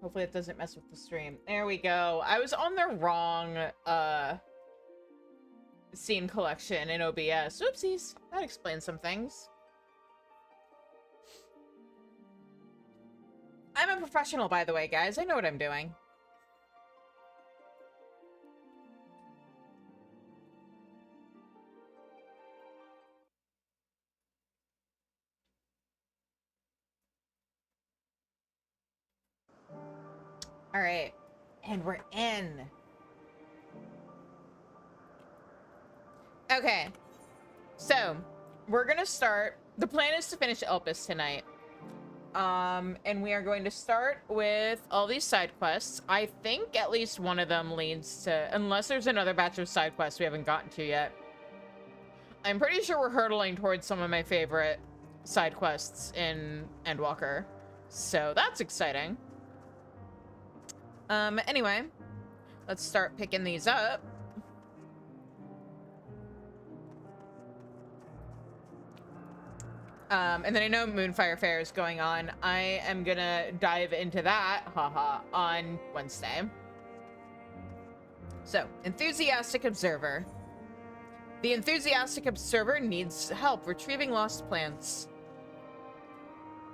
Hopefully it doesn't mess with the stream. There we go. I was on the wrong scene collection in OBS. Oopsies. That explains some things. I'm a professional, by the way, guys. I know what I'm doing. All right. And we're in. Okay. So, we're going to start. The plan is to finish Elpis tonight. And we are going to start with all these side quests. I think at least one of them leads to, unless there's another batch of side quests we haven't gotten to yet. I'm pretty sure we're hurtling towards some of my favorite side quests in Endwalker. So that's exciting. Anyway, let's start picking these up. And then I know Moonfire Fair is going on. I am gonna dive into that, haha, on Wednesday. So, Enthusiastic Observer. The Enthusiastic Observer needs help retrieving lost plants.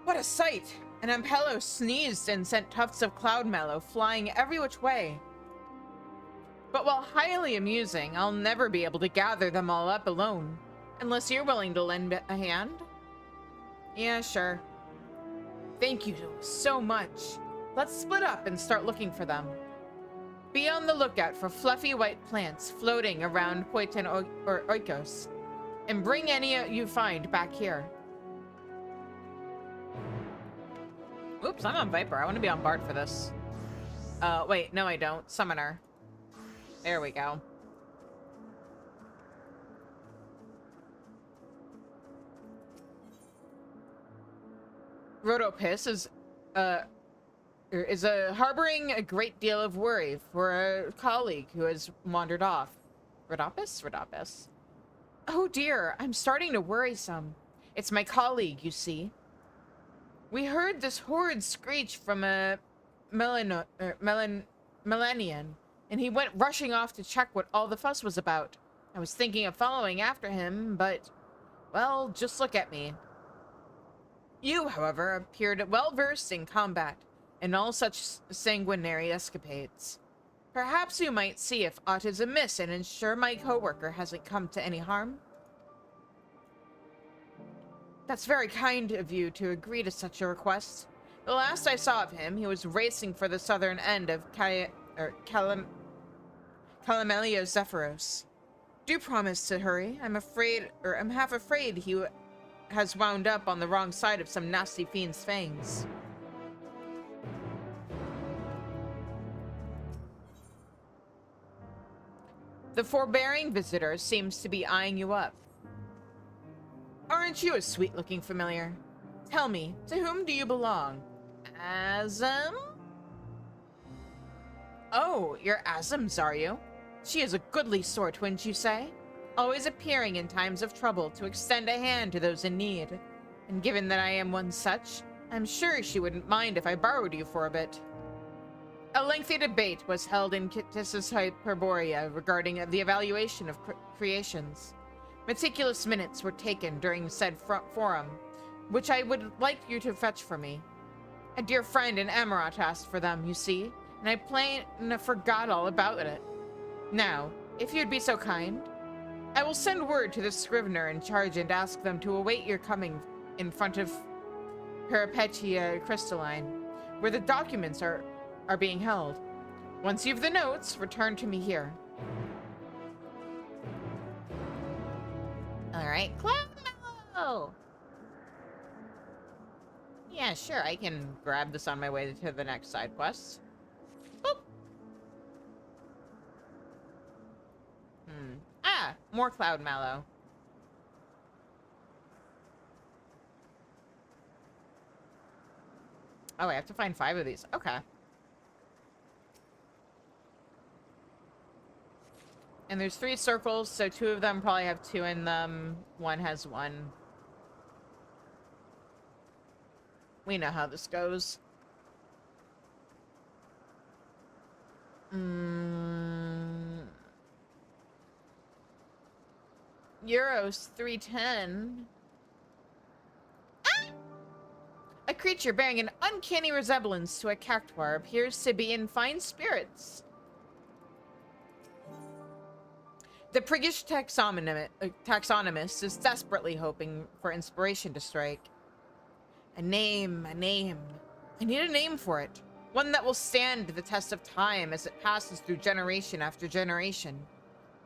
What a sight! An Ampello sneezed and sent tufts of cloud mallow flying every which way. But while highly amusing, I'll never be able to gather them all up alone. Unless you're willing to lend a hand? Yeah, sure. Thank you so much. Let's split up and start looking for them. Be on the lookout for fluffy white plants floating around Poitin or Oikos, and bring any you find back here. Oops, I'm on Viper. I want to be on Bard for this. Wait, no I don't. Summoner. There we go. Rhodopis is harboring a great deal of worry for a colleague who has wandered off. Rhodopis? Rhodopis. Oh dear, I'm starting to worry some. It's my colleague, you see. We heard this horrid screech from a Melanian, and he went rushing off to check what all the fuss was about. I was thinking of following after him, but, well, just look at me. You, however, appeared well-versed in combat and all such sanguinary escapades. Perhaps you might see if aught is amiss and ensure my co-worker hasn't come to any harm. That's very kind of you to agree to such a request. The last I saw of him, he was racing for the southern end of Calamelio Zephyros. Do promise to hurry. I'm half afraid he has wound up on the wrong side of some nasty fiend's fangs. The forbearing visitor seems to be eyeing you up. Aren't you a sweet-looking familiar? Tell me, to whom do you belong? Azam? Oh, you're Azam's, are you? She is a goodly sort, wouldn't you say? Always appearing in times of trouble to extend a hand to those in need. And given that I am one such, I'm sure she wouldn't mind if I borrowed you for a bit. A lengthy debate was held in Kittis's Hyperborea regarding the evaluation of creations. Meticulous minutes were taken during said forum, which I would like you to fetch for me. A dear friend in Amarat asked for them, you see, and I plain forgot all about it. Now, if you'd be so kind, I will send word to the scrivener in charge and ask them to await your coming in front of Peripetia Crystalline, where the documents are being held. Once you've the notes, return to me here. Alright, Cloud Mellow! Yeah, sure, I can grab this on my way to the next side quest. Boop! Ah, more Cloud Mallow. Oh, I have to find 5 of these. Okay. And there's 3 circles, so 2 of them probably have 2 in them. 1 has 1. We know how this goes. Euros 310. A creature bearing an uncanny resemblance to a cactuar appears to be in fine spirits. The priggish taxonomist is desperately hoping for inspiration to strike. A name, a name. I need a name for it. One that will stand the test of time as it passes through generation after generation.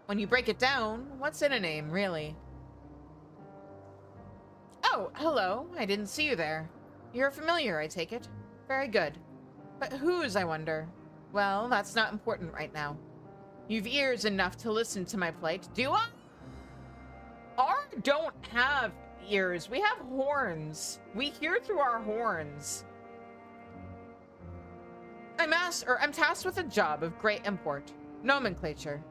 When you break it down, what's in a name, really? Oh, hello. I didn't see you there. You're familiar, I take it. Very good. But whose, I wonder? Well, that's not important right now. You've ears enough to listen to my plight, do I? Our don't have ears. We have horns. We hear through our horns. I'm tasked with a job of great import. Nomenclature.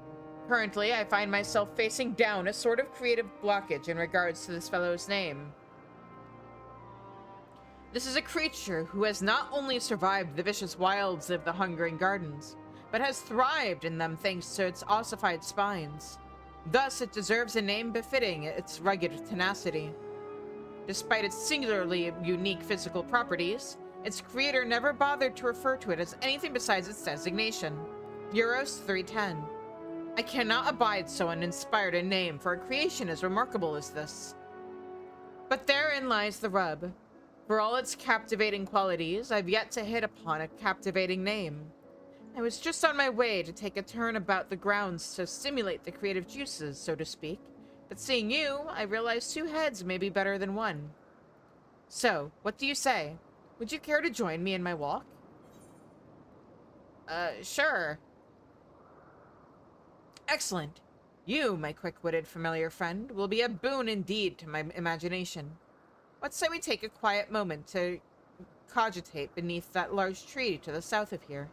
Currently, I find myself facing down a sort of creative blockage in regards to this fellow's name. This is a creature who has not only survived the vicious wilds of the Hungering Gardens, but has thrived in them thanks to its ossified spines. Thus, it deserves a name befitting its rugged tenacity. Despite its singularly unique physical properties, its creator never bothered to refer to it as anything besides its designation. Euros 310. I cannot abide so uninspired a name for a creation as remarkable as this. But therein lies the rub. For all its captivating qualities, I've yet to hit upon a captivating name. I was just on my way to take a turn about the grounds to stimulate the creative juices, so to speak, but seeing you, I realized 2 heads may be better than 1. So, what do you say? Would you care to join me in my walk? Sure. Excellent. You, my quick-witted familiar friend, will be a boon indeed to my imagination. What say we take a quiet moment to cogitate beneath that large tree to the south of here?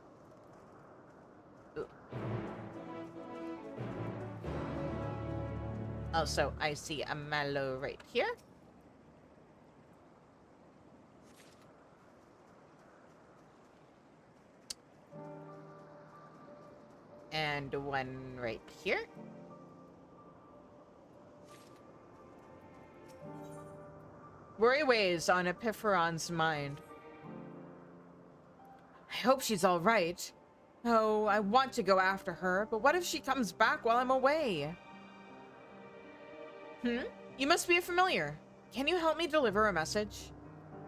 Also, I see a mallow right here. And one right here. Worry weighs on Epipharon's mind. I hope she's all right. Oh, I want to go after her, but what if she comes back while I'm away? You must be a familiar. Can you help me deliver a message?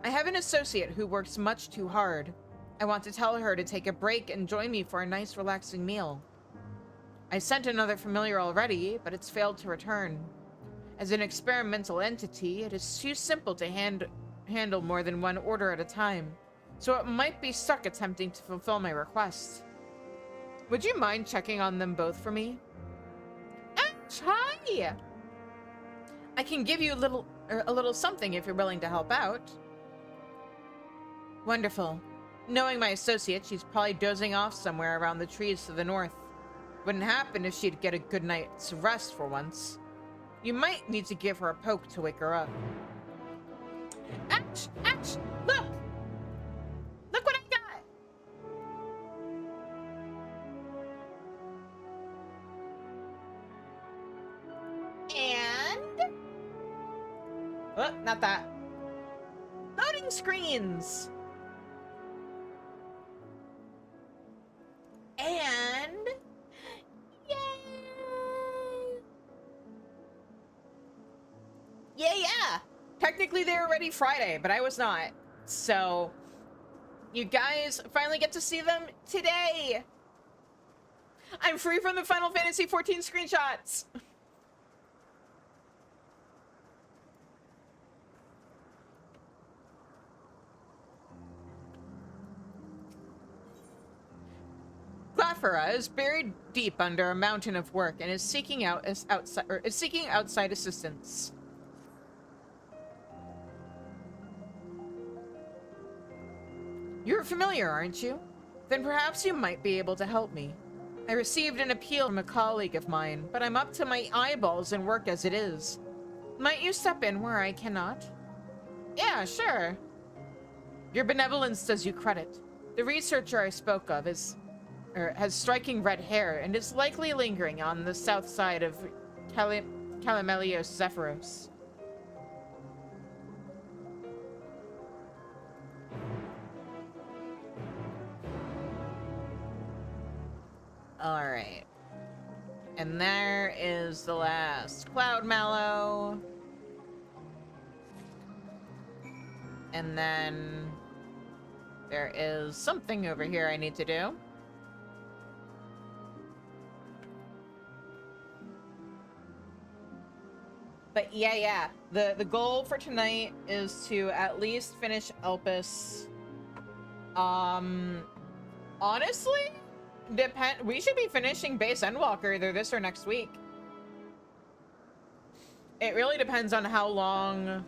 I have an associate who works much too hard. I want to tell her to take a break and join me for a nice relaxing meal. I sent another familiar already, but it's failed to return. As an experimental entity, it is too simple to handle more than one order at a time, so it might be stuck attempting to fulfill my request. Would you mind checking on them both for me? Hi! I can give you a little something if you're willing to help out. Wonderful. Knowing my associate, she's probably dozing off somewhere around the trees to the north. Wouldn't happen if she'd get a good night's rest for once. You might need to give her a poke to wake her up. Ouch! Ouch! Look! Look what I got! And... oh, not that. Loading screens! And... yay! Yeah! Technically they were ready Friday, but I was not. So, you guys finally get to see them today! I'm free from the Final Fantasy XIV screenshots! Clefera is buried deep under a mountain of work and is seeking outside assistance. You're familiar, aren't you? Then perhaps you might be able to help me. I received an appeal from a colleague of mine, but I'm up to my eyeballs in work as it is. Might you step in where I cannot? Yeah, sure. Your benevolence does you credit. The researcher I spoke of is... or has striking red hair and is likely lingering on the south side of Calamelios Zephyros. Alright. And there is the last Cloud Mallow. And then there is something over here I need to do. But yeah. The goal for tonight is to at least finish Elpis. Honestly, we should be finishing base Endwalker either this or next week. It really depends on how long.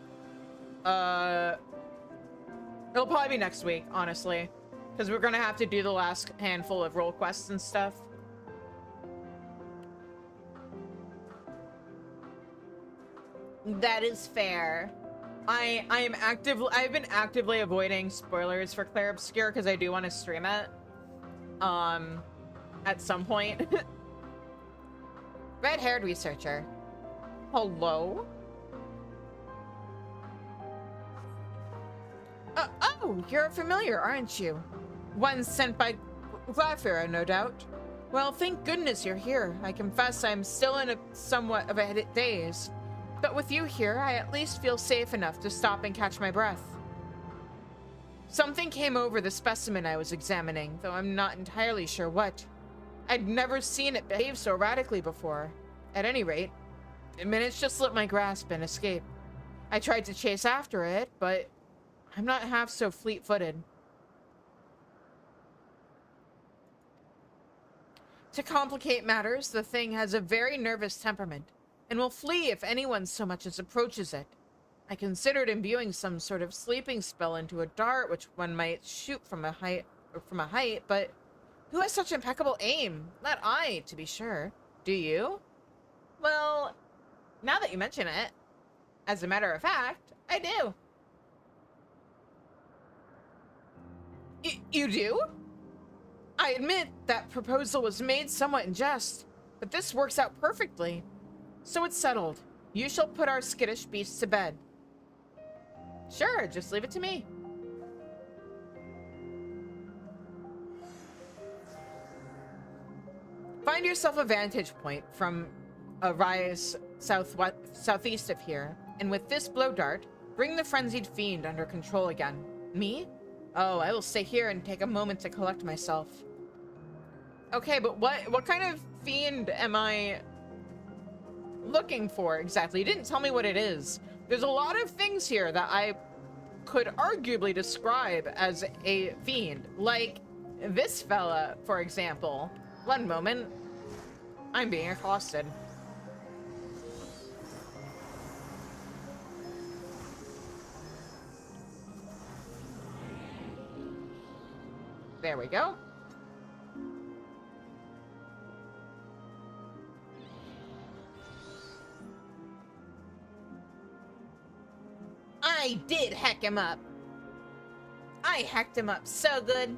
It'll probably be next week, honestly, because we're gonna have to do the last handful of role quests and stuff. That is fair. I've been actively avoiding spoilers for Clair Obscure because I do want to stream it. At some point. Red-haired researcher. Hello? Oh, you're familiar, aren't you? One sent by Glafira, no doubt. Well, thank goodness you're here. I confess I'm still in a somewhat of a daze. But with you here, I at least feel safe enough to stop and catch my breath. Something came over the specimen I was examining, though I'm not entirely sure what. I'd never seen it behave so erratically before. At any rate, minutes just slipped my grasp and escape. I tried to chase after it, but I'm not half so fleet-footed. To complicate matters, the thing has a very nervous temperament, and will flee if anyone so much as approaches it. I considered imbuing some sort of sleeping spell into a dart which one might shoot from a height, but who has such impeccable aim? Not I, to be sure. Do you? Well, now that you mention it, as a matter of fact, I do. You do? I admit that proposal was made somewhat in jest, but this works out perfectly. So it's settled. You shall put our skittish beasts to bed. Sure, just leave it to me. Find yourself a vantage point from a rise southeast of here, and with this blow dart, bring the frenzied fiend under control again. Me? Oh, I will stay here and take a moment to collect myself. Okay, but what kind of fiend am I looking for exactly? You didn't tell me what it is. There's a lot of things here that I could arguably describe as a fiend, like this fella, for example. One moment. I'm being accosted. There we go. I did hack him up. I hacked him up so good.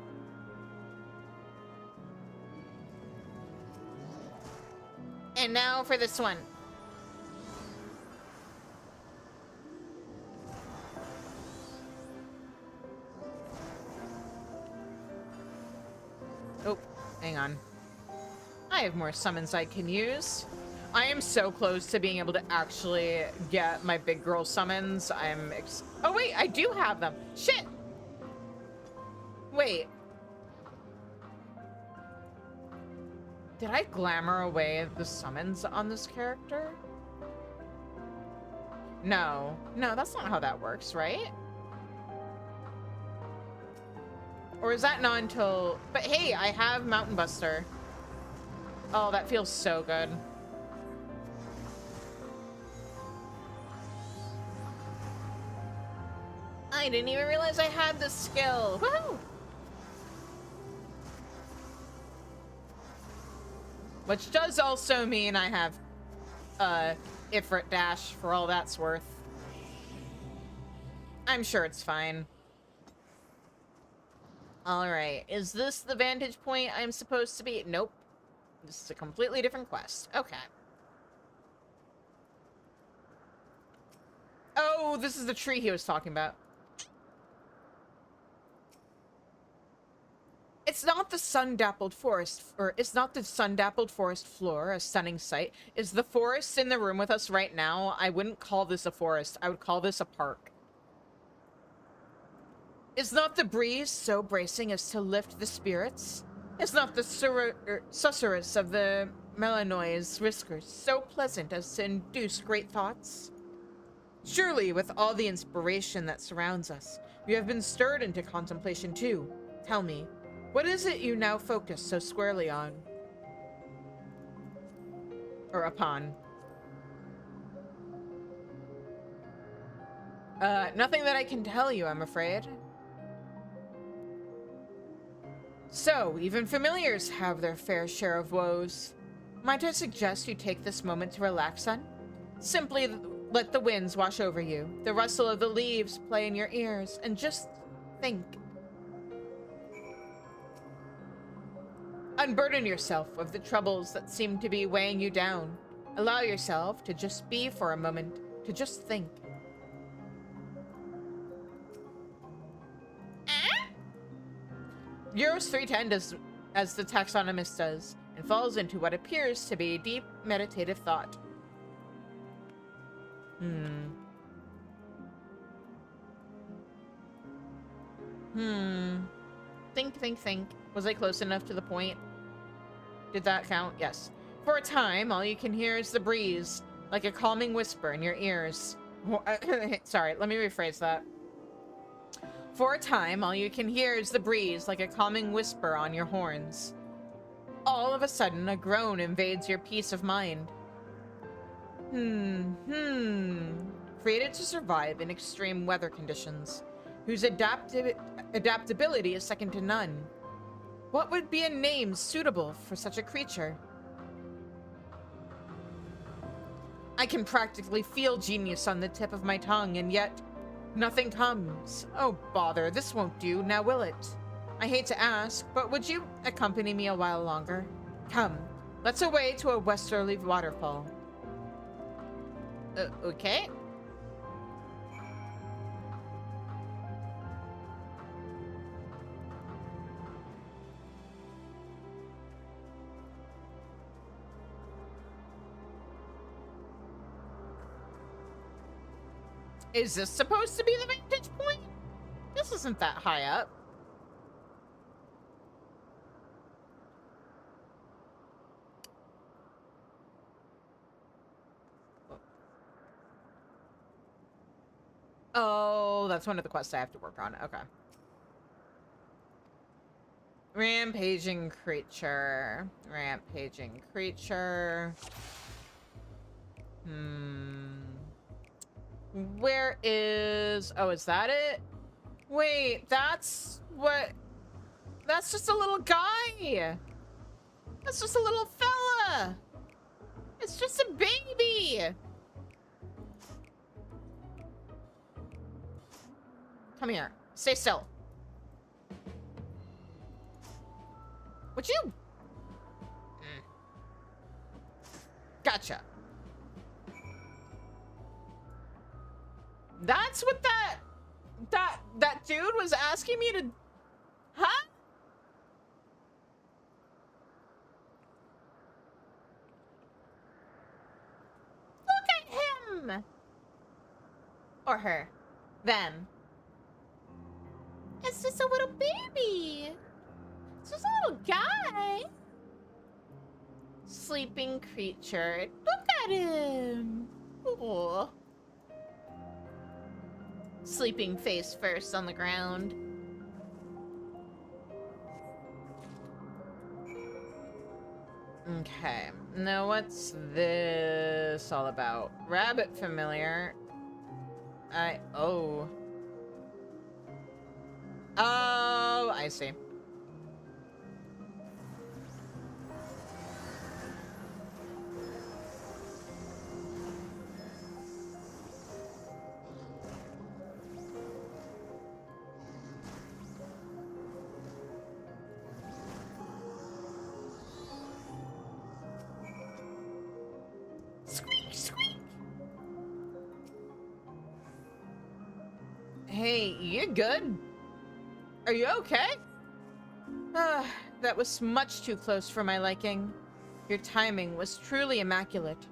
And now for this one. Oh, hang on. I have more summons I can use. I am so close to being able to actually get my big girl summons. Oh wait, I do have them. Shit! Wait. Did I glamour away the summons on this character? No. No, that's not how that works, right? Or is that not until... But hey, I have Mountain Buster. Oh, that feels so good. I didn't even realize I had this skill. Woohoo! Which does also mean I have Ifrit Dash for all that's worth. I'm sure it's fine. Alright, is this the vantage point I'm supposed to be? Nope. This is a completely different quest. Okay. Oh, this is the tree he was talking about. It's not the sun-dappled forest, or it's not the sun-dappled forest floor, a stunning sight. Is the forest in the room with us right now? I wouldn't call this a forest. I would call this a park. Is not the breeze so bracing as to lift the spirits? Is not the susurrus of the melanoids whiskers so pleasant as to induce great thoughts? Surely, with all the inspiration that surrounds us, you have been stirred into contemplation too. Tell me, what is it you now focus so squarely on? Or upon? Nothing that I can tell you, I'm afraid. So, even familiars have their fair share of woes. Might I suggest you take this moment to relax, son? Simply let the winds wash over you, the rustle of the leaves play in your ears, and just think. Unburden yourself of the troubles that seem to be weighing you down. Allow yourself to just be for a moment, to just think. Euros 310 does as the taxonomist does, and falls into what appears to be deep meditative thought. Think. Was I close enough to the point? Did that count? Yes. For a time, all you can hear is the breeze, like a calming whisper in your ears. Sorry, let me rephrase that. For a time, all you can hear is the breeze, like a calming whisper on your horns. All of a sudden, a groan invades your peace of mind. Created to survive in extreme weather conditions, whose adaptability is second to none. What would be a name suitable for such a creature? I can practically feel genius on the tip of my tongue, and yet nothing comes. Oh, bother, this won't do, now will it? I hate to ask, but would you accompany me a while longer? Come, let's away to a westerly waterfall. Okay. Is this supposed to be the vantage point? This isn't that high up. Oh, that's one of the quests I have to work on. Okay. Rampaging creature. Rampaging creature. Where is... Oh, is that it? Wait, that's what... That's just a little guy. That's just a little fella. It's just a baby. Come here. Stay still. Would you? Gotcha. That's what that dude was asking me to... Huh? Look at him! Or her. Them. It's just a little baby. It's just a little guy. Sleeping creature. Look at him. Ooh. Sleeping face first on the ground. Okay. Now what's this all about? Rabbit familiar. Oh. Oh, I see. Hey, you good? Are you okay? That was much too close for my liking. Your timing was truly immaculate.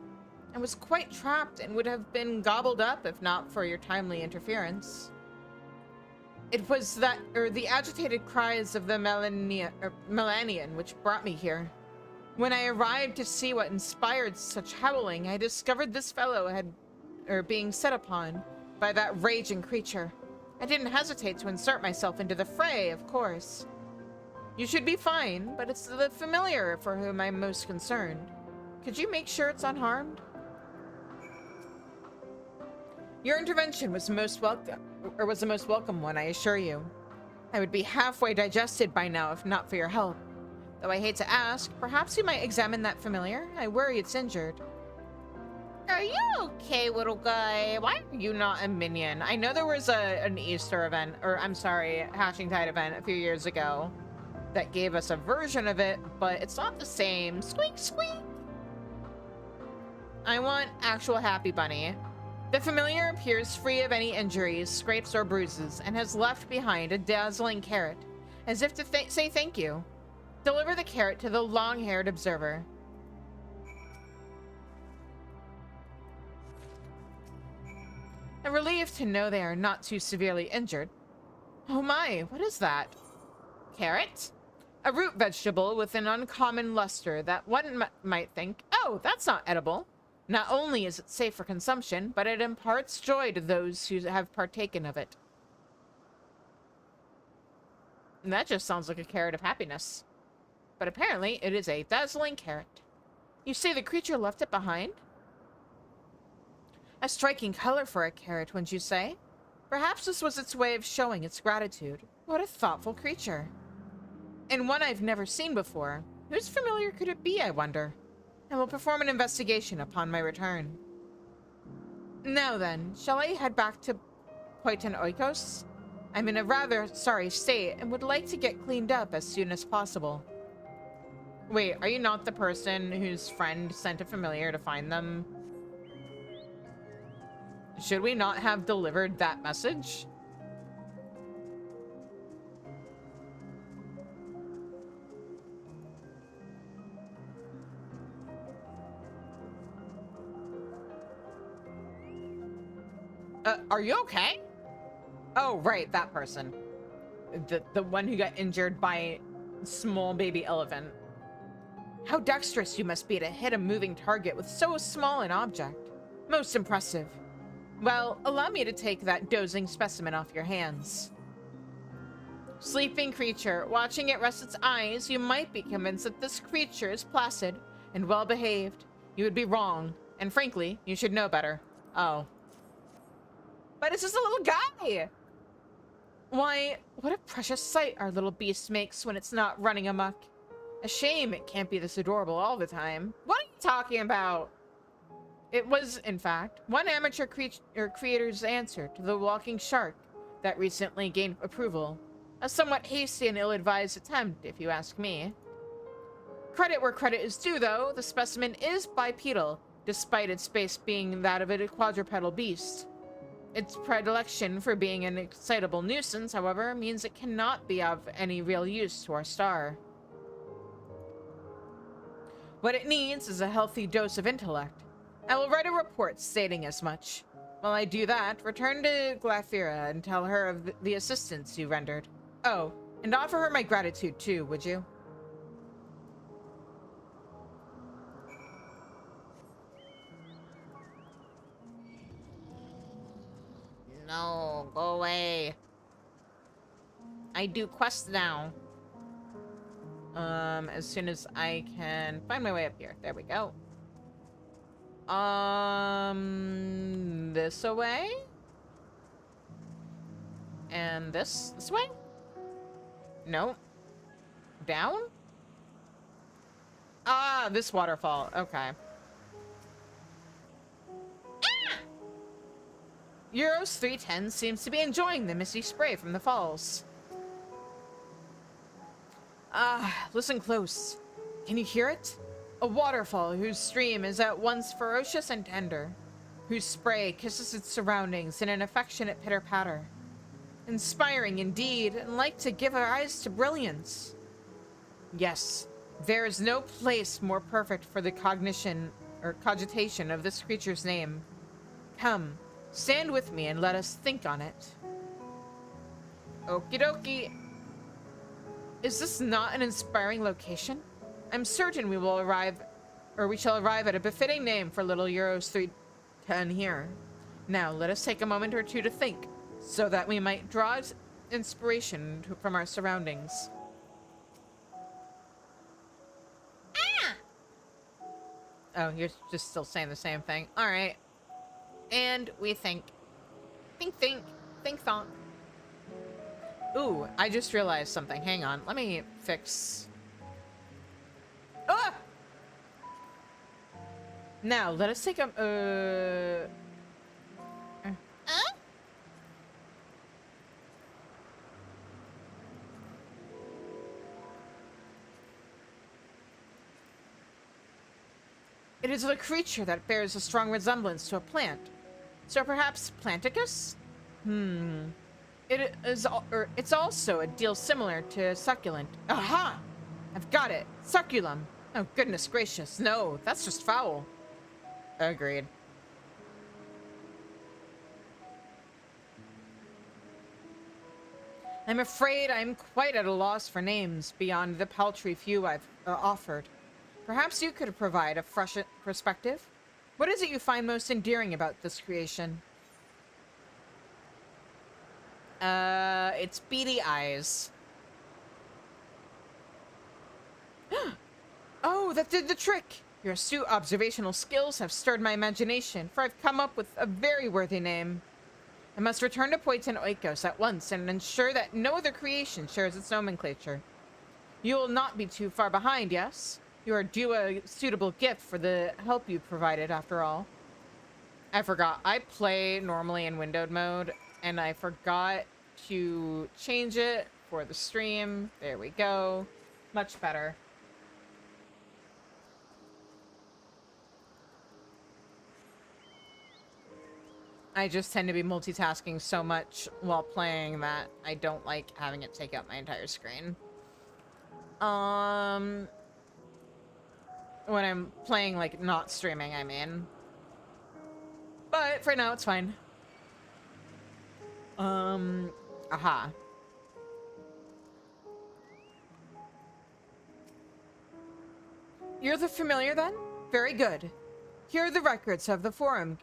I was quite trapped and would have been gobbled up if not for your timely interference. It was the agitated cries of the Melanian which brought me here. When I arrived to see what inspired such howling, I discovered this fellow being set upon by that raging creature. I didn't hesitate to insert myself into the fray, of course. You should be fine, but it's the familiar for whom I'm most concerned. Could you make sure it's unharmed? Your intervention was the most welcome one, I assure you. I would be halfway digested by now if not for your help. Though I hate to ask, perhaps you might examine that familiar? I worry it's injured. Are you okay, little guy? Why are you not a minion? I know there was an Easter event, or I'm sorry, Hatching Tide event a few years ago that gave us a version of it, but it's not the same. Squeak, squeak! I want actual Happy Bunny. The familiar appears free of any injuries, scrapes, or bruises, and has left behind a dazzling carrot, as if to say thank you. Deliver the carrot to the long-haired observer. I'm relieved to know they are not too severely injured. Oh my, what is that? Carrot? A root vegetable with an uncommon luster that one might think, oh, that's not edible. Not only is it safe for consumption, but it imparts joy to those who have partaken of it. And that just sounds like a carrot of happiness. But apparently, it is a dazzling carrot. You say the creature left it behind? A striking color for a carrot, wouldn't you say? Perhaps this was its way of showing its gratitude. What a thoughtful creature. And one I've never seen before. Whose familiar could it be, I wonder? I will perform an investigation upon my return. Now then, shall I head back to Poiton Oikos? I'm in a rather sorry state and would like to get cleaned up as soon as possible. Wait, are you not the person whose friend sent a familiar to find them? Should we not have delivered that message? Are you okay? Oh, right, that person. The one who got injured by small baby elephant. How dexterous you must be to hit a moving target with so small an object. Most impressive. Well, allow me to take that dozing specimen off your hands. Sleeping creature, watching it rest its eyes, you might be convinced that this creature is placid and well-behaved. You would be wrong, and frankly, you should know better. Oh. But it's just a little guy! Why, what a precious sight our little beast makes when it's not running amok. A shame it can't be this adorable all the time. What are you talking about? It was, in fact, one amateur creator's answer to the walking shark that recently gained approval. A somewhat hasty and ill-advised attempt, if you ask me. Credit where credit is due, though. The specimen is bipedal, despite its base being that of a quadrupedal beast. Its predilection for being an excitable nuisance, however, means it cannot be of any real use to our star. What it needs is a healthy dose of intellect. I will write a report stating as much. While I do that, return to Glafira and tell her of the assistance you rendered. Oh, and offer her my gratitude too, would you? No, go away. I do quests now. As soon as I can find my way up here. There we go. This away? And this way? No. Down? Ah, this waterfall. Okay. Euros 310 seems to be enjoying the misty spray from the falls. Ah, listen close. Can you hear it? A waterfall whose stream is at once ferocious and tender, whose spray kisses its surroundings in an affectionate pitter-patter. Inspiring indeed, and like to give our eyes to brilliance. Yes, there is no place more perfect for the cognition or cogitation of this creature's name. Come, stand with me and let us think on it. Okie dokie. Is this not an inspiring location? I'm certain we will arrive, or we shall arrive at a befitting name for little Euros 310 here. Now, let us take a moment or two to think, so that we might draw inspiration from our surroundings. Ah! Oh, you're just still saying the same thing. All right. And we think. Think, thonk. Ooh, I just realized something. Hang on. Let me fix... Ah! Now, let us take a... It is a creature that bears a strong resemblance to a plant. So perhaps Planticus? It's also a deal similar to succulent. Aha! I've got it. Succulum. Oh, goodness gracious. No, that's just foul. Agreed. I'm afraid I'm quite at a loss for names beyond the paltry few I've offered. Perhaps you could provide a fresh perspective? What is it you find most endearing about this creation? It's beady eyes. Oh, that did the trick! Your astute observational skills have stirred my imagination, for I've come up with a very worthy name. I must return to Poitin Oikos at once and ensure that no other creation shares its nomenclature. You will not be too far behind, yes? You are due a suitable gift for the help you provided, after all. I forgot. I play normally in windowed mode, and I forgot to change it for the stream. There we go. Much better. I just tend to be multitasking so much while playing that I don't like having it take up my entire screen. When I'm playing, like, not streaming, I mean. But for now, it's fine. Aha. You're the familiar, then? Very good. Here are the records of the forum.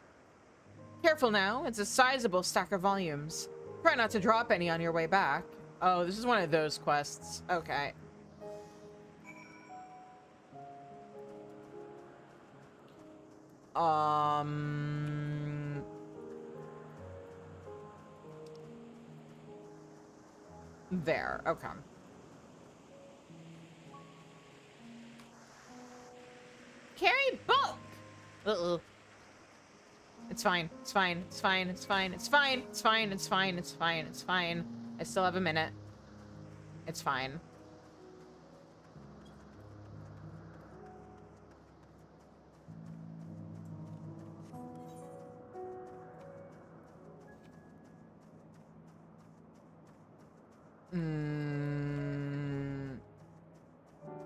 Careful now, it's a sizable stack of volumes. Try not to drop any on your way back. Oh, this is one of those quests. Okay. There, okay. Carry book! Uh-oh. It's fine, it's fine, it's fine, it's fine, it's fine, it's fine, it's fine, it's fine, it's fine. I still have a minute. It's fine.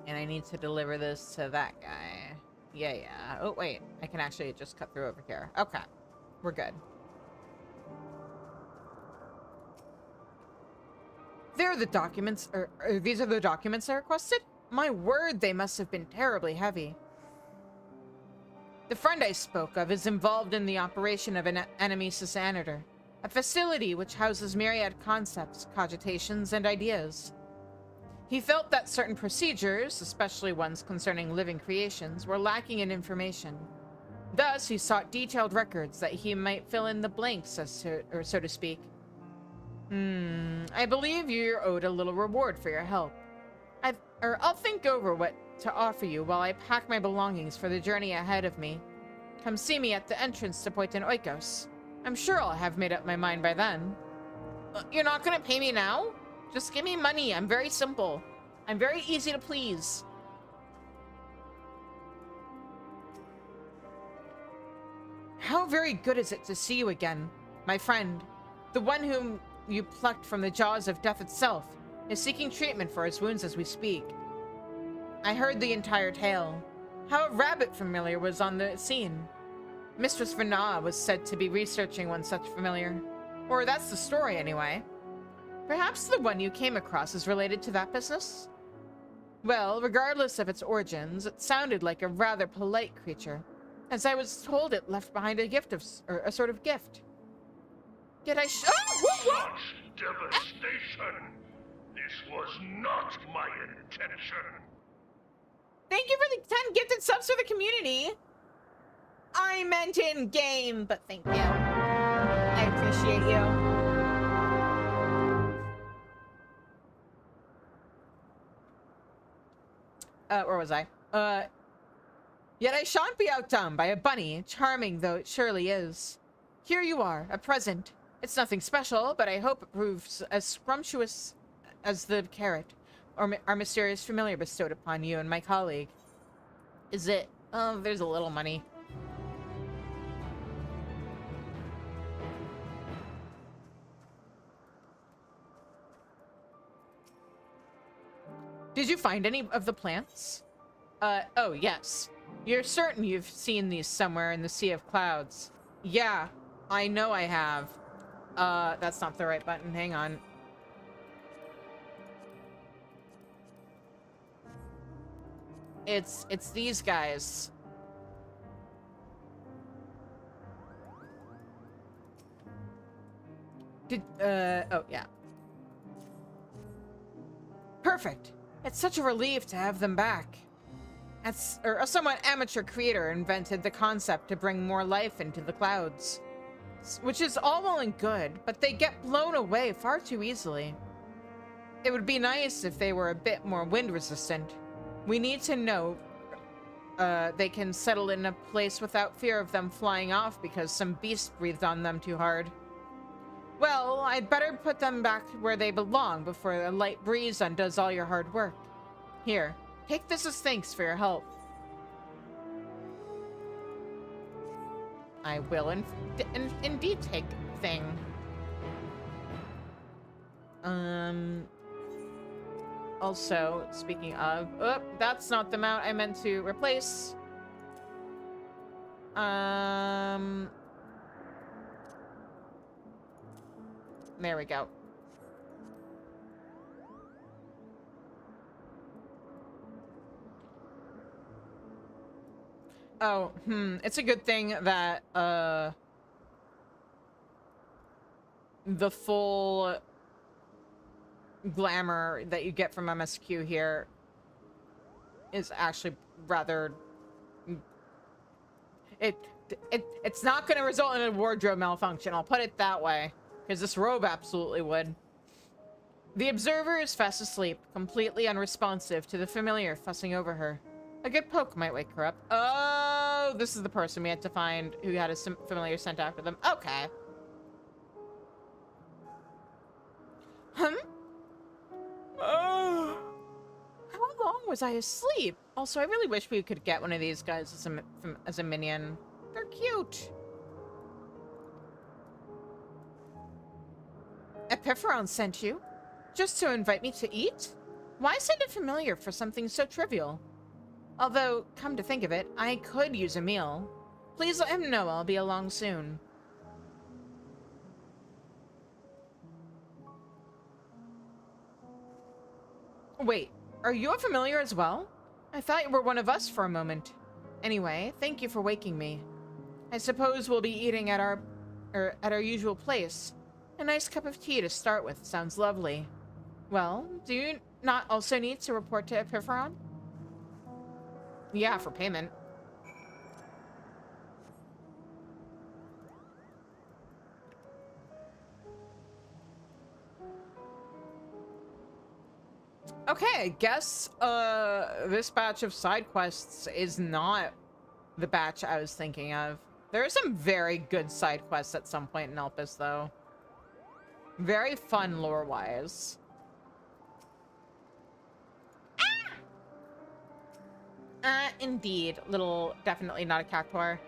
And I need to deliver this to that guy. Yeah. Oh, wait. I can actually just cut through over here. Okay. We're good. There are the documents, or these are the documents I requested? My word, they must have been terribly heavy. The friend I spoke of is involved in the operation of an enemy Sysanider, a facility which houses myriad concepts, cogitations, and ideas. He felt that certain procedures, especially ones concerning living creations, were lacking in information. Thus, he sought detailed records that he might fill in the blanks, so to speak. I believe you're owed a little reward for your help. I'll think over what to offer you while I pack my belongings for the journey ahead of me. Come see me at the entrance to Poitin Oikos. I'm sure I'll have made up my mind by then. You're not gonna pay me now? Just give me money. I'm very simple. I'm very easy to please. How very good is it to see you again, my friend. The one whom you plucked from the jaws of death itself, is seeking treatment for his wounds as we speak. I heard the entire tale. How a rabbit familiar was on the scene. Mistress Vana was said to be researching one such familiar. Or that's the story, anyway. Perhaps the one you came across is related to that business? Well, regardless of its origins, it sounded like a rather polite creature, as I was told it left behind a gift or a sort of gift. Yet I Such devastation! This was not my intention! Thank you for the 10 gifted subs for the community! I meant in game, but thank you. I appreciate you. Where was I? Yet I shan't be outdone by a bunny, charming though it surely is. Here you are, a present. It's nothing special, but I hope it proves as scrumptious as the carrot, or our mysterious familiar bestowed upon you and my colleague. Is it? Oh, there's a little money. Did you find any of the plants? Oh, yes. You're certain you've seen these somewhere in the Sea of Clouds? Yeah, I know I have. That's not the right button. Hang on. It's these guys. Oh, yeah. Perfect. It's such a relief to have them back. A somewhat amateur creator invented the concept to bring more life into the clouds. Which is all well and good, but they get blown away far too easily. It would be nice if they were a bit more wind resistant. We need to know they can settle in a place without fear of them flying off because some beast breathed on them too hard. Well, I'd better put them back where they belong before a light breeze undoes all your hard work. Here, take this as thanks for your help. I will indeed take thing. Also, speaking of, oh, that's not the mount I meant to replace. There we go. Oh, it's a good thing that, the full glamour that you get from MSQ here is actually rather... It's not going to result in a wardrobe malfunction, I'll put it that way. Because this robe absolutely would. The observer is fast asleep, completely unresponsive to the familiar fussing over her. A good poke might wake her up. Oh, this is the person we had to find who had a familiar sent after them. Okay. Oh. How long was I asleep? Also, I really wish we could get one of these guys as a minion. They're cute. Epipharon sent you? Just to invite me to eat? Why send a familiar for something so trivial? Although, come to think of it, I could use a meal. Please let him know I'll be along soon. Wait, are you a familiar as well? I thought you were one of us for a moment. Anyway, thank you for waking me. I suppose we'll be eating at our usual place. A nice cup of tea to start with sounds lovely. Well, do you not also need to report to Epipharon? Yeah, for payment. Okay, I guess this batch of side quests is not the batch I was thinking of. There are some very good side quests at some point in Elpis, though. Very fun lore-wise. Indeed. Definitely not a cactuar.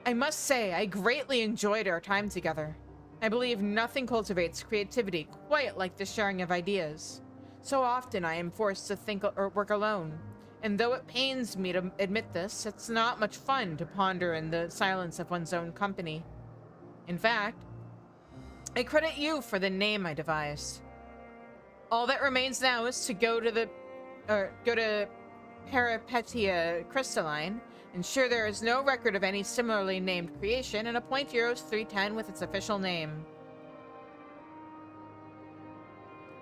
I must say, I greatly enjoyed our time together. I believe nothing cultivates creativity quite like the sharing of ideas. So often I am forced to think or work alone. And though it pains me to admit this, it's not much fun to ponder in the silence of one's own company. In fact, I credit you for the name I devised. All that remains now is to go to Peripetia Crystalline, ensure there is no record of any similarly named creation, and appoint Euros 310 with its official name.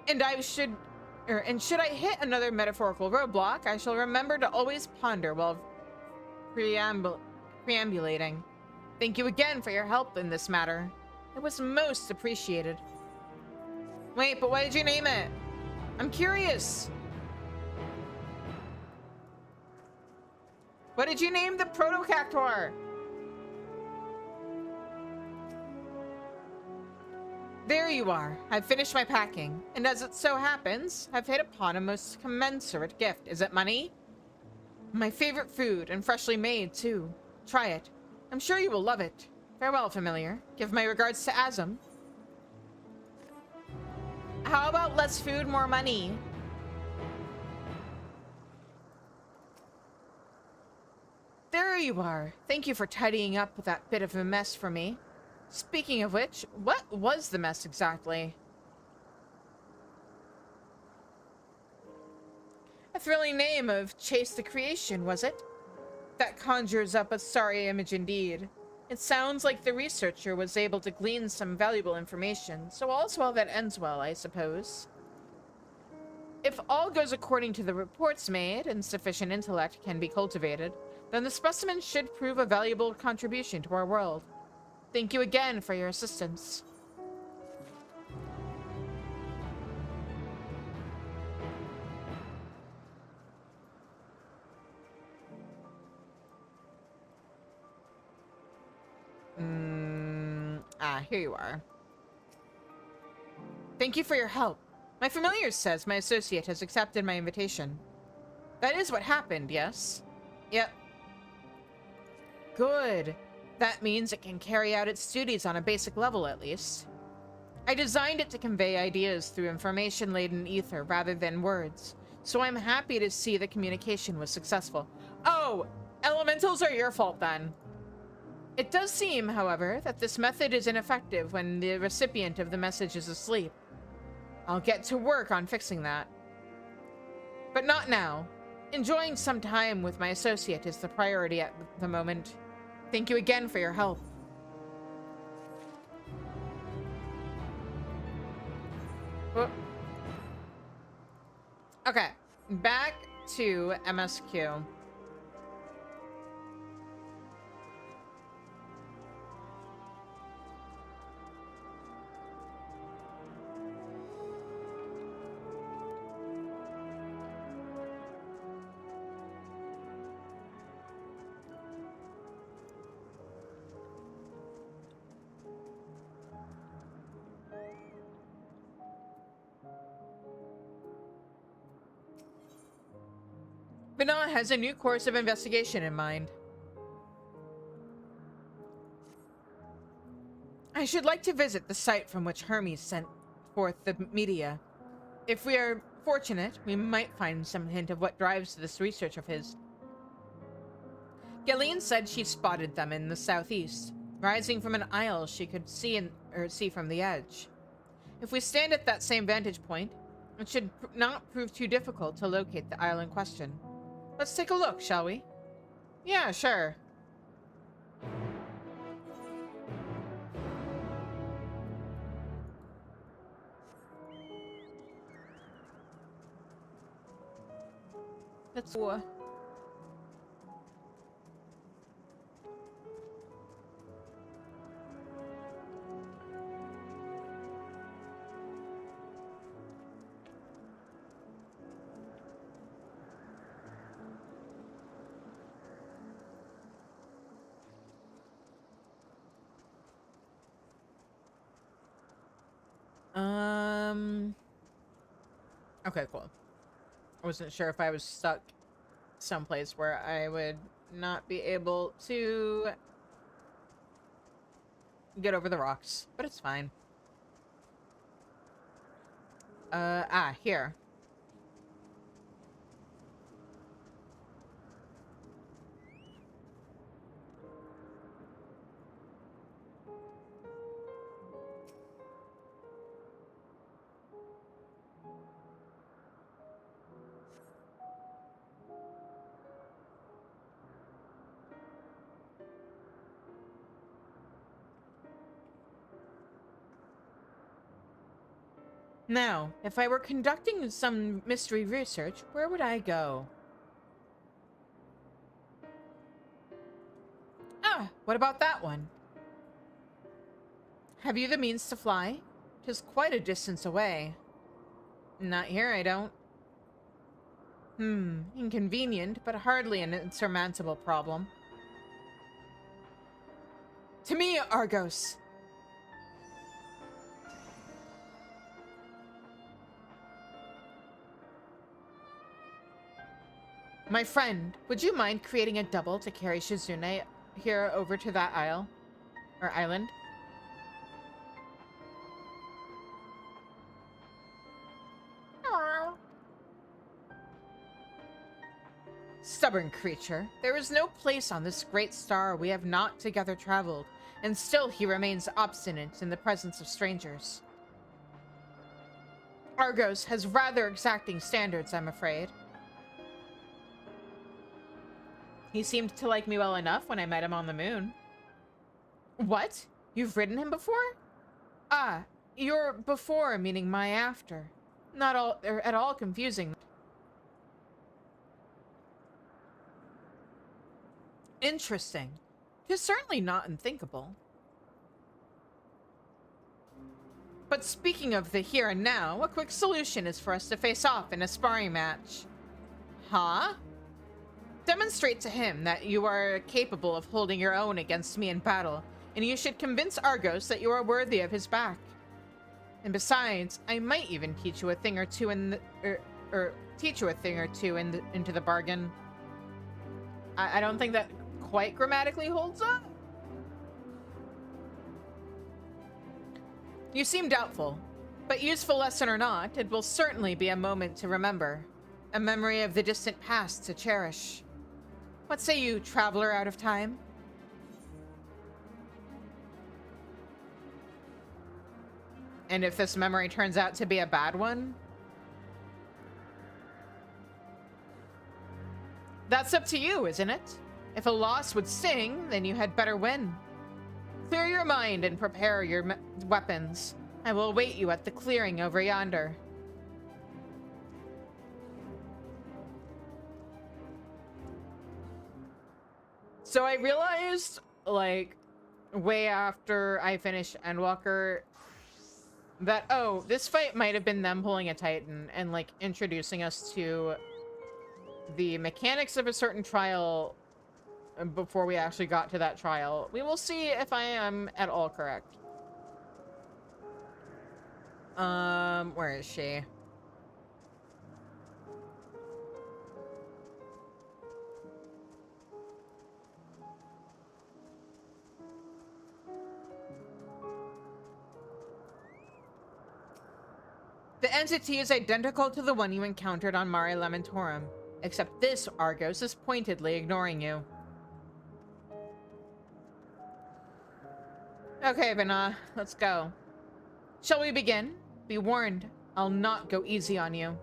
And should I hit another metaphorical roadblock, I shall remember to always ponder while preambulating. Thank you again for your help in this matter. It was most appreciated. Wait, but why did you name it? I'm curious. What did you name the Protocactor? There you are. I've finished my packing, and as it so happens, I've hit upon a most commensurate gift. Is it money? My favorite food, and freshly made, too. Try it. I'm sure you will love it. Farewell, familiar. Give my regards to Azum. How about less food, more money? There you are. Thank you for tidying up that bit of a mess for me. Speaking of which, what was the mess exactly? A thrilling name of Chase the Creation, was it? That conjures up a sorry image indeed. It sounds like the researcher was able to glean some valuable information, so all's well that ends well, I suppose. If all goes according to the reports made, and sufficient intellect can be cultivated, then the specimen should prove a valuable contribution to our world. Thank you again for your assistance. Here you are. Thank you for your help. My familiar says my associate has accepted my invitation. That is what happened, yes? Yep. Good. That means it can carry out its duties on a basic level, at least. I designed it to convey ideas through information-laden ether rather than words, so I'm happy to see the communication was successful. Oh, elementals are your fault then. It does seem, however, that this method is ineffective when the recipient of the message is asleep. I'll get to work on fixing that. But not now. Enjoying some time with my associate is the priority at the moment. Thank you again for your help. Whoop. Okay, back to MSQ. Bina has a new course of investigation in mind. I should like to visit the site from which Hermes sent forth the media. If we are fortunate, we might find some hint of what drives this research of his. Galeen said she spotted them in the southeast, rising from an isle she could see from the edge. If we stand at that same vantage point, it should not prove too difficult to locate the isle in question. Let's take a look, shall we? Yeah, sure. Let's go. Okay, cool. I wasn't sure if I was stuck someplace where I would not be able to get over the rocks, but it's fine. Here. Now, if I were conducting some mystery research, where would I go? Ah, what about that one? Have you the means to fly? 'Tis quite a distance away. Not here, I don't. Inconvenient, but hardly an insurmountable problem. To me, Argos! My friend, would you mind creating a double to carry Shizune here over to that isle? Or island? Stubborn creature. There is no place on this great star we have not together traveled, and still he remains obstinate in the presence of strangers. Argos has rather exacting standards, I'm afraid. He seemed to like me well enough when I met him on the moon. What? You've ridden him before? Ah, your before meaning my after. Not all at all confusing. Interesting. Tis certainly not unthinkable. But speaking of the here and now, a quick solution is for us to face off in a sparring match. Huh? Demonstrate to him that you are capable of holding your own against me in battle, and you should convince Argos that you are worthy of his back. And besides, I might even teach you a thing or two into the bargain. I don't think that quite grammatically holds up. You seem doubtful, but useful lesson or not, it will certainly be a moment to remember. A memory of the distant past to cherish. What say you, traveler out of time? And if this memory turns out to be a bad one? That's up to you, isn't it? If a loss would sting, then you had better win. Clear your mind and prepare your weapons. I will await you at the clearing over yonder. So I realized, like, way after I finished Endwalker, that, oh, this fight might have been them pulling a Titan and, like, introducing us to the mechanics of a certain trial before we actually got to that trial. We will see if I am at all correct. Where is she? The entity is identical to the one you encountered on Mare Lamentorum, except this Argos is pointedly ignoring you. Okay, Vina, let's go. Shall we begin? Be warned, I'll not go easy on you.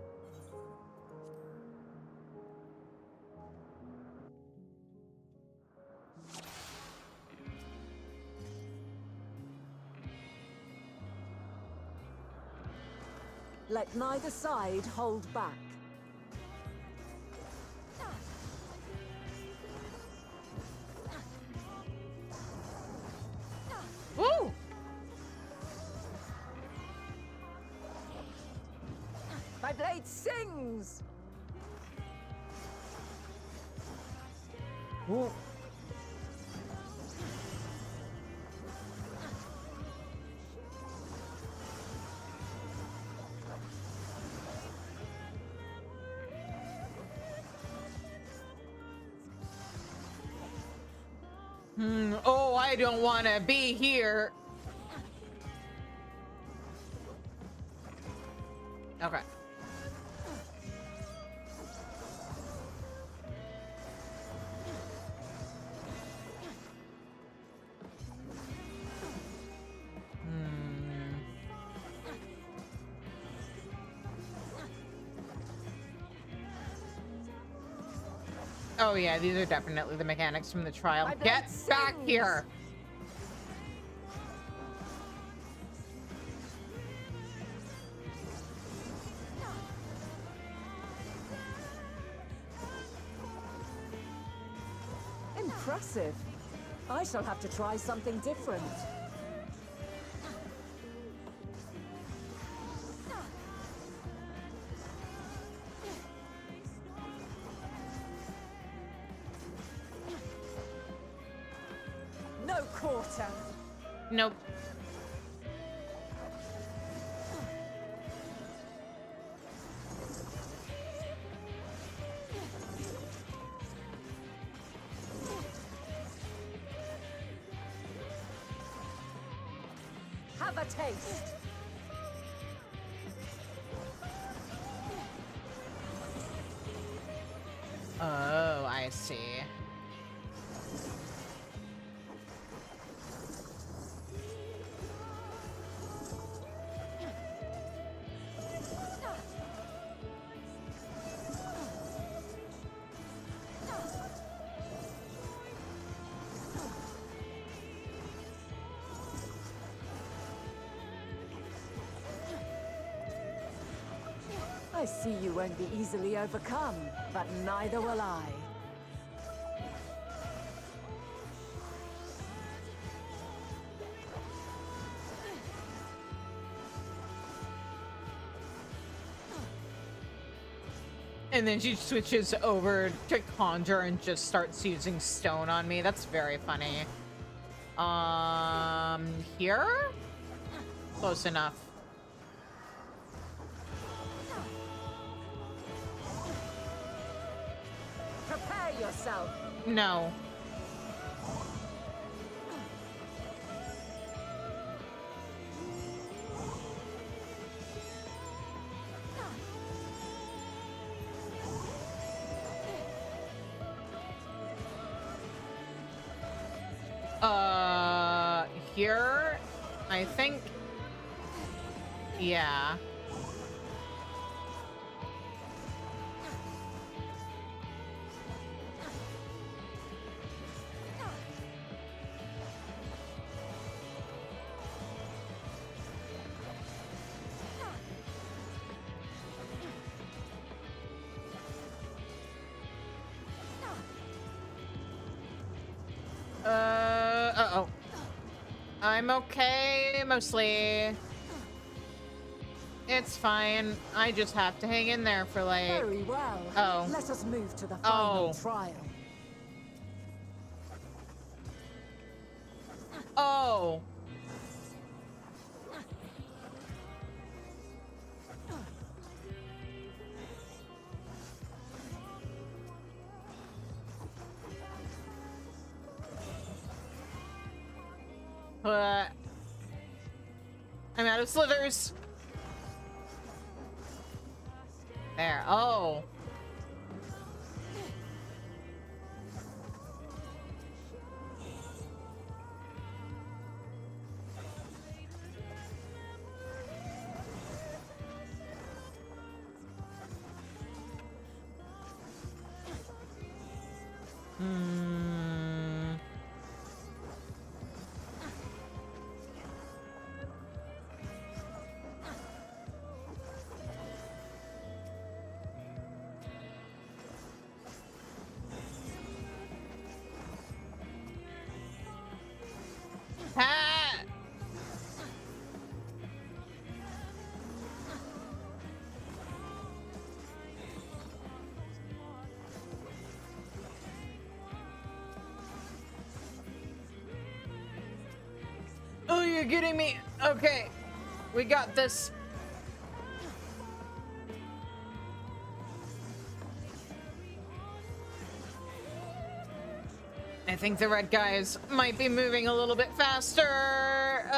Let neither side hold back. Woo! My blade sings! Woo. Oh, I don't want to be here. Okay. Oh yeah, these are definitely the mechanics from the trial. My blade Get back sings. here! Impressive. I shall have to try something different. No quarter. Nope. Have a taste. Oh, I see. I see you won't be easily overcome, but neither will I. And then she switches over to conjure and just starts using stone on me. That's very funny. Here? Close enough. Prepare yourself. No. Here? I think... Yeah. Uh-oh. I'm okay, mostly. It's fine. I just have to hang in there for like... Very well. Oh. Let us move to the final trial. Oh. I'm out of slithers. There. Oh. Ha! Oh, you're getting me. Okay. We got this. I think the red guys might be moving a little bit faster.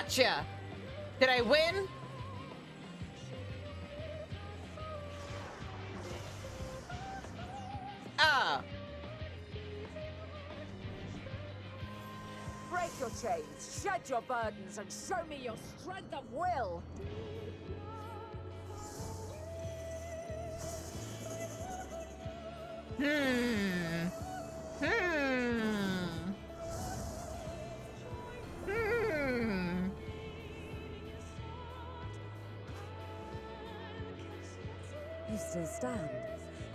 Gotcha! Did I win? Ah. Break your chains, shed your burdens, and show me your strength of will! Hmm. You still stand.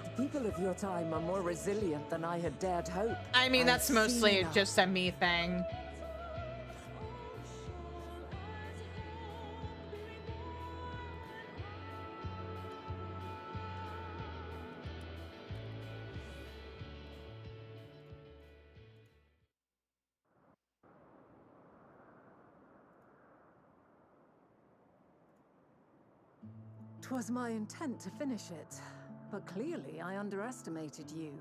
The people of your time are more resilient than I had dared hope. I mean, I've that's mostly seen enough. just a me thing. Twas my intent to finish it, but clearly I underestimated you.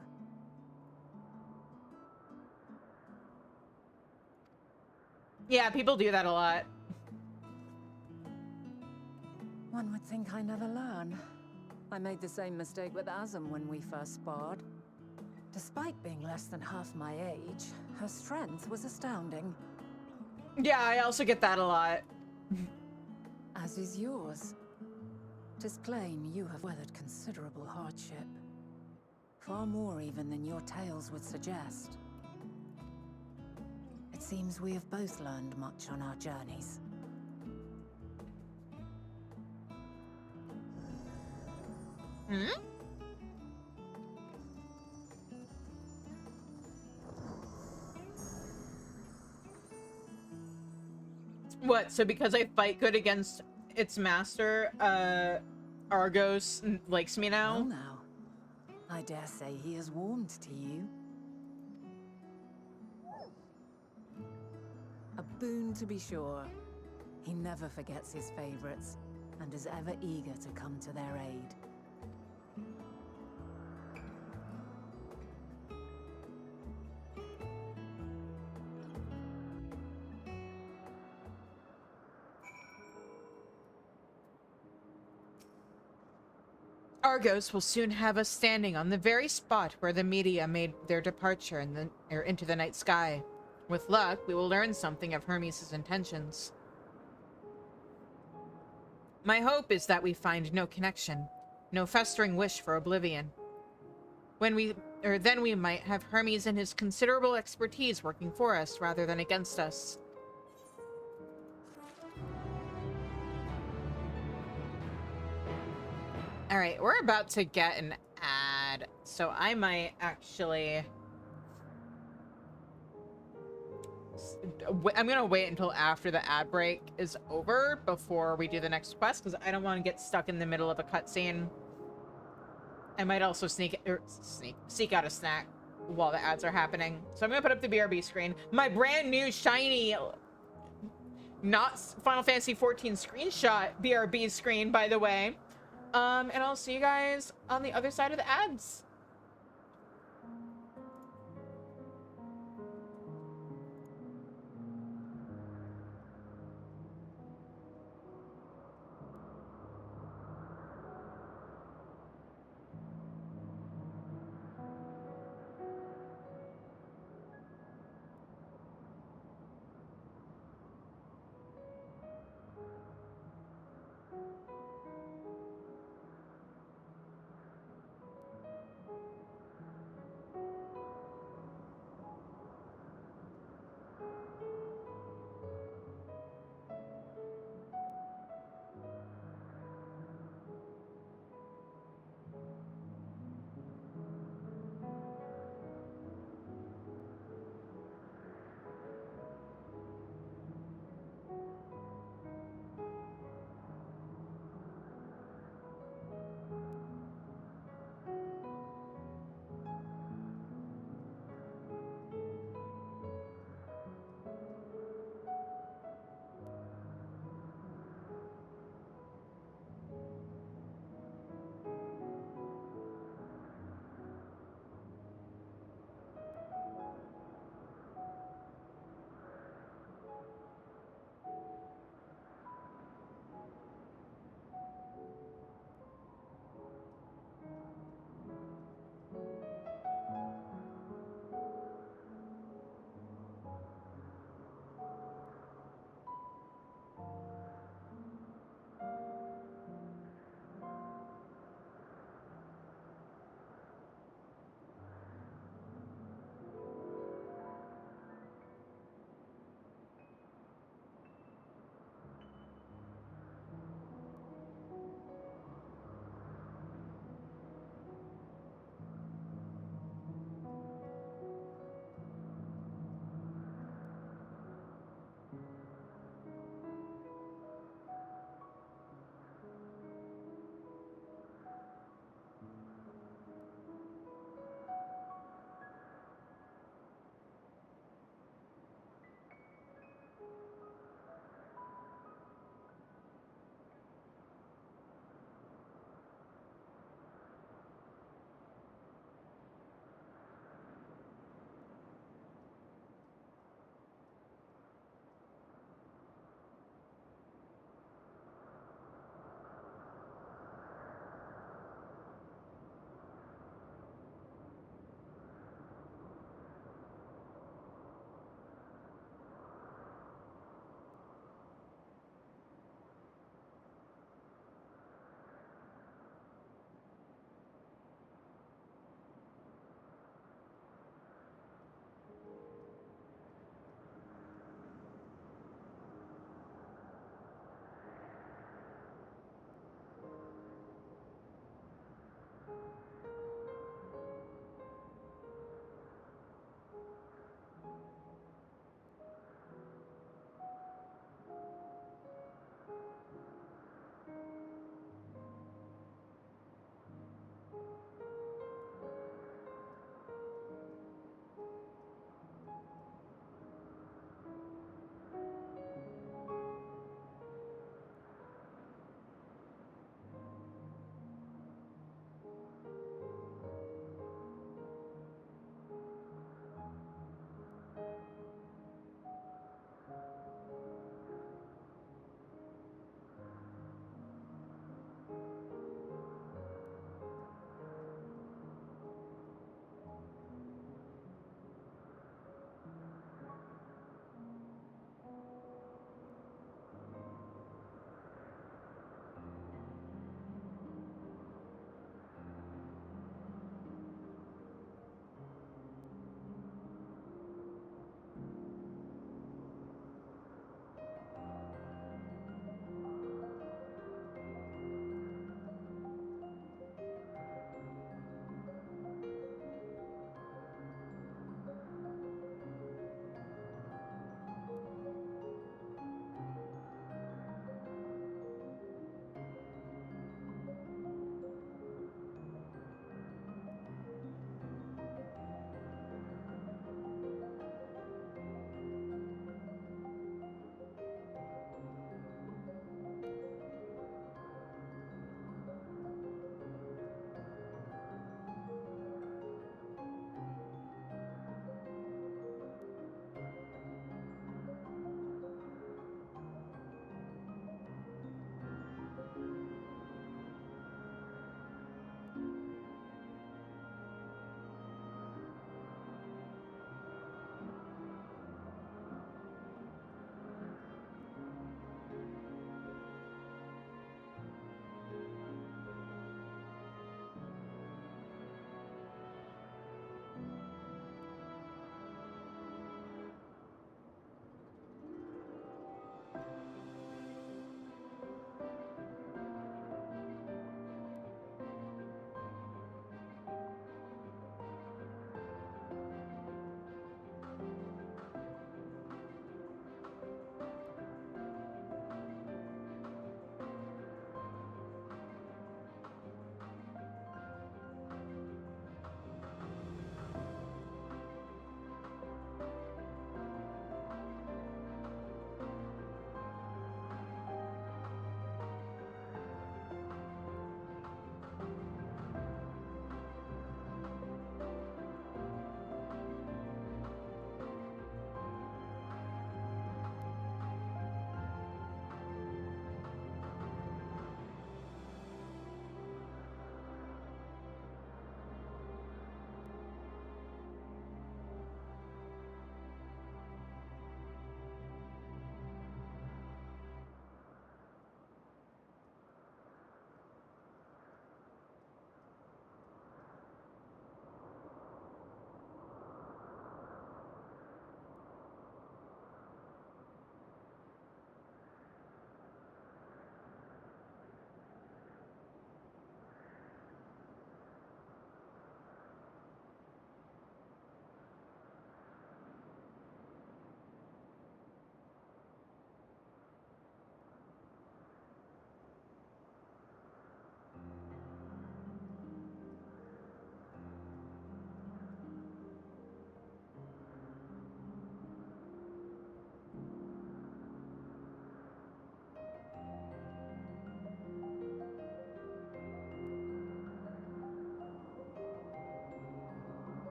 Yeah, people do that a lot. One would think I never learn. I made the same mistake with Azem when we first sparred. Despite being less than half my age, her strength was astounding. Yeah, I also get that a lot. As is yours. 'Tis plain you have weathered considerable hardship. Far more even than your tales would suggest. It seems we have both learned much on our journeys. Hmm? What, so because I fight good against its master, Argos likes me Well now? now, I dare say he has warmed to you. A boon to be sure. He never forgets his favorites, and is ever eager to come to their aid. Argos will soon have us standing on the very spot where the media made their departure into the night sky. With luck, we will learn something of Hermes' intentions. My hope is that we find no connection, no festering wish for oblivion. Then we might have Hermes and his considerable expertise working for us rather than against us. Alright, we're about to get an ad, so I might actually... I'm gonna wait until after the ad break is over before we do the next quest, because I don't want to get stuck in the middle of a cutscene. I might also seek out a snack while the ads are happening. So I'm gonna put up the BRB screen. My brand new shiny, not Final Fantasy XIV screenshot BRB screen, by the way. And I'll see you guys on the other side of the ads.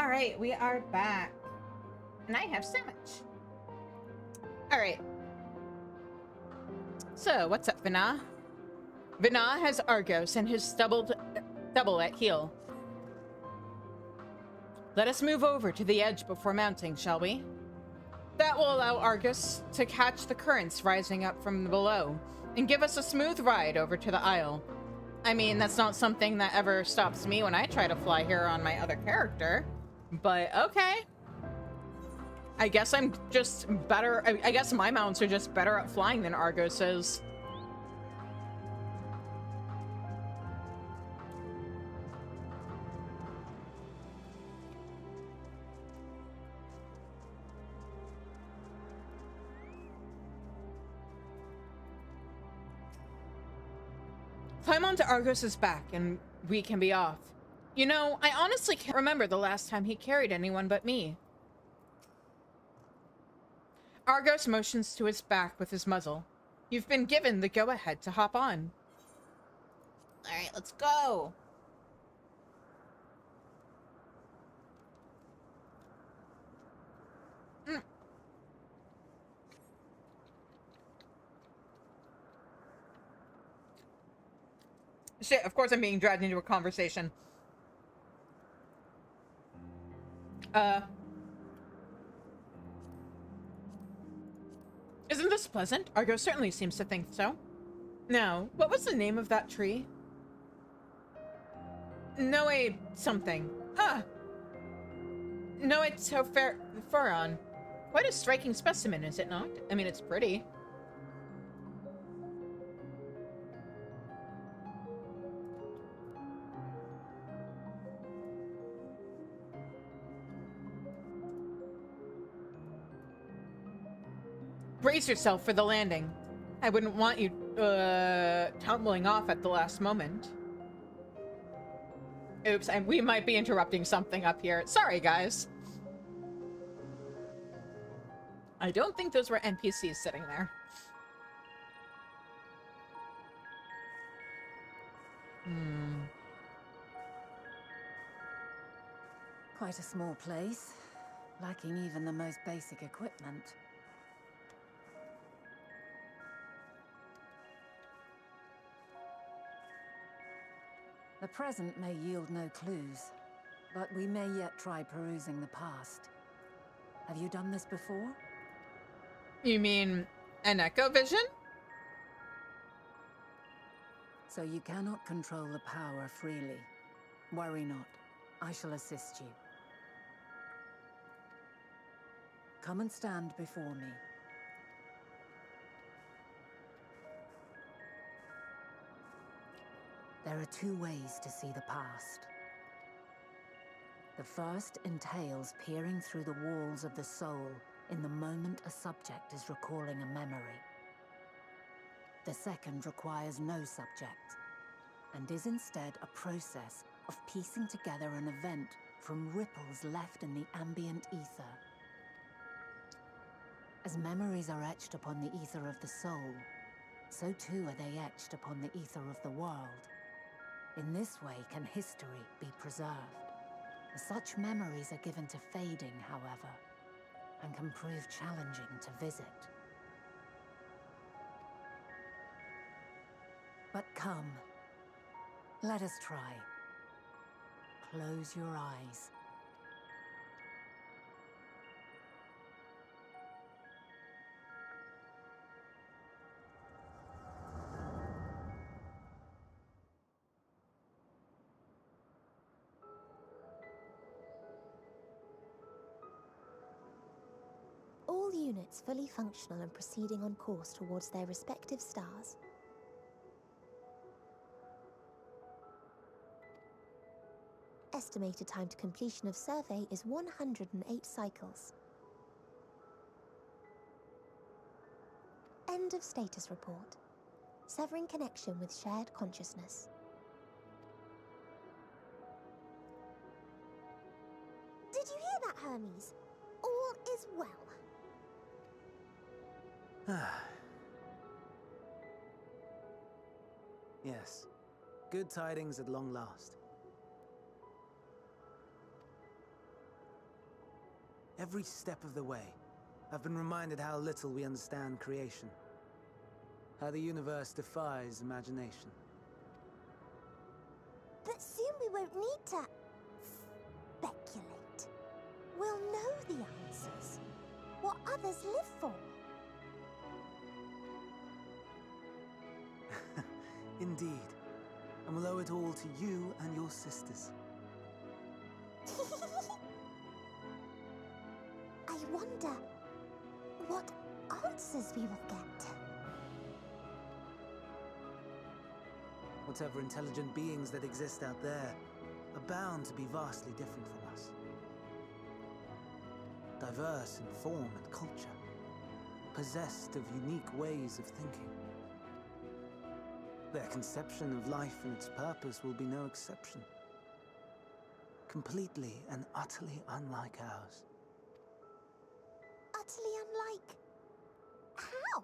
Alright, we are back. And I have sandwich. Alright. So, what's up, Vina? Vina has Argos and his double at heel. Let us move over to the edge before mounting, shall we? That will allow Argus to catch the currents rising up from below and give us a smooth ride over to the Isle. I mean, that's not something that ever stops me when I try to fly here on my other character, but okay. I guess I'm just better. I guess my mounts are just better at flying than Argus is. Climb onto Argos's back and we can be off. You know, I honestly can't remember the last time he carried anyone but me. Argos motions to his back with his muzzle. You've been given the go-ahead to hop on. Alright, let's go. Shit, of course I'm being dragged into a conversation. Isn't this pleasant? Argo certainly seems to think so. Now, what was the name of that tree? Noe something. Ah! Noe Toferon. Quite a striking specimen, is it not? I mean, it's pretty. Brace yourself for the landing. I wouldn't want you, tumbling off at the last moment. Oops, we might be interrupting something up here. Sorry, guys. I don't think those were NPCs sitting there. Quite a small place, lacking even the most basic equipment. The present may yield no clues, but we may yet try perusing the past. Have you done this before? You mean an echo vision? So you cannot control the power freely. Worry not. I shall assist you. Come and stand before me. There are two ways to see the past. The first entails peering through the walls of the soul in the moment a subject is recalling a memory. The second requires no subject, and is instead a process of piecing together an event from ripples left in the ambient ether. As memories are etched upon the ether of the soul, so too are they etched upon the ether of the world. In this way can history be preserved. Such memories are given to fading, however, and can prove challenging to visit. But come, let us try. Close your eyes. All units fully functional and proceeding on course towards their respective stars. Estimated time to completion of survey is 108 cycles. End of status report. Severing connection with shared consciousness. Did you hear that, Hermes? All is well. Yes. Good tidings at long last. Every step of the way, I've been reminded how little we understand creation. How the universe defies imagination. But soon we won't need to speculate. We'll know the answers. What others live for. Indeed. And we'll owe it all to you and your sisters. I wonder what answers we will get. Whatever intelligent beings that exist out there are bound to be vastly different from us. Diverse in form and culture, possessed of unique ways of thinking. Their conception of life and its purpose will be no exception. Completely and utterly unlike ours. Utterly unlike... how?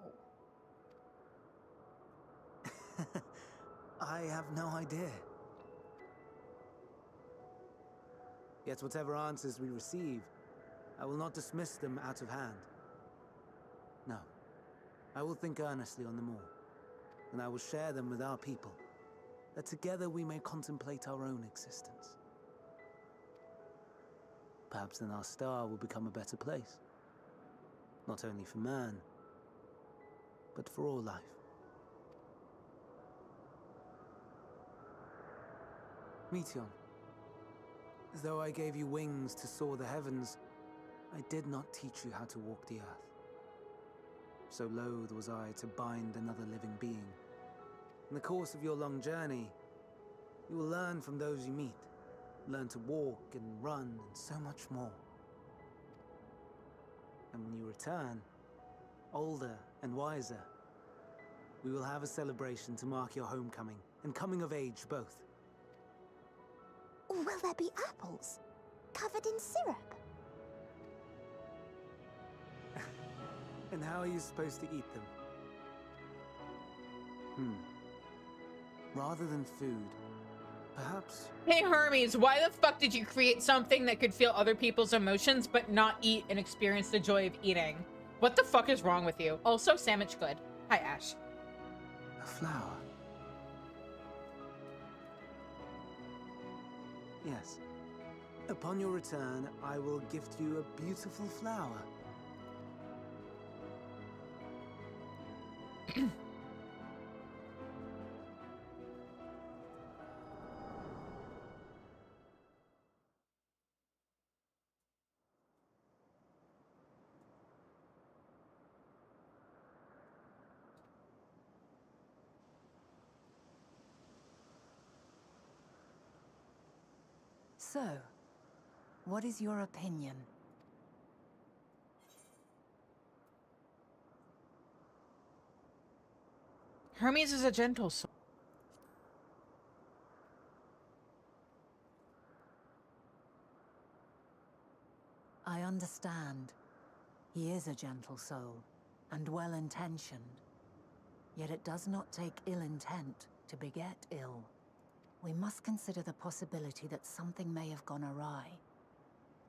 I have no idea. Yet whatever answers we receive, I will not dismiss them out of hand. No, I will think earnestly on them all, and I will share them with our people, that together we may contemplate our own existence. Perhaps then our star will become a better place, not only for man, but for all life. Meteon, though I gave you wings to soar the heavens, I did not teach you how to walk the earth. So loath was I to bind another living being. In the course of your long journey, you will learn from those you meet, learn to walk and run and so much more. And when you return, older and wiser, we will have a celebration to mark your homecoming and coming of age both. Will there be apples? Covered in syrup? And how are you supposed to eat them? Rather than food, perhaps... Hey Hermes, why the fuck did you create something that could feel other people's emotions but not eat and experience the joy of eating? What the fuck is wrong with you? Also, sandwich good. Hi, Ash. A flower. Yes. Upon your return, I will gift you a beautiful flower. So, what is your opinion? Hermes is a gentle soul. I understand. He is a gentle soul, and well-intentioned. Yet it does not take ill intent to beget ill. We must consider the possibility that something may have gone awry.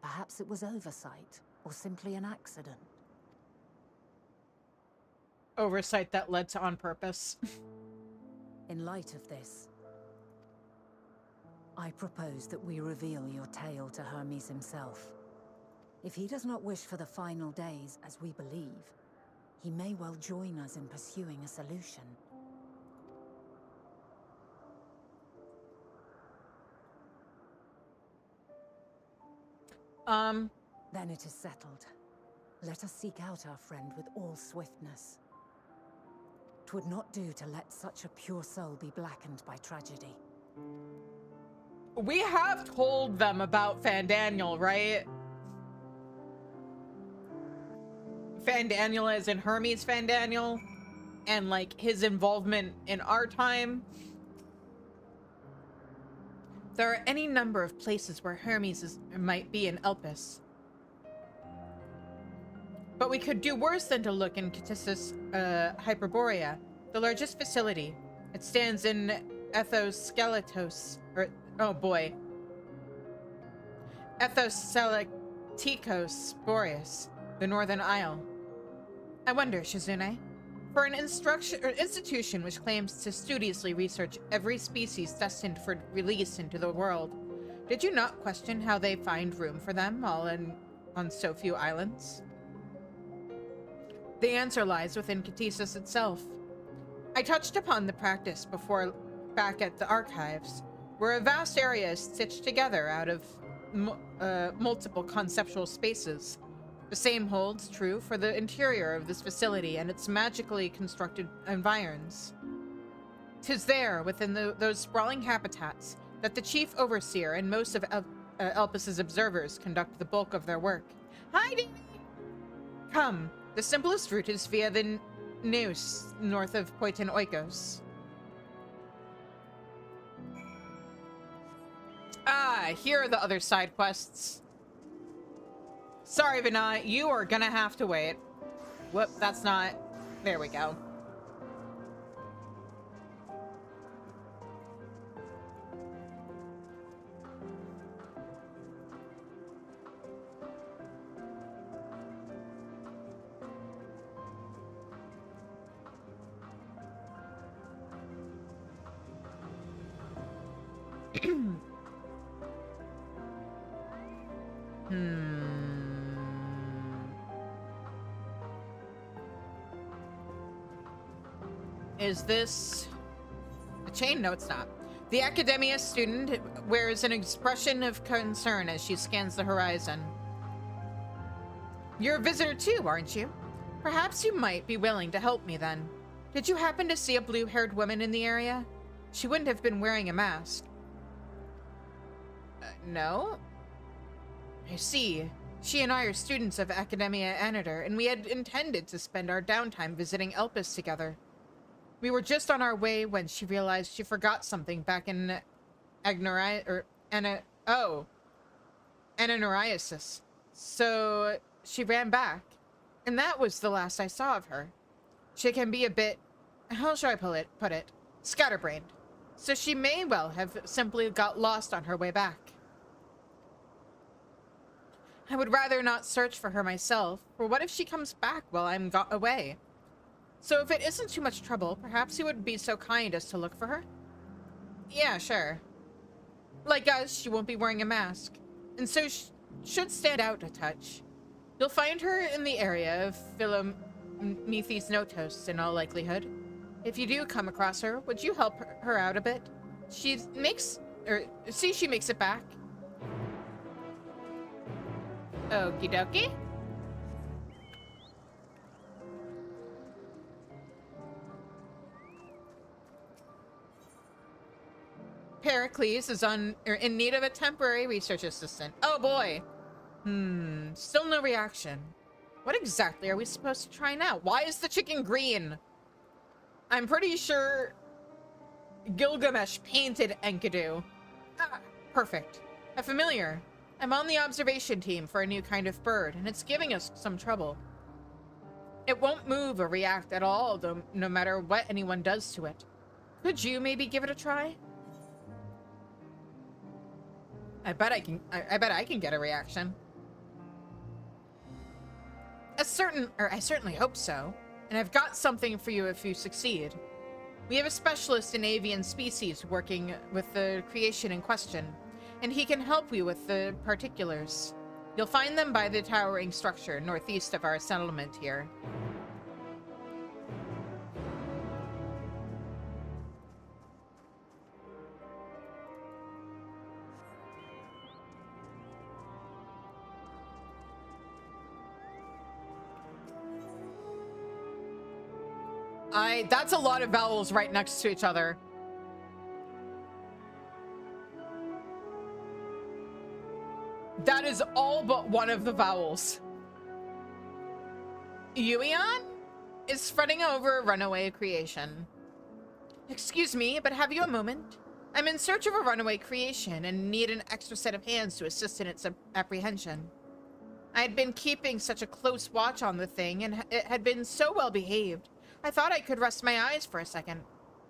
Perhaps it was oversight, or simply an accident. Oversight that led to on purpose. In light of this, I propose that we reveal your tale to Hermes himself. If he does not wish for the final days, as we believe, he may well join us in pursuing a solution. Then it is settled. Let us seek out our friend with all swiftness. 'Twould not do to let such a pure soul be blackened by tragedy. We have told them about Fandaniel, right? Fandaniel as in Hermes Fandaniel, and like his involvement in our time. There are any number of places where Hermes might be in Elpis. But we could do worse than to look in Catissus Hyperborea, the largest facility. It stands in Ethos, or oh boy, Ethos Tikos Boreas, the Northern Isle. I wonder, Shizune, for an institution which claims to studiously research every species destined for release into the world, did you not question how they find room for them on so few islands? The answer lies within Katisis itself. I touched upon the practice before back at the archives, where a vast area is stitched together out of multiple conceptual spaces. The same holds true for the interior of this facility and its magically constructed environs. 'Tis there, within those sprawling habitats, that the chief overseer and most of Elpis's observers conduct the bulk of their work. Hi, Davy! Come, the simplest route is via the Neus, north of Poitin Oikos. Ah, here are the other side quests. Sorry, Vinay, you are gonna have to wait. Whoop, that's not... There we go. Is this a chain? No, it's not. The Academia student wears an expression of concern as she scans the horizon. You're a visitor too, aren't you? Perhaps you might be willing to help me then. Did you happen to see a blue-haired woman in the area? She wouldn't have been wearing a mask. No? I see. She and I are students of Academia Anator, and we had intended to spend our downtime visiting Elpis together. We were just on our way when she realized she forgot something back in Ananoriasis. So she ran back, and that was the last I saw of her. She can be a bit, how shall I put it, scatterbrained. So she may well have simply got lost on her way back. I would rather not search for her myself, for what if she comes back while I'm away? So if it isn't too much trouble, perhaps you would be so kind as to look for her? Yeah, sure. Like us, she won't be wearing a mask, and so should stand out a touch. You'll find her in the area of Philomethes Notos, in all likelihood. If you do come across her, would you help her out a bit? See she makes it back. Okie dokie. Pericles is in need of a temporary research assistant. Oh boy. Still no reaction. What exactly are we supposed to try now? Why is the chicken green? I'm pretty sure Gilgamesh painted Enkidu. Ah, perfect. A familiar. I'm on the observation team for a new kind of bird, and it's giving us some trouble. It won't move or react at all, though, no matter what anyone does to it. Could you maybe give it a try? I bet I can get a reaction. I certainly hope so. And I've got something for you if you succeed. We have a specialist in avian species working with the creation in question, and he can help you with the particulars. You'll find them by the towering structure northeast of our settlement here. That's a lot of vowels right next to each other. That is all but one of the vowels. Yuion is fretting over runaway creation. Excuse me, but have you a moment? I'm in search of a runaway creation and need an extra set of hands to assist in its apprehension. I had been keeping such a close watch on the thing, and it had been so well behaved. I thought I could rest my eyes for a second.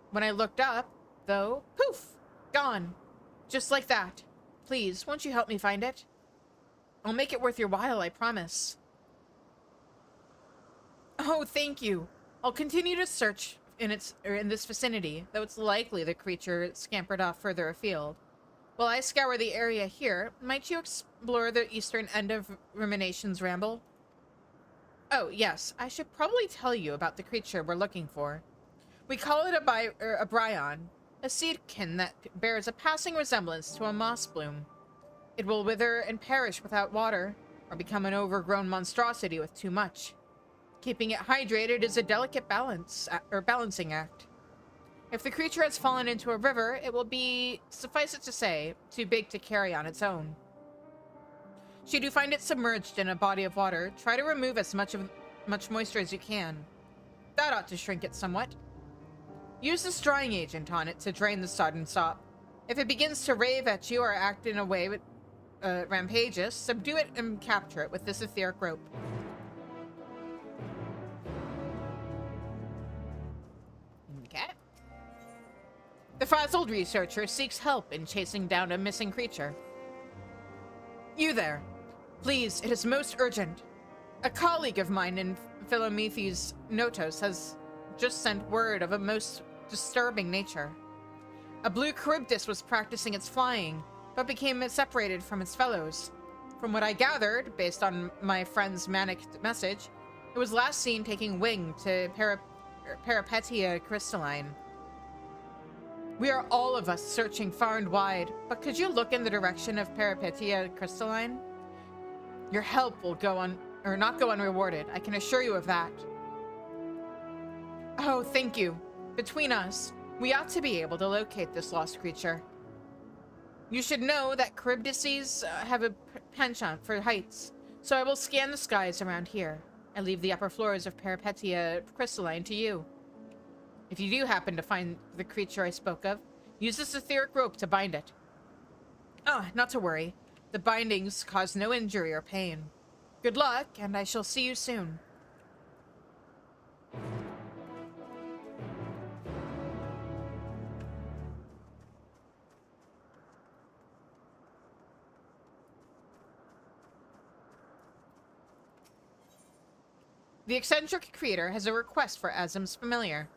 When I looked up, though, poof, gone. Just like that. Please, won't you help me find it? I'll make it worth your while, I promise. Oh, thank you. I'll continue to search in this vicinity, though it's likely the creature scampered off further afield. While I scour the area here, might you explore the eastern end of Rumination's Ramble? Oh, yes, I should probably tell you about the creature we're looking for. We call it a bryon, a seedkin that bears a passing resemblance to a moss bloom. It will wither and perish without water, or become an overgrown monstrosity with too much. Keeping it hydrated is a delicate balancing act. If the creature has fallen into a river, it will be, suffice it to say, too big to carry on its own. Should you find it submerged in a body of water, try to remove as much moisture as you can. That ought to shrink it somewhat. Use this drying agent on it to drain the sodden sop. If it begins to rave at you or act in a way rampageous, subdue it and capture it with this etheric rope. Okay. The frazzled researcher seeks help in chasing down a missing creature. You there. Please, it is most urgent. A colleague of mine in Philomethes Notos has just sent word of a most disturbing nature. A blue Charybdis was practicing its flying, but became separated from its fellows. From what I gathered, based on my friend's manic message, it was last seen taking wing to Peripetia crystalline. We are all of us searching far and wide, but could you look in the direction of Peripetia crystalline? Your help will not go unrewarded, I can assure you of that. Oh, thank you. Between us, we ought to be able to locate this lost creature. You should know that Charybdises have a penchant for heights, so I will scan the skies around here and leave the upper floors of Peripetia crystalline to you. If you do happen to find the creature I spoke of, use this etheric rope to bind it. Not to worry. The bindings cause no injury or pain. Good luck, and I shall see you soon. The eccentric creator has a request for Azim's familiar.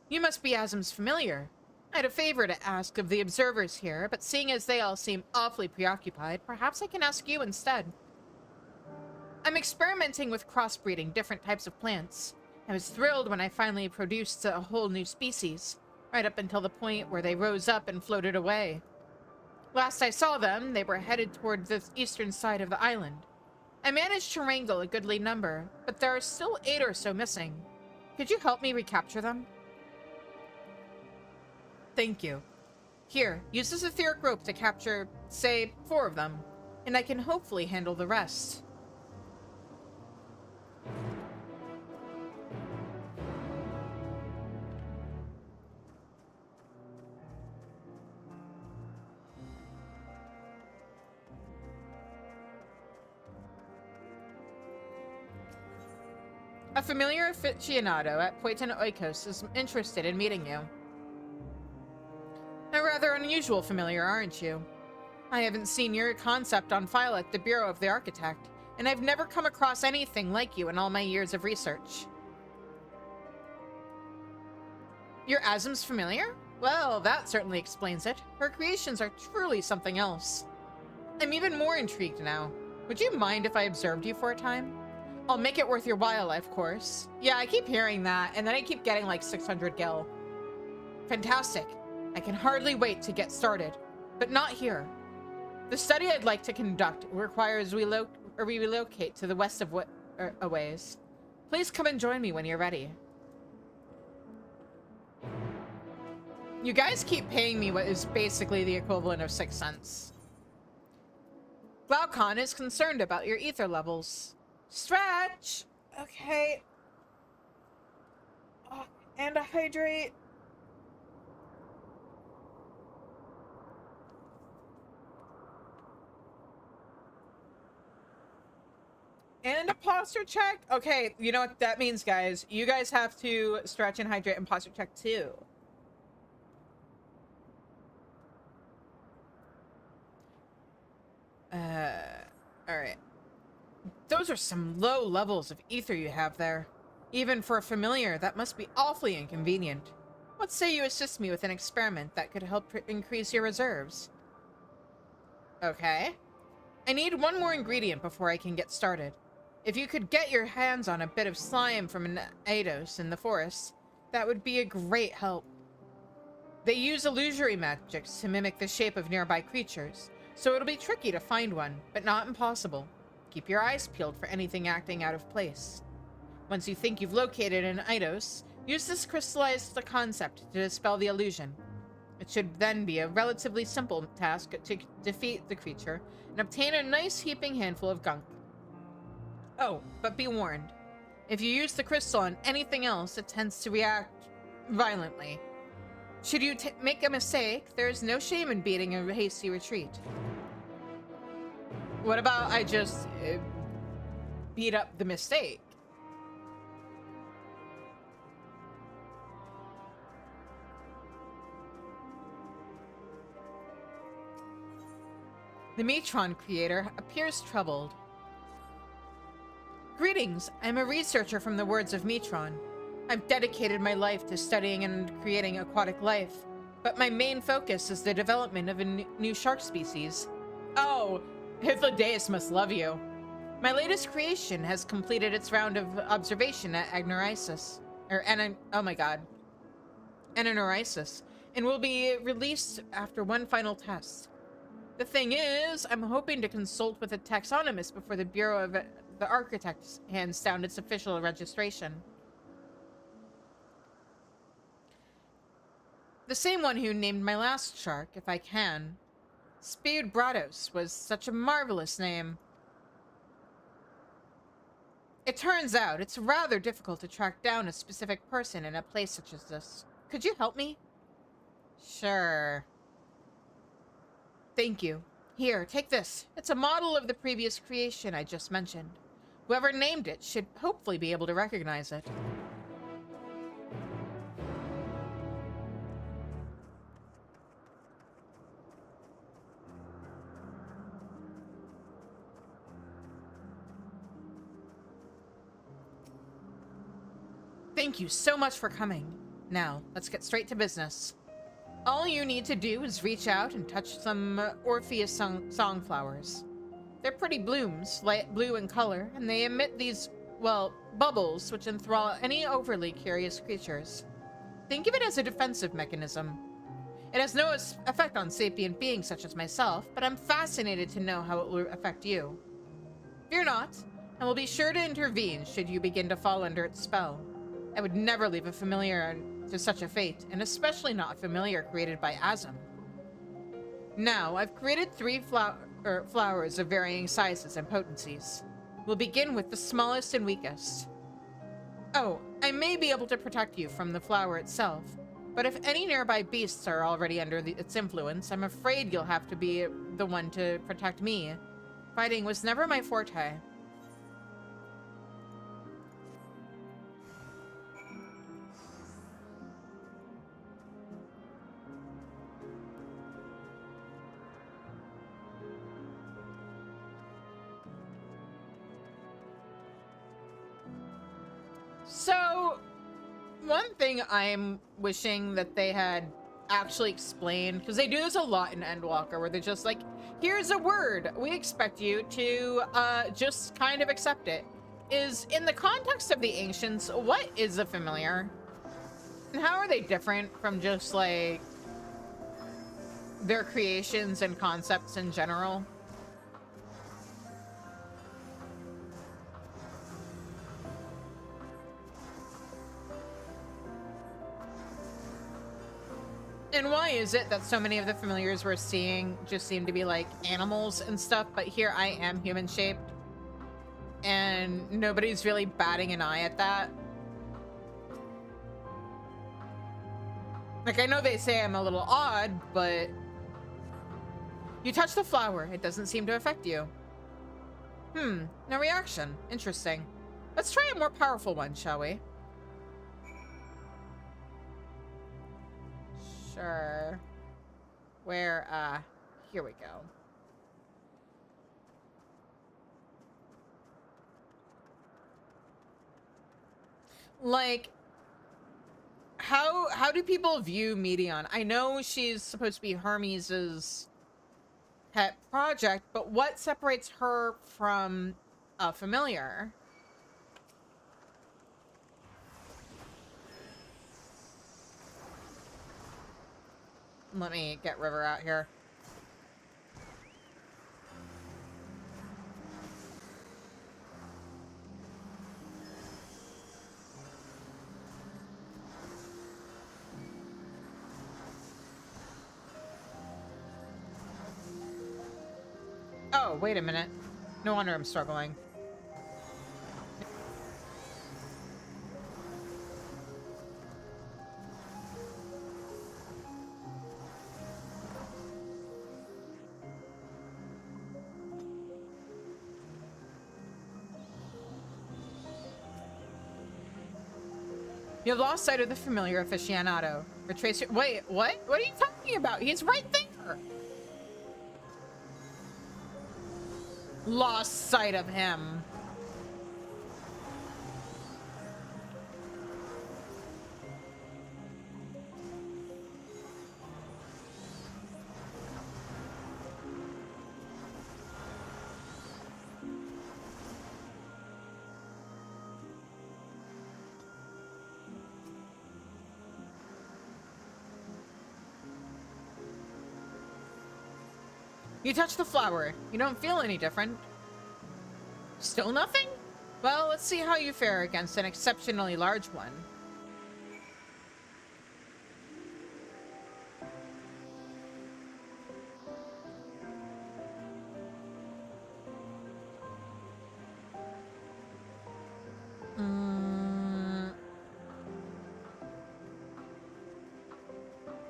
You must be Azim's familiar. I had a favor to ask of the observers here, but seeing as they all seem awfully preoccupied, perhaps I can ask you instead. I'm experimenting with crossbreeding different types of plants. I was thrilled when I finally produced a whole new species, right up until the point where they rose up and floated away. Last I saw them, they were headed toward the eastern side of the island. I managed to wrangle a goodly number, but there are still 8 or so missing. Could you help me recapture them? Thank you. Here, use this etheric rope to capture, say, 4 of them, and I can hopefully handle the rest. A familiar aficionado at Poitin Oikos is interested in meeting you. A rather unusual familiar, aren't you? I haven't seen your concept on file at the Bureau of the Architect, and I've never come across anything like you in all my years of research. You're Azim's familiar? Well, that certainly explains it. Her creations are truly something else. I'm even more intrigued now. Would you mind if I observed you for a time? I'll make it worth your while, of course. Yeah, I keep hearing that, and then I keep getting like 600 gil. Fantastic. I can hardly wait to get started, but not here. The study I'd like to conduct requires we relocate to the west of a ways. Please come and join me when you're ready. You guys keep paying me what is basically the equivalent of 6 cents. Glaucon is concerned about your ether levels. Stretch! Okay. And a hydrate. And a posture check? Okay, you know what that means, guys. You guys have to stretch and hydrate and posture check too. Alright. Those are some low levels of ether you have there. Even for a familiar, that must be awfully inconvenient. What say you assist me with an experiment that could help increase your reserves? Okay. I need one more ingredient before I can get started. If you could get your hands on a bit of slime from an Eidos in the forest, that would be a great help. They use illusory magics to mimic the shape of nearby creatures, so it'll be tricky to find one, but not impossible. Keep your eyes peeled for anything acting out of place. Once you think you've located an Eidos, use this crystallized concept to dispel the illusion. It should then be a relatively simple task to defeat the creature and obtain a nice heaping handful of gunk. Oh, but be warned. If you use the crystal on anything else, it tends to react violently. Should you make a mistake, there is no shame in beating a hasty retreat. What about I just beat up the mistake? The Metron creator appears troubled. Greetings, I'm a researcher from the words of Metron. I've dedicated my life to studying and creating aquatic life, but my main focus is the development of a new shark species. Oh, Hythlodaeus must love you. My latest creation has completed its round of observation at Agnorisis, Agnorisis, and will be released after one final test. The thing is, I'm hoping to consult with a taxonomist before the Bureau of the Architects hands down its official registration. The same one who named my last shark, if I can. Spewed Brados was such a marvelous name. It turns out it's rather difficult to track down a specific person in a place such as this. Could you help me? Sure. Thank you. Here, take this. It's a model of the previous creation I just mentioned. Whoever named it should hopefully be able to recognize it. Thank you so much for coming. Now, let's get straight to business. All you need to do is reach out and touch some Orpheus songflowers. They're pretty blooms, light blue in color, and they emit these, well, bubbles which enthrall any overly curious creatures. Think of it as a defensive mechanism. It has no effect on sapient beings such as myself, but I'm fascinated to know how it will affect you. Fear not, and we'll be sure to intervene should you begin to fall under its spell. I would never leave a familiar to such a fate, and especially not a familiar created by Azum. Now, I've created 3 flowers of varying sizes and potencies. We'll begin with the smallest and weakest. Oh, I may be able to protect you from the flower itself, but if any nearby beasts are already under its influence, I'm afraid you'll have to be the one to protect me. Fighting was never my forte. So, one thing I'm wishing that they had actually explained, because they do this a lot in Endwalker, where they're just like, here's a word, we expect you to just kind of accept it, is in the context of the Ancients, what is a familiar? And how are they different from just like their creations and concepts in general? And why is it that so many of the familiars we're seeing just seem to be like animals and stuff, but here I am human-shaped, and nobody's really batting an eye at that? Like, I know they say I'm a little odd, but you touch the flower, it doesn't seem to affect you. No reaction. Interesting. Let's try a more powerful one, shall we? Sure. Where, here we go. Like, how do people view Medion? I know she's supposed to be Hermes's pet project, but what separates her from a familiar? Let me get River out here. Oh, wait a minute. No wonder I'm struggling. You have lost sight of the familiar aficionado. Retrace your— wait, what? What are you talking about? He's right there! Lost sight of him. You touch the flower. You don't feel any different. Still nothing? Well, let's see how you fare against an exceptionally large one.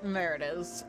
There it is.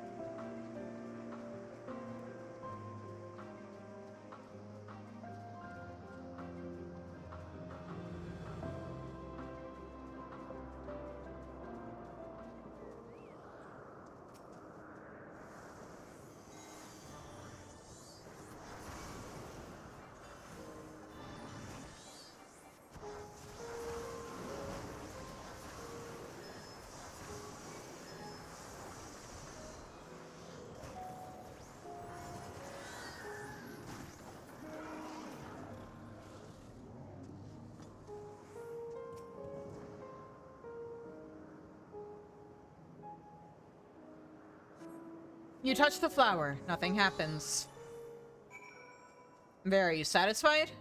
You touch the flower. Nothing happens. There, are you satisfied?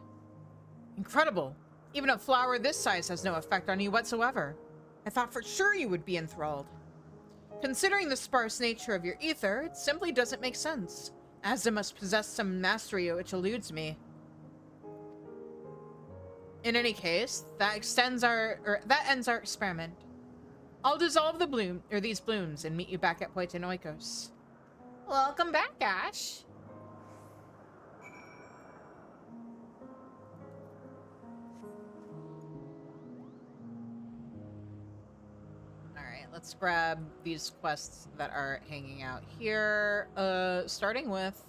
Incredible. Even a flower this size has no effect on you whatsoever. I thought for sure you would be enthralled. Considering the sparse nature of your ether, it simply doesn't make sense. Asda must possess some mastery which eludes me. In any case, that ends our experiment. I'll dissolve these blooms and meet you back at Point Oikos. Welcome back, Ash. Alright, let's grab these quests that are hanging out here. Starting with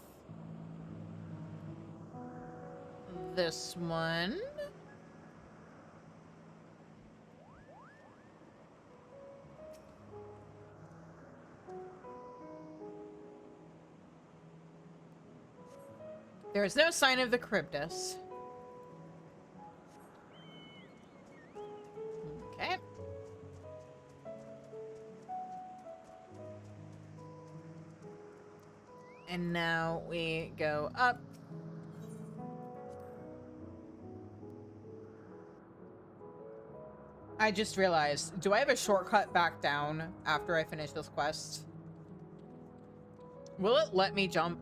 this one. There is no sign of the Charybdis. Okay. And now we go up. I just realized, do I have a shortcut back down after I finish this quest? Will it let me jump?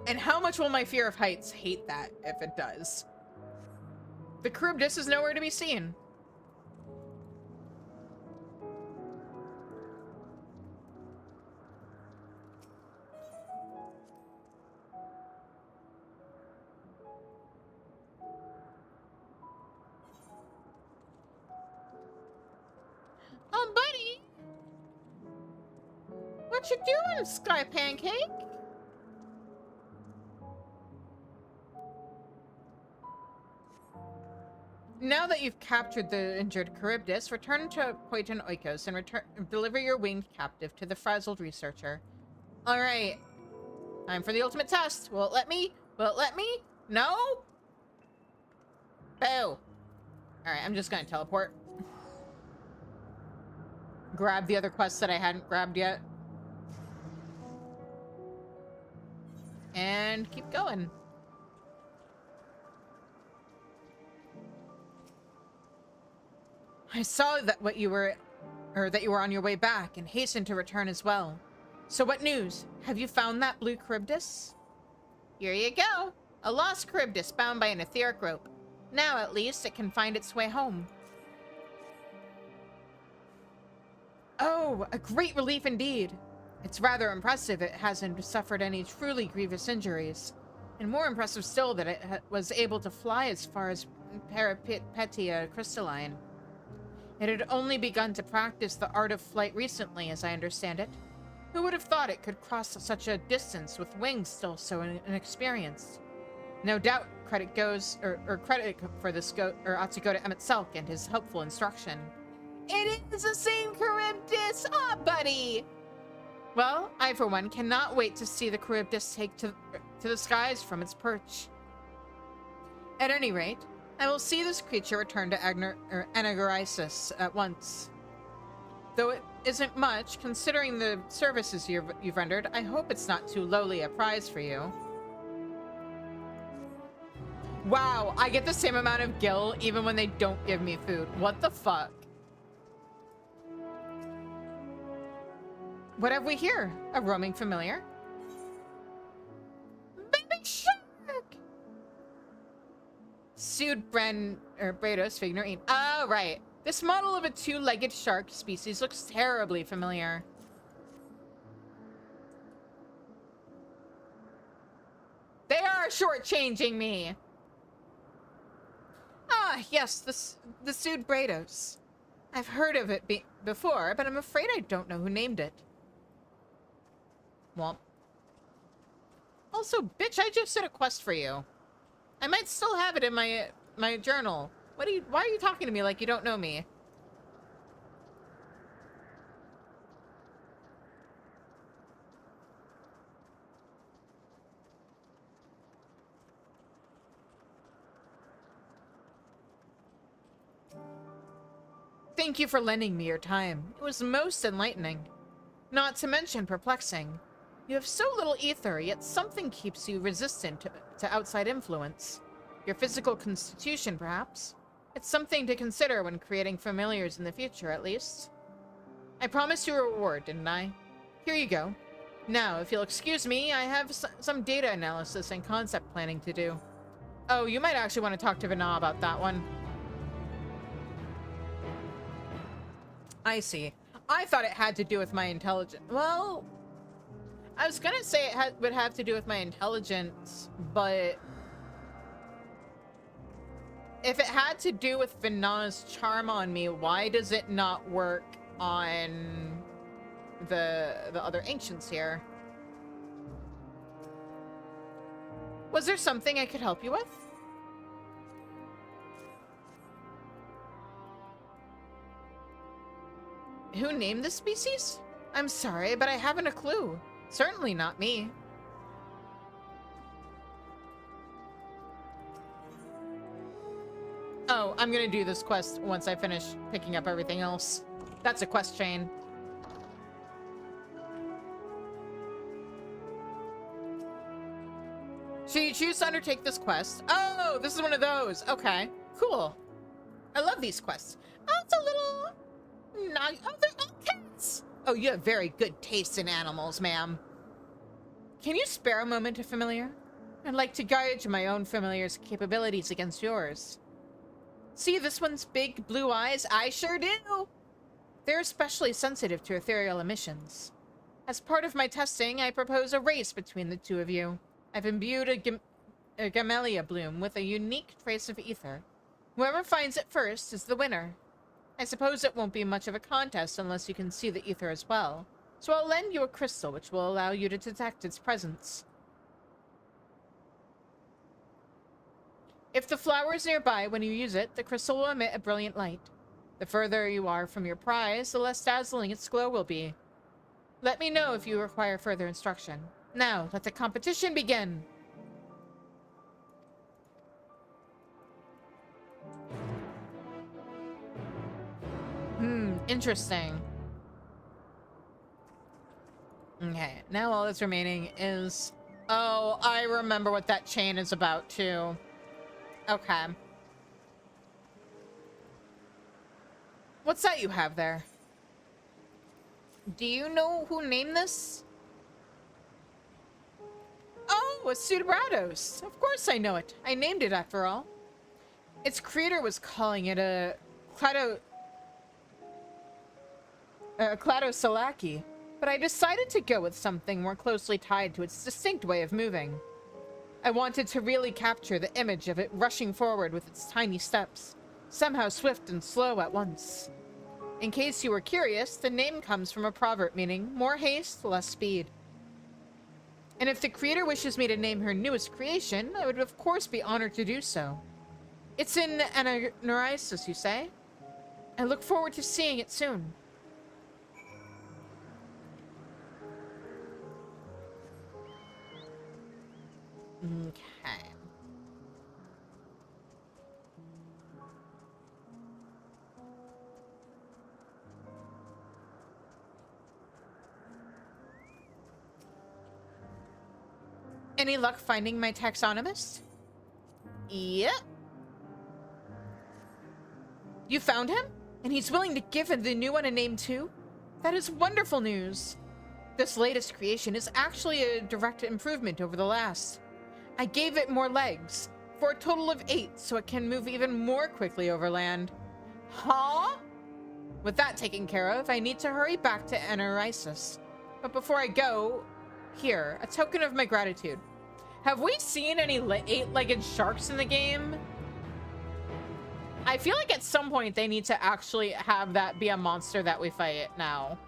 And how much will my fear of heights hate that if it does? The Charybdis is nowhere to be seen. Oh, buddy! What you doing, Sky Pancake? Now that you've captured the injured Charybdis, return to Poiton Oikos and deliver your winged captive to the frazzled researcher. Alright. Time for the ultimate test. Will it let me? Will it let me? No? Boo. Alright, I'm just gonna teleport. Grab the other quests that I hadn't grabbed yet. And keep going. I saw that you were on your way back and hastened to return as well. So what news? Have you found that blue Charybdis? Here you go. A lost Charybdis bound by an etheric rope. Now, at least, it can find its way home. Oh, a great relief indeed. It's rather impressive it hasn't suffered any truly grievous injuries. And more impressive still that it was able to fly as far as Peripetia Crystalline. It had only begun to practice the art of flight recently, as I understand it. Who would have thought it could cross such a distance with wings still so inexperienced? No doubt credit for this ought to go to Emmett Selk and his helpful instruction. It is the same Charybdis! Ah, buddy! Well, I for one cannot wait to see the Charybdis take to the skies from its perch. At any rate, I will see this creature return to Anagorisis at once. Though it isn't much, considering the services you've rendered, I hope it's not too lowly a prize for you. Wow, I get the same amount of gil even when they don't give me food. What the fuck? What have we here? A roaming familiar? Baby shark! Sued Brados figurine. Oh, right. This model of a two-legged shark species looks terribly familiar. They are shortchanging me. Ah, yes, the Sued Brados. I've heard of it before, but I'm afraid I don't know who named it. Well. Also, bitch, I just did a quest for you. I might still have it in my journal. Why are you talking to me like you don't know me? Thank you for lending me your time. It was most enlightening. Not to mention perplexing. You have so little ether, yet something keeps you resistant to outside influence. Your physical constitution, perhaps? It's something to consider when creating familiars in the future, at least. I promised you a reward, didn't I? Here you go. Now, if you'll excuse me, I have some data analysis and concept planning to do. Oh, you might actually want to talk to Vana about that one. I see. I thought it had to do with my intelligence. Well, I was gonna say it would have to do with my intelligence, but if it had to do with Vana's charm on me, why does it not work on the other ancients here? Was there something I could help you with? Who named this species? I'm sorry, but I haven't a clue. Certainly not me. Oh, I'm gonna do this quest once I finish picking up everything else. That's a quest chain. Should you choose to undertake this quest? Oh, this is one of those. Okay, cool. I love these quests. Oh, it's a little... not... oh, they're all cats! Oh, you have very good taste in animals, ma'am. Can you spare a moment, a familiar? I'd like to gauge my own familiar's capabilities against yours. See this one's big blue eyes? I sure do! They're especially sensitive to ethereal emissions. As part of my testing, I propose a race between the two of you. I've imbued a Gamelia bloom with a unique trace of ether. Whoever finds it first is the winner. I suppose it won't be much of a contest unless you can see the ether as well. So I'll lend you a crystal which will allow you to detect its presence. If the flower is nearby when you use it, the crystal will emit a brilliant light. The further you are from your prize, the less dazzling its glow will be. Let me know if you require further instruction. Now, let the competition begin! Interesting. Okay, now all that's remaining is... Oh, I remember what that chain is about, too. Okay. What's that you have there? Do you know who named this? Oh, a Pseudobrados. Of course I know it. I named it after all. Its creator was calling it a Cladosolaki, but I decided to go with something more closely tied to its distinct way of moving. I wanted to really capture the image of it rushing forward with its tiny steps, somehow swift and slow at once. In case you were curious, the name comes from a proverb meaning more haste, less speed. And if the creator wishes me to name her newest creation, I would of course be honored to do so. It's in Undersized, you say? I look forward to seeing it soon. Okay. Any luck finding my taxonomist? Yep. You found him? And he's willing to give the new one a name too? That is wonderful news. This latest creation is actually a direct improvement over the last. I gave it more legs, for a total of 8, so it can move even more quickly over land. Huh? With that taken care of, I need to hurry back to Undersized. But before I go, here, a token of my gratitude. Have we seen any 8-legged sharks in the game? I feel like at some point they need to actually have that be a monster that we fight now.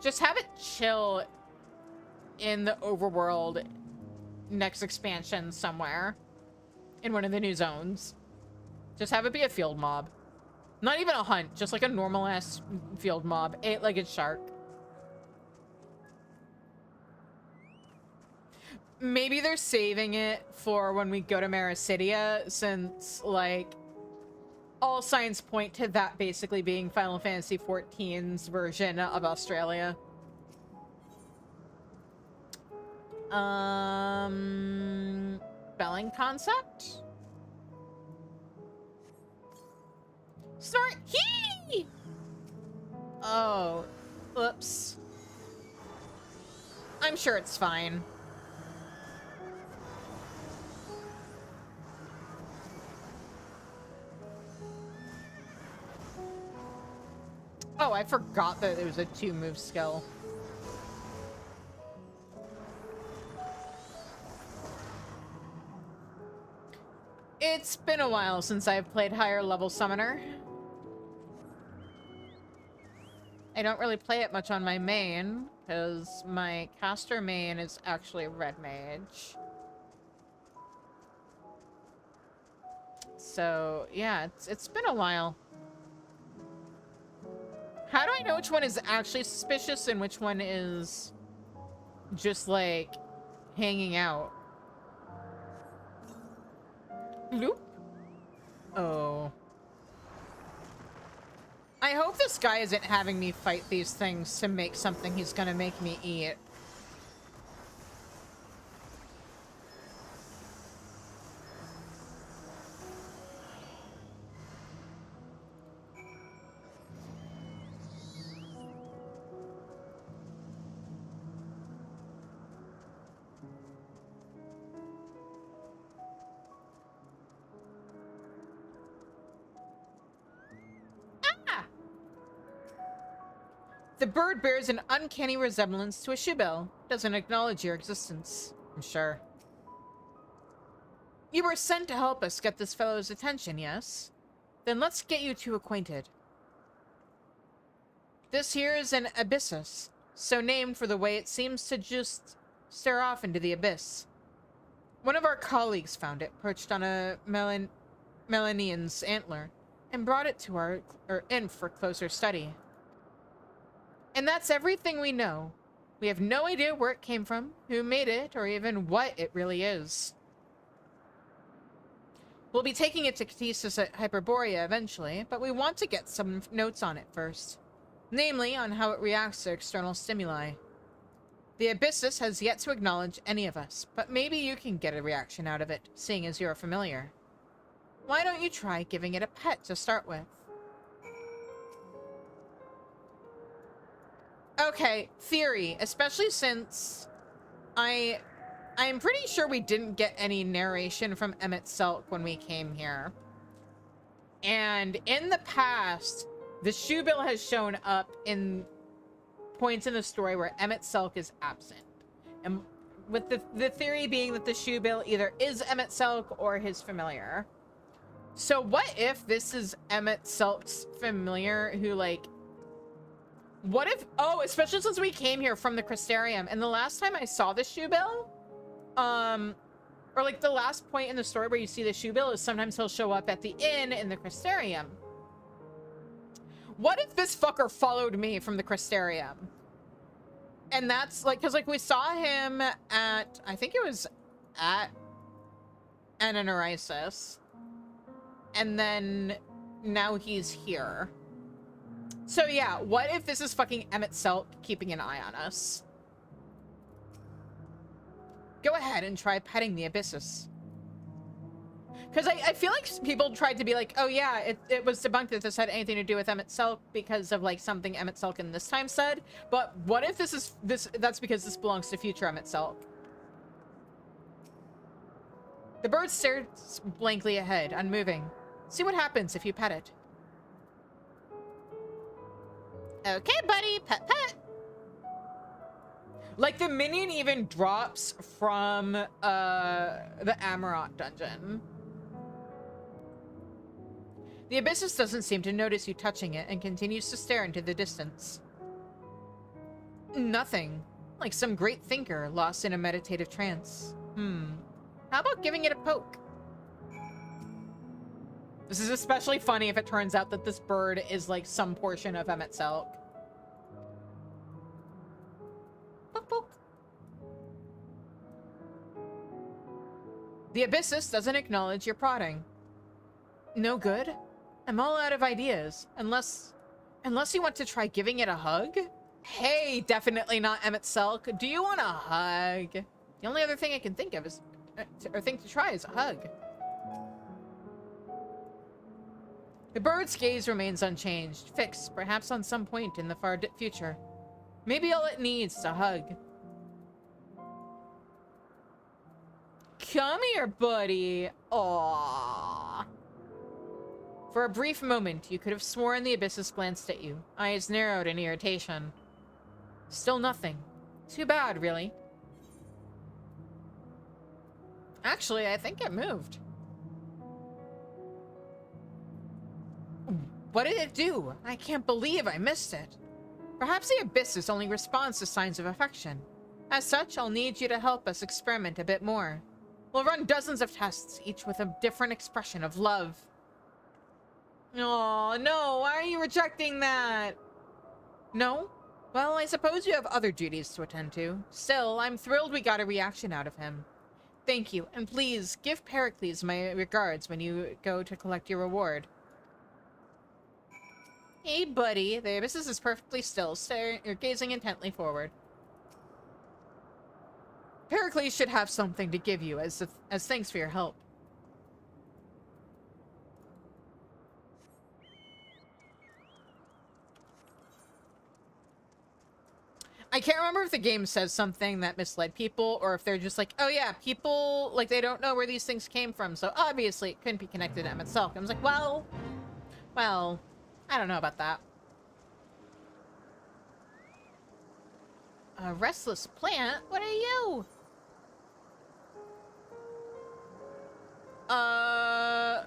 Just have it chill in the overworld next expansion somewhere. In one of the new zones. Just have it be a field mob. Not even a hunt, just like a normal-ass field mob. 8-legged shark. Maybe they're saving it for when we go to Marasidia, since, like, all signs point to that basically being Final Fantasy XIV's version of Australia. Spelling concept? Snort. Hee! Oh. Oops. I'm sure it's fine. Oh, I forgot that it was a 2-move skill. It's been a while since I've played higher level summoner. I don't really play it much on my main, because my caster main is actually a red mage. So, yeah, it's been a while. How do I know which one is actually suspicious and which one is just, like, hanging out? Loop? Oh. I hope this guy isn't having me fight these things to make something he's gonna make me eat. The bird bears an uncanny resemblance to a shoebell. Doesn't acknowledge your existence, I'm sure. You were sent to help us get this fellow's attention, yes? Then let's get you two acquainted. This here is an abyssus, so named for the way it seems to just stare off into the abyss. One of our colleagues found it perched on a Melanian's antler and brought it to our inn for closer study. And that's everything we know. We have no idea where it came from, who made it, or even what it really is. We'll be taking it to Catesis at Hyperborea eventually, but we want to get some notes on it first. Namely, on how it reacts to external stimuli. The Abyssus has yet to acknowledge any of us, but maybe you can get a reaction out of it, seeing as you're familiar. Why don't you try giving it a pet to start with? Okay, theory, especially since I'm pretty sure we didn't get any narration from Emmett Selk when we came here. And in the past, the shoebill has shown up in points in the story where Emmett Selk is absent. And with the theory being that the shoebill either is Emmett Selk or his familiar. So what if this is Emmett Selk's familiar who, like... What if... Oh, especially since we came here from the Crystarium. And the last time I saw the shoebill... or like the last point in the story where you see the shoebill is sometimes he'll show up at the inn in the Crystarium. What if this fucker followed me from the Crystarium? And that's like, because like we saw him at, I think it was at Ananorisis. And then now he's here. So yeah, what if this is fucking Emmett Selk keeping an eye on us? Go ahead and try petting the Abyssus. Because I feel like people tried to be like, oh yeah, it was debunked that this had anything to do with Emmett Selk because of like something Emmett Selk in this time said. But what if that's because this belongs to future Emmett Selk? The bird stares blankly ahead, unmoving. See what happens if you pet it. Okay, buddy, pet pet. Like, the minion even drops from, the Amarok dungeon. The Abyssus doesn't seem to notice you touching it and continues to stare into the distance. Nothing. Like some great thinker lost in a meditative trance. How about giving it a poke? This is especially funny if it turns out that this bird is, like, some portion of Emmett Selk. Poke, poke. The Abyssus doesn't acknowledge your prodding. No good? I'm all out of ideas. Unless you want to try giving it a hug? Hey, definitely not Emmett Selk. Do you want a hug? The only other thing I can think of is, or think to try is a hug. The bird's gaze remains unchanged, fixed, perhaps on some point in the far future. Maybe all it needs is a hug. Come here, buddy. Aww. For a brief moment, you could have sworn the Abyssus glanced at you, eyes narrowed in irritation. Still nothing. Too bad, really. Actually, I think it moved. What did it do? I can't believe I missed it. Perhaps the Abyssus only responds to signs of affection. As such, I'll need you to help us experiment a bit more. We'll run dozens of tests, each with a different expression of love. Oh, no, why are you rejecting that? No? Well, I suppose you have other duties to attend to. Still, I'm thrilled we got a reaction out of him. Thank you, and please give Pericles my regards when you go to collect your reward. Hey, buddy. The Abyssus is perfectly still, you're gazing intently forward. Pericles should have something to give you as thanks for your help. I can't remember if the game says something that misled people, or if they're just like, oh yeah, people, like, they don't know where these things came from, so obviously it couldn't be connected to Emmett Selk. I was like, well, I don't know about that. A restless plant? What are you? Ah.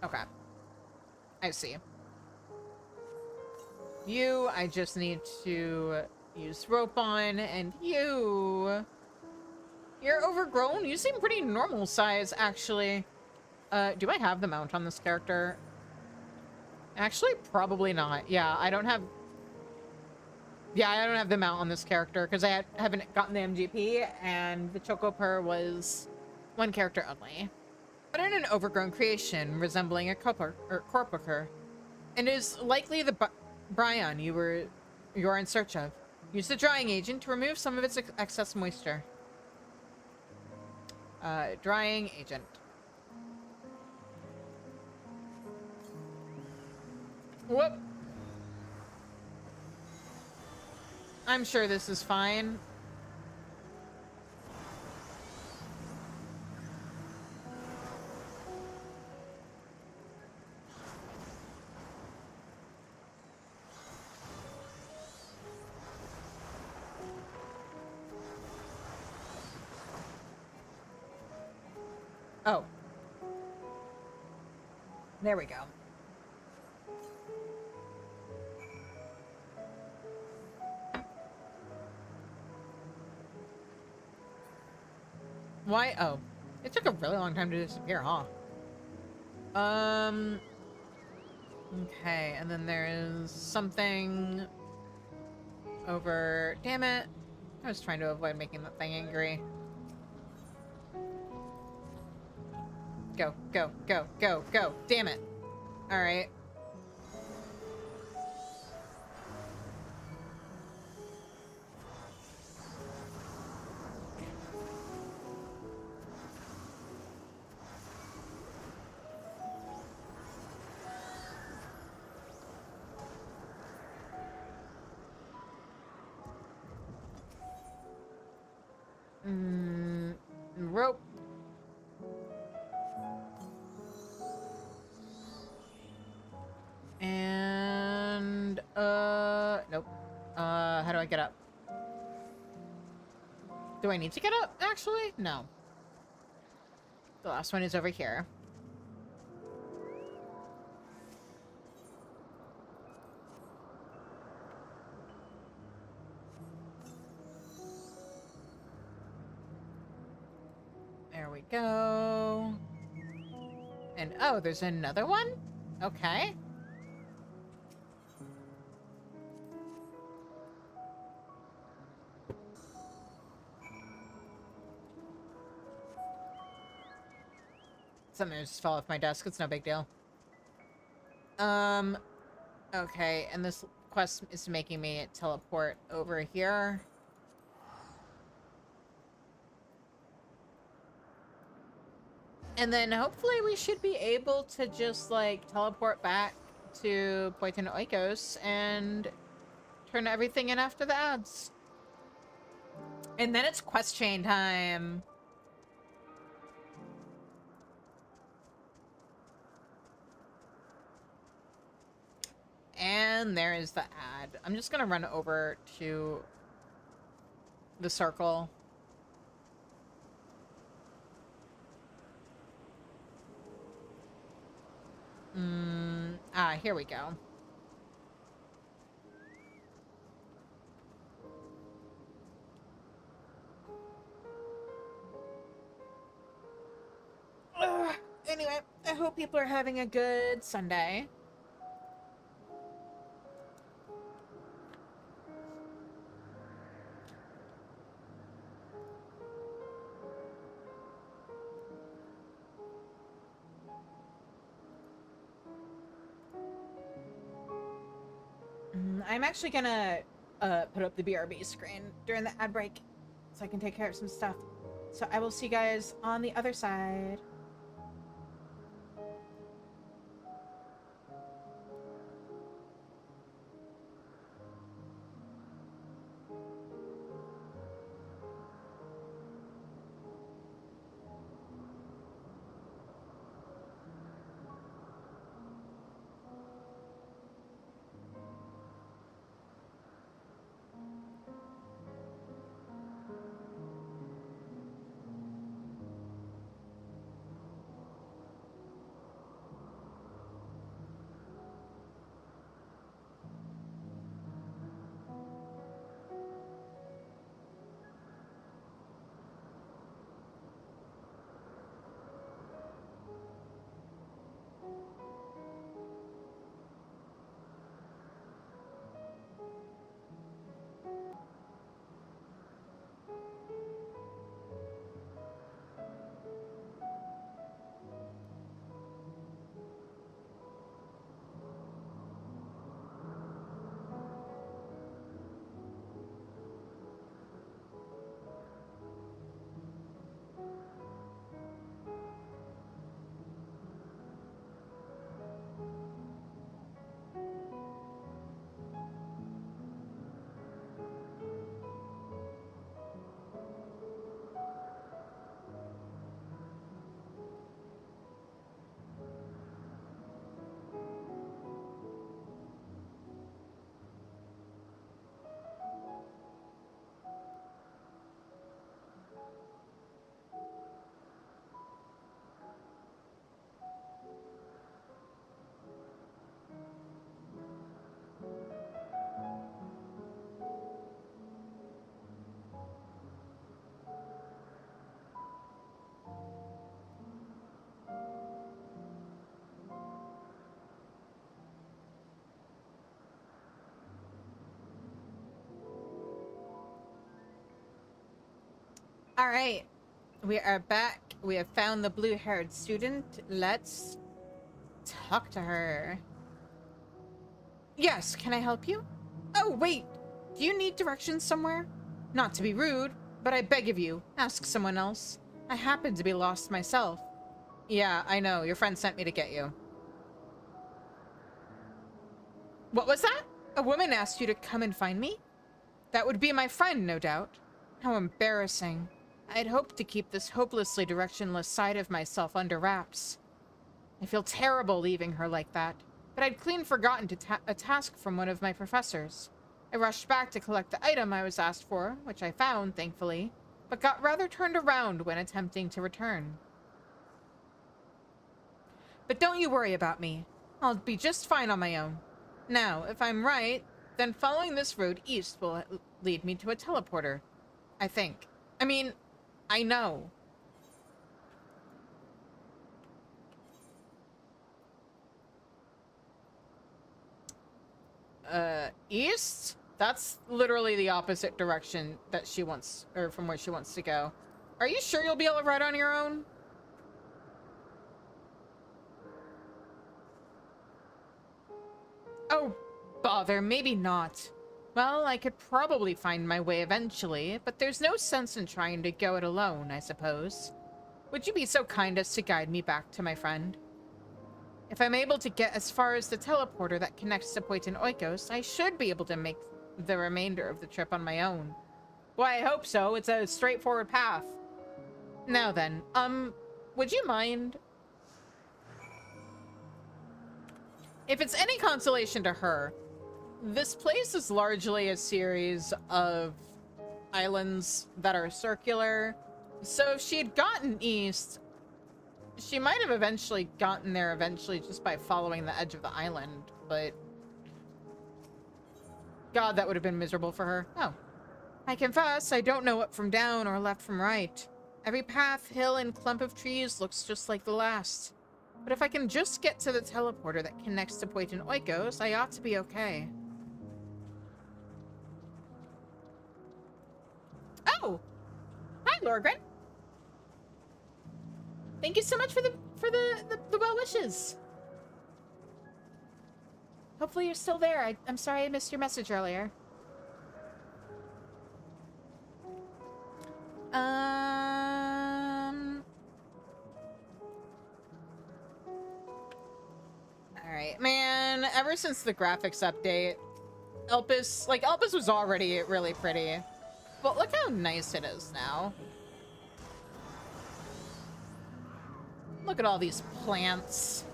Okay. I see. You, I just need to use rope on, and you... You're overgrown. You seem pretty normal size, actually. Do I have the mount on this character? Actually, probably not. Yeah, I don't have... Yeah, I don't have the mount on this character, because I haven't gotten the MGP, and the Chocopur was one character only. But in an overgrown creation resembling a Corpacur, and is likely the Bryon you are in search of. Use the drying agent to remove some of its excess moisture. Drying agent. Whoop. I'm sure this is fine. Oh. There we go. Why? Oh. It took a really long time to disappear, huh? Okay, and then there is something over... Damn it. I was trying to avoid making that thing angry. Go, go, go, go, go. Damn it. Alright. Rope. And, nope. How do I get up? Do I need to get up, actually? No. The last one is over here. There we go. And, oh, there's another one? Okay. Something just fell off my desk. It's no big deal. Okay, and this quest is making me teleport over here. And then hopefully we should be able to just, like, teleport back to Poitin Oikos and turn everything in after the ads. And then it's quest chain time. And there is the ad. I'm just gonna run over to the circle. Here we go. Anyway, I hope people are having a good Sunday. I'm actually gonna put up the BRB screen during the ad break so I can take care of some stuff. So I will see you guys on the other side. All right. We are back. We have found the blue-haired student. Let's talk to her. Yes, can I help you? Oh, wait. Do you need directions somewhere? Not to be rude, but I beg of you, ask someone else. I happen to be lost myself. Yeah, I know. Your friend sent me to get you. What was that? A woman asked you to come and find me? That would be my friend, no doubt. How embarrassing. I'd hoped to keep this hopelessly directionless side of myself under wraps. I feel terrible leaving her like that, but I'd clean forgotten a task from one of my professors. I rushed back to collect the item I was asked for, which I found, thankfully, but got rather turned around when attempting to return. But don't you worry about me. I'll be just fine on my own. Now, if I'm right, then following this road east will lead me to a teleporter. I think. I mean, I know. East? That's literally the opposite direction that she wants, or from where she wants to go. Are you sure you'll be able to ride on your own? Oh, bother, maybe not. Well, I could probably find my way eventually, but there's no sense in trying to go it alone, I suppose. Would you be so kind as to guide me back to my friend? If I'm able to get as far as the teleporter that connects to Point in Oikos, I should be able to make the remainder of the trip on my own. Well, I hope so. It's a straightforward path. Now then, would you mind? If it's any consolation to her, this place is largely a series of islands that are circular. So if she had gotten east, she might have eventually gotten there just by following the edge of the island, but God, that would have been miserable for her. Oh. I confess, I don't know up from down or left from right. Every path, hill, and clump of trees looks just like the last. But if I can just get to the teleporter that connects to Point in Oikos, I ought to be okay. Oh! Hi, Lorgren! Thank you so much for the well wishes. Hopefully you're still there. I'm sorry I missed your message earlier. Alright, man, ever since the graphics update, Elpis was already really pretty. But look how nice it is now. Look at all these plants.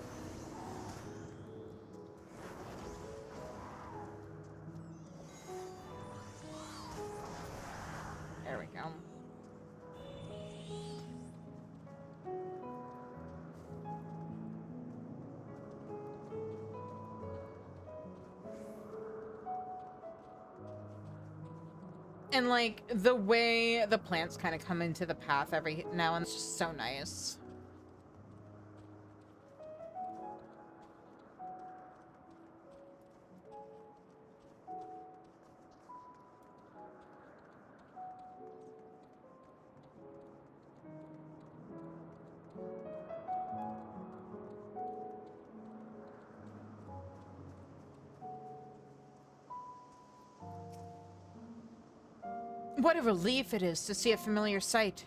There we go. And like the way the plants kind of come into the path every now and it's just so nice. What a relief it is to see a familiar sight.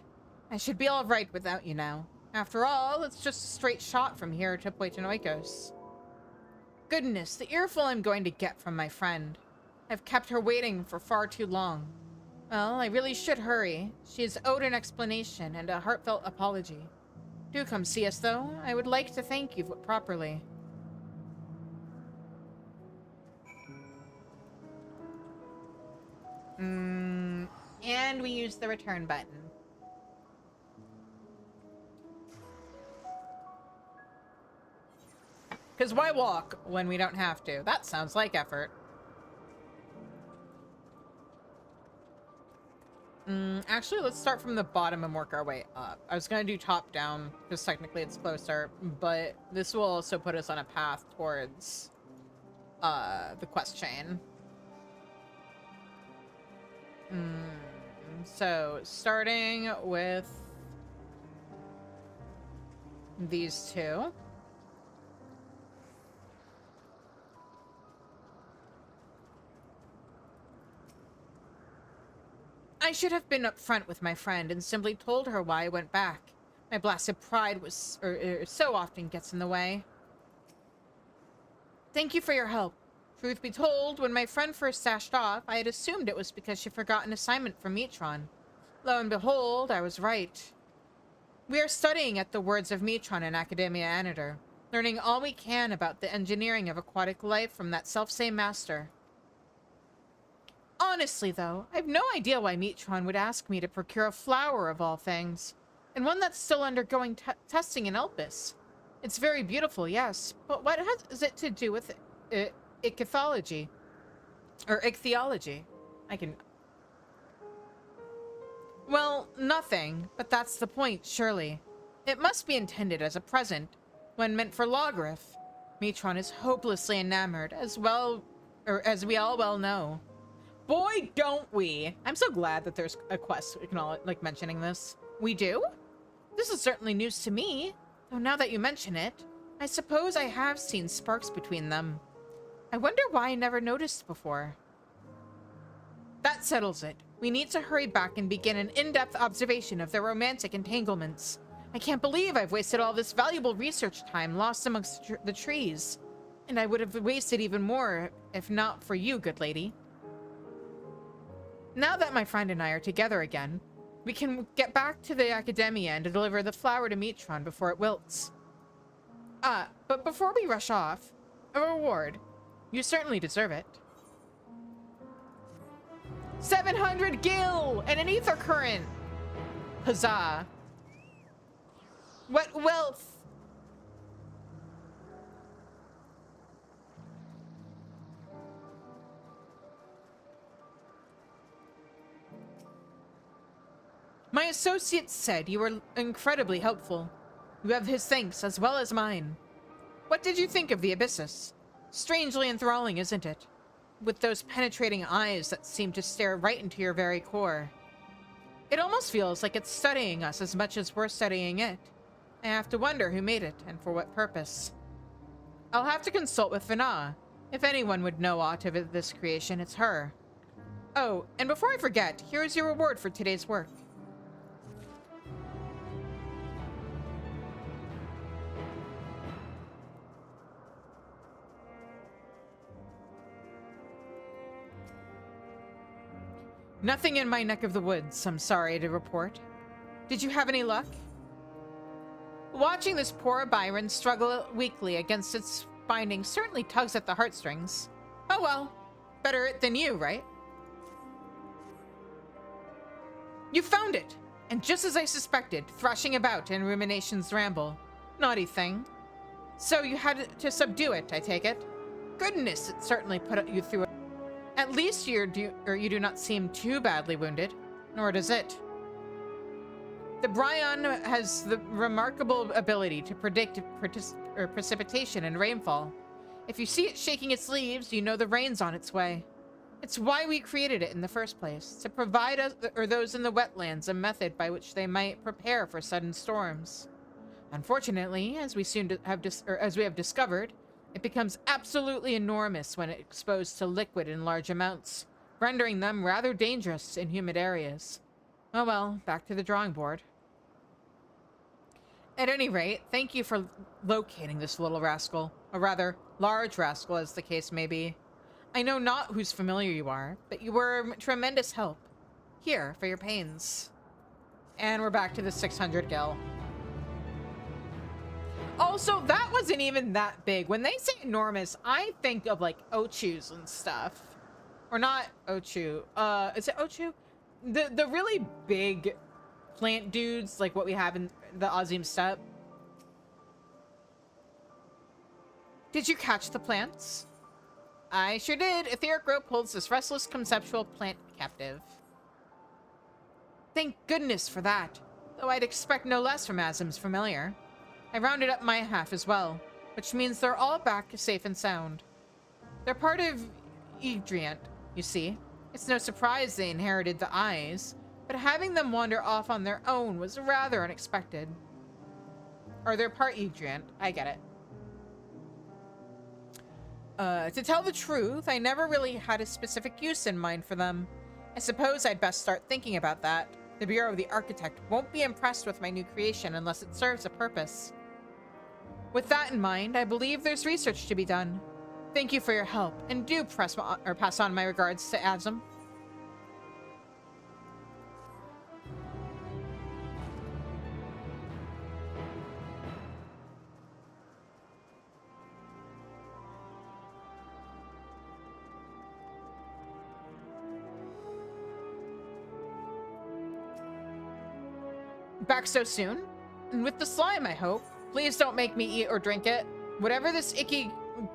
I should be all right without you now. After all, it's just a straight shot from here to Point in Oikos. Goodness, the earful I'm going to get from my friend. I've kept her waiting for far too long. Well, I really should hurry. She is owed an explanation and a heartfelt apology. Do come see us, though. I would like to thank you properly. And we use the return button. Because why walk when we don't have to? That sounds like effort. Actually, let's start from the bottom and work our way up. I was going to do top down because technically it's closer, but this will also put us on a path towards the quest chain. So, starting with these two. I should have been upfront with my friend and simply told her why I went back. My blasted pride was so often gets in the way. Thank you for your help. Truth be told, when my friend first dashed off, I had assumed it was because she forgot an assignment from Metron. Lo and behold, I was right. We are studying at the Words of Metron in Academia Anator, learning all we can about the engineering of aquatic life from that selfsame master. Honestly, though, I have no idea why Metron would ask me to procure a flower of all things, and one that's still undergoing testing in Elpis. It's very beautiful, yes, but what has it to do with ichthyology? Or ichthyology? Well, nothing, but that's the point, surely. It must be intended as a present, when meant for Logrith. Metron is hopelessly enamored, as we all well know. Boy, don't we! I'm so glad that there's a quest like mentioning this. We do? This is certainly news to me, though now that you mention it, I suppose I have seen sparks between them. I wonder why I never noticed before. That settles it. We need to hurry back and begin an in-depth observation of their romantic entanglements. I can't believe I've wasted all this valuable research time lost amongst the trees. And I would have wasted even more if not for you, good lady. Now that my friend and I are together again, we can get back to the Academia and deliver the flower to Metron before it wilts. But before we rush off, a reward. You certainly deserve it. 700 gil and an ether current. Huzzah. What wealth? My associate said you were incredibly helpful. You have his thanks as well as mine. What did you think of the Abyssus? Strangely enthralling, isn't it? With those penetrating eyes that seem to stare right into your very core. It almost feels like it's studying us as much as we're studying it. I have to wonder who made it and for what purpose. I'll have to consult with Vana. If anyone would know aught of this creation, it's her. Oh, and before I forget, here is your reward for today's work. Nothing in my neck of the woods, I'm sorry to report. Did you have any luck? Watching this poor Byron struggle weakly against its binding certainly tugs at the heartstrings. Oh well, better it than you, right? You found it! And just as I suspected, thrashing about in Rumination's ramble. Naughty thing. So you had to subdue it, I take it? Goodness, it certainly put you through it. At least you do not seem too badly wounded, nor does it. The Bryon has the remarkable ability to predict precipitation and rainfall. If you see it shaking its leaves, you know the rain's on its way. It's why we created it in the first place, to provide us or those in the wetlands a method by which they might prepare for sudden storms. Unfortunately, as we have discovered, it becomes absolutely enormous when exposed to liquid in large amounts, rendering them rather dangerous in humid areas. Oh well, back to the drawing board. At any rate, thank you for locating this little rascal, or rather, large rascal as the case may be. I know not whose familiar you are, but you were a tremendous help. Here, for your pains. And we're back to the 600 gil. Also, that wasn't even that big. When they say enormous, I think of like Ochus and stuff. Or not Ochu. Is it Ochu? The really big plant dudes, like what we have in the Azim steppe. Did you catch the plants? I sure did. Etheric rope holds this restless conceptual plant captive. Thank goodness for that. Though I'd expect no less from Azim's familiar. I rounded up my half as well, which means they're all back safe and sound. They're part of Idriant, you see. It's no surprise they inherited the eyes, but having them wander off on their own was rather unexpected. Or they're part Yggdrant. I get it. To tell the truth, I never really had a specific use in mind for them. I suppose I'd best start thinking about that. The Bureau of the Architect won't be impressed with my new creation unless it serves a purpose. With that in mind, I believe there's research to be done. Thank you for your help, and do pass on my regards to Azim. Back so soon? And with the slime, I hope. Please don't make me eat or drink it. Whatever this icky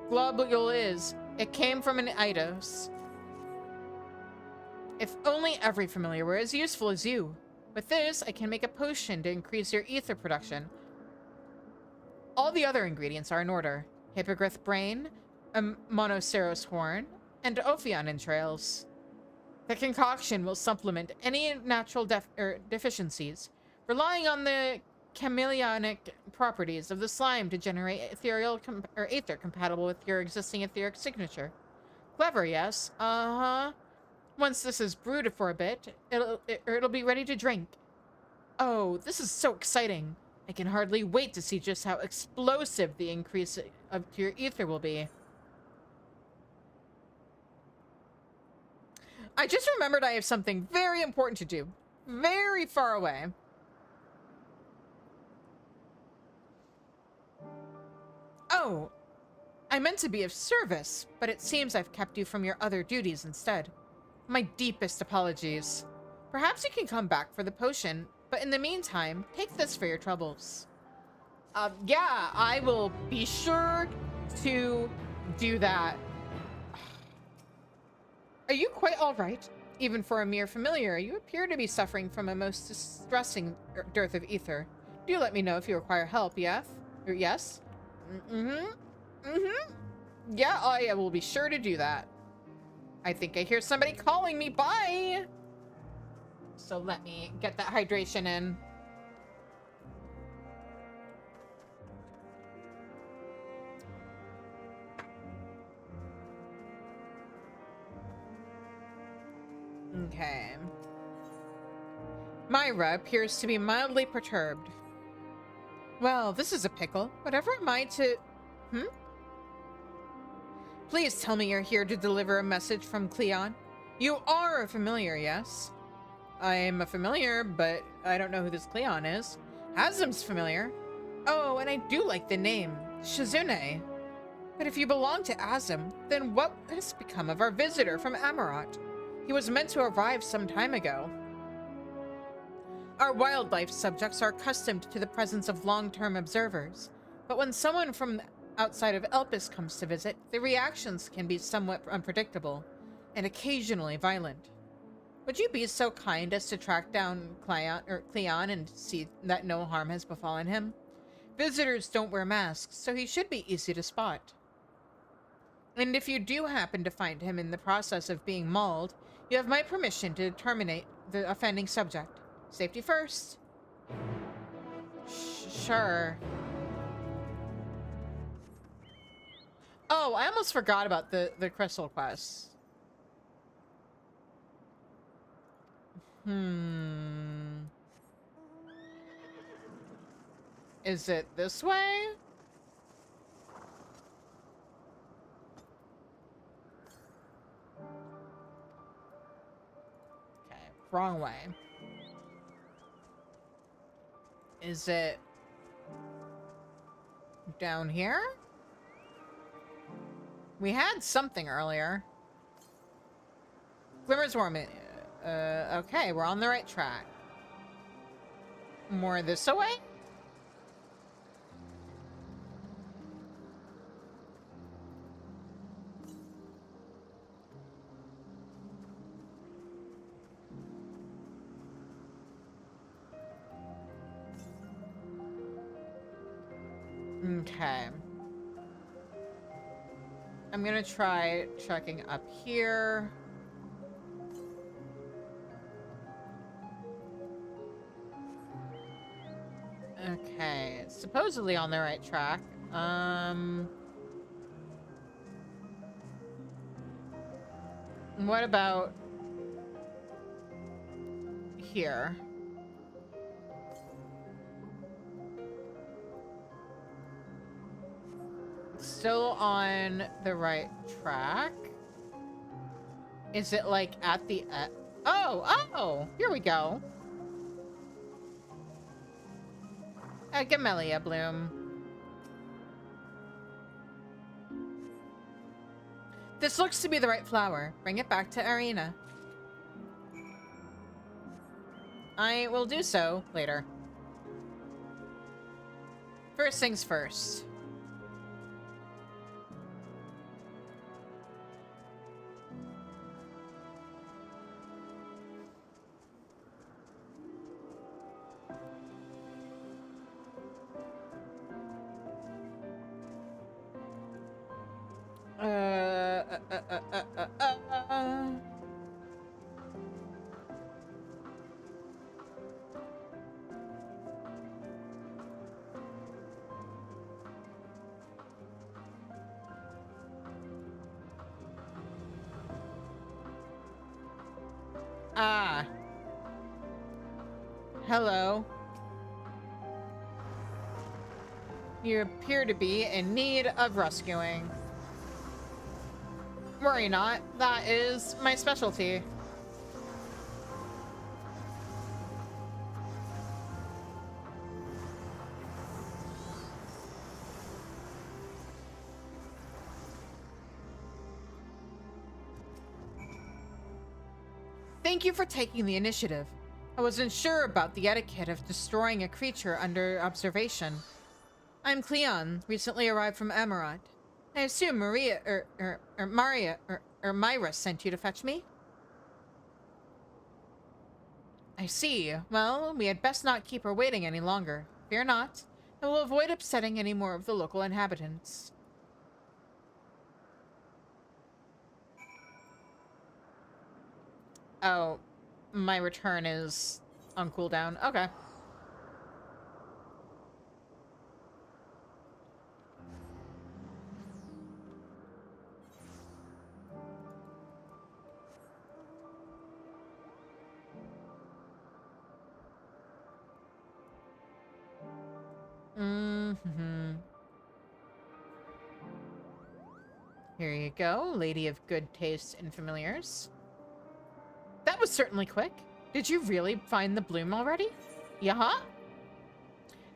globule is, it came from an Eidos. If only every familiar were as useful as you. With this, I can make a potion to increase your ether production. All the other ingredients are in order. Hippogriff brain, a Monoceros horn, and Ophion entrails. The concoction will supplement any natural deficiencies, relying on the chameleonic properties of the slime to generate ethereal ether compatible with your existing etheric signature. Clever, yes? Uh-huh. Once this is brewed for a bit, it'll be ready to drink. Oh, this is so exciting. I can hardly wait to see just how explosive the increase of your ether will be. I just remembered I have something very important to do. Very far away. Oh, I meant to be of service, but it seems I've kept you from your other duties instead. My deepest apologies. Perhaps you can come back for the potion, but in the meantime, take this for your troubles. Yeah, I will be sure to do that. Are you quite all right? Even for a mere familiar, you appear to be suffering from a most distressing dearth of ether. Do let me know if you require help, yes? Or yes? Yeah, I will be sure to do that. I think I hear somebody calling me. Bye! So let me get that hydration in. Okay. Myra appears to be mildly perturbed. Well, this is a pickle. Whatever am I to... Please tell me you're here to deliver a message from Cleon. You are a familiar, yes? I am a familiar, but I don't know who this Cleon is. Azim's familiar. Oh, and I do like the name, Shizune. But if you belong to Azim, then what has become of our visitor from Amarot? He was meant to arrive some time ago. Our wildlife subjects are accustomed to the presence of long-term observers, but when someone from outside of Elpis comes to visit, the reactions can be somewhat unpredictable, and occasionally violent. Would you be so kind as to track down Cleon and see that no harm has befallen him? Visitors don't wear masks, so he should be easy to spot. And if you do happen to find him in the process of being mauled, you have my permission to terminate the offending subject. Safety first. Sure. Oh, I almost forgot about the crystal quest. Is it this way? Okay, wrong way. Is it down here? We had something earlier. Glimmer's warm. Okay, we're on the right track. More this way? Okay. I'm gonna try trekking up here. Okay, supposedly on the right track. What about here? Still on the right track? Is it like at the oh, here we go. A Gamellia bloom. This looks to be the right flower. Bring it back to Arena. I will do so later. First things first. Ah. Hello. You appear to be in need of rescuing. Worry not, that is my specialty. Thank you for taking the initiative. I wasn't sure about the etiquette of destroying a creature under observation. I'm Cleon, recently arrived from Amarat. I assume Myra sent you to fetch me? I see. Well, we had best not keep her waiting any longer. Fear not. I will avoid upsetting any more of the local inhabitants. Oh, my return is on cooldown. Okay. Here you go, lady of good taste and familiars. That was certainly quick. Did you really find the bloom already? Yeah?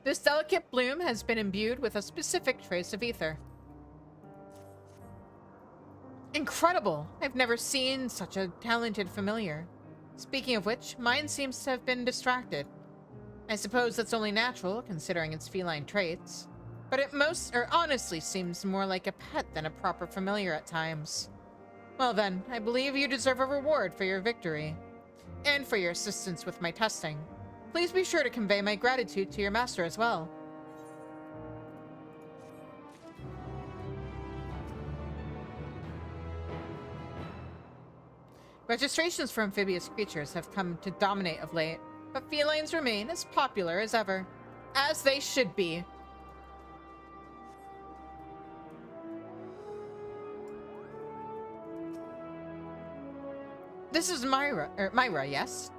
This delicate bloom has been imbued with a specific trace of ether. Incredible! I've never seen such a talented familiar. Speaking of which, mine seems to have been distracted. I suppose that's only natural, considering its feline traits. But it honestly seems more like a pet than a proper familiar at times. Well then, I believe you deserve a reward for your victory. And for your assistance with my testing. Please be sure to convey my gratitude to your master as well. Registrations for amphibious creatures have come to dominate of late, but felines remain as popular as ever. As they should be. This is Myra, yes?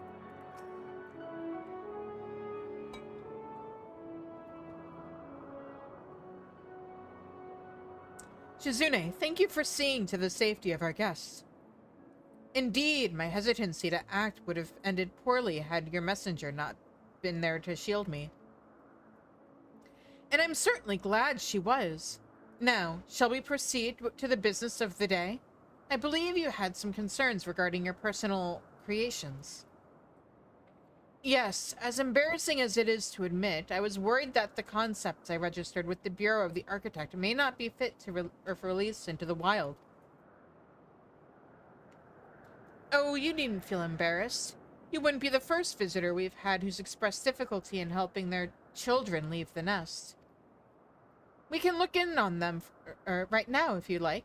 Shizune, thank you for seeing to the safety of our guests. Indeed, my hesitancy to act would have ended poorly had your messenger not been there to shield me. And I'm certainly glad she was. Now, shall we proceed to the business of the day? I believe you had some concerns regarding your personal creations. Yes, as embarrassing as it is to admit, I was worried that the concepts I registered with the Bureau of the Architect may not be fit to for release into the wild. Oh, you needn't feel embarrassed. You wouldn't be the first visitor we've had who's expressed difficulty in helping their children leave the nest. We can look in on them right now if you like.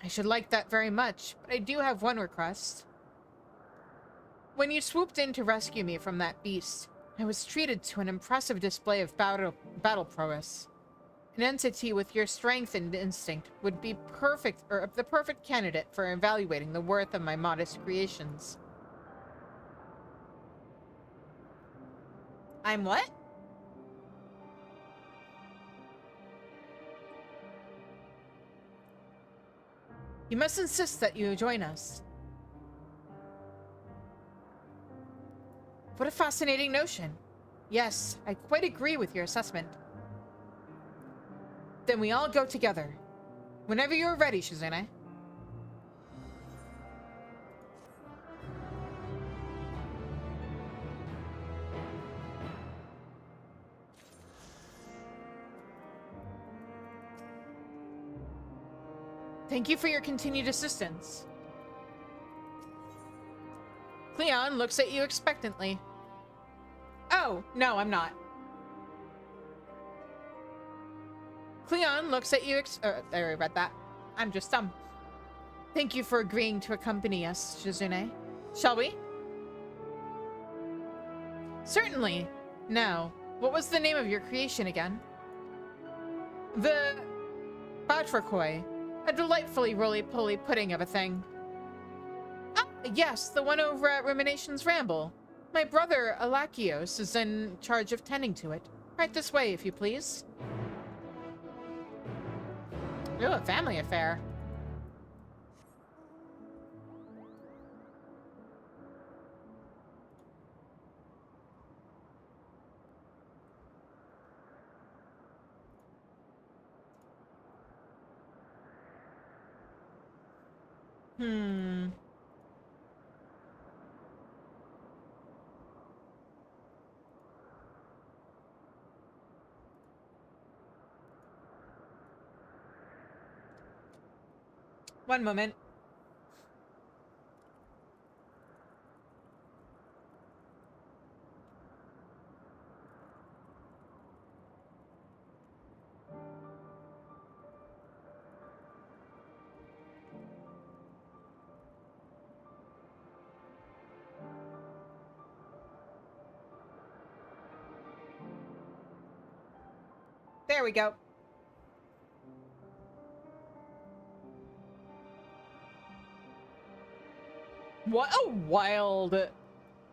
I should like that very much, but I do have one request. When you swooped in to rescue me from that beast, I was treated to an impressive display of battle prowess. An entity with your strength and instinct would be perfect, or the perfect candidate for evaluating the worth of my modest creations. I'm what? You must insist that you join us. What a fascinating notion. Yes, I quite agree with your assessment. Then we all go together. Whenever you're ready, Shizune. Thank you for your continued assistance. Cleon looks at you expectantly. Oh, no, I'm not. Cleon looks at you I read that. I'm just dumb. Thank you for agreeing to accompany us, Shizune. Shall we? Certainly. Now, what was the name of your creation again? The Batraquoy. A delightfully roly-poly pudding of a thing. Ah, yes, the one over at Rumination's Ramble. My brother, Alakios, is in charge of tending to it. Right this way, if you please. Ooh, a family affair. One moment. There we go. What a wild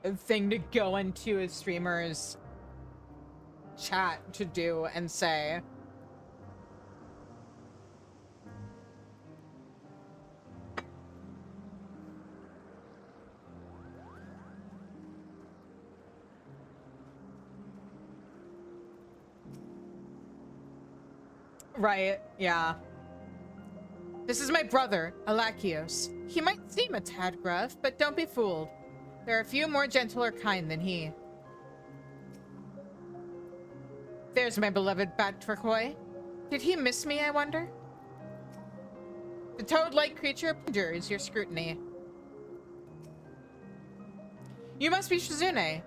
thing to go into a streamer's chat to do and say. Right, yeah. This is my brother, Alakios. He might seem a tad gruff, but don't be fooled. There are a few more gentle or kind than he. There's my beloved Batraquoy. Did he miss me, I wonder? The toad-like creature endures your scrutiny. You must be Shizune.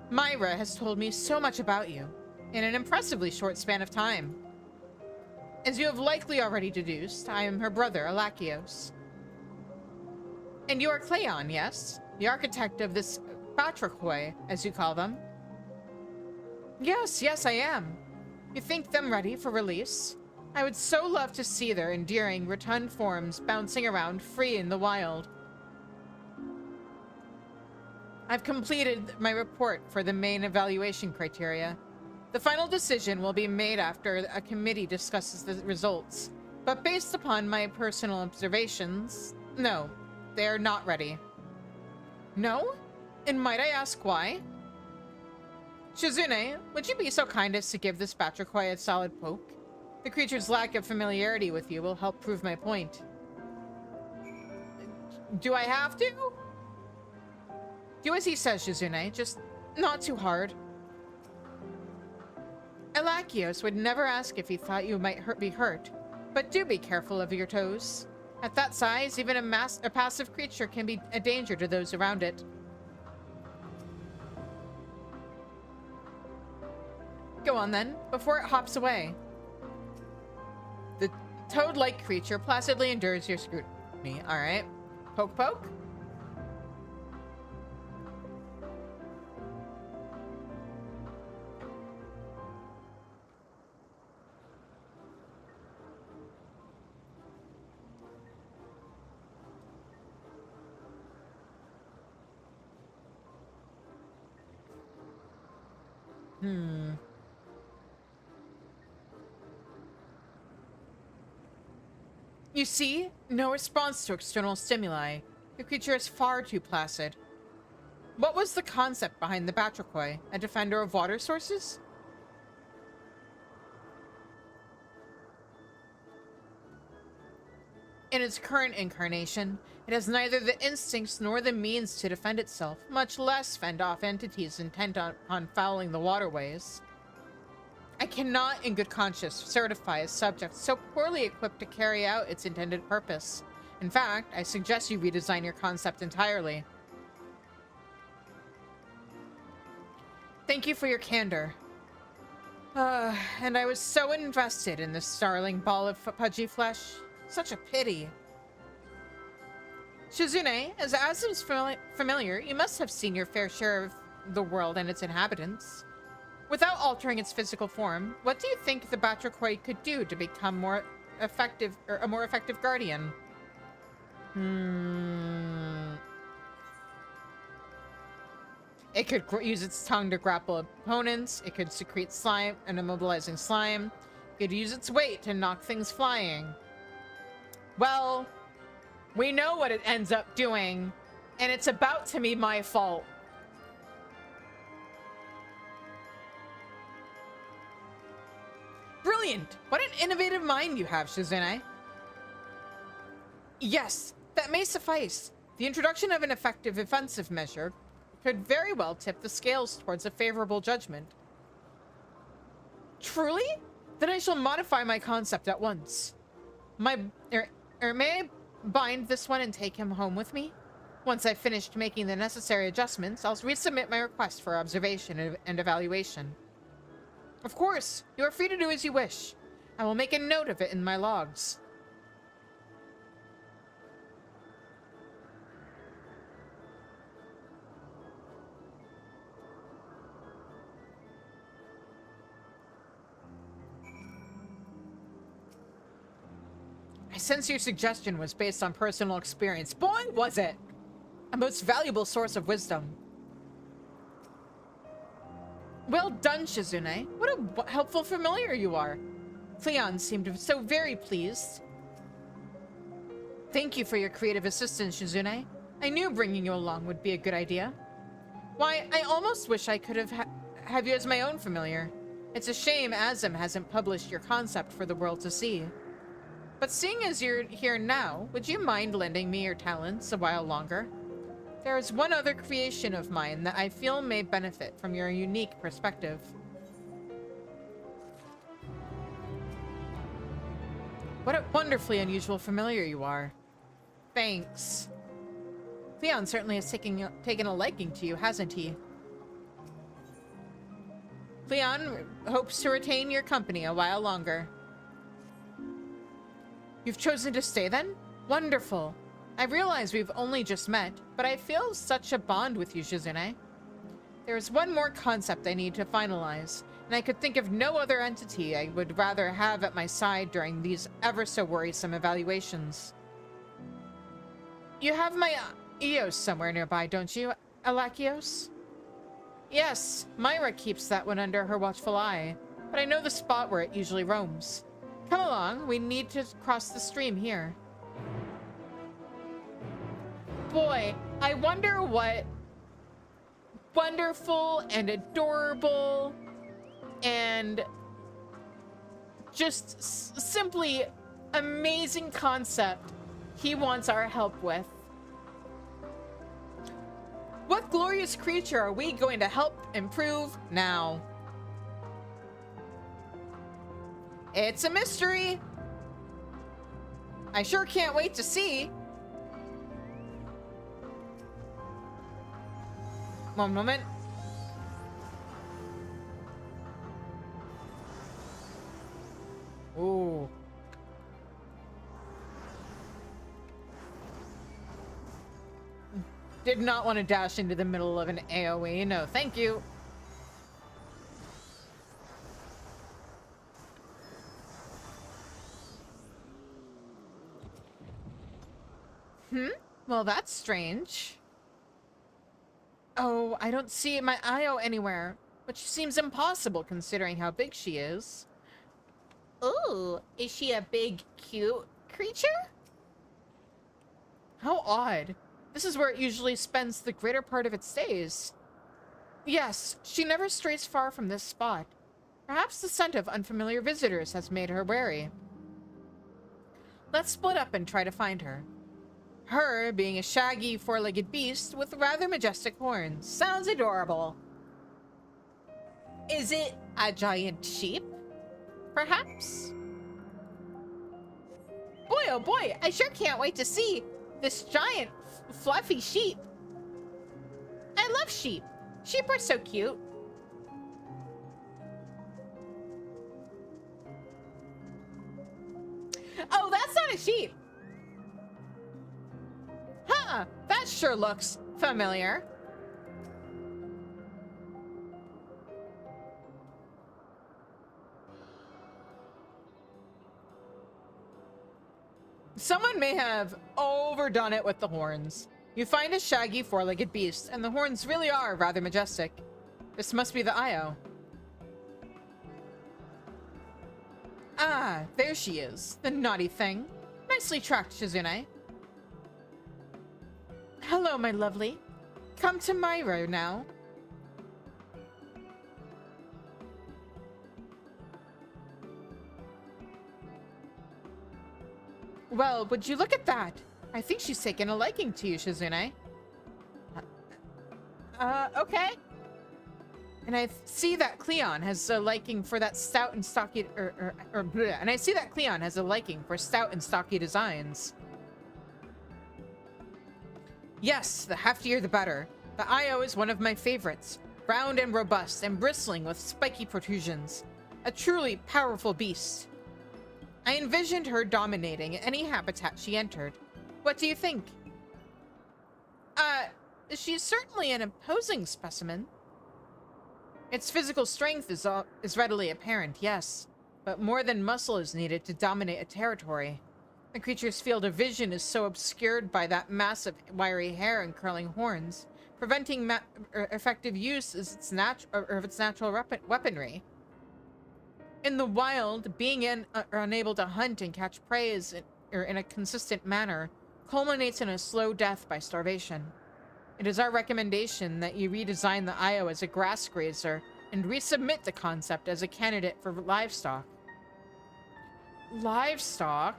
Myra has told me so much about you, in an impressively short span of time. As you have likely already deduced, I am her brother, Alakios. And you are Cleon, yes? The architect of this Batraquoy, as you call them. Yes, I am. You think them ready for release? I would so love to see their endearing, rotund forms bouncing around free in the wild. I've completed my report for the main evaluation criteria. The final decision will be made after a committee discusses the results, but based upon my personal observations, no, they're not ready. No? And might I ask why? Shizune, would you be so kind as to give this Batraquoy a solid poke? The creature's lack of familiarity with you will help prove my point. Do I have to? Do as he says, Shizune, just not too hard. Alakios would never ask if he thought you might be hurt, but do be careful of your toes. At that size, even a passive creature can be a danger to those around it. Go on then, before it hops away. The toad-like creature placidly endures your scrutiny. Alright. Poke poke? You see? No response to external stimuli. Your creature is far too placid. What was the concept behind the Batraquoy? A defender of water sources? In its current incarnation, it has neither the instincts nor the means to defend itself, much less fend off entities intent on fouling the waterways. I cannot, in good conscience, certify a subject so poorly equipped to carry out its intended purpose. In fact, I suggest you redesign your concept entirely. Thank you for your candor. And I was so invested in this starling ball of pudgy flesh. Such a pity. Shizune, as Azum's familiar, you must have seen your fair share of the world and its inhabitants. Without altering its physical form, what do you think the Batraquoy could do to become a more effective guardian? It could use its tongue to grapple opponents. It could secrete slime, an immobilizing slime. It could use its weight to knock things flying. Well, we know what it ends up doing, and it's about to be my fault. Brilliant! What an innovative mind you have, Shizune. Yes, that may suffice. The introduction of an effective offensive measure could very well tip the scales towards a favorable judgment. Truly? Then I shall modify my concept at once. May I bind this one and take him home with me? Once I've finished making the necessary adjustments, I'll resubmit my request for observation and evaluation. Of course, you are free to do as you wish. I will make a note of it in my logs. I sense your suggestion was based on personal experience. Boy, was it! A most valuable source of wisdom. Well done, Shizune. What a helpful familiar you are. Cleon seemed so very pleased. Thank you for your creative assistance, Shizune. I knew bringing you along would be a good idea. Why, I almost wish I could have you as my own familiar. It's a shame Azum hasn't published your concept for the world to see. But seeing as you're here now, would you mind lending me your talents a while longer? There is one other creation of mine that I feel may benefit from your unique perspective. What a wonderfully unusual familiar you are. Thanks. Cleon certainly has taken a liking to you, hasn't he? Cleon hopes to retain your company a while longer. You've chosen to stay then? Wonderful. I realize we've only just met, but I feel such a bond with you, Shizune. There's one more concept I need to finalize, and I could think of no other entity I would rather have at my side during these ever so worrisome evaluations. You have my Eos somewhere nearby, don't you, Alakios? Yes, Myra keeps that one under her watchful eye, but I know the spot where it usually roams. Come along, we need to cross the stream here. Boy, I wonder what wonderful and adorable and just simply amazing concept he wants our help with. What glorious creature are we going to help improve now? It's a mystery. I sure can't wait to see. One moment. Ooh. Did not want to dash into the middle of an AoE. No, thank you. Well, that's strange. Oh, I don't see my IO anywhere. which seems impossible considering how big she is. Ooh, is she a big, cute creature? How odd. This is where it usually spends the greater part of its days. Yes, she never strays far from this spot. Perhaps the scent of unfamiliar visitors has made her wary. Let's split up and try to find her. Her being a shaggy, four-legged beast with rather majestic horns. Sounds adorable. Is it a giant sheep? Perhaps? Boy, oh boy, I sure can't wait to see this giant, fluffy sheep. I love sheep. Sheep are so cute. Oh, that's not a sheep. Huh, that sure looks familiar. Someone may have overdone it with the horns. You find a shaggy four-legged beast, and the horns really are rather majestic. This must be the Io. Ah, there she is, the naughty thing. Nicely tracked, Shizune. Hello, my lovely. Come to my row now. Well, would you look at that? I think she's taken a liking to you, Shizune. Okay. And I see that Cleon has a liking for that stout and stocky, and I see that Cleon has a liking for stout and stocky designs. Yes, the heftier the better. The Io is one of my favorites. Round and robust and bristling with spiky protrusions. A truly powerful beast. I envisioned her dominating any habitat she entered. What do you think? She's certainly an imposing specimen. Its physical strength is readily apparent, yes, but more than muscle is needed to dominate a territory. The creature's field of vision is so obscured by that massive wiry hair and curling horns, preventing effective use of its natural weaponry. In the wild, being unable to hunt and catch prey in a consistent manner culminates in a slow death by starvation. It is our recommendation that you redesign the Io as a grass grazer and resubmit the concept as a candidate for livestock. Livestock?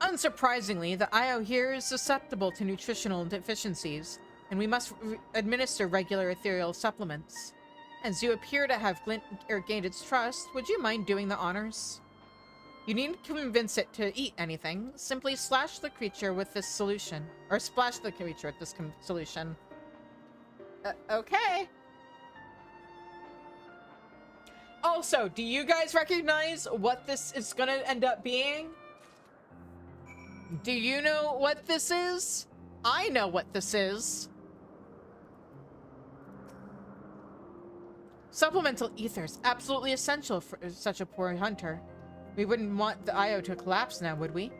Unsurprisingly, the Io here is susceptible to nutritional deficiencies, and we must administer regular ethereal supplements. As you appear to have gained its trust, would you mind doing the honors? You needn't convince it to eat anything. Simply slash the creature with this solution. Or splash the creature with this solution. Okay. Also, do you guys recognize what this is gonna end up being? Do you know what this is? I know what this is. Supplemental ethers, absolutely essential for such a poor hunter. We wouldn't want the Io to collapse now, would we?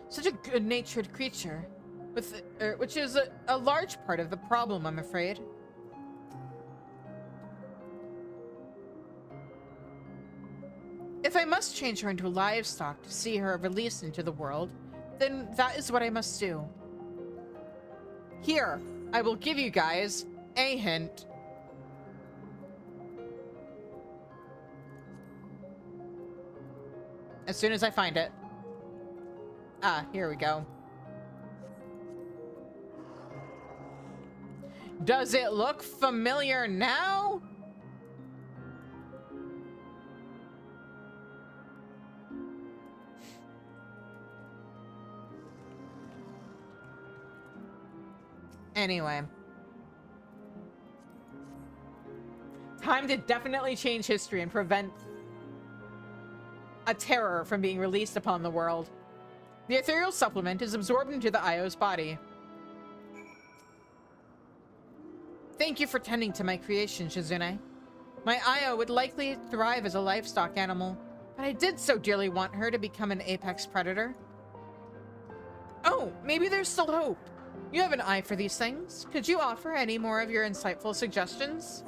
Such a good-natured creature, which is a large part of the problem, I'm afraid. If I must change her into livestock to see her released into the world, then that is what I must do. Here, I will give you guys a hint. As soon as I find it. Ah, here we go. Does it look familiar now? Anyway. Time to definitely change history and prevent a terror from being released upon the world. The ethereal supplement is absorbed into the Io's body. Thank you for tending to my creation, Shizune. My Io would likely thrive as a livestock animal, but I did so dearly want her to become an apex predator. Oh, maybe there's still hope. You have an eye for these things. Could you offer any more of your insightful suggestions?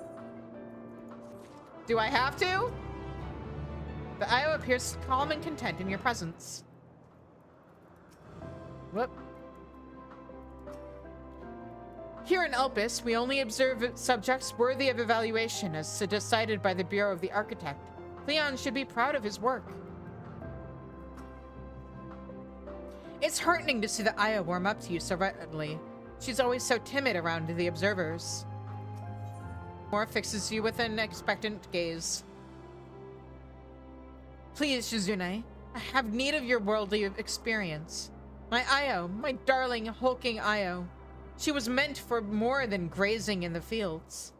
Do I have to? The Io appears calm and content in your presence. Whoop. Here in Elpis, we only observe subjects worthy of evaluation as decided by the Bureau of the Architect. Cleon should be proud of his work. It's heartening to see the Aya warm up to you so readily. She's always so timid around the observers. More fixes you with an expectant gaze. Please, Shizune, I have need of your worldly experience. My Io, my darling, hulking Io. She was meant for more than grazing in the fields.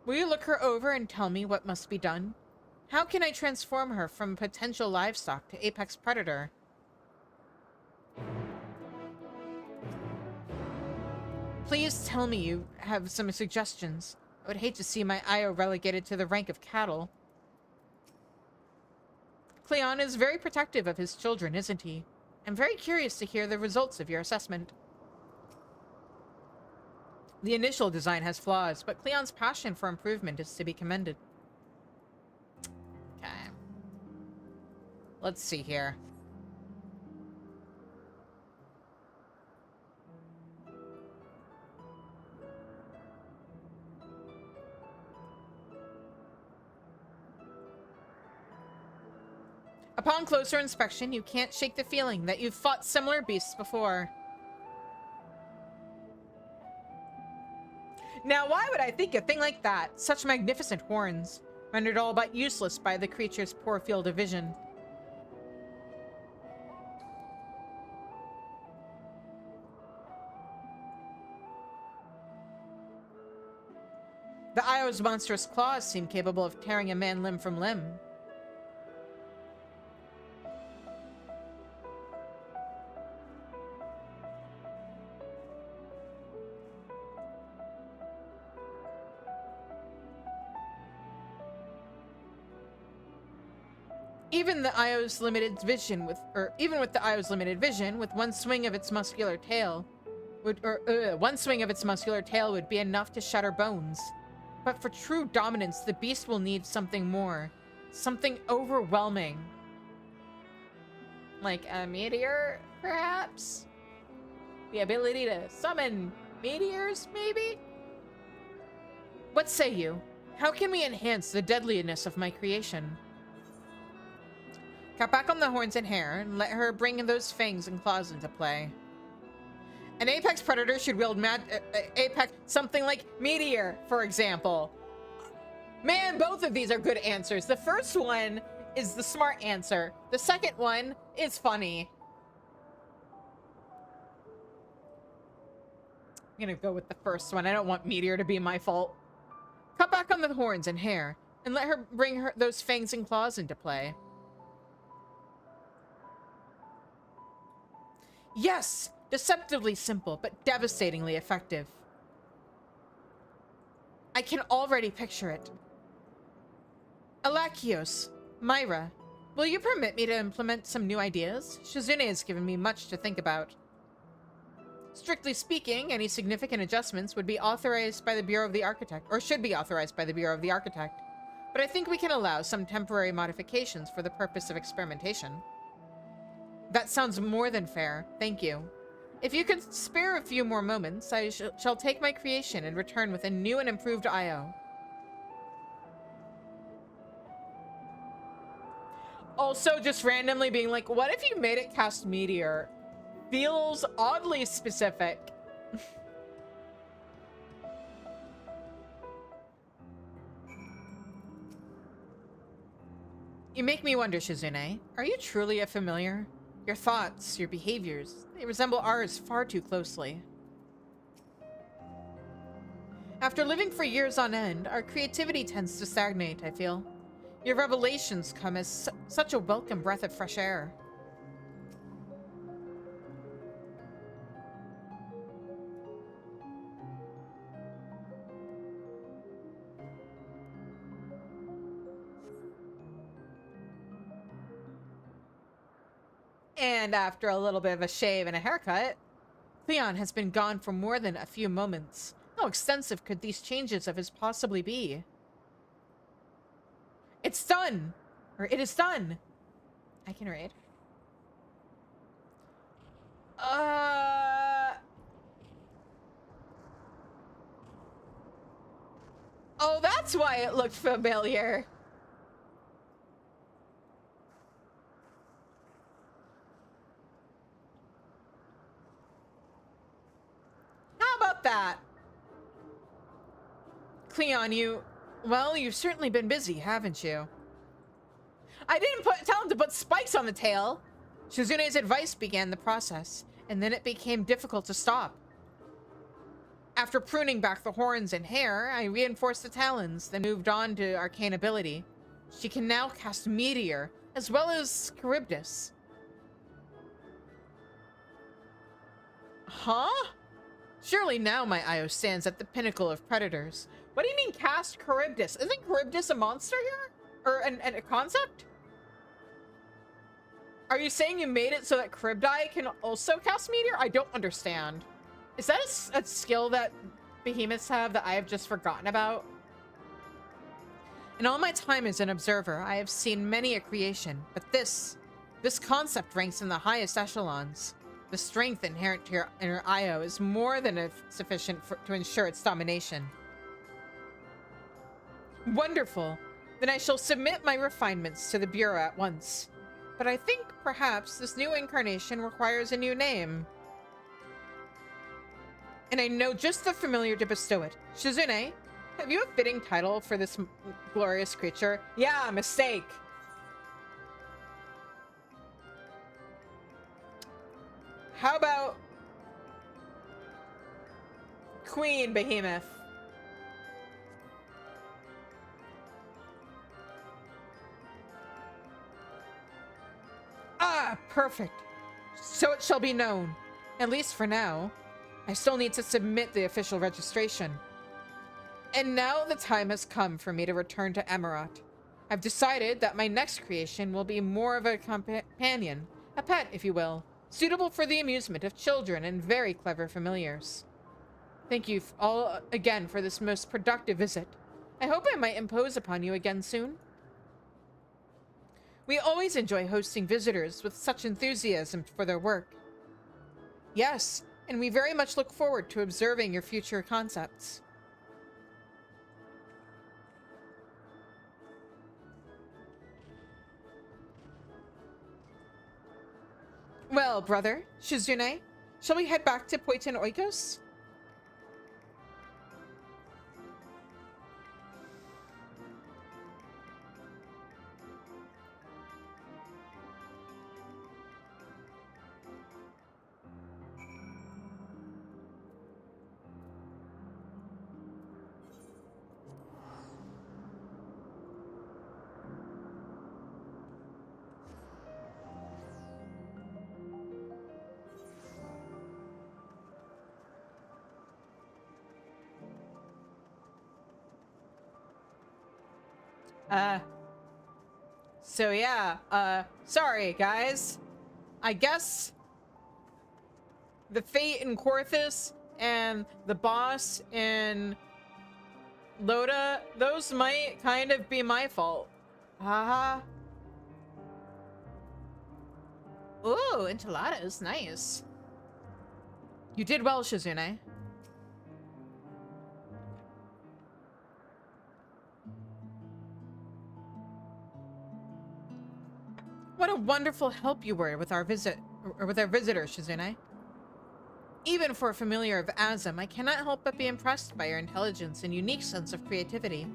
Will you look her over and tell me what must be done? How can I transform her from potential livestock to apex predator? Please tell me you have some suggestions. I would hate to see my Io relegated to the rank of cattle. Cleon is very protective of his children, isn't he? I'm very curious to hear the results of your assessment. The initial design has flaws, but Cleon's passion for improvement is to be commended. Okay. Let's see here. Upon closer inspection, you can't shake the feeling that you've fought similar beasts before. Now, why would I think a thing like that? Such magnificent horns, rendered all but useless by the creature's poor field of vision. The Io's monstrous claws seem capable of tearing a man limb from limb. Even with the Io's limited vision, with one swing of its muscular tail would be enough to shatter bones. But for true dominance, the beast will need something more, something overwhelming. Like a meteor, perhaps? The ability to summon meteors, maybe? What say you? How can we enhance the deadliness of my creation? Cut back on the horns and hair, and let her bring those fangs and claws into play. An apex predator should wield something like meteor, for example. Man, both of these are good answers. The first one is the smart answer. The second one is funny. I'm gonna go with the first one. I don't want meteor to be my fault. Cut back on the horns and hair, and let her bring those fangs and claws into play. Yes! Deceptively simple, but devastatingly effective. I can already picture it. Alakios, Myra, will you permit me to implement some new ideas? Shizune has given me much to think about. Strictly speaking, any significant adjustments would be authorized by the Bureau of the Architect, or should be authorized by the Bureau of the Architect. But I think we can allow some temporary modifications for the purpose of experimentation. That sounds more than fair. Thank you. If you could spare a few more moments, I shall take my creation and return with a new and improved IO. Also, just randomly being like, what if you made it cast Meteor? Feels oddly specific. You make me wonder, Shizune. Are you truly a familiar? Your thoughts, your behaviors, they resemble ours far too closely. After living for years on end, our creativity tends to stagnate, I feel. Your revelations come as such a welcome breath of fresh air. And after a little bit of a shave and a haircut, Cleon has been gone for more than a few moments. How extensive could these changes of his possibly be? It's done! Or it is done! I can read. Oh, that's why it looked familiar. How about that? Cleon, well, you've certainly been busy, haven't you? I didn't tell him to put spikes on the tail. Shizune's advice began the process, and then it became difficult to stop. After pruning back the horns and hair, I reinforced the talons, then moved on to arcane ability. She can now cast Meteor, as well as Charybdis. Huh? Surely now my Io stands at the pinnacle of predators. What do you mean cast Charybdis? Isn't Charybdis a monster here? Or a concept? Are you saying you made it so that Charybdis can also cast Meteor? I don't understand. Is that a skill that behemoths have that I have just forgotten about? In all my time as an observer, I have seen many a creation, but this concept ranks in the highest echelons. The strength inherent to your Io is more than sufficient to ensure its domination. Wonderful. Then I shall submit my refinements to the Bureau at once. But I think perhaps this new incarnation requires a new name. And I know just the familiar to bestow it. Shizune, have you a fitting title for this glorious creature? Yeah, mistake. How about Queen Behemoth? Ah, perfect. So it shall be known. At least for now. I still need to submit the official registration. And now the time has come for me to return to Emerald. I've decided that my next creation will be more of a companion, a pet, if you will, suitable for the amusement of children and very clever familiars. Thank you all again for this most productive visit. I hope I might impose upon you again soon. We always enjoy hosting visitors with such enthusiasm for their work. Yes, and we very much look forward to observing your future concepts. Well, brother, Shizune, shall we head back to Poitin Oikos? So yeah, sorry guys. I guess the fate in Quarthus and the boss in Loda, those might kind of be my fault. Haha. Ooh, enchiladas, nice. You did well, Shizune. What a wonderful help you were with our visitor, Shizune. Even for a familiar of Azam, I cannot help but be impressed by your intelligence and unique sense of creativity.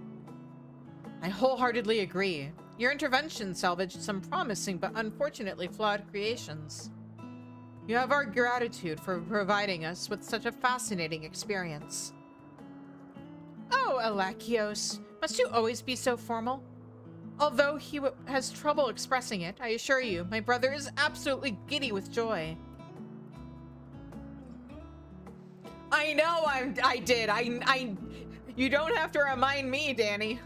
I wholeheartedly agree. Your intervention salvaged some promising but unfortunately flawed creations. You have our gratitude for providing us with such a fascinating experience. Oh, Elakios, must you always be so formal? Although he has trouble expressing it, I assure you, my brother is absolutely giddy with joy. I know I did. You don't have to remind me, Danny.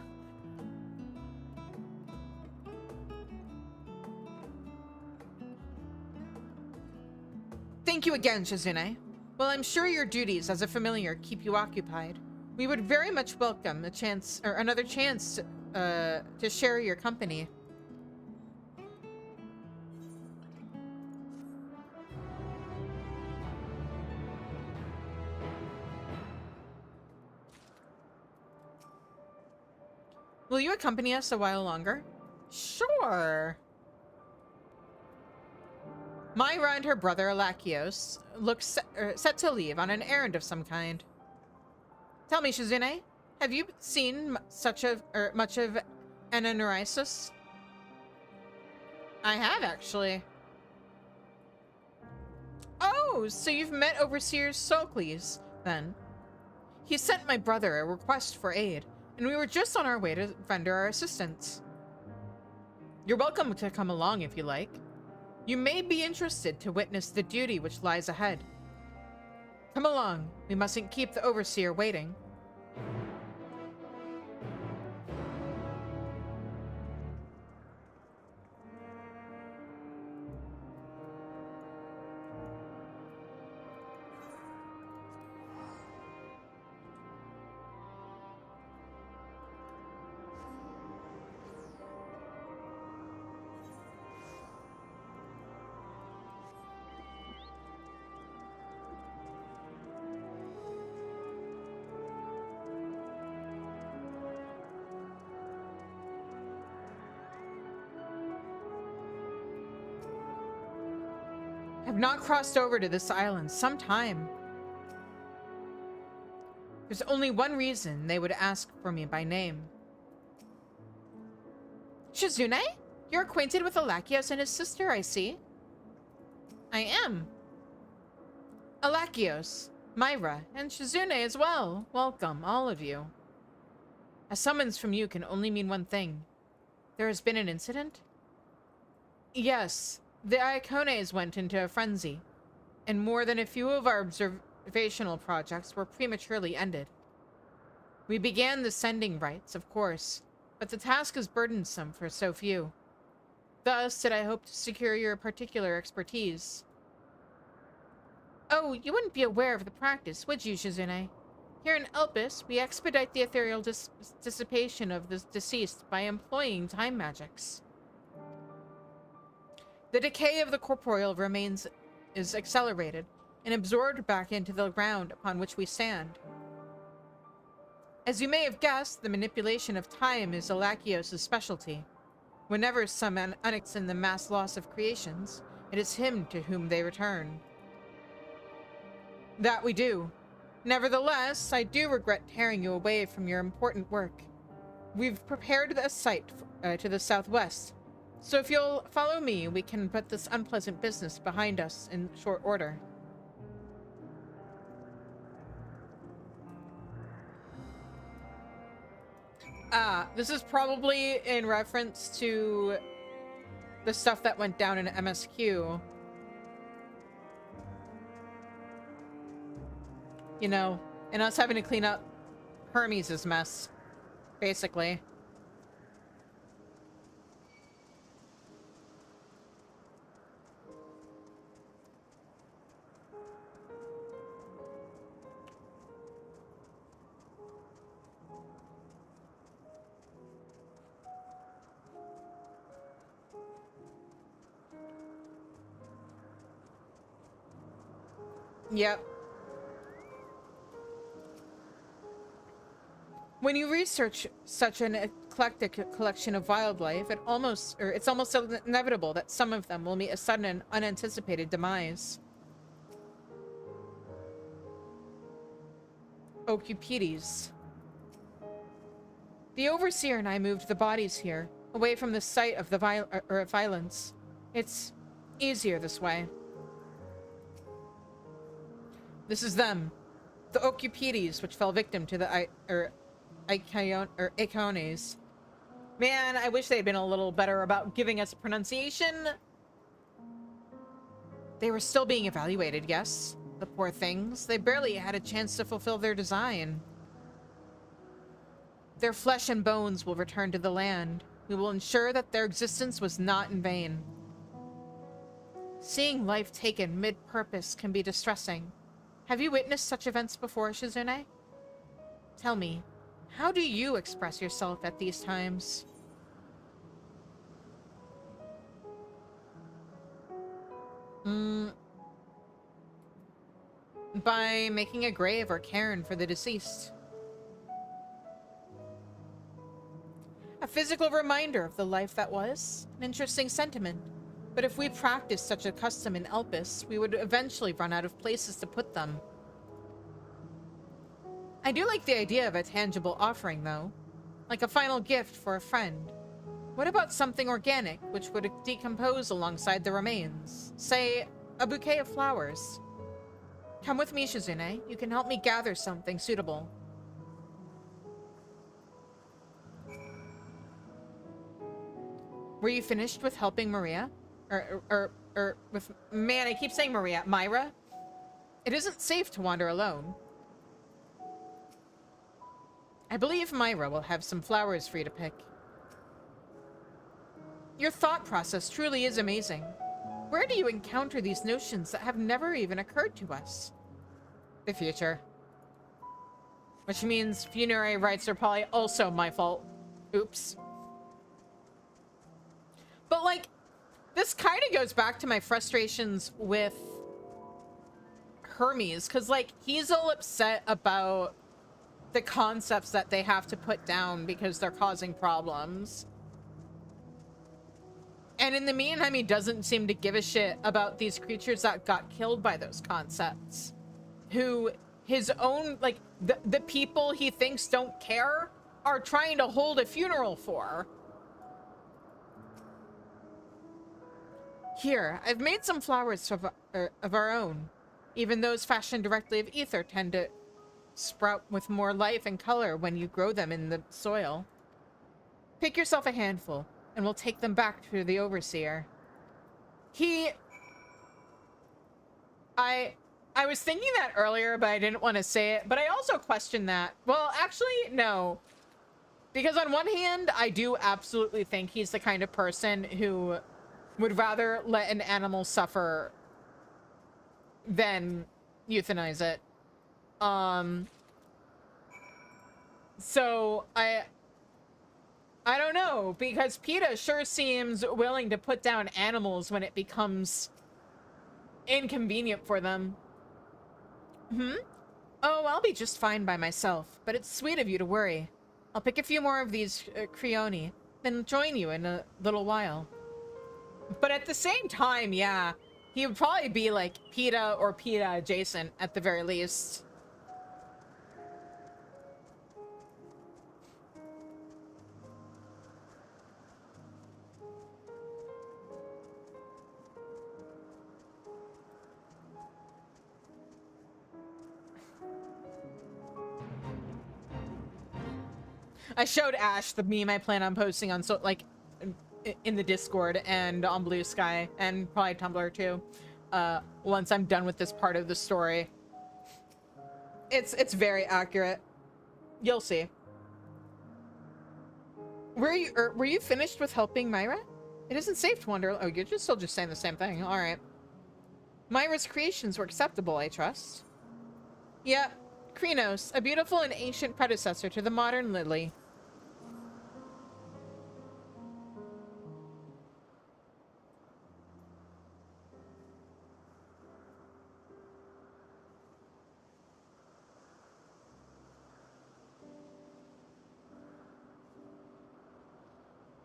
Thank you again, Shizune. Well, I'm sure your duties as a familiar keep you occupied. We would very much welcome a chance, or another chance, to share your company. Will you accompany us a while longer? Sure. Myra and her brother Alakios look set to leave on an errand of some kind. Tell me, Shizune, have you seen much of Ananorisis? I have, actually. Oh, so you've met Overseer Socles, then. He sent my brother a request for aid, and we were just on our way to render our assistance. You're welcome to come along if you like. You may be interested to witness the duty which lies ahead. Come along, we mustn't keep the Overseer waiting. I've not crossed over to this island some time. There's only one reason they would ask for me by name. Shizune? You're acquainted with Alakios and his sister, I see. I am. Alakios, Myra, and Shizune as well. Welcome, all of you. A summons from you can only mean one thing. There has been an incident? Yes. The Iacones went into a frenzy, and more than a few of our observational projects were prematurely ended. We began the sending rites, of course, but the task is burdensome for so few. Thus did I hope to secure your particular expertise. Oh, you wouldn't be aware of the practice, would you, Shizune? Here in Elpis, we expedite the ethereal dissipation of the deceased by employing time magics. The decay of the corporeal remains is accelerated and absorbed back into the ground upon which we stand. As you may have guessed, the manipulation of time is Alakios' specialty. Whenever some unex in the mass loss of creations, it is him to whom they return. That we do. Nevertheless, I do regret tearing you away from your important work. We've prepared a site to the southwest, so if you'll follow me, we can put this unpleasant business behind us in short order. This is probably in reference to the stuff that went down in MSQ. You know, and us having to clean up Hermes' mess, basically. Yep. When you research such an eclectic collection of wildlife, it's almost inevitable that some of them will meet a sudden and unanticipated demise. Ocupides. The Overseer and I moved the bodies here, away from the site of the violence. It's easier this way. This is them, the Ocupides, which fell victim to the Iacones. Man, I wish they'd been a little better about giving us a pronunciation. They were still being evaluated, yes. The poor things. They barely had a chance to fulfill their design. Their flesh and bones will return to the land. We will ensure that their existence was not in vain. Seeing life taken mid-purpose can be distressing. Have you witnessed such events before, Shizune? Tell me, how do you express yourself at these times? By making a grave or cairn for the deceased. A physical reminder of the life that was. An interesting sentiment. But if we practiced such a custom in Elpis, we would eventually run out of places to put them. I do like the idea of a tangible offering, though. Like a final gift for a friend. What about something organic, which would decompose alongside the remains? Say, a bouquet of flowers. Come with me, Shizune. You can help me gather something suitable. Were you finished with helping Maria? Man, I keep saying Maria. Myra? It isn't safe to wander alone. I believe Myra will have some flowers for you to pick. Your thought process truly is amazing. Where do you encounter these notions that have never even occurred to us? The future. Which means funerary rites are probably also my fault. Oops. But, like, this kind of goes back to my frustrations with Hermes. Because, like, he's all upset about the concepts that they have to put down because they're causing problems. And in the meantime, he doesn't seem to give a shit about these creatures that got killed by those concepts. Who his own, like, the people he thinks don't care are trying to hold a funeral for. Here, I've made some flowers of our own. Even those fashioned directly of ether tend to sprout with more life and color when you grow them in the soil. Pick yourself a handful, and we'll take them back to the overseer. I was thinking that earlier, but I didn't want to say it. But I also question that. Well, actually, no. Because on one hand, I do absolutely think he's the kind of person who would rather let an animal suffer than euthanize it. So I don't know, because PETA sure seems willing to put down animals when it becomes inconvenient for them. Oh, I'll be just fine by myself, but it's sweet of you to worry. I'll pick a few more of these Creoni, then join you in a little while. But at the same time, yeah, he would probably be like PETA or PETA adjacent at the very least. I showed Ash the meme I plan on posting on, so like, in the Discord and on Blue Sky and probably Tumblr too. Once I'm done with this part of the story, it's very accurate. You'll see. Were you finished with helping Myra? It isn't safe to wander. Oh, you're still just saying the same thing. All right. Myra's creations were acceptable, I trust. Yeah, Krenos, a beautiful and ancient predecessor to the modern Lily.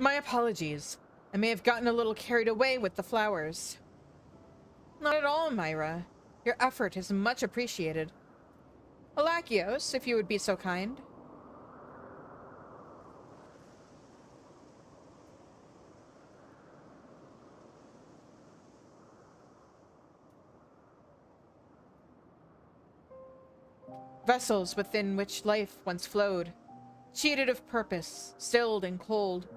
My apologies. I may have gotten a little carried away with the flowers. Not at all, Myra. Your effort is much appreciated. Alakios, if you would be so kind. Vessels within which life once flowed, cheated of purpose, stilled and cold.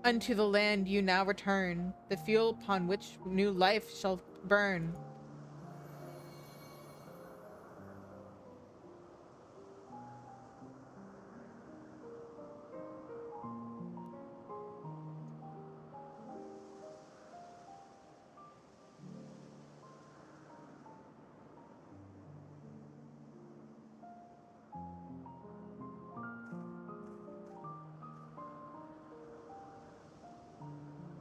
Unto the land you now return, the fuel upon which new life shall burn.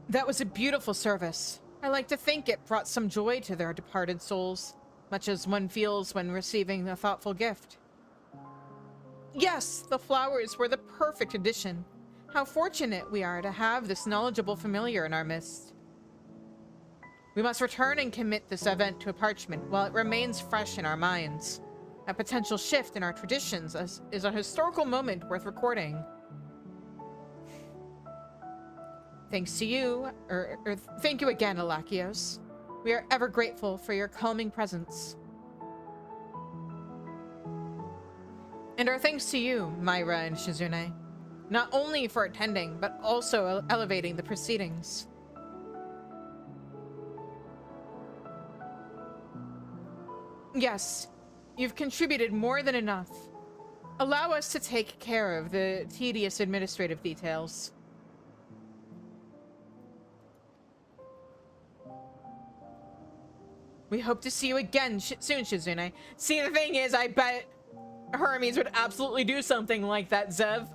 That was a beautiful service. I like to think it brought some joy to their departed souls, much as one feels when receiving a thoughtful gift. Yes, the flowers were the perfect addition. How fortunate we are to have this knowledgeable familiar in our midst. We must return and commit this event to a parchment while it remains fresh in our minds. A potential shift in our traditions is a historical moment worth recording. Thanks to you, thank you again, Alakios. We are ever grateful for your calming presence. And our thanks to you, Myra and Shizune, not only for attending, but also elevating the proceedings. Yes, you've contributed more than enough. Allow us to take care of the tedious administrative details. We hope to see you again soon, Shizune. See, the thing is, I bet Hermes would absolutely do something like that, Zev.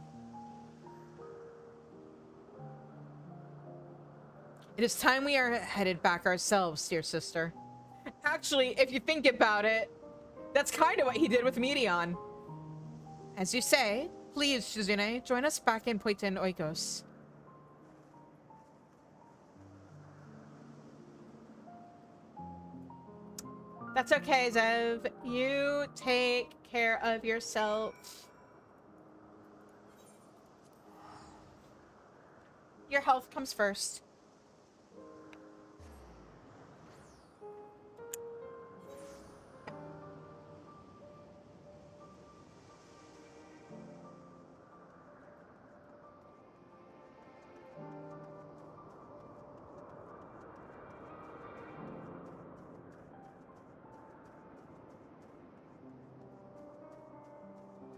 It is time we are headed back ourselves, dear sister. Actually, if you think about it, that's kind of what he did with Medion. As you say, please, Shizune, join us back in Poiten Oikos. That's okay, Zev. You take care of yourself. Your health comes first.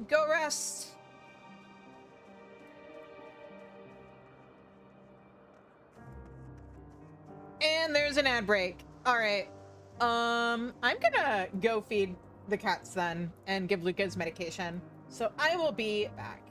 Go rest. And there's an ad break. All right. I'm gonna go feed the cats then and give Lucas medication. So I will be back.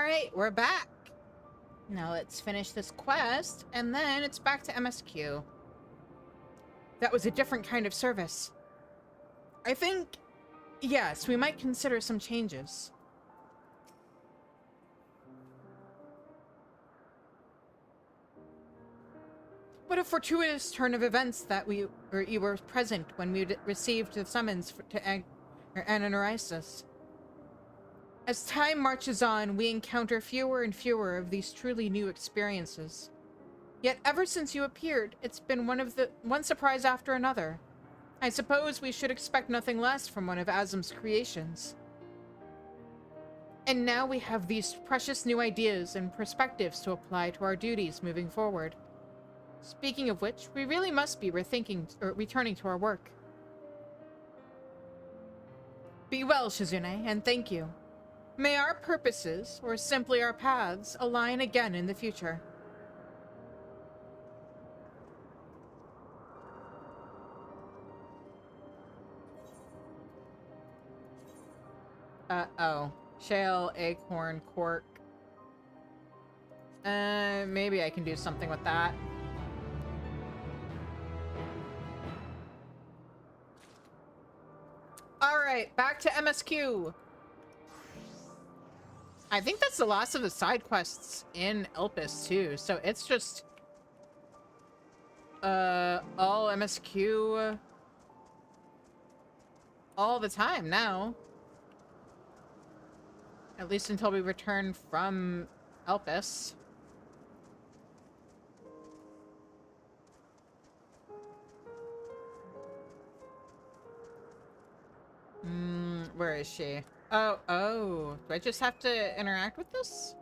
Alright, we're back. Now let's finish this quest, and then it's back to MSQ. That was a different kind of service. I think, yes, we might consider some changes. What a fortuitous turn of events that you were present when we received the summons to Ananisis. As time marches on, we encounter fewer and fewer of these truly new experiences. Yet ever since you appeared, it's been one surprise after another. I suppose we should expect nothing less from one of Azim's creations. And now we have these precious new ideas and perspectives to apply to our duties moving forward. Speaking of which, we really must be returning to our work. Be well, Shizune, and thank you. May our purposes, or simply our paths, align again in the future. Oh. Shale, acorn, cork. Maybe I can do something with that. Alright, back to MSQ. I think that's the last of the side quests in Elpis, too. So it's just... all MSQ... all the time now. At least until we return from Elpis. Where is she? Oh. Do I just have to interact with this?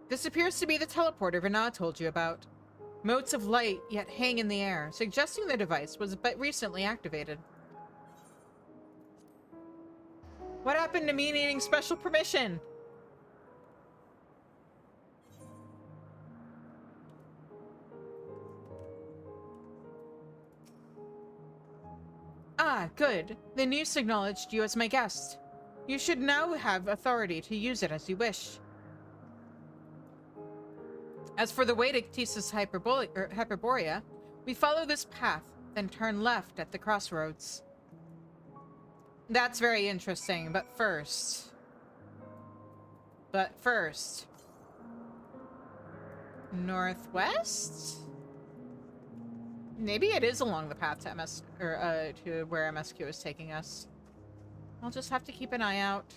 This appears to be the teleporter Vana told you about. Motes of light yet hang in the air, suggesting the device was but recently activated. What happened to me needing special permission? Ah, good. The news acknowledged you as my guest. You should now have authority to use it as you wish. As for the way to Tisa's Hyperborea, we follow this path, then turn left at the crossroads. That's very interesting, but first... Northwest? Maybe it is along the path to to where MSQ is taking us. I'll just have to keep an eye out.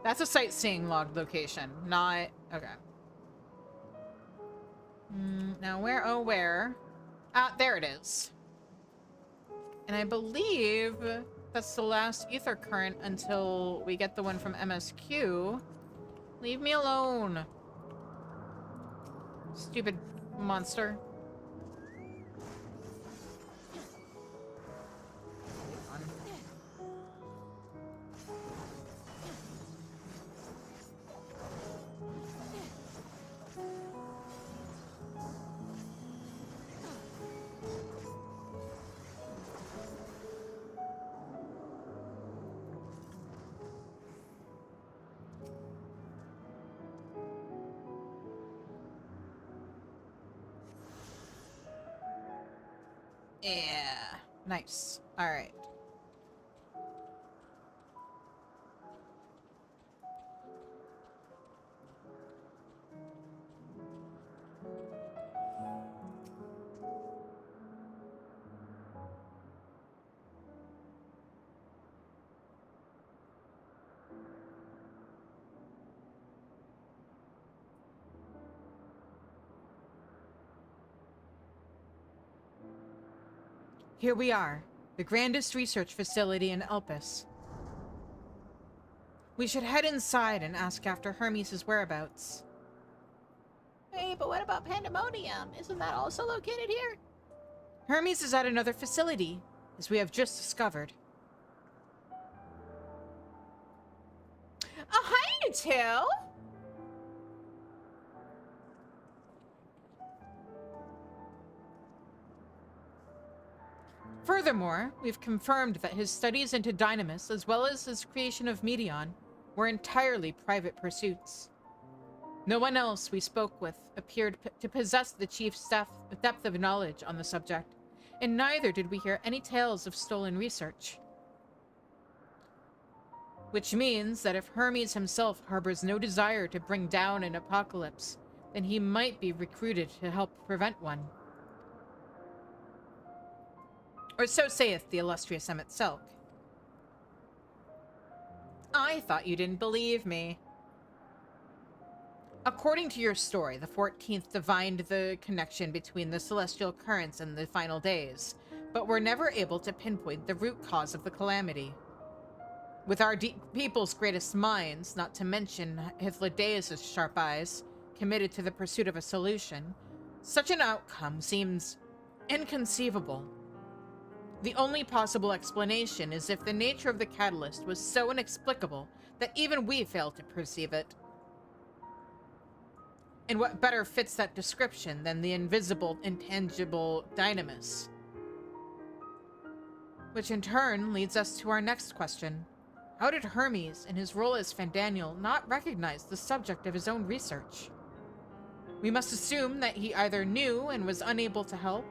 That's a sightseeing log location, not... Okay. Now where? Oh, where? Ah, there it is. And I believe that's the last ether current until we get the one from MSQ. Leave me alone. Stupid monster. Yeah, nice. All right. Here we are, the grandest research facility in Elpis. We should head inside and ask after Hermes' whereabouts. Hey, but what about Pandemonium? Isn't that also located here? Hermes is at another facility, as we have just discovered. Oh, hi, you two! Furthermore, we've confirmed that his studies into Dynamis, as well as his creation of Meteon, were entirely private pursuits. No one else we spoke with appeared to possess the chief's depth of knowledge on the subject, and neither did we hear any tales of stolen research. Which means that if Hermes himself harbors no desire to bring down an apocalypse, then he might be recruited to help prevent one. Or so saith the illustrious Emmet Selk. I thought you didn't believe me. According to your story, the 14th divined the connection between the celestial currents and the final days, but were never able to pinpoint the root cause of the calamity. With our people's greatest minds, not to mention Hythlodaeus' sharp eyes, committed to the pursuit of a solution, such an outcome seems inconceivable. The only possible explanation is if the nature of the catalyst was so inexplicable that even we fail to perceive it. And what better fits that description than the invisible, intangible Dynamis? Which in turn leads us to our next question. How did Hermes, in his role as Fandaniel, not recognize the subject of his own research? We must assume that he either knew and was unable to help,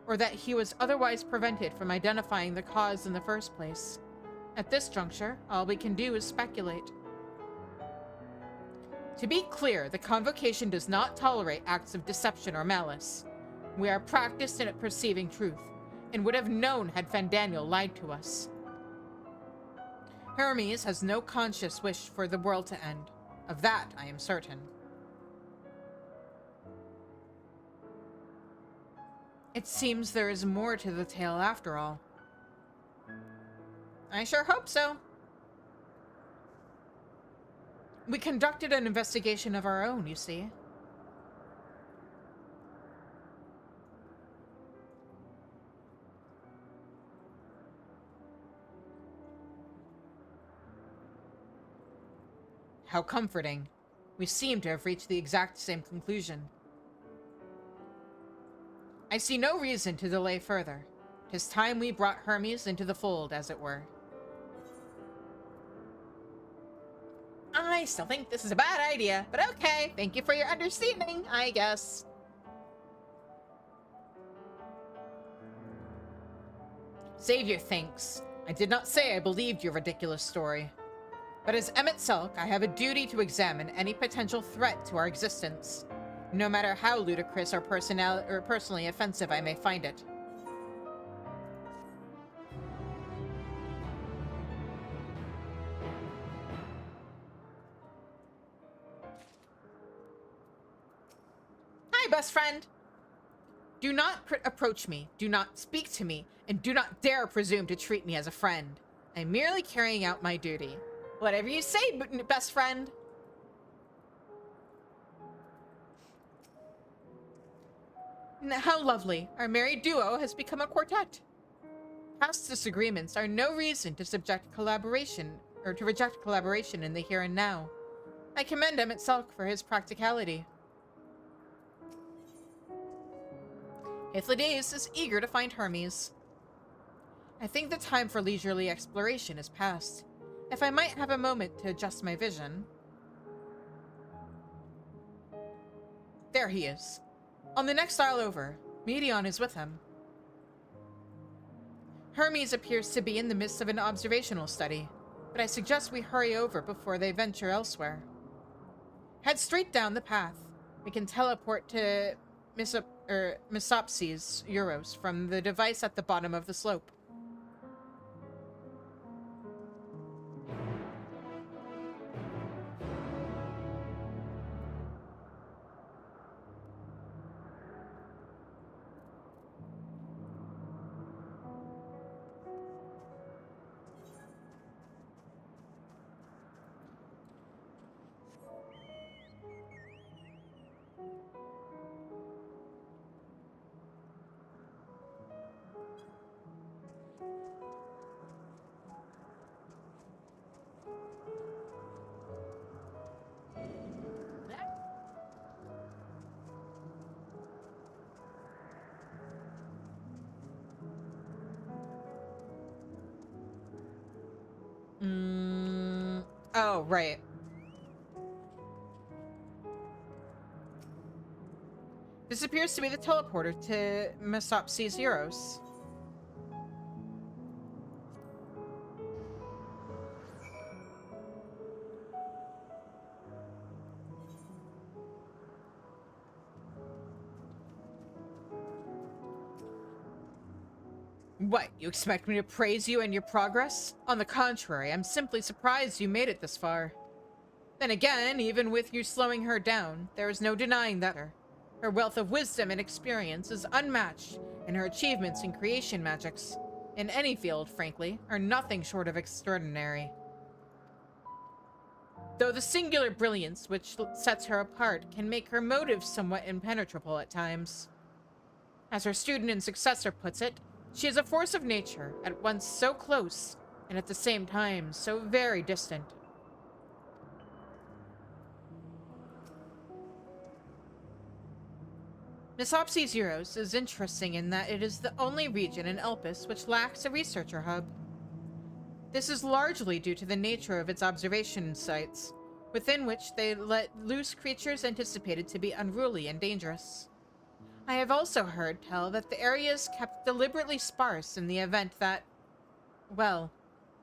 or that he was otherwise prevented from identifying the cause in the first place. At this juncture, all we can do is speculate. To be clear, the Convocation does not tolerate acts of deception or malice. We are practiced in perceiving truth, and would have known had Fandaniel lied to us. Hermes has no conscious wish for the world to end. Of that, I am certain. It seems there is more to the tale after all. I sure hope so. We conducted an investigation of our own, you see. How comforting. We seem to have reached the exact same conclusion. I see no reason to delay further. 'Tis time we brought Hermes into the fold, as it were. I still think this is a bad idea, but okay. Thank you for your understanding, I guess. Savior thinks. I did not say I believed your ridiculous story. But as Emmet Selk, I have a duty to examine any potential threat to our existence, no matter how ludicrous or personally offensive I may find it. Hi, best friend. Do not approach me, do not speak to me, and do not dare presume to treat me as a friend. I'm merely carrying out my duty. Whatever you say, best friend. How lovely. Our married duo has become a quartet. Past disagreements are no reason to reject collaboration in the here and now. I commend Emmet Selk for his practicality. Hythlodaeus is eager to find Hermes. I think the time for leisurely exploration is past. If I might have a moment to adjust my vision. There he is. On the next isle over, Meteon is with him. Hermes appears to be in the midst of an observational study, but I suggest we hurry over before they venture elsewhere. Head straight down the path. We can teleport to Mesopsis Euros from the device at the bottom of the slope. Oh, right. This appears to be the teleporter to FFXIV. What, you expect me to praise you and your progress? On the contrary, I'm simply surprised you made it this far. Then again, even with you slowing her down, there is no denying that her wealth of wisdom and experience is unmatched, and her achievements in creation magics, in any field, frankly, are nothing short of extraordinary. Though the singular brilliance which sets her apart can make her motives somewhat impenetrable at times. As her student and successor puts it, she is a force of nature, at once so close, and at the same time so very distant. FFXIV is interesting in that it is the only region in Elpis which lacks a researcher hub. This is largely due to the nature of its observation sites, within which they let loose creatures anticipated to be unruly and dangerous. I have also heard tell that the area is kept deliberately sparse in the event that, well,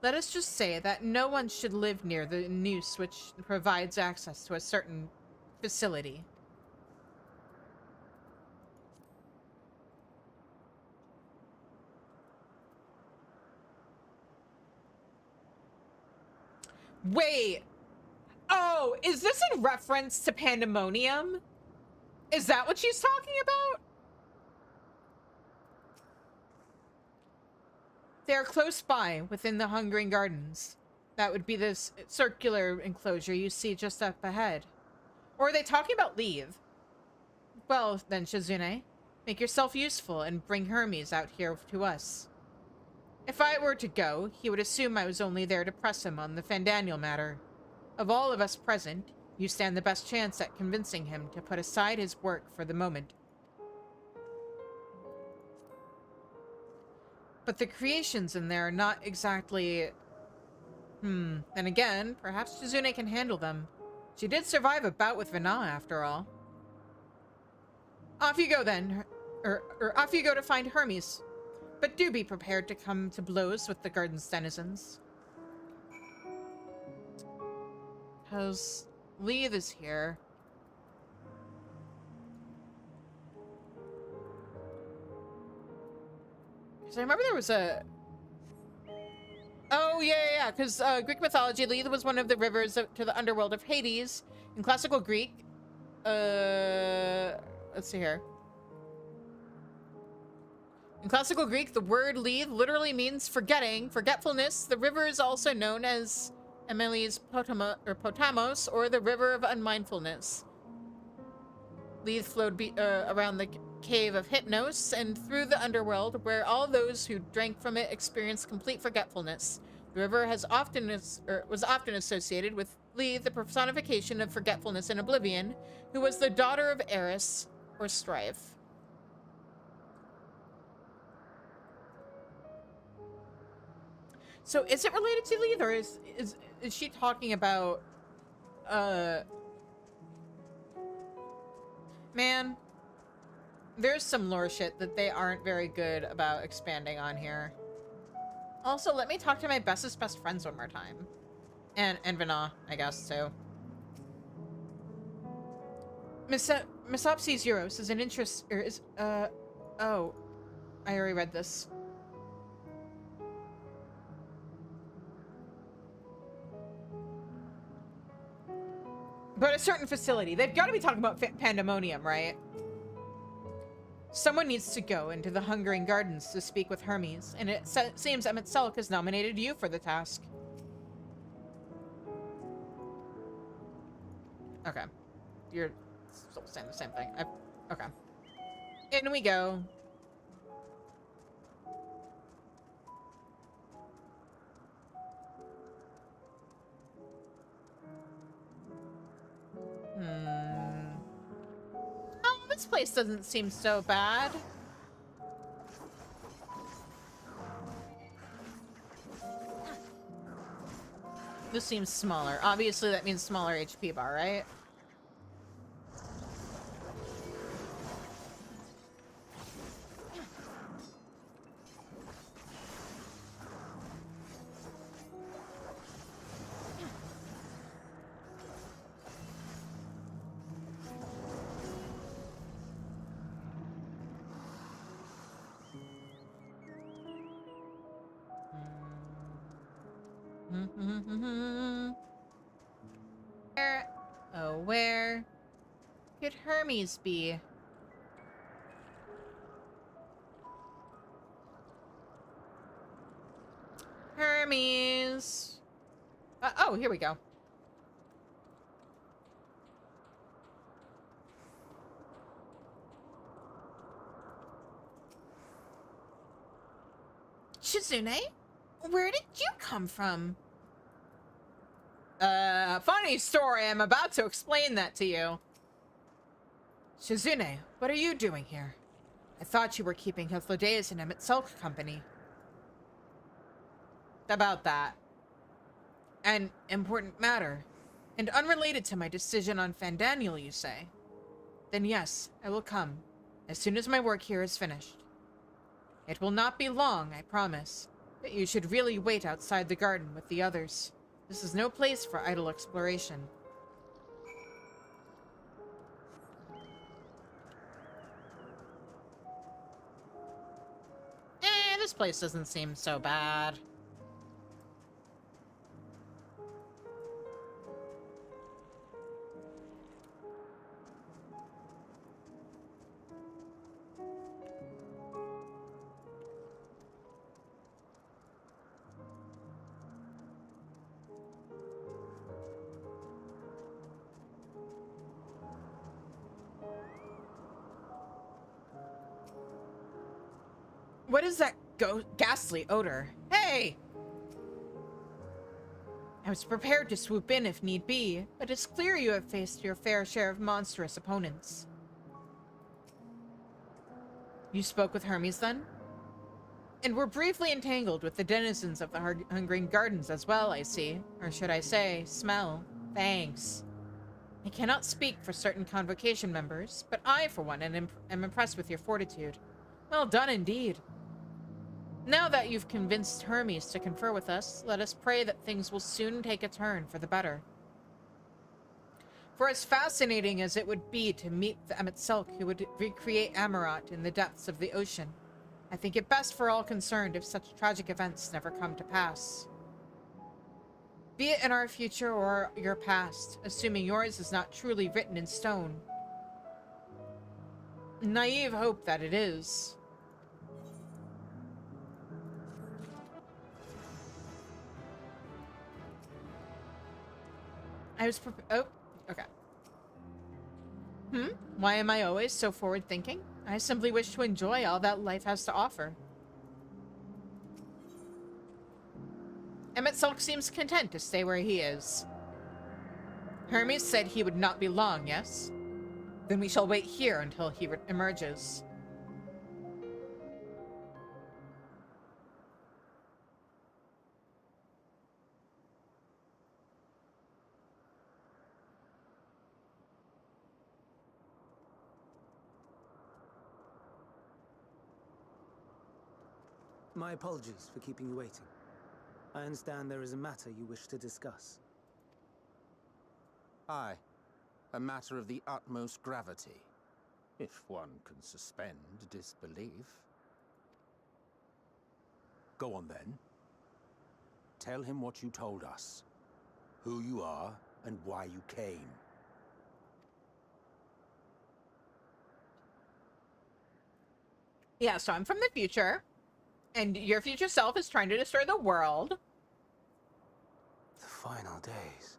let us just say that no one should live near the noose which provides access to a certain facility. Wait! Oh, is this in reference to Pandemonium? Is that what she's talking about? They are close by, within the Hungering Gardens. That would be this circular enclosure you see just up ahead. Or are they talking about leave? Well, then, Shizune, make yourself useful and bring Hermes out here to us. If I were to go, he would assume I was only there to press him on the Fandaniel matter. Of all of us present, you stand the best chance at convincing him to put aside his work for the moment. But the creations in there are not exactly... Then again, perhaps Shizune can handle them. She did survive a bout with Vana, after all. Off you go, then. Or off you go to find Hermes. But do be prepared to come to blows with the garden's denizens. Because Leith is here. Because I remember there was a... Oh, yeah, because Greek mythology, Leith was one of the rivers to the underworld of Hades. In classical Greek, let's see here. In classical Greek, the word Leith literally means forgetting, forgetfulness. The river is also known as Emily's Potamos, or the River of Unmindfulness. Leith flowed around the cave of Hypnos and through the underworld, where all those who drank from it experienced complete forgetfulness. The river was often associated with Leith, the personification of forgetfulness and oblivion, who was the daughter of Eris, or Strife. So is it related to Leith, or is she talking about, man, there's some lore shit that they aren't very good about expanding on here. Also, let me talk to my bestest best friends one more time. And Vana, I guess, too. FFXIV is an interest, or is, oh, I already read this. But a certain facility. They've got to be talking about Pandemonium, right? Someone needs to go into the Hungering Gardens to speak with Hermes, and it seems Emmett Selk has nominated you for the task. Okay. You're still saying the same thing. Okay. In we go. Oh, this place doesn't seem so bad. This seems smaller. Obviously, that means smaller HP bar, right? Where, oh, where could Hermes be? Hermes. Oh, here we go. Shizune, where did you come from? Funny story. I'm about to explain that to you. Shizune, what are you doing here? I thought you were keeping Hythlodaeus and Emet-Selch company. About that. An important matter. And unrelated to my decision on Fandaniel, you say? Then yes, I will come. As soon as my work here is finished. It will not be long, I promise. But you should really wait outside the garden with the others. This is no place for idle exploration. This place doesn't seem so bad. What is that ghastly odor? Hey! I was prepared to swoop in if need be, but it's clear you have faced your fair share of monstrous opponents. You spoke with Hermes, then? And were briefly entangled with the denizens of the Hungering Gardens as well, I see. Or should I say, smell. Thanks. I cannot speak for certain Convocation members, but I, for one, am impressed with your fortitude. Well done, indeed. Now that you've convinced Hermes to confer with us, let us pray that things will soon take a turn for the better. For as fascinating as it would be to meet the Emet-Selch who would recreate Amarat in the depths of the ocean, I think it best for all concerned if such tragic events never come to pass. Be it in our future or your past, assuming yours is not truly written in stone. Naive hope that it is. I was oh, okay. Why am I always so forward-thinking? I simply wish to enjoy all that life has to offer. Emet-Selch seems content to stay where he is. Hermes said he would not be long, yes? Then we shall wait here until he emerges. My apologies for keeping you waiting. I understand there is a matter you wish to discuss. Aye. A matter of the utmost gravity, if one can suspend disbelief. Go on then. Tell him what you told us. Who you are and why you came. Yeah, so I'm from the future. And your future self is trying to destroy the world. The final days.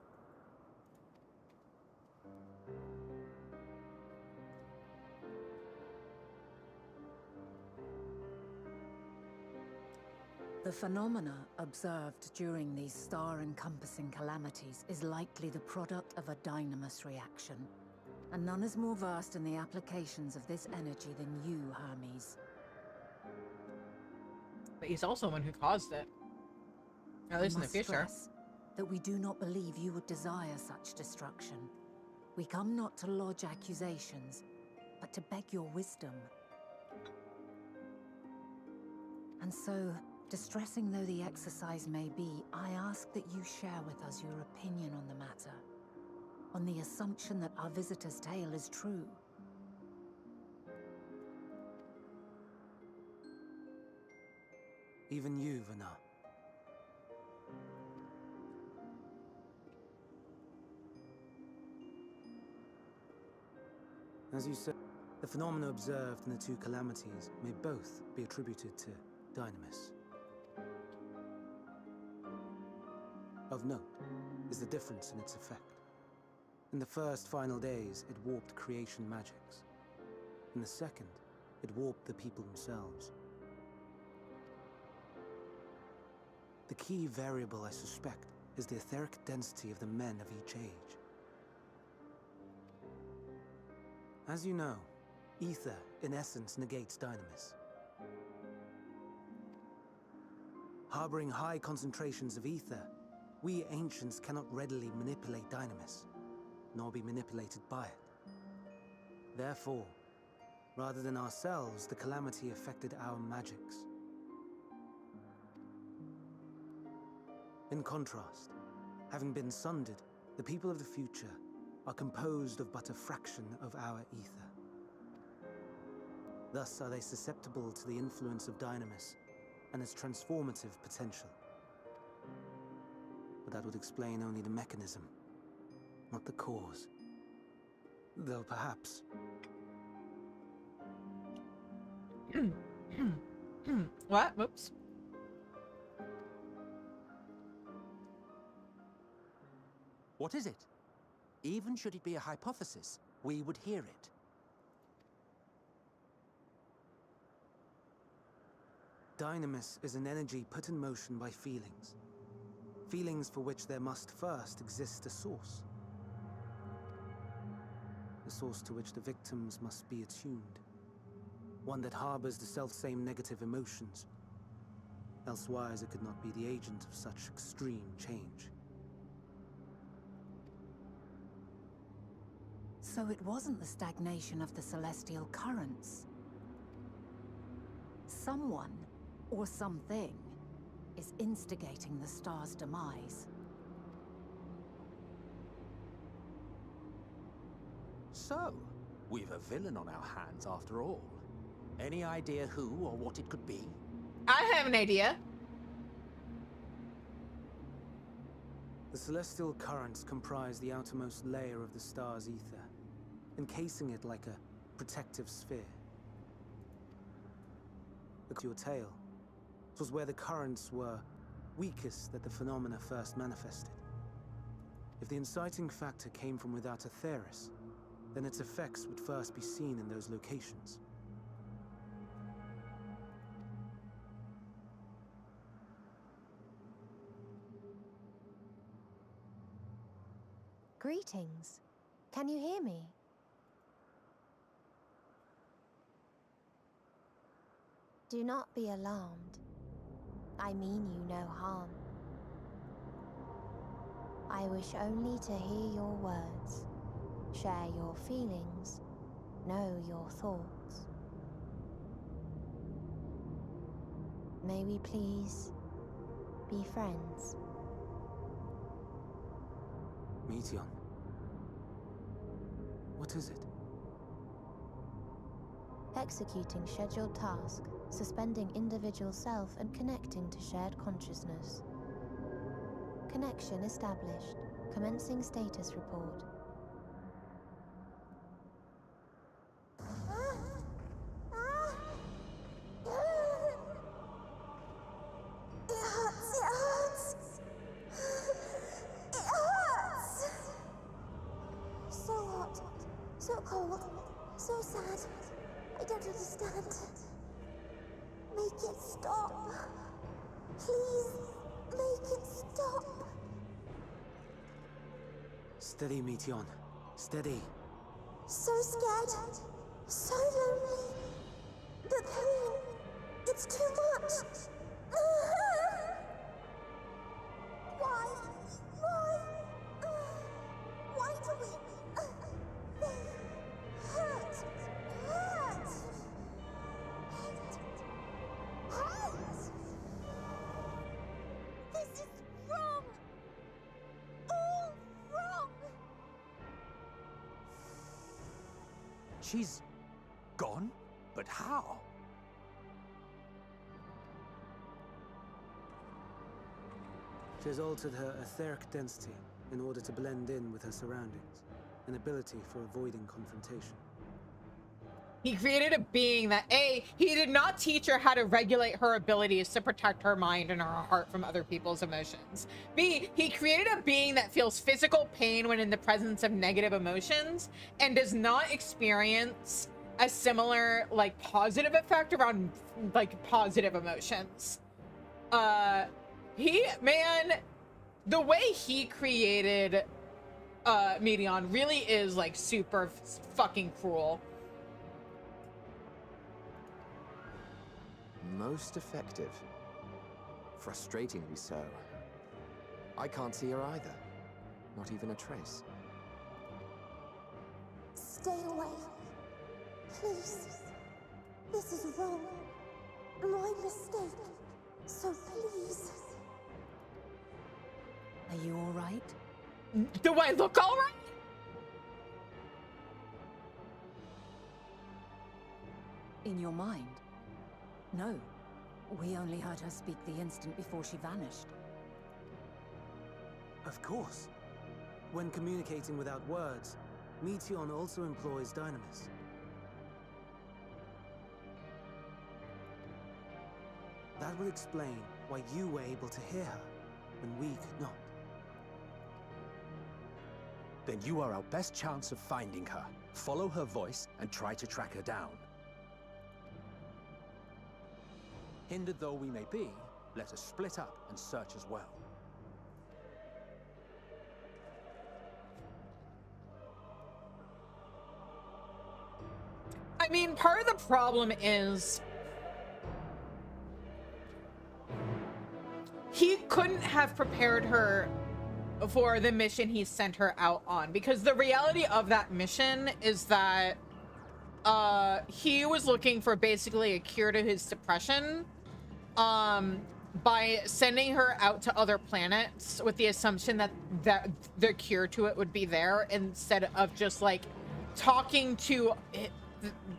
The phenomena observed during these star-encompassing calamities is likely the product of a dynamis reaction, and none is more versed in the applications of this energy than you, Hermes. But he's also the one who caused it. At least in the future. Stress, that we do not believe you would desire such destruction. We come not to lodge accusations, but to beg your wisdom. And so, distressing though the exercise may be, I ask that you share with us your opinion on the matter, on the assumption that our visitor's tale is true. Even you, Vana. As you said, the phenomena observed in the two calamities may both be attributed to Dynamis. Of note is the difference in its effect. In the first final days, it warped creation magics. In the second, it warped the people themselves. The key variable, I suspect, is the etheric density of the men of each age. As you know, ether, in essence, negates Dynamis. Harboring high concentrations of ether, we ancients cannot readily manipulate Dynamis, nor be manipulated by it. Therefore, rather than ourselves, the calamity affected our magics. In contrast, having been sundered, the people of the future are composed of but a fraction of our ether. Thus are they susceptible to the influence of Dynamis and its transformative potential. But that would explain only the mechanism, not the cause. Though perhaps... What? Whoops. What is it? Even should it be a hypothesis, we would hear it. Dynamis is an energy put in motion by feelings. Feelings for which there must first exist a source. A source to which the victims must be attuned. One that harbors the selfsame negative emotions. Elsewise it could not be the agent of such extreme change. So it wasn't the stagnation of the celestial currents. Someone, or something, is instigating the star's demise. So, we've a villain on our hands after all. Any idea who or what it could be? I have an idea. The celestial currents comprise the outermost layer of the star's ether, encasing it like a protective sphere. Look at your tail. It was where the currents were weakest that the phenomena first manifested. If the inciting factor came from without Aetheris, then its effects would first be seen in those locations. Greetings. Can you hear me? Do not be alarmed. I mean you no harm. I wish only to hear your words, share your feelings, know your thoughts. May we please be friends? Meteon. What is it? Executing scheduled task, suspending individual self and connecting to shared consciousness. Connection established. Commencing status report. It hurts. It hurts. So hot, so cold, so sad. I don't understand. Make it stop. Please, make it stop. Steady, Meteon. Steady. So scared. So lonely. The pain. It's too much. Why? She's gone? But how? She has altered her etheric density in order to blend in with her surroundings, an ability for avoiding confrontation. He created a being that, A, he did not teach her how to regulate her abilities to protect her mind and her heart from other people's emotions. B, he created a being that feels physical pain when in the presence of negative emotions and does not experience a similar, like, positive effect around, like, positive emotions. Man, the way he created Medion really is, like, super fucking cruel. Most effective. Frustratingly so. I can't see her either. Not even a trace. Stay away. Please. This is wrong. My mistake. So please. Are you all right? Do I look all right? In your mind? No. We only heard her speak the instant before she vanished. Of course. When communicating without words, Meteion also employs dynamis. That would explain why you were able to hear her, when we could not. Then you are our best chance of finding her. Follow her voice and try to track her down. Hindered though we may be, let us split up and search as well. I mean, part of the problem is he couldn't have prepared her for the mission he sent her out on, because the reality of that mission is that he was looking for basically a cure to his depression by sending her out to other planets with the assumption that the cure to it would be there, instead of just like talking to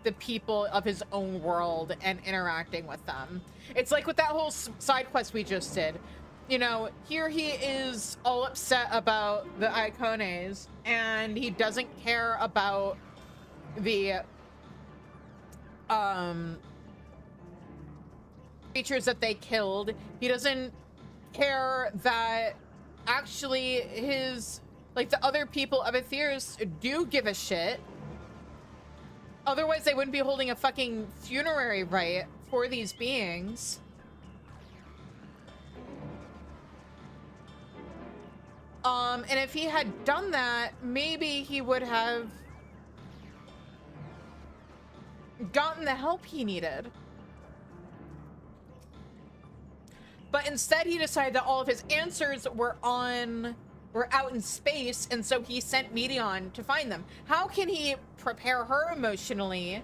the people of his own world and interacting with them. It's like with that whole side quest we just did. You know, here he is all upset about the Icones, and he doesn't care about the creatures that they killed. He doesn't care that actually his, like, the other people of Aether's do give a shit. Otherwise they wouldn't be holding a fucking funerary rite for these beings. And if he had done that, maybe he would have gotten the help he needed. But instead he decided that all of his answers were out in space, and so he sent Meteion to find them. How can he prepare her emotionally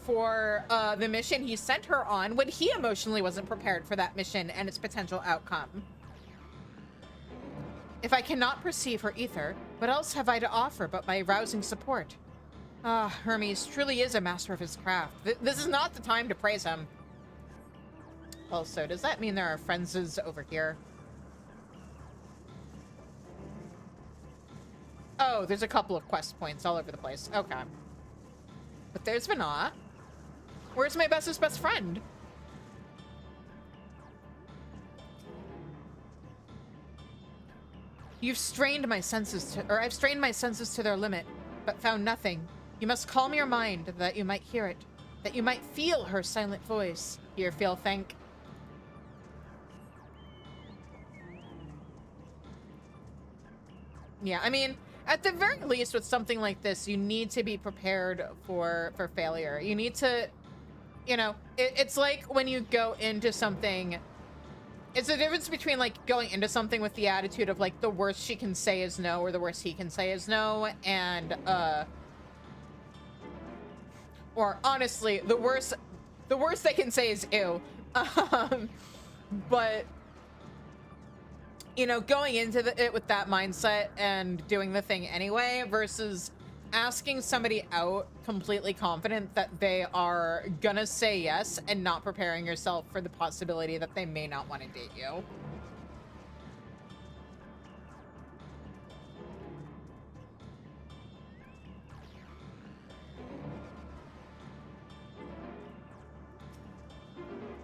for the mission he sent her on when he emotionally wasn't prepared for that mission and its potential outcome? If I cannot perceive her ether, what else have I to offer but my rousing support? Ah, Hermes truly is a master of his craft. This is not the time to praise him. Also, does that mean there are friends over here? Oh, there's a couple of quest points all over the place. Okay. But there's Vanat. Where's my bestest best friend? I've strained my senses to their limit, but found nothing. You must calm your mind that you might hear it, that you might feel her silent voice. Here, feel, think. Yeah, I mean, at the very least with something like this, you need to be prepared for failure. You need to, you know, it's like when you go into something, it's the difference between like going into something with the attitude of like the worst she can say is no, or the worst he can say is no, and or honestly, the worst they can say is ew. But you know, going into it with that mindset and doing the thing anyway versus asking somebody out completely confident that they are gonna say yes and not preparing yourself for the possibility that they may not want to date you.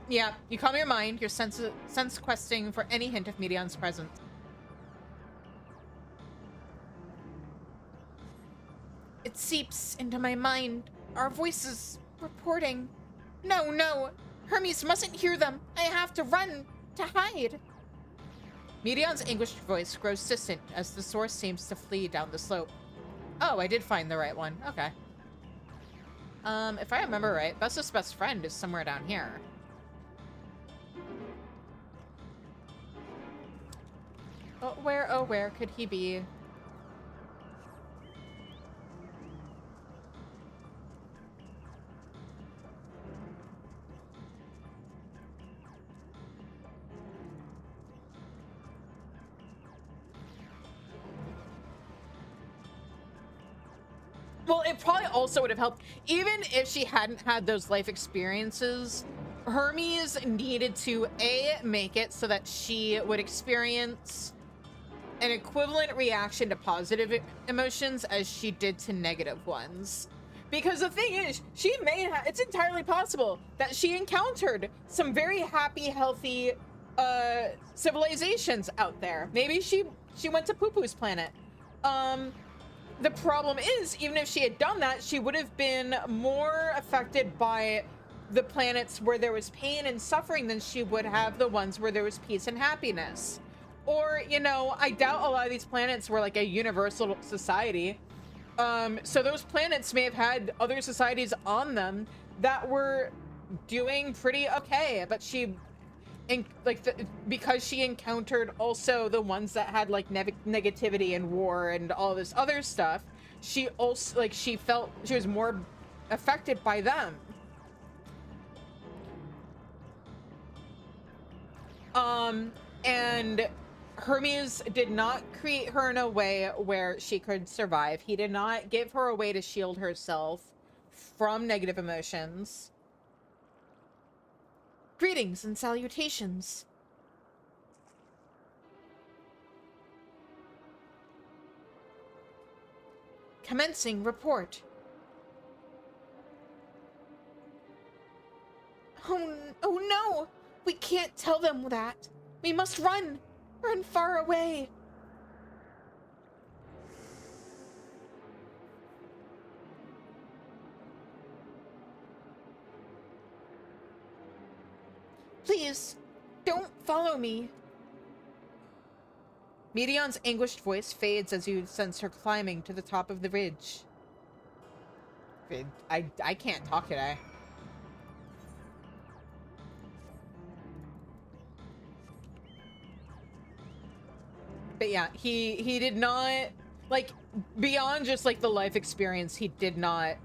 Yeah, you calm your mind, you're sense questing for any hint of Medion's presence. It seeps into my mind. Our voices reporting. No, no. Hermes mustn't hear them. I have to run to hide. Medion's anguished voice grows distant as the source seems to flee down the slope. Oh, I did find the right one. Okay. If I remember right, Bessa's best friend is somewhere down here. Oh, where could he be? Well, it probably also would have helped. Even if she hadn't had those life experiences, Hermes needed to, A, make it so that she would experience an equivalent reaction to positive emotions as she did to negative ones. Because the thing is, she may have, it's entirely possible that she encountered some very happy, healthy civilizations out there. Maybe she went to Poo-Poo's planet. The problem is, even if she had done that, she would have been more affected by the planets where there was pain and suffering than she would have the ones where there was peace and happiness. Or, you know, I doubt a lot of these planets were like a universal society. So those planets may have had other societies on them that were doing pretty okay, but she, because she encountered also the ones that had like negativity and war and all this other stuff, she also, like, she felt she was more affected by them. And Hermes did not create her in a way where she could survive. He did not give her a way to shield herself from negative emotions. Greetings and salutations. Commencing report. Oh no! We can't tell them that. We must run! Run far away! Please, don't follow me. Medion's anguished voice fades as you sense her climbing to the top of the ridge. I can't talk today. But yeah, he did not, like, beyond just like the life experience he did not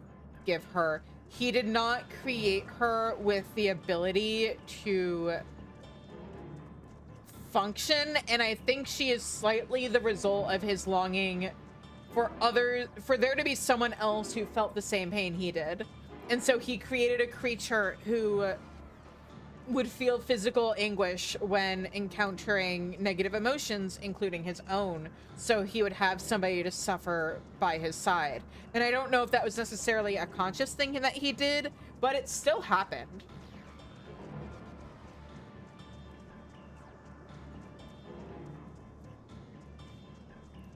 give her, he did not create her with the ability to function, and I think she is slightly the result of his longing for there to be someone else who felt the same pain he did. And so he created a creature who would feel physical anguish when encountering negative emotions, including his own, so he would have somebody to suffer by his side. And I don't know if that was necessarily a conscious thing that he did, but it still happened.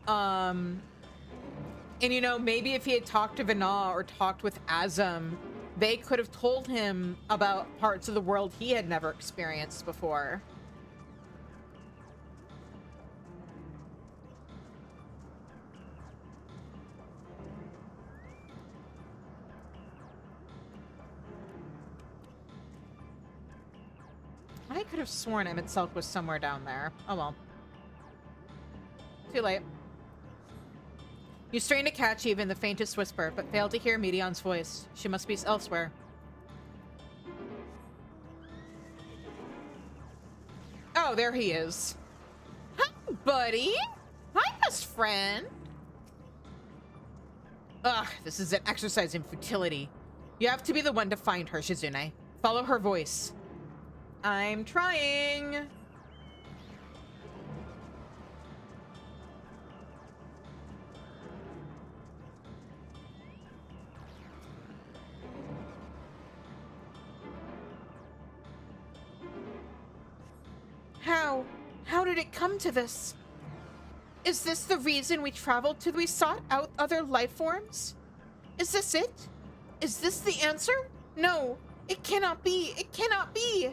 And you know, maybe if he had talked to Vana or talked with Azam, they could have told him about parts of the world he had never experienced before. I could have sworn Emet was somewhere down there. Oh well. Too late. You strain to catch even the faintest whisper, but fail to hear Medion's voice. She must be elsewhere. Oh, there he is. Hi, buddy. Hi, best friend. Ugh, this is an exercise in futility. You have to be the one to find her, Shizune. Follow her voice. I'm trying. How? How did it come to this? Is this the reason we traveled till we sought out other life forms? Is this it? Is this the answer? No, it cannot be. It cannot be.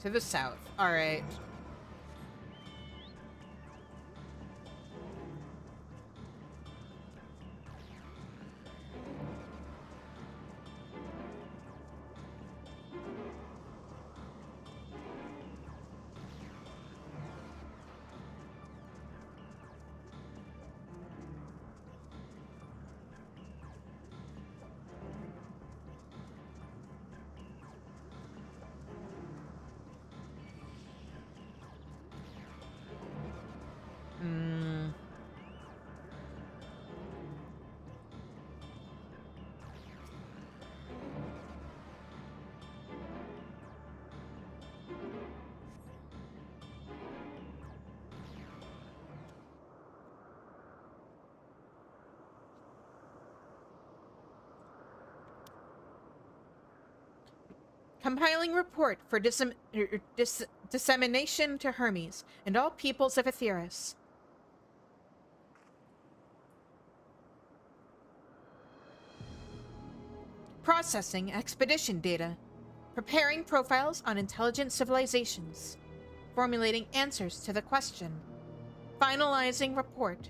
To the south. All right. Compiling report for dissemination to Hermes and all peoples of Aetheris. Processing expedition data. Preparing profiles on intelligent civilizations. Formulating answers to the question. Finalizing report.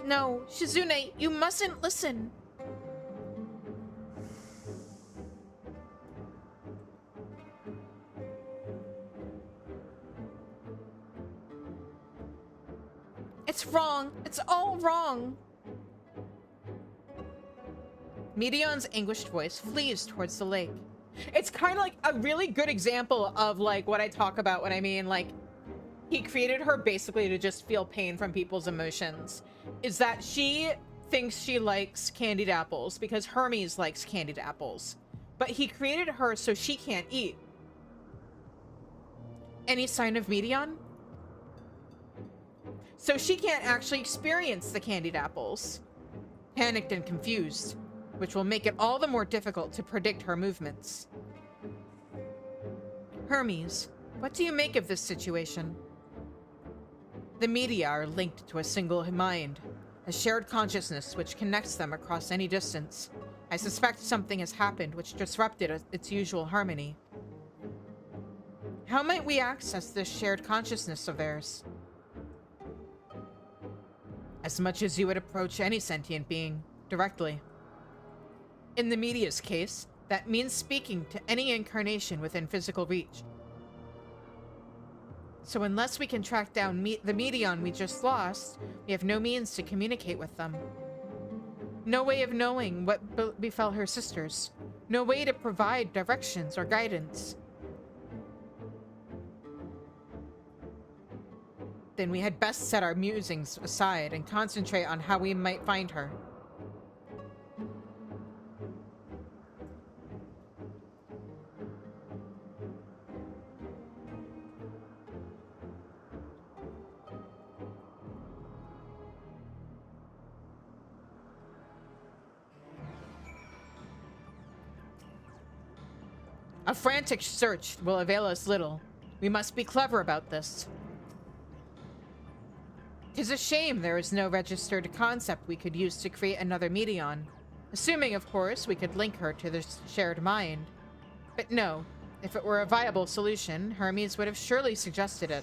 No, Shizune, you mustn't listen. It's wrong. It's all wrong. Medion's anguished voice flees towards the lake. It's kind of like a really good example of like what I talk about when I mean like he created her basically to just feel pain from people's emotions. Is that she thinks she likes candied apples because Hermes likes candied apples. But he created her so she can't eat. Any sign of Medion? So she can't actually experience the candied apples. Panicked and confused, which will make it all the more difficult to predict her movements. Hermes, what do you make of this situation? The media are linked to a single mind, a shared consciousness which connects them across any distance. I suspect something has happened which disrupted its usual harmony. How might we access this shared consciousness of theirs? As much as you would approach any sentient being, directly. In the media's case, that means speaking to any incarnation within physical reach. So unless we can track down the Medion we just lost, we have no means to communicate with them. No way of knowing what befell her sisters. No way to provide directions or guidance. Then we had best set our musings aside and concentrate on how we might find her. A frantic search will avail us little. We must be clever about this. 'Tis a shame there is no registered concept we could use to create another Medion. Assuming, of course, we could link her to the shared mind. But no, if it were a viable solution, Hermes would have surely suggested it.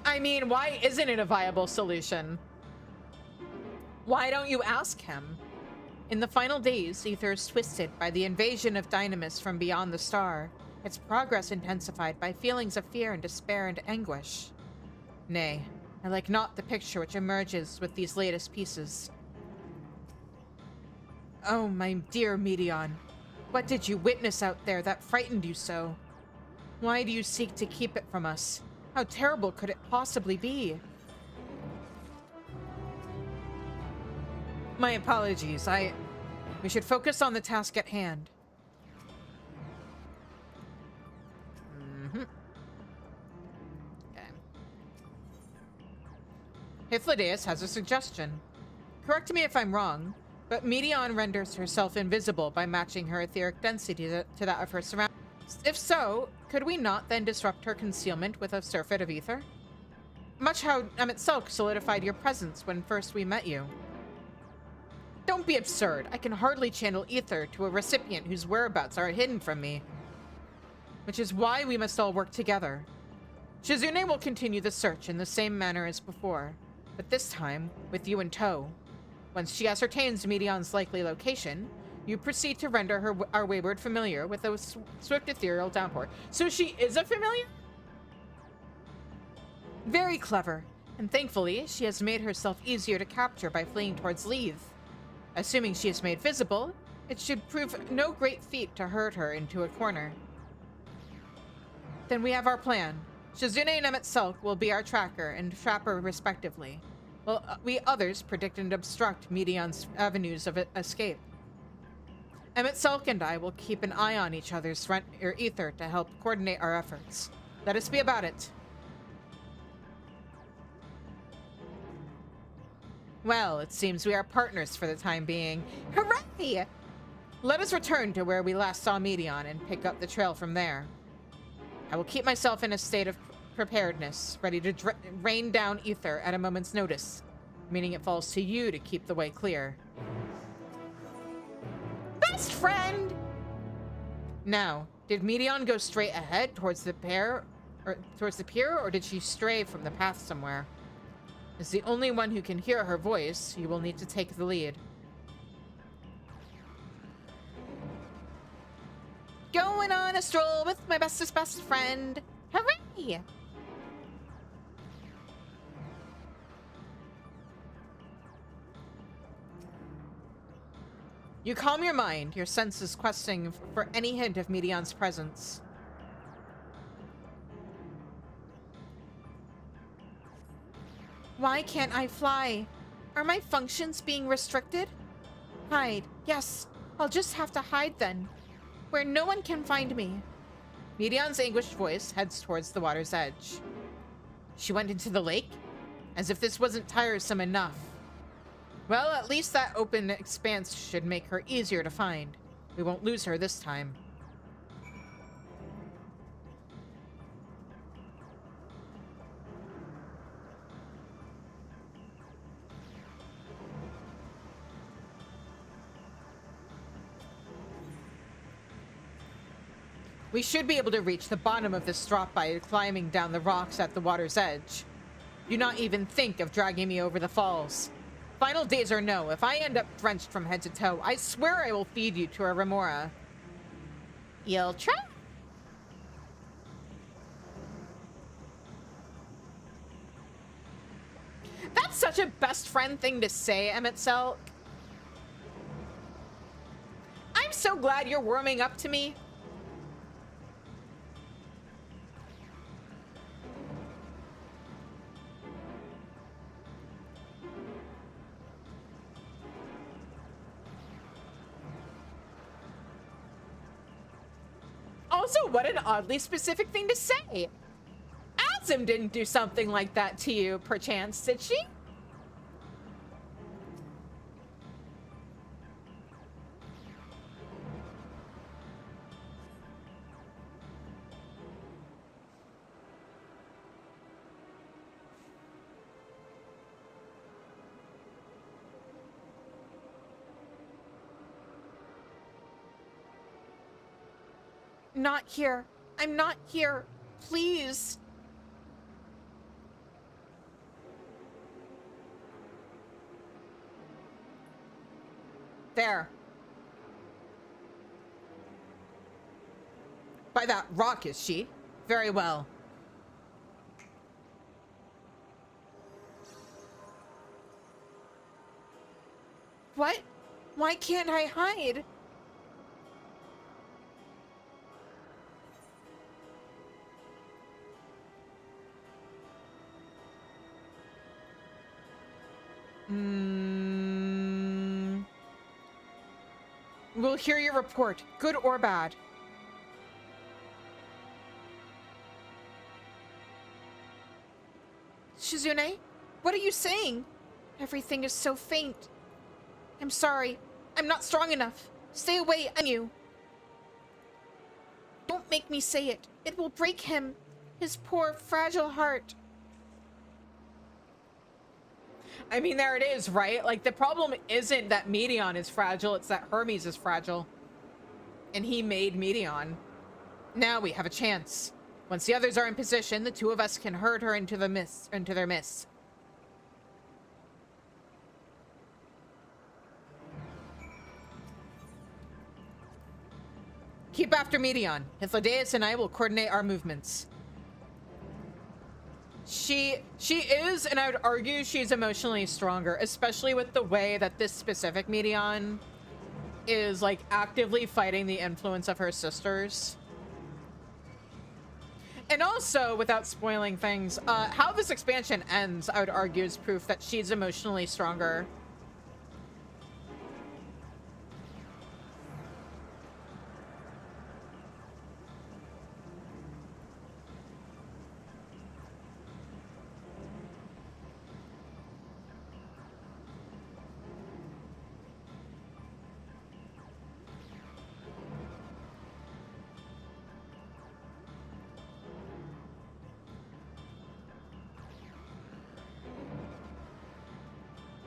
I mean, why isn't it a viable solution? Why don't you ask him? In the final days, Ether is twisted by the invasion of Dynamis from beyond the star, its progress intensified by feelings of fear and despair and anguish. Nay, I like not the picture which emerges with these latest pieces. Oh, my dear Medion, what did you witness out there that frightened you so? Why do you seek to keep it from us? How terrible could it possibly be? My apologies. We should focus on the task at hand. Okay. Hythlodaeus has a suggestion. Correct me if I'm wrong, but Medion renders herself invisible by matching her etheric density to that of her surroundings. If so, could we not then disrupt her concealment with a surfeit of ether? Much how Emet-Selch solidified your presence when first we met you. Don't be absurd. I can hardly channel ether to a recipient whose whereabouts are hidden from me. Which is why we must all work together. Shizune will continue the search in the same manner as before, but this time with you in tow. Once she ascertains Medion's likely location, you proceed to render her our wayward familiar with a swift ethereal downpour. So she is a familiar? Very clever, and thankfully she has made herself easier to capture by fleeing towards Leith. Assuming she is made visible, it should prove no great feat to herd her into a corner. Then we have our plan. Shizune and Emet-Selch will be our tracker and trapper respectively, while we others predict and obstruct Medion's avenues of escape. Emet-Selch and I will keep an eye on each other's ether to help coordinate our efforts. Let us be about it. Well, it seems we are partners for the time being. Hooray! Let us return to where we last saw Medion and pick up the trail from there. I will keep myself in a state of preparedness, ready to rain down ether at a moment's notice, meaning it falls to you to keep the way clear. Best friend! Now, did Medion go straight ahead towards the pier, or did she stray from the path somewhere? As the only one who can hear her voice, you will need to take the lead. Going on a stroll with my bestest best friend. Hooray! You calm your mind, your senses questing for any hint of Medion's presence. Why can't I fly? Are my functions being restricted? Hide. Yes, I'll just have to hide then. Where no one can find me. Medion's anguished voice heads towards the water's edge. She went into the lake? As if this wasn't tiresome enough. Well, at least that open expanse should make her easier to find. We won't lose her this time. We should be able to reach the bottom of this drop by climbing down the rocks at the water's edge. Do not even think of dragging me over the falls. Final days or no, if I end up drenched from head to toe, I swear I will feed you to a remora. You'll try. That's such a best friend thing to say, Emet-Selch. I'm so glad you're warming up to me. Also, what an oddly specific thing to say. Azim didn't do something like that to you, perchance, did she? Not here. I'm not here. Please. There. By that rock, is she? Very well. What? Why can't I hide? We'll hear your report, good or bad. Shizune, what are you saying? Everything is so faint. I'm sorry. I'm not strong enough. Stay away, I'm you. Don't make me say it. It will break him. His poor, fragile heart. I mean, there it is, right? Like, the problem isn't that Medion is fragile, it's that Hermes is fragile. And he made Medion. Now we have a chance. Once the others are in position, the two of us can herd her into their midst. Keep after Medion. Hythlodaeus and I will coordinate our movements. She is, and I would argue she's emotionally stronger, especially with the way that this specific Medion is, like, actively fighting the influence of her sisters. And also, without spoiling things, how this expansion ends, I would argue, is proof that she's emotionally stronger.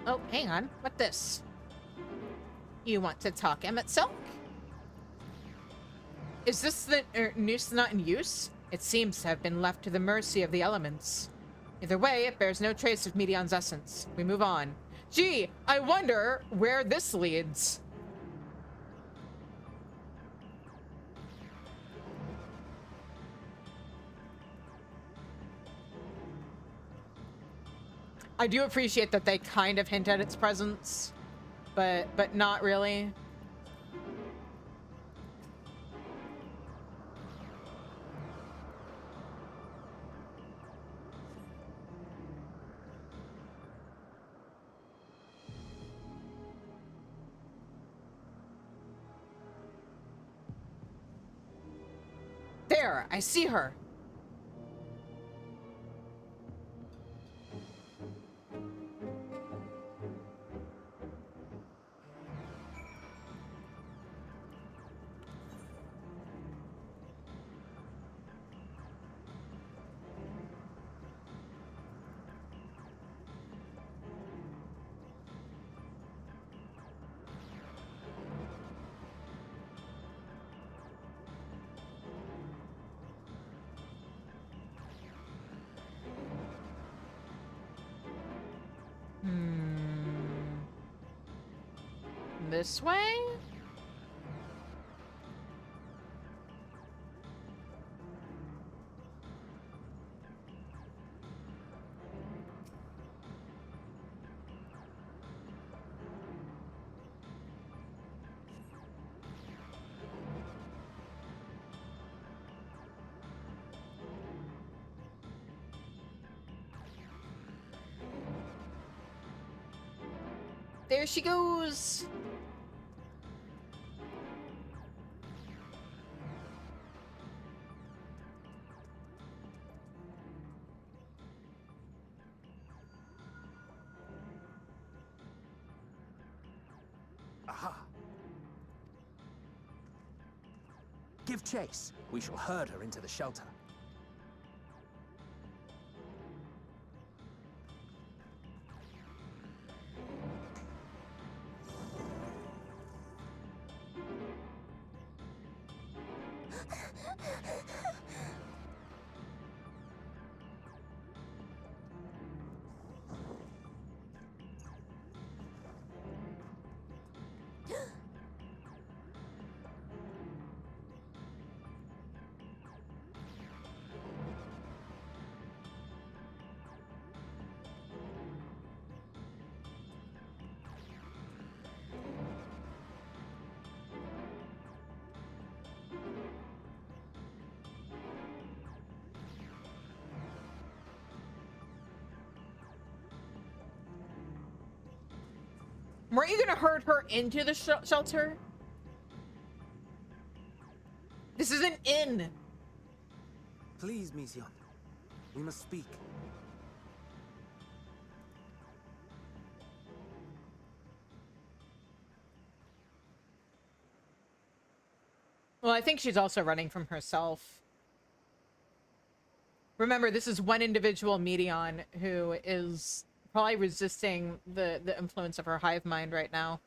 Oh, hang on. What this? You want to talk, Emmett Silk? Is this the noose not in use? It seems to have been left to the mercy of the elements. Either way, it bears no trace of Medion's essence. We move on. Gee, I wonder where this leads. I do appreciate that they kind of hint at its presence, but not really. There, I see her. This way? There she goes. Aha! Give chase. We shall herd her into the shelter. Weren't you gonna herd her into the shelter? This is an inn. Please, Mission. We must speak. Well, I think she's also running from herself. Remember, this is one individual Medion who is probably resisting the influence of her hive mind right now.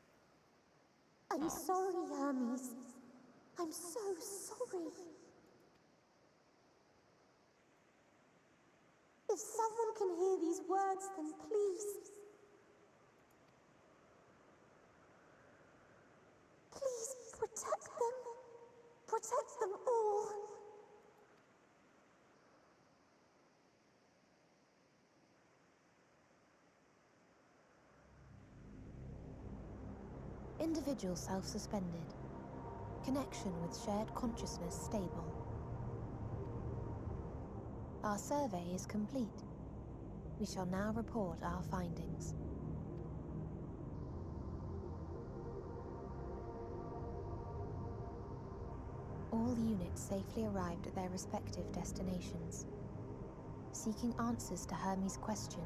I'm sorry, Hermes. I'm so sorry. If someone can hear these words, then please. Please protect them. Protect them all. Individual self-suspended. Connection with shared consciousness stable. Our survey is complete. We shall now report our findings. All units safely arrived at their respective destinations. Seeking answers to Hermes' question,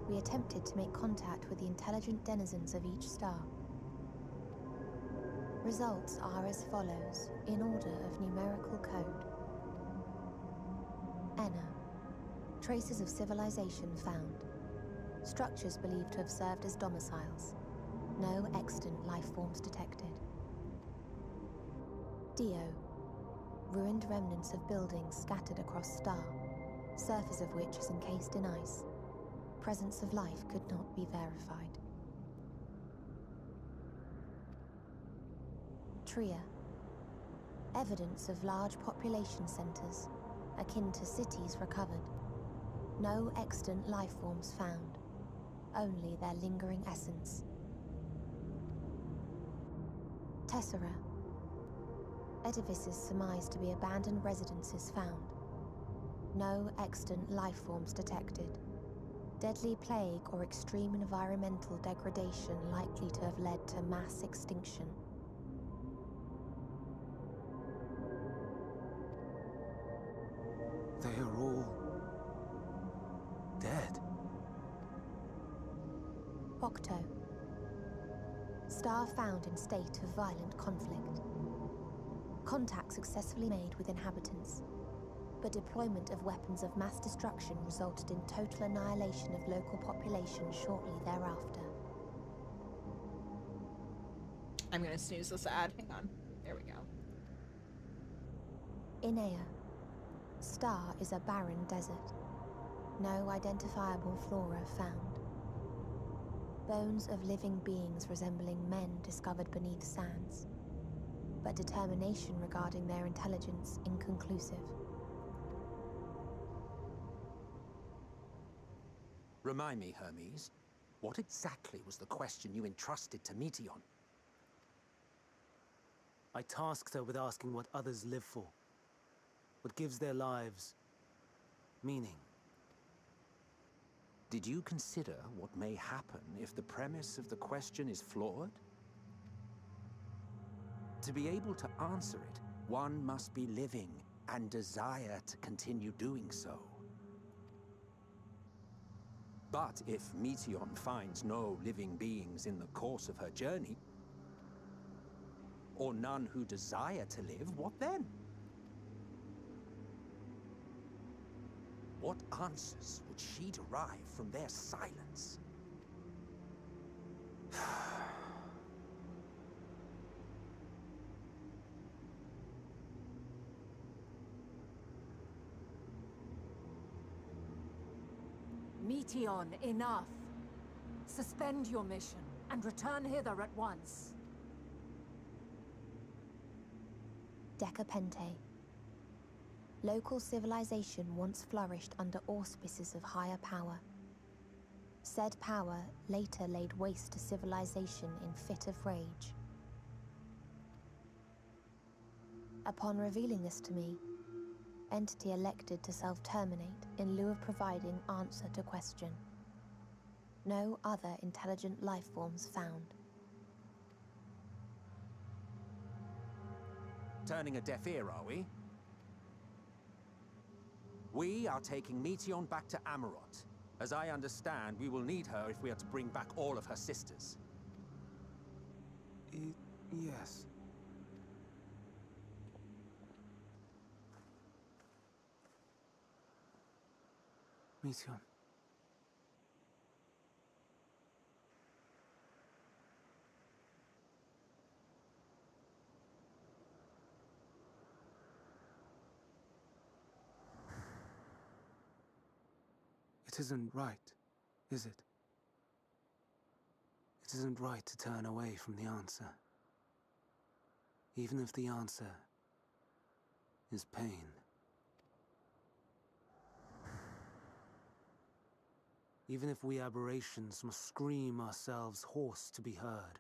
we attempted to make contact with the intelligent denizens of each star. Results are as follows, in order of numerical code. Enna. Traces of civilization found. Structures believed to have served as domiciles. No extant life forms detected. Dio. Ruined remnants of buildings scattered across star, surface of which is encased in ice. Presence of life could not be verified. Tria. Evidence of large population centers, akin to cities recovered. No extant life forms found, only their lingering essence. Tessera. Edifices surmised to be abandoned residences found. No extant life forms detected. Deadly plague or extreme environmental degradation likely to have led to mass extinction. They are all dead. Octo. Star found in state of violent conflict. Contact successfully made with inhabitants, but deployment of weapons of mass destruction resulted in total annihilation of local population shortly thereafter. I'm gonna snooze this ad. Hang on. There we go. Inea. Star is a barren desert. No identifiable flora found. Bones of living beings resembling men discovered beneath sands, but determination regarding their intelligence inconclusive. Remind me, Hermes, what exactly was the question you entrusted to Meteon? I tasked her with asking what others live for. What gives their lives meaning. Did you consider what may happen if the premise of the question is flawed? To be able to answer it, one must be living and desire to continue doing so. But if Meteon finds no living beings in the course of her journey, or none who desire to live, what then? What answers would she derive from their silence? Meteon, enough. Suspend your mission and return hither at once. Decapente. Local civilization once flourished under auspices of higher power. Said power later laid waste to civilization in fit of rage. Upon revealing this to me, entity elected to self-terminate in lieu of providing answer to question. No other intelligent life forms found. Turning a deaf ear, are we? We are taking Meteion back to Amarot. As I understand, we will need her if we are to bring back all of her sisters. Yes. Meteion. It isn't right, is it? It isn't right to turn away from the answer. Even if the answer is pain. Even if we aberrations must scream ourselves hoarse to be heard.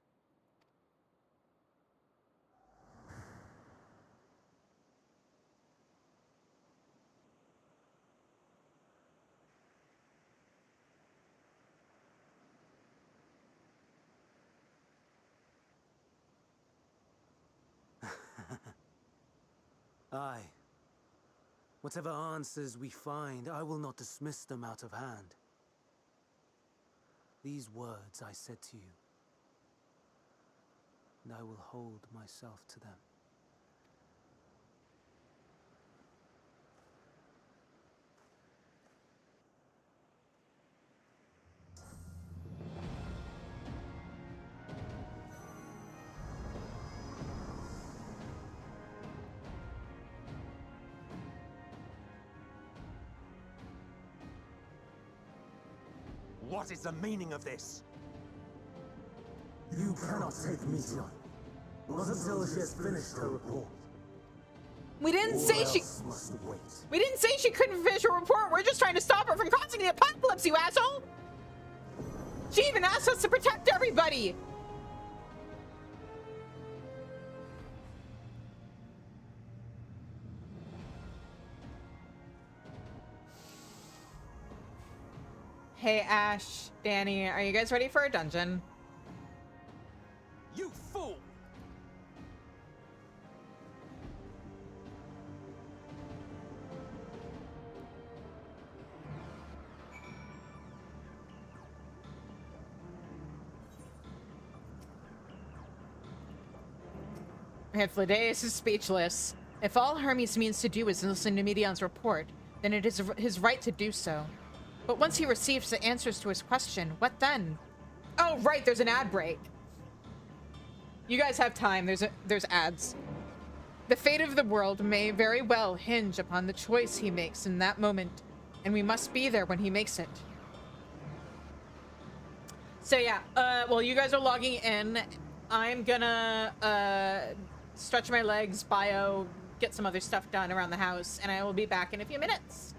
Aye. Whatever answers we find, I will not dismiss them out of hand. These words I said to you, and I will hold myself to them. What is the meaning of this? You cannot take Meteion. Not until she has finished her report. We didn't say she. Must wait. We didn't say she couldn't finish her report. We're just trying to stop her from causing the apocalypse, you asshole! She even asked us to protect everybody! Hey, Ash, Danny, are you guys ready for a dungeon? You fool! And Fladeus is speechless. If all Hermes means to do is listen to Meteion's report, then it is his right to do so. But once he receives the answers to his question, what then? Oh, right, there's an ad break. You guys have time. There's ads. The fate of the world may very well hinge upon the choice he makes in that moment, and we must be there when he makes it. So yeah, while you guys are logging in, I'm gonna stretch my legs, bio, get some other stuff done around the house, and I will be back in a few minutes.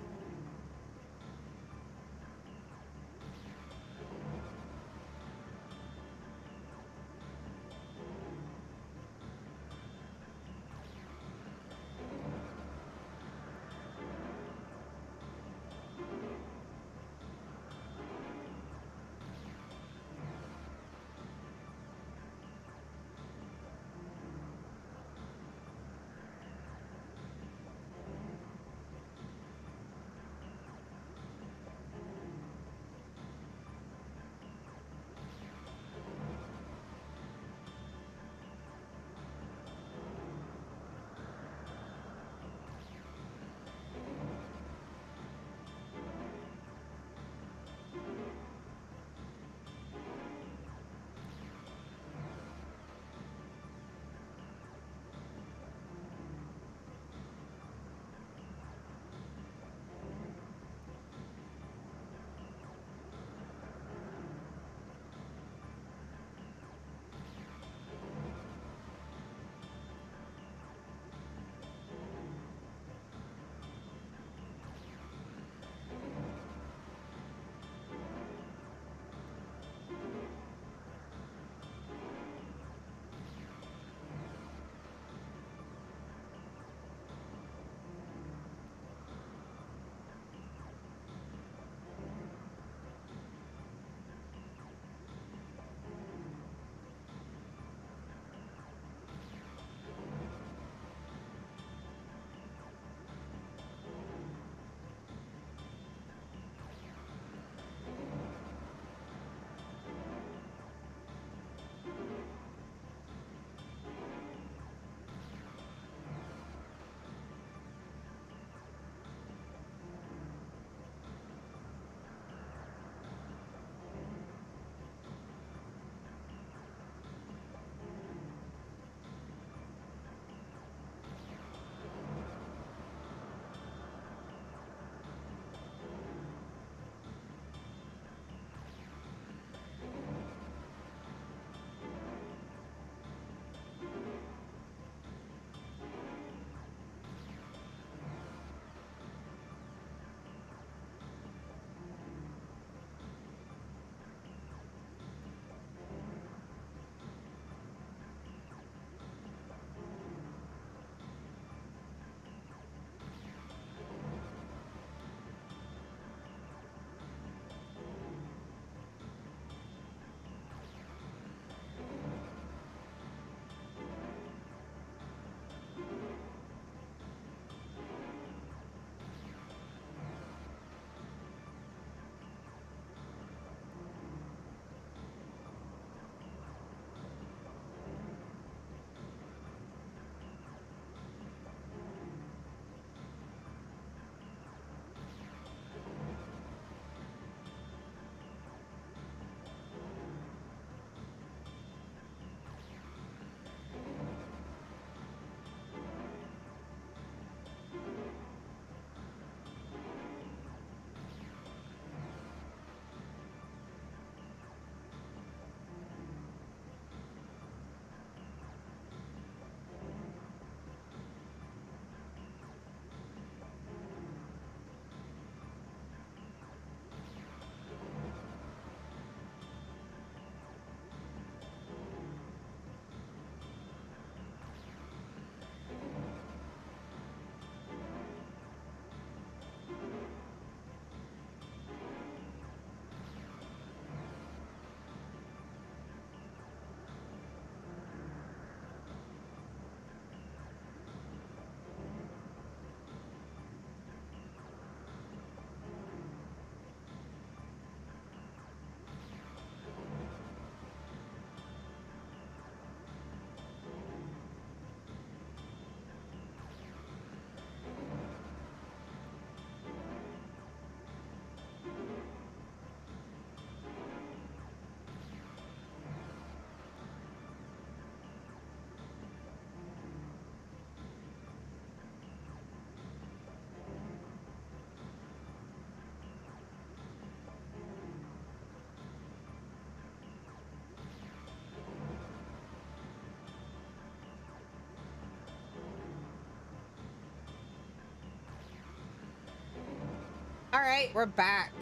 Alright, we're back.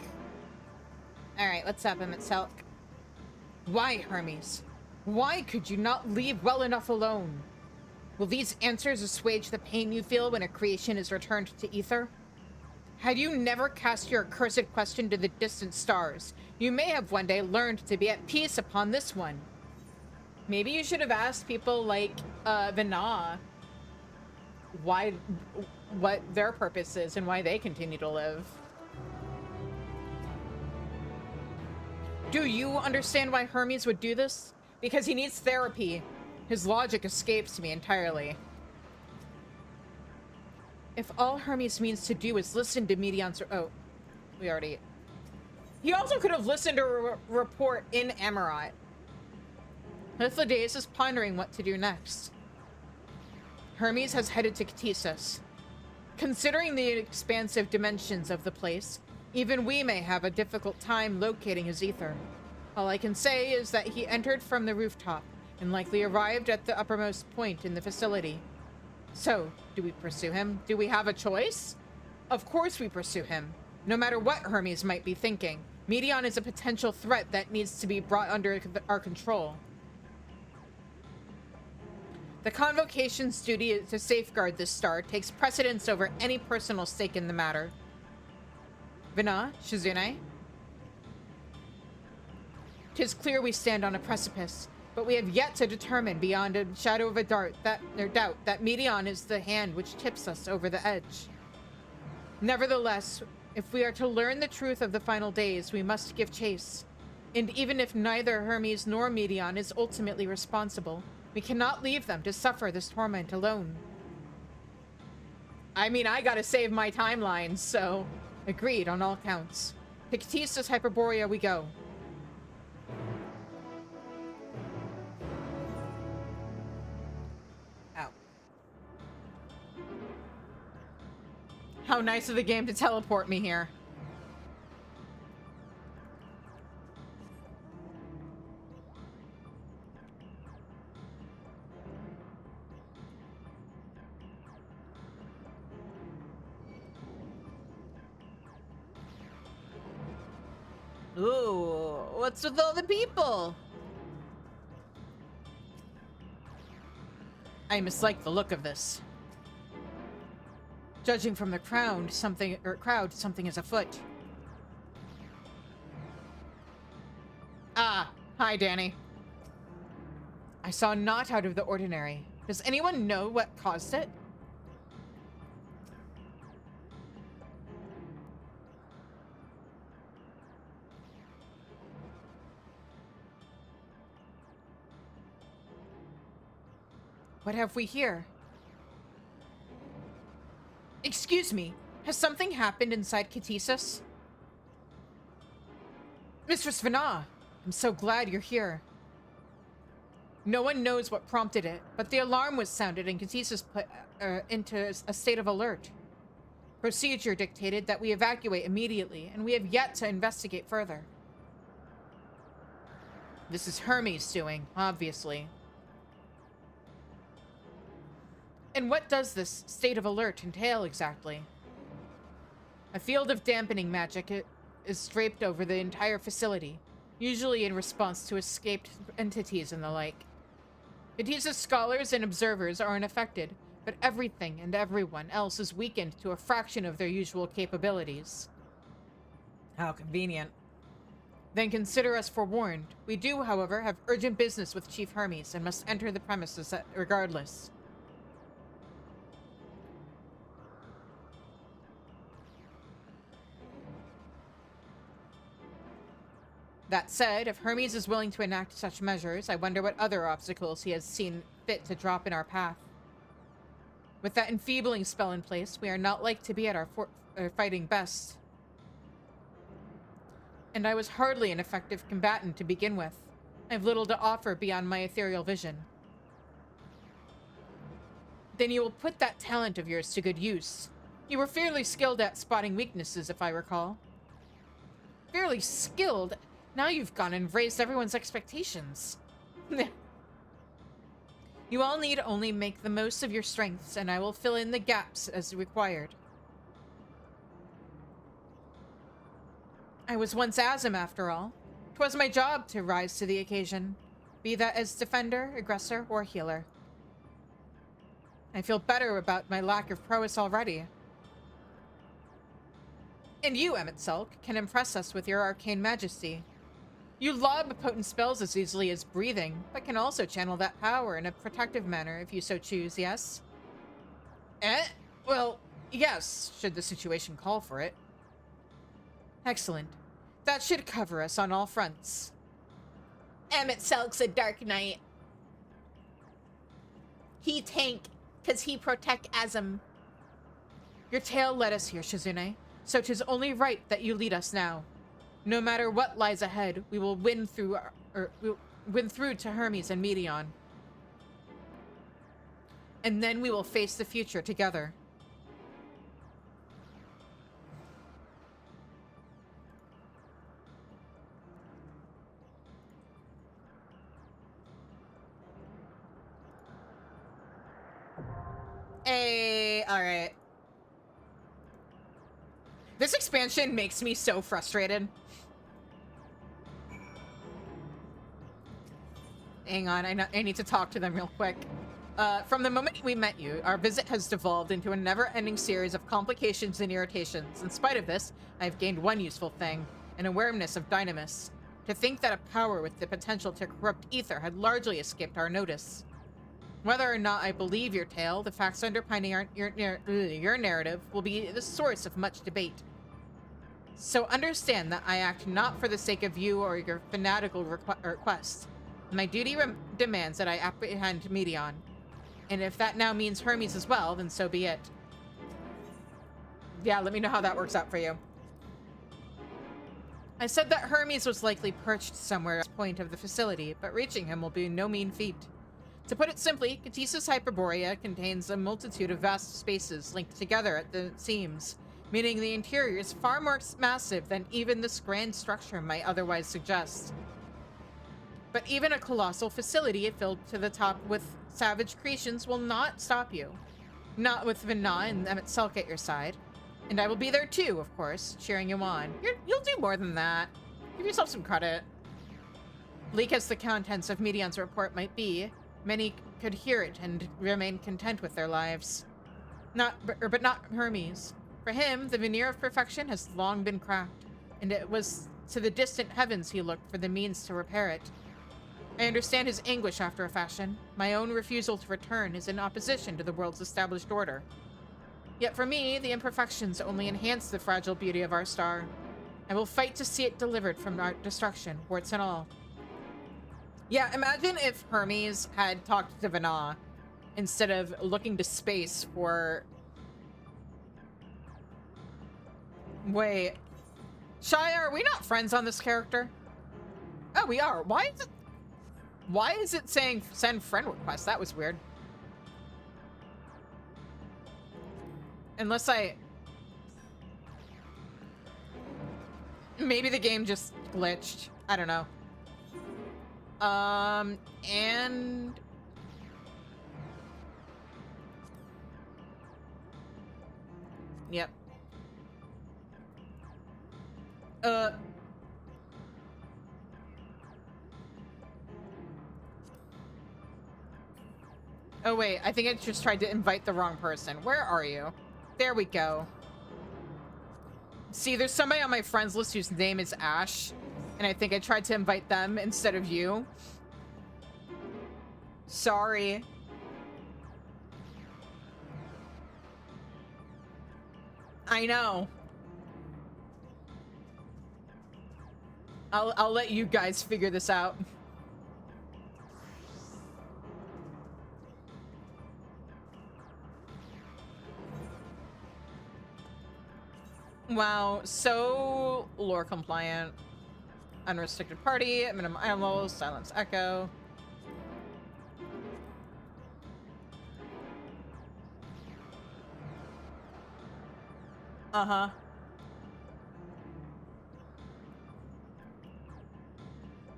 Alright, what's up, Emmett Selk? Why, Hermes? Why could you not leave well enough alone? Will these answers assuage the pain you feel when a creation is returned to ether? Had you never cast your accursed question to the distant stars, you may have one day learned to be at peace upon this one. Maybe you should have asked people like Vina what their purpose is and why they continue to live. Do you understand why Hermes would do this? Because he needs therapy. His logic escapes me entirely. If all Hermes means to do is listen to Medion's... Oh, we already... He also could have listened to a report in Amarat. Hythlodaeus is pondering what to do next. Hermes has headed to Ctesis. Considering the expansive dimensions of the place, even we may have a difficult time locating his ether. All I can say is that he entered from the rooftop and likely arrived at the uppermost point in the facility. So, do we pursue him? Do we have a choice? Of course we pursue him. No matter what Hermes might be thinking, Medion is a potential threat that needs to be brought under our control. The Convocation's duty to safeguard this star takes precedence over any personal stake in the matter. Vina, Shizune? 'Tis clear we stand on a precipice, but we have yet to determine beyond a shadow of a doubt that Medion is the hand which tips us over the edge. Nevertheless, if we are to learn the truth of the final days, we must give chase. And even if neither Hermes nor Medion is ultimately responsible, we cannot leave them to suffer this torment alone. I mean, I gotta save my timeline, so... Agreed on all counts. To Ctesis Hyperborea we go. Ow. How nice of the game to teleport me here. Ooh, what's with all the people? I mislike the look of this. Judging from the crowd, something is afoot. Ah, hi, Danny. I saw naught out of the ordinary. Does anyone know what caused it? What have we here? Excuse me, has something happened inside Ctesis? Mistress Vina, I'm so glad you're here. No one knows what prompted it, but the alarm was sounded and Ctesis put into a state of alert. Procedure dictated that we evacuate immediately, and we have yet to investigate further. This is Hermes doing, obviously. And what does this state of alert entail exactly? A field of dampening magic is draped over the entire facility, usually in response to escaped entities and the like. Ctesis scholars and observers are unaffected, but everything and everyone else is weakened to a fraction of their usual capabilities. How convenient. Then consider us forewarned. We do, however, have urgent business with Chief Hermes and must enter the premises regardless. That said, if Hermes is willing to enact such measures, I wonder what other obstacles he has seen fit to drop in our path. With that enfeebling spell in place, we are not like to be at our fighting best. And I was hardly an effective combatant to begin with. I have little to offer beyond my ethereal vision. Then you will put that talent of yours to good use. You were fairly skilled at spotting weaknesses, if I recall. Fairly skilled? Now you've gone and raised everyone's expectations. You all need only make the most of your strengths, and I will fill in the gaps as required. I was once Asm, after all. 'Twas my job to rise to the occasion, be that as defender, aggressor, or healer. I feel better about my lack of prowess already. And you, Emmett Selk, can impress us with your arcane majesty. You lob potent spells as easily as breathing, but can also channel that power in a protective manner if you so choose, yes? Well, yes, should the situation call for it. Excellent. That should cover us on all fronts. Emmett Selk's a Dark Knight. He tank, cause he protect Asm. Your tale led us here, Shizune, so 'tis only right that you lead us now. No matter what lies ahead, we will win through to Hermes and Meteon. And then we will face the future together. Hey, all right. This expansion makes me so frustrated. Hang on, I need to talk to them real quick. From the moment we met you, our visit has devolved into a never-ending series of complications and irritations. In spite of this, I've gained one useful thing, an awareness of dynamis. To think that a power with the potential to corrupt ether had largely escaped our notice. Whether or not I believe your tale, the facts underpinning your narrative will be the source of much debate. So understand that I act not for the sake of you or your fanatical request. My duty demands that I apprehend Meteon. And if that now means Hermes as well, then so be it. Yeah, let me know how that works out for you. I said that Hermes was likely perched somewhere at this point of the facility, but reaching him will be no mean feat. To put it simply, Catissa's Hyperborea contains a multitude of vast spaces linked together at the seams, meaning the interior is far more massive than even this grand structure might otherwise suggest. But even a colossal facility filled to the top with savage creations will not stop you. Not with Vina and Emmett Selk at your side. And I will be there too, of course, cheering you on. You'll do more than that. Give yourself some credit. Bleak as the contents of Meteon's report might be, many could hear it and remain content with their lives. But not Hermes. For him, the veneer of perfection has long been cracked, and it was to the distant heavens he looked for the means to repair it. I understand his anguish after a fashion. My own refusal to return is in opposition to the world's established order. Yet for me, the imperfections only enhance the fragile beauty of our star. I will fight to see it delivered from our destruction, warts and all. Yeah, imagine if Hermes had talked to Vina instead of looking to space for... Wait. Shia, are we not friends on this character? Oh, we are. Why is it saying send friend request? That was weird. Unless maybe the game just glitched. I don't know. And... Yep. Oh wait, I think I just tried to invite the wrong person. Where are you? There we go. See, there's somebody on my friends list whose name is Ash, and I think I tried to invite them instead of you. Sorry. I know. I'll let you guys figure this out. Wow, so lore compliant. Unrestricted party, minimum animals, silence echo. Uh-huh.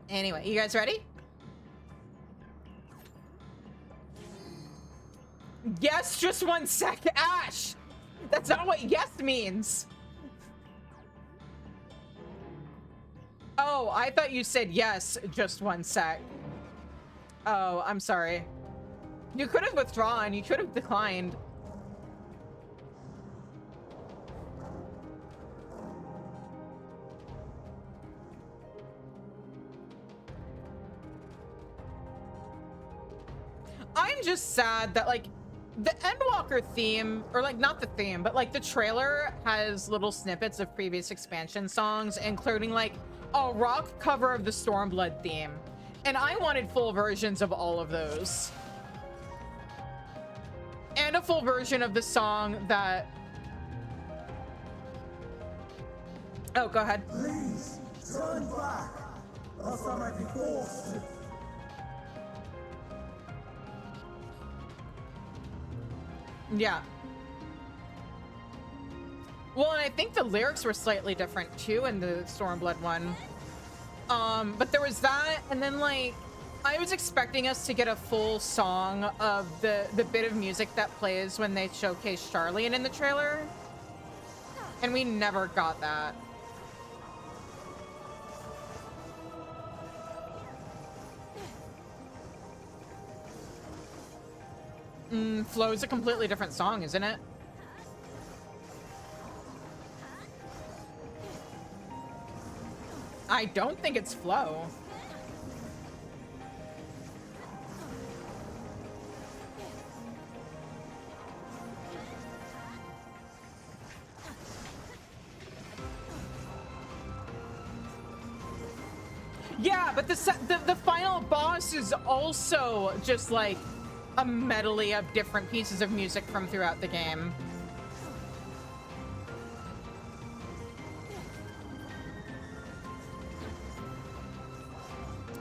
Anyway, you guys ready? Yes, just 1 sec. Ash! That's not what yes means. Oh, I thought you said yes, just one sec. Oh, I'm sorry. You could have withdrawn. You could have declined. I'm just sad that, like, the Endwalker theme, or, like, not the theme, but, like, the trailer has little snippets of previous expansion songs, including, like, a rock cover of the Stormblood theme. And I wanted full versions of all of those. And a full version of the song that... Oh, go ahead. Please, turn back, else I might be forced to. Yeah. Well, and I think the lyrics were slightly different too in the Stormblood one. But there was that, and then, like, I was expecting us to get a full song of the bit of music that plays when they showcase Charlene in the trailer, and we never got that. Flow's a completely different song, isn't it? I don't think it's Flow. Yeah, but the final boss is also just like a medley of different pieces of music from throughout the game.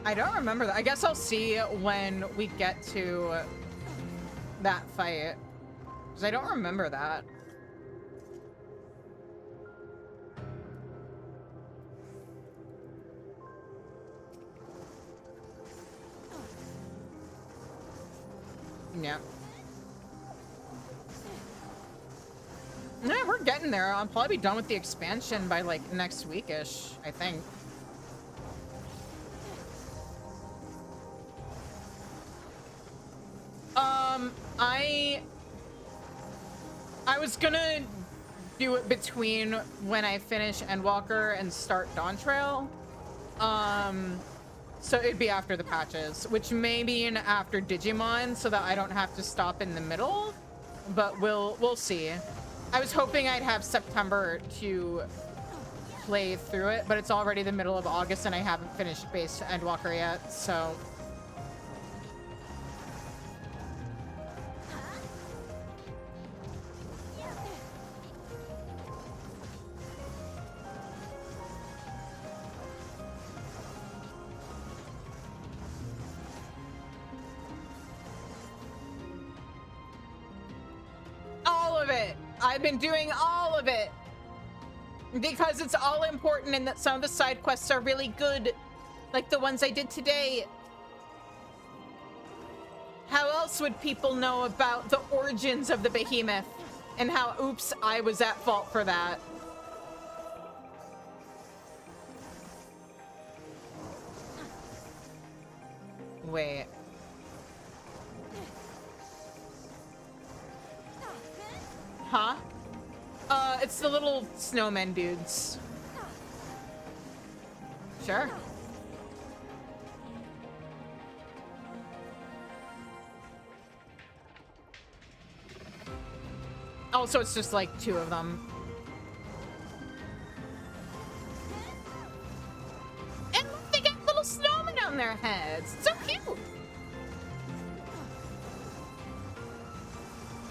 I don't remember that. I guess I'll see when we get to that fight, because I don't remember that. Yeah. Yeah, we're getting there. I'll probably be done with the expansion by, like, next week-ish, I think. I was gonna do it between when I finish Endwalker and start Dawn Trail. So it'd be after the patches, which may mean after Digimon, so that I don't have to stop in the middle, but we'll see. I was hoping I'd have September to play through it, but it's already the middle of August and I haven't finished base Endwalker yet, so... I've been doing all of it because it's all important, and that some of the side quests are really good, like the ones I did today. How else would people know about the origins of the behemoth and how, oops, I was at fault for that? Wait. Huh? It's the little snowmen dudes. Sure. Also, it's just like 2 of them. And they got little snowmen on their heads. It's so cute.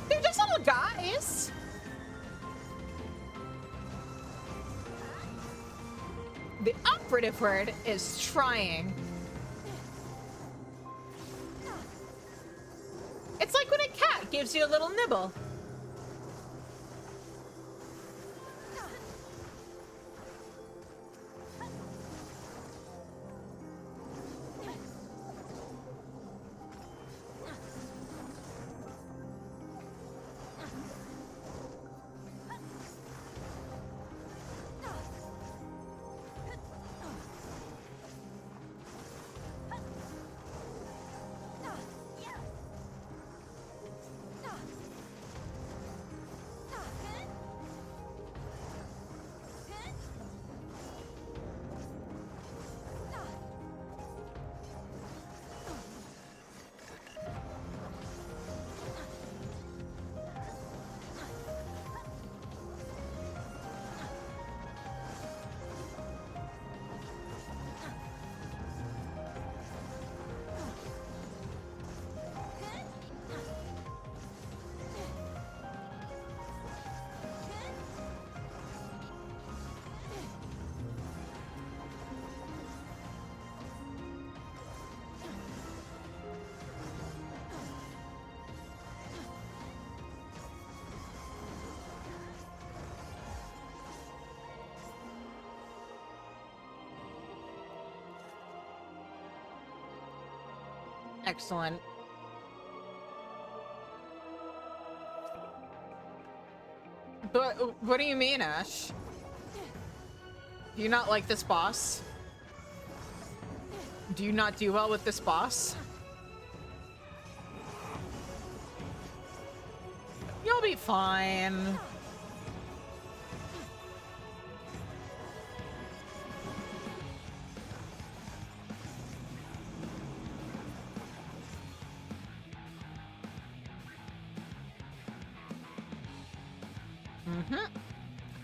They're just little guys. The operative word is trying. It's like when a cat gives you a little nibble. Excellent. But what do you mean, Ash? Do you not like this boss? Do you not do well with this boss? You'll be fine.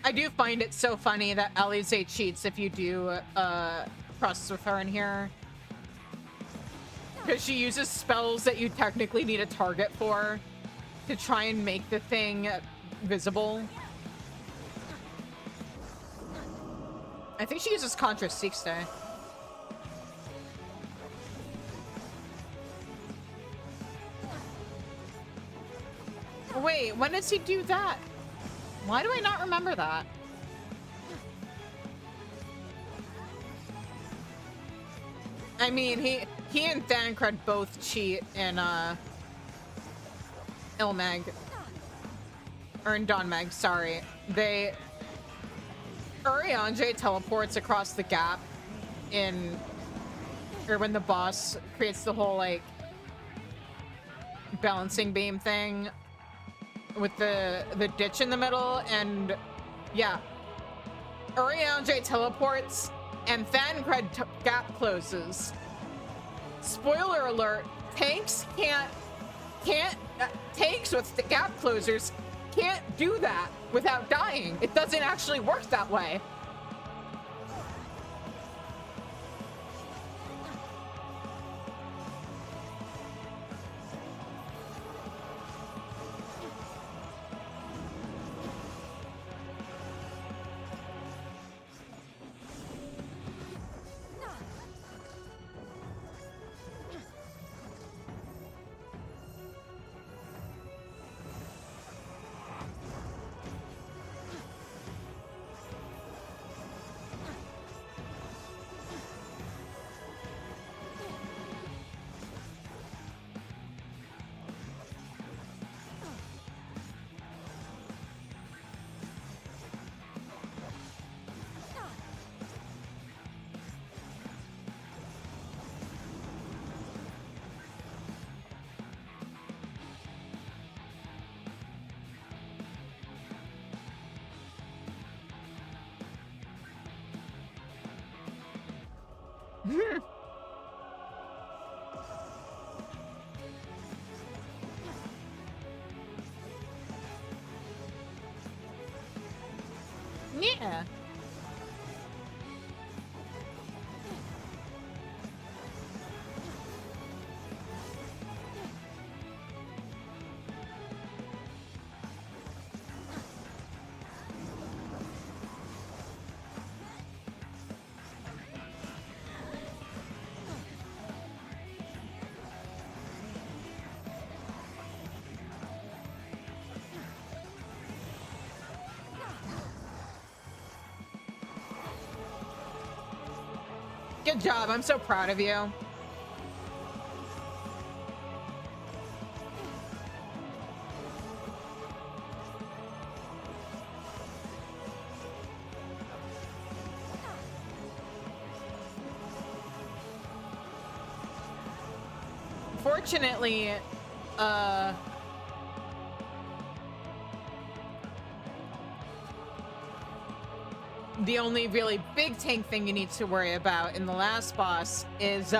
I do find it so funny that Alize cheats if you do process with her in here. Because she uses spells that you technically need a target for to try and make the thing visible. I think she uses Contra Sixte. Wait, when does he do that? Why do I not remember that? I mean, he and Thancred both cheat in Ilmeg. Or in Donmeg, sorry. Urianger teleports across the gap or when the boss creates the whole, like, balancing beam thing with the ditch in the middle, and yeah. Urianger teleports and Thancred gap closes. Spoiler alert, tanks tanks with the gap closers can't do that without dying. It doesn't actually work that way. Yeah. Good job. I'm so proud of you. Fortunately, the only really big tank thing you need to worry about in the last boss is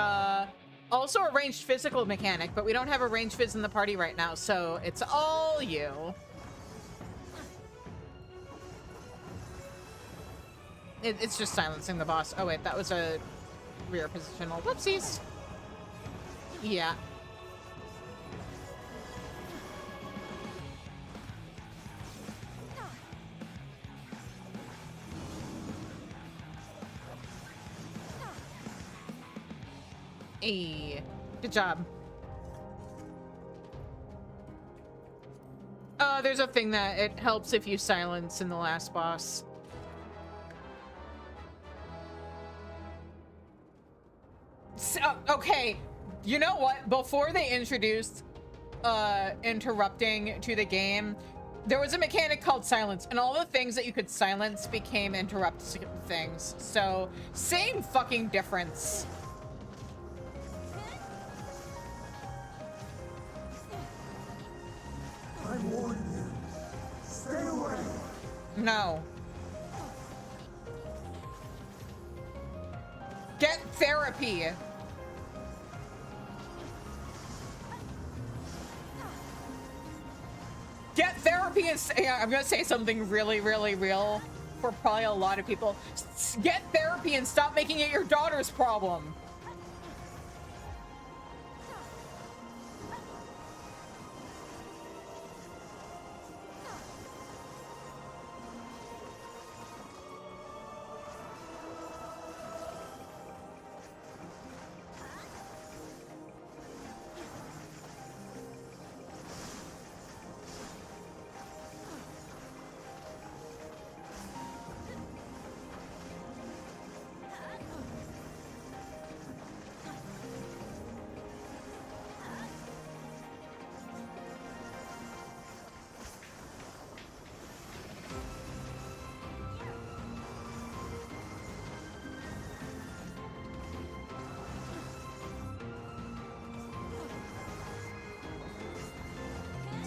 also a ranged physical mechanic, but we don't have a ranged phys in the party right now, so it's all you. It's just silencing the boss. Oh wait, that was a rear positional. Whoopsies. Yeah. Hey, good job. There's a thing that it helps if you silence in the last boss. So, okay, You know what? Before they introduced interrupting to the game, there was a mechanic called silence, and all the things that you could silence became interrupt things. So, same fucking difference. I warn you. Stay away. No. Get therapy. Get therapy and yeah, I'm gonna say something really, really real for probably a lot of people. Get therapy and stop making it your daughter's problem.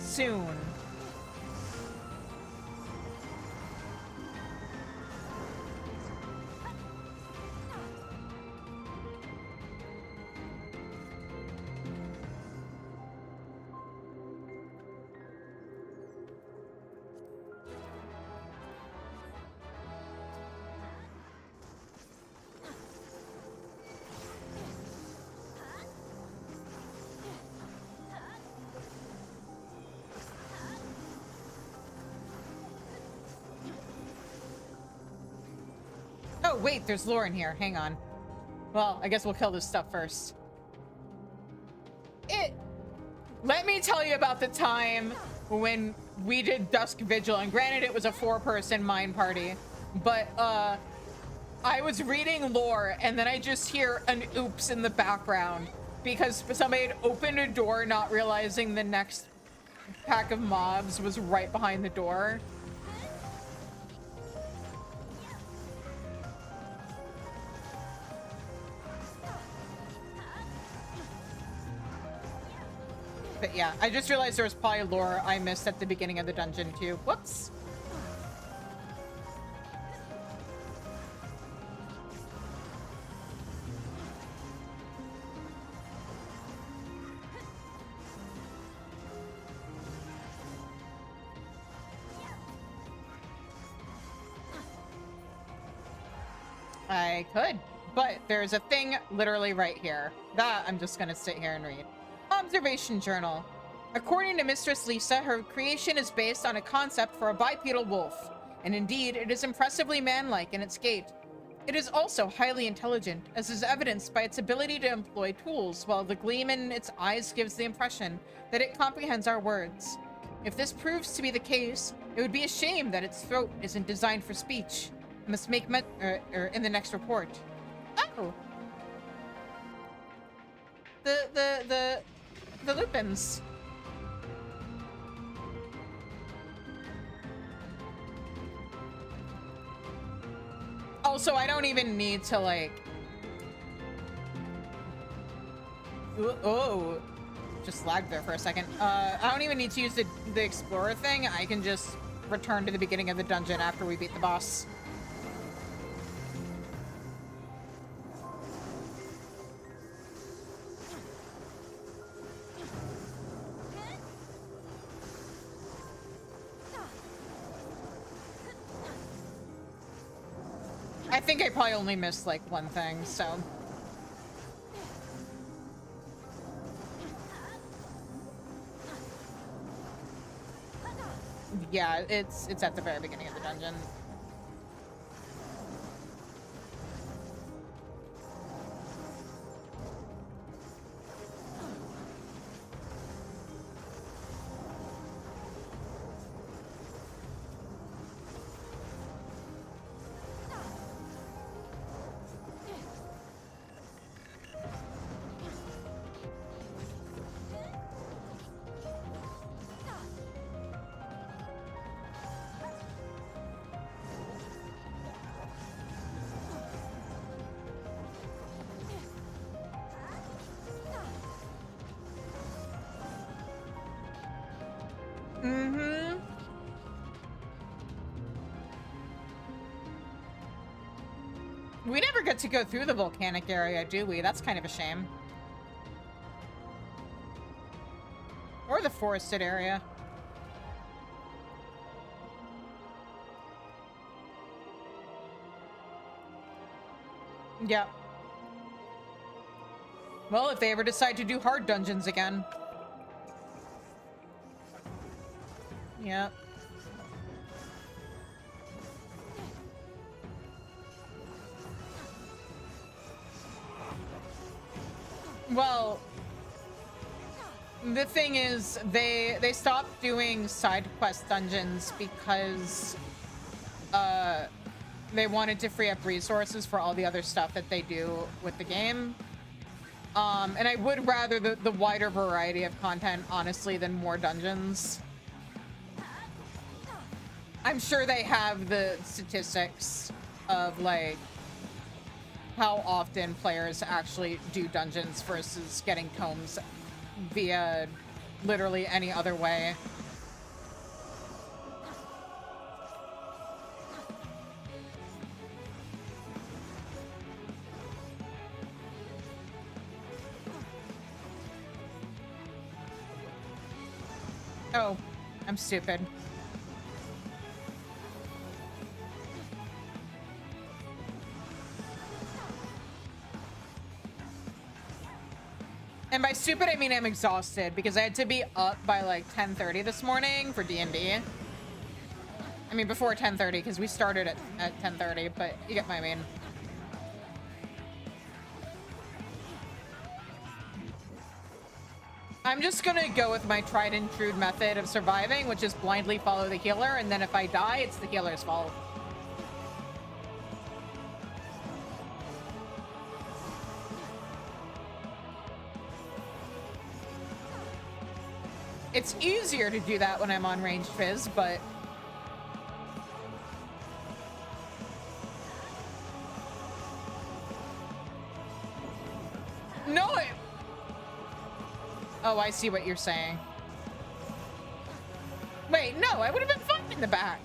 Soon. Oh, wait, there's lore in here. Hang on. Well, I guess we'll kill this stuff first. Let me tell you about the time when we did Dusk Vigil, and granted it was a 4-person mine party, but I was reading lore and then I just hear an oops in the background because somebody had opened a door not realizing the next pack of mobs was right behind the door. But yeah, I just realized there was probably lore I missed at the beginning of the dungeon too. Whoops. I could, but there's a thing literally right here that I'm just gonna sit here and read. Observation journal. According to Mistress Lisa, her creation is based on a concept for a bipedal wolf, and indeed, it is impressively manlike in its gait. It is also highly intelligent, as is evidenced by its ability to employ tools, while the gleam in its eyes gives the impression that it comprehends our words. If this proves to be the case, it would be a shame that its throat isn't designed for speech. I must make in the next report. Oh! The Lupins. Also, I don't even need to, like... Oh, just lagged there for a second. I don't even need to use the explorer thing. I can just return to the beginning of the dungeon after we beat the boss. I think I probably only missed like one thing, so. Yeah, it's at the very beginning of the dungeon. get to go through the volcanic area, do we? That's kind of a shame. Or the forested area. Yep. Well, if they ever decide to do hard dungeons again. Yep. Well, the thing is, they stopped doing side quest dungeons because they wanted to free up resources for all the other stuff that they do with the game. And I would rather the wider variety of content, honestly, than more dungeons. I'm sure they have the statistics of, like, how often players actually do dungeons versus getting tomes via literally any other way. Oh, I'm stupid. And by stupid, I mean I'm exhausted because I had to be up by like 10:30 this morning for D&D. I mean, before 10:30 because we started at 10:30, but you get what I mean. I'm just gonna go with my tried and true method of surviving, which is blindly follow the healer, and then if I die, it's the healer's fault. It's easier to do that when I'm on ranged fizz, but... No! Oh, I see what you're saying. Wait, no, I would have been fine in the back.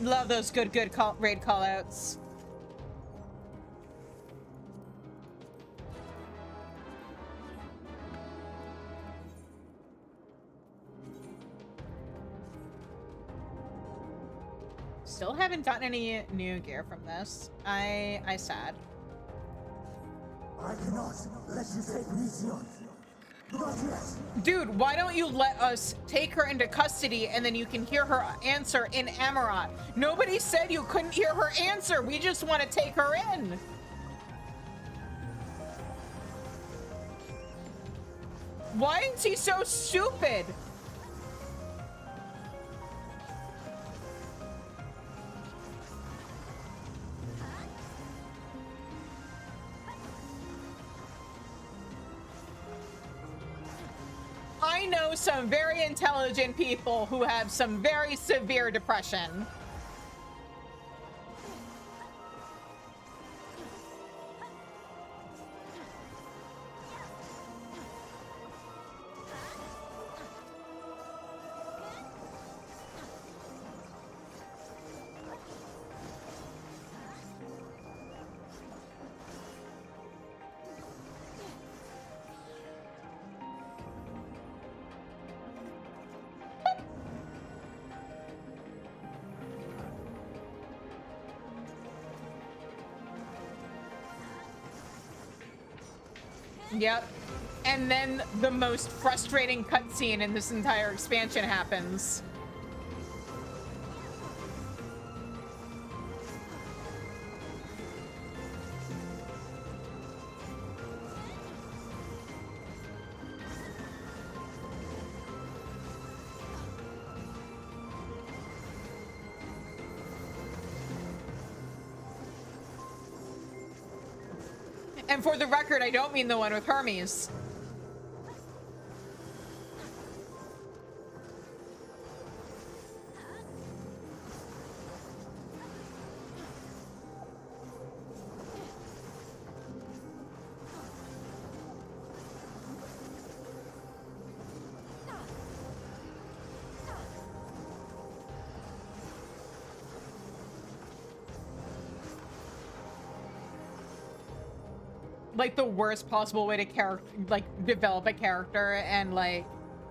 Love those good raid callouts. Still haven't gotten any new gear from this. I sad. I cannot let you take Meteor. Not yet. Dude, why don't you let us take her into custody and then you can hear her answer in Amarat? Nobody said you couldn't hear her answer. We just want to take her in. Why is he so stupid? I know some very intelligent people who have some very severe depression. Yep. And then the most frustrating cutscene in this entire expansion happens. And for the record, I don't mean the one with Hermes. Like the worst possible way to develop a character and like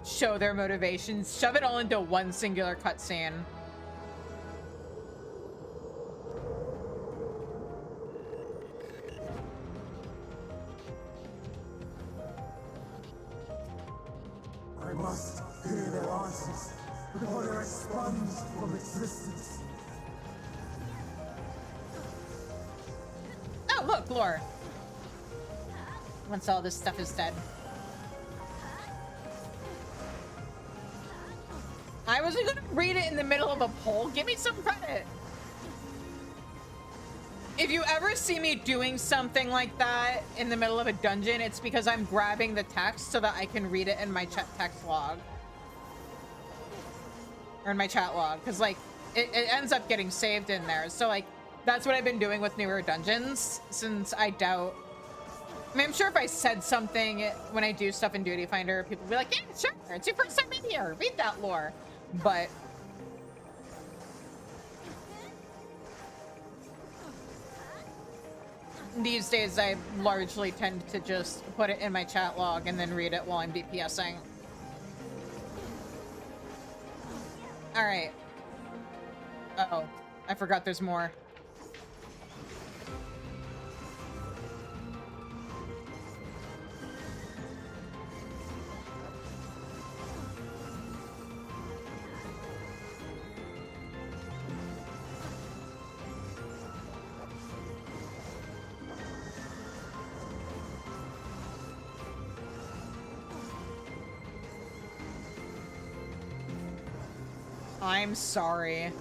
show their motivations. Shove it all into one singular cutscene. I must hear their answers before they're expunged from existence. Oh, look, lore. Once all this stuff is dead. I wasn't gonna read it in the middle of a poll. Give me some credit. If you ever see me doing something like that in the middle of a dungeon, it's because I'm grabbing the text so that I can read it in my text log. Or in my chat log. Because, like, it ends up getting saved in there. So, like, that's what I've been doing with newer dungeons, since I doubt... I mean, I'm sure if I said something when I do stuff in Duty Finder, people would be like, yeah, sure, it's your first time in here, read that lore. But these days, I largely tend to just put it in my chat log and then read it while I'm DPSing. All right. Uh-oh, I forgot there's more. I'm sorry.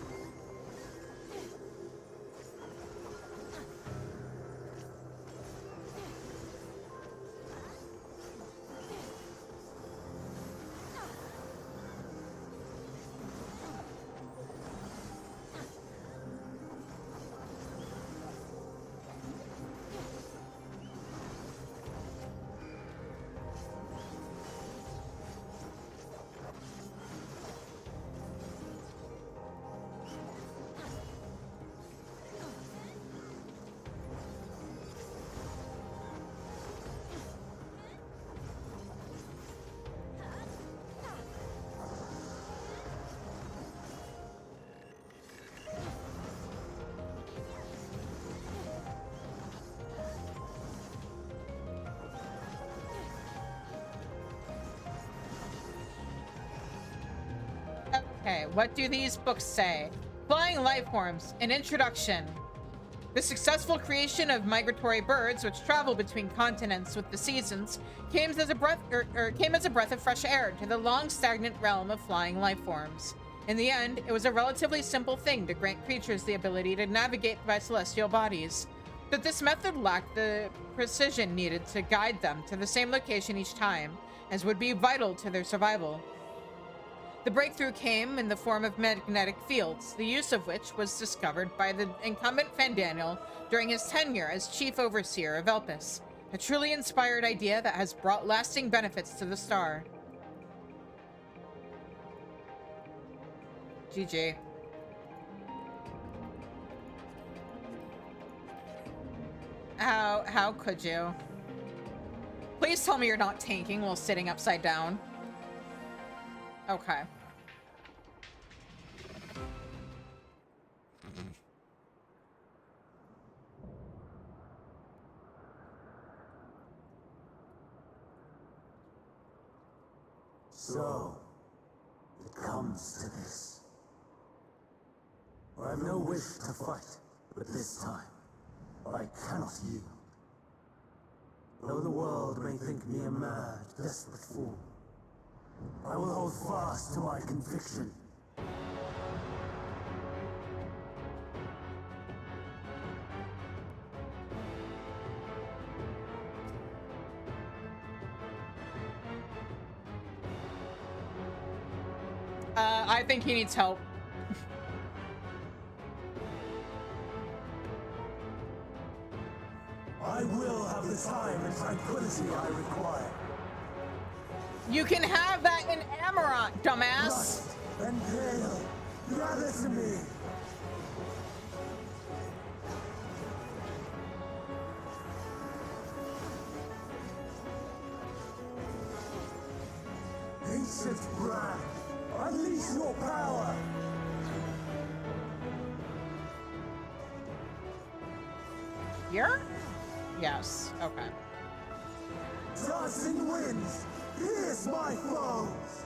Okay, what do these books say? Flying life forms, an introduction. The successful creation of migratory birds, which travel between continents with the seasons, came as a breath of fresh air to the long stagnant realm of flying life forms. In the end, it was a relatively simple thing to grant creatures the ability to navigate by celestial bodies, but this method lacked the precision needed to guide them to the same location each time, as would be vital to their survival. The breakthrough came in the form of magnetic fields, the use of which was discovered by the incumbent Fandaniel during his tenure as chief overseer of Elpis, a truly inspired idea that has brought lasting benefits to the star. GG. How could you? Please tell me you're not tanking while sitting upside down. Okay. So, it comes to this. I have no wish to fight, but this time, I cannot yield. Though the world may think me a mad, desperate fool, I will hold fast to my conviction. I think he needs help. I will have the time and tranquility I require. You can have that in Amarant, dumbass. Lust and pale, gather to me. Ancient brand, unleash your power. Here? Yes. Okay. Dancing winds, pierce my foes.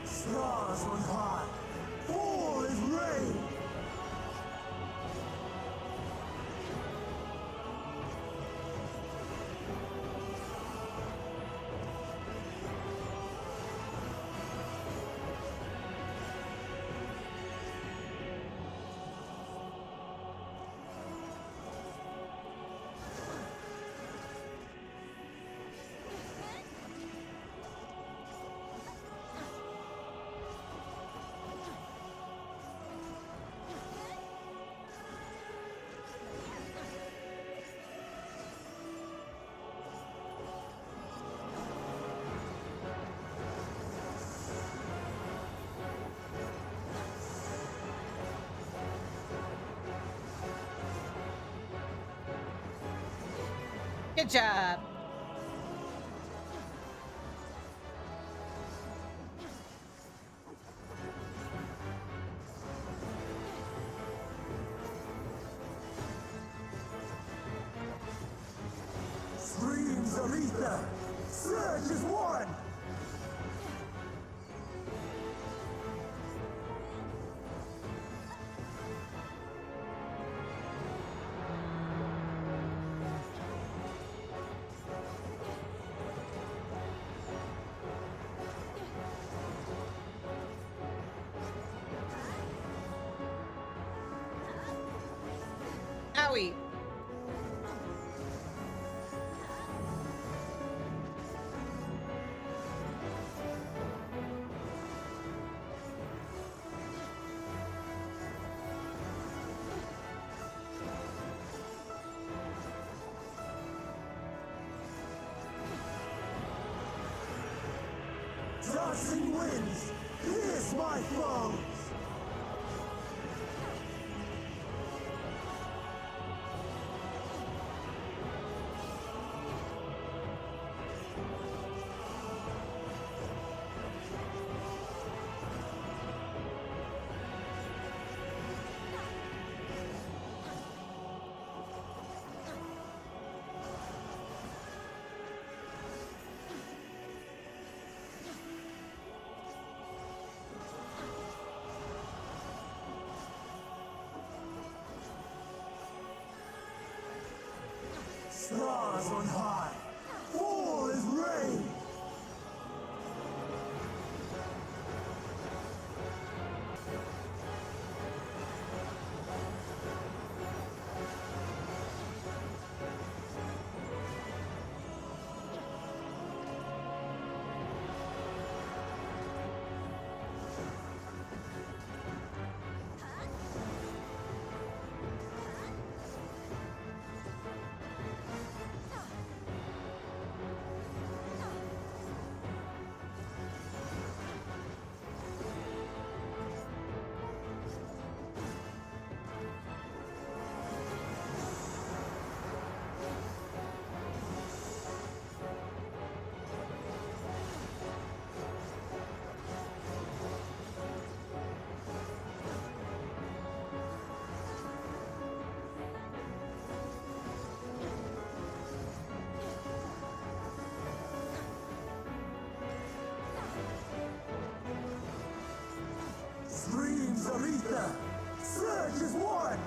Stars on high, fall is rain. Good job. Streams of ether, surge as one. Owie. Dancing winds, pierce my foes. Stars on high, all is rain. Streams of ether! Surge is one!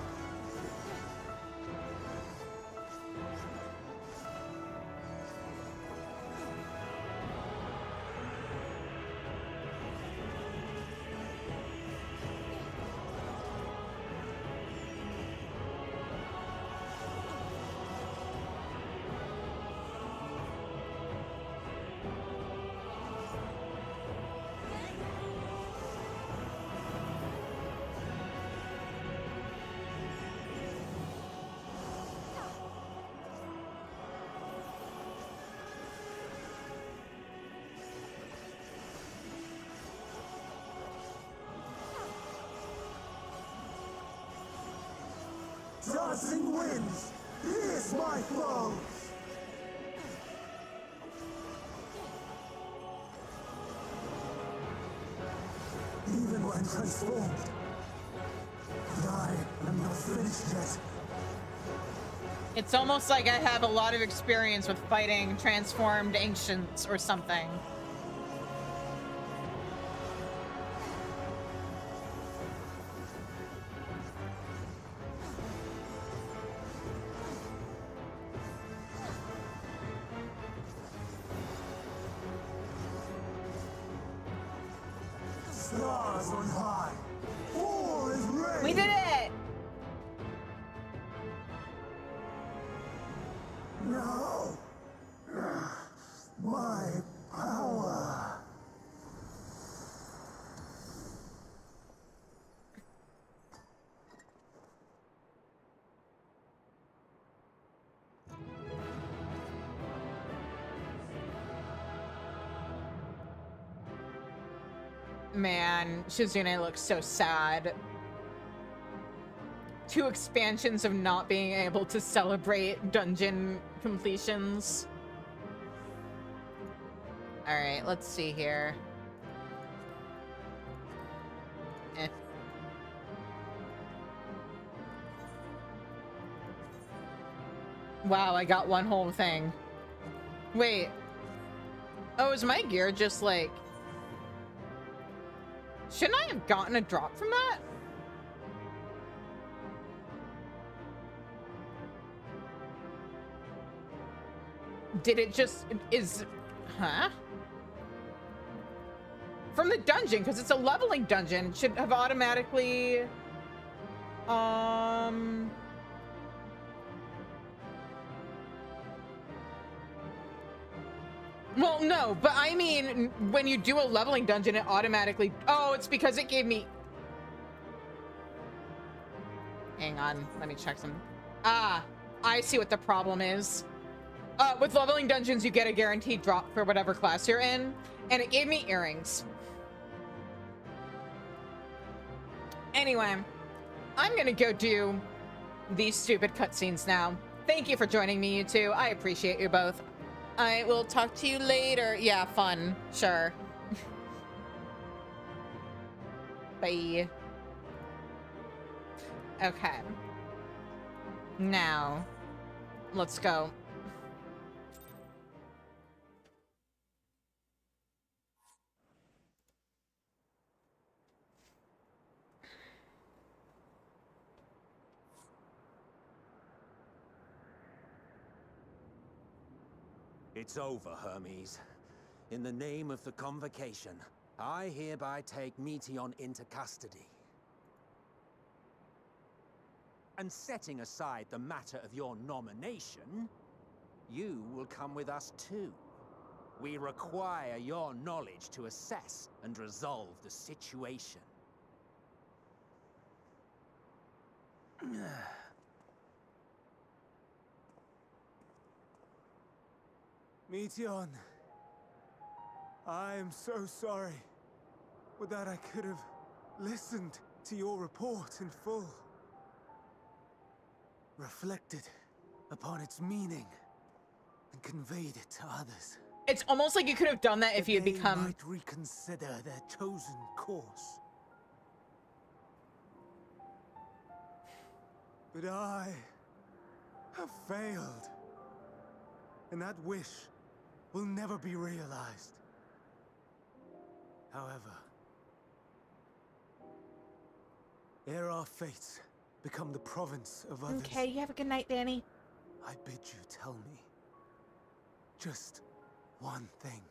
Dancing winds, pierce my foes! Even when transformed, I am not finished yet. It's almost like I have a lot of experience with fighting transformed ancients or something. Stars on high, all is rain! We did it! No! My power! Man, Shizune looks so sad. 2 expansions of not being able to celebrate dungeon completions. Alright, let's see here. Wow, I got one whole thing. Wait. Oh, is my gear just like... Shouldn't I have gotten a drop from that? Did it just... Huh? From the dungeon, because it's a leveling dungeon. It should have automatically... Well, no, but I mean, when you do a leveling dungeon, it automatically... Oh, it's because it gave me... Hang on, let me check some... Ah, I see what the problem is. With leveling dungeons, you get a guaranteed drop for whatever class you're in, and it gave me earrings. Anyway, I'm gonna go do these stupid cutscenes now. Thank you for joining me, you two. I appreciate you both. I will talk to you later. Yeah, fun. Sure. Bye. Okay. Now, let's go. It's over, Hermes. In the name of the Convocation, I hereby take Meteion into custody. And setting aside the matter of your nomination, you will come with us too. We require your knowledge to assess and resolve the situation. Meteion, I am so sorry. Would that I could have listened to your report in full. Reflected upon its meaning and conveyed it to others. It's almost like you could have done that if you had They become... might reconsider their chosen course. But I have failed, and that wish will never be realized. However, ere our fates become the province of others, Okay, you have a good night, Danny. I bid you tell me just one thing.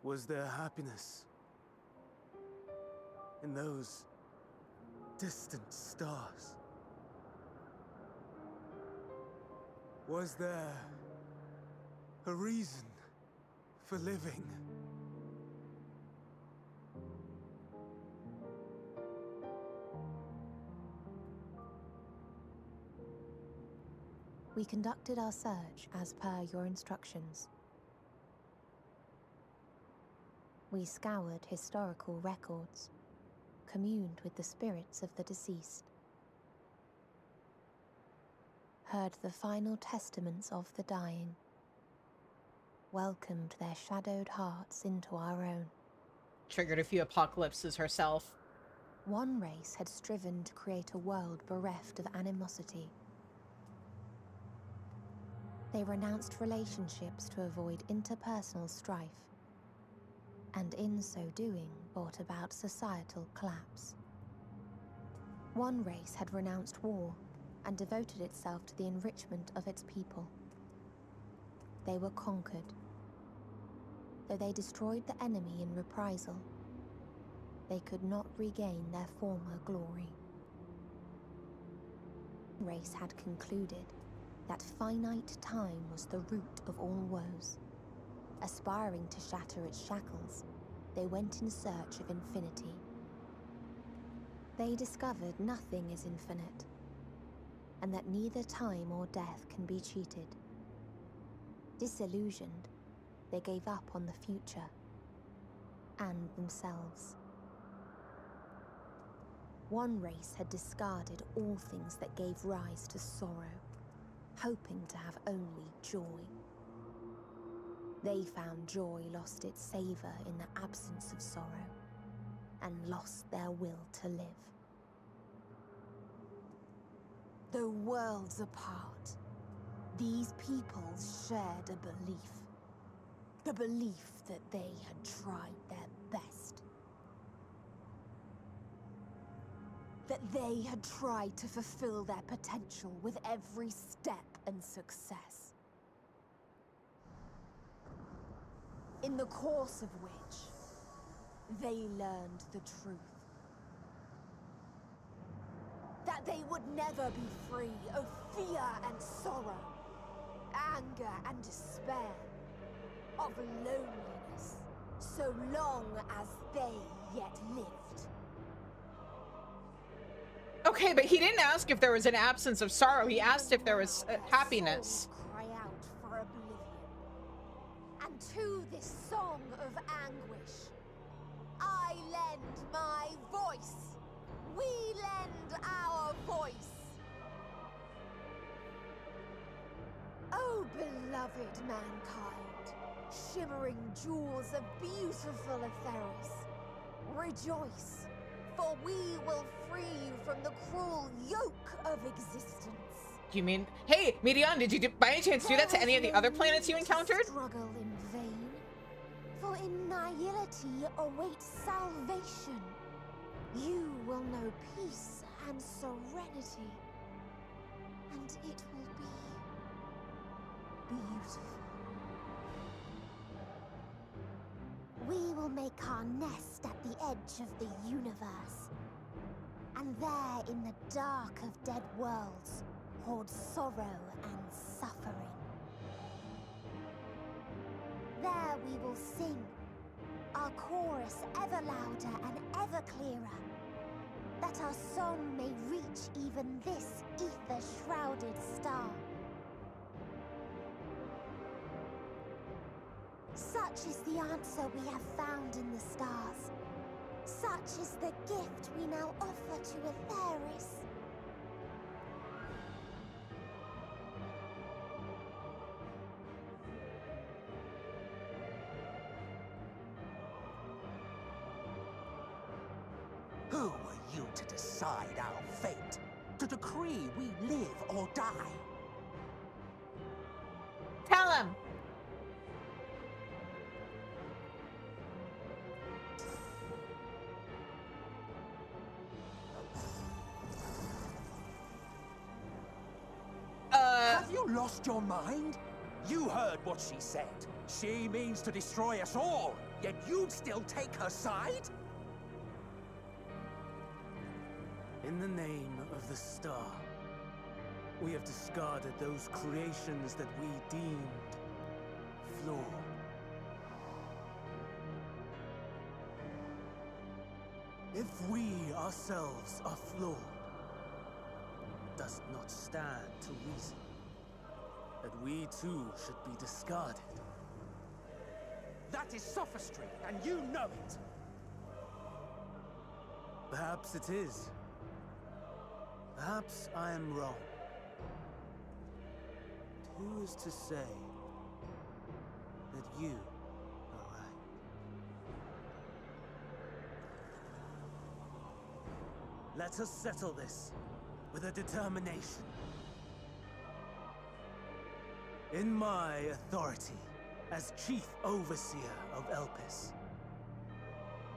Was there happiness in those distant stars? Was there a reason for living? We conducted our search as per your instructions. We scoured historical records, communed with the spirits of the deceased, heard the final testaments of the dying, welcomed their shadowed hearts into our own. Triggered a few apocalypses herself. One race had striven to create a world bereft of animosity. They renounced relationships to avoid interpersonal strife, and in so doing brought about societal collapse. One race had renounced war and devoted itself to the enrichment of its people. They were conquered. Though they destroyed the enemy in reprisal, they could not regain their former glory. The race had concluded that finite time was the root of all woes. Aspiring to shatter its shackles, they went in search of infinity. They discovered nothing is infinite, and that neither time or death can be cheated. Disillusioned, they gave up on the future and themselves. One race had discarded all things that gave rise to sorrow, hoping to have only joy. They found joy lost its savor in the absence of sorrow, and lost their will to live. Though worlds apart, these peoples shared a belief. The belief that they had tried their best. That they had tried to fulfill their potential with every step and success. In the course of which, they learned the truth. That they would never be free of fear and sorrow, anger and despair, of loneliness, so long as they yet lived. Okay, but he didn't ask if there was an absence of sorrow. He asked if there was happiness. Souls cry out for oblivion. And to this song of anguish, I lend my voice. We lend our voice. Oh, beloved mankind, shimmering jewels of beautiful Etheris, rejoice, for we will free you from the cruel yoke of existence. Do you mean... Hey, Meteion, did you by any chance do that to any of the other planets you encountered? Struggle in vain, for in nihility awaits salvation. You will know peace and serenity, and it will be beautiful. We will make our nest at the edge of the universe. And there, in the dark of dead worlds, hoard sorrow and suffering. There we will sing, our chorus ever louder and ever clearer, that our song may reach even this ether-shrouded star. Such is the answer we have found in the stars. Such is the gift we now offer to Etheris. Who are you to decide our fate? To decree we live or die? Tell him. Have you lost your mind? You heard what she said. She means to destroy us all, yet you'd still take her side? In the name of the star, we have discarded those creations that we deemed flawed. If we ourselves are flawed, it does not stand to reason that we too should be discarded. That is sophistry, and you know it. Perhaps it is. Perhaps I am wrong. But who is to say that you are right? Let us settle this with a determination. In my authority as Chief Overseer of Elpis,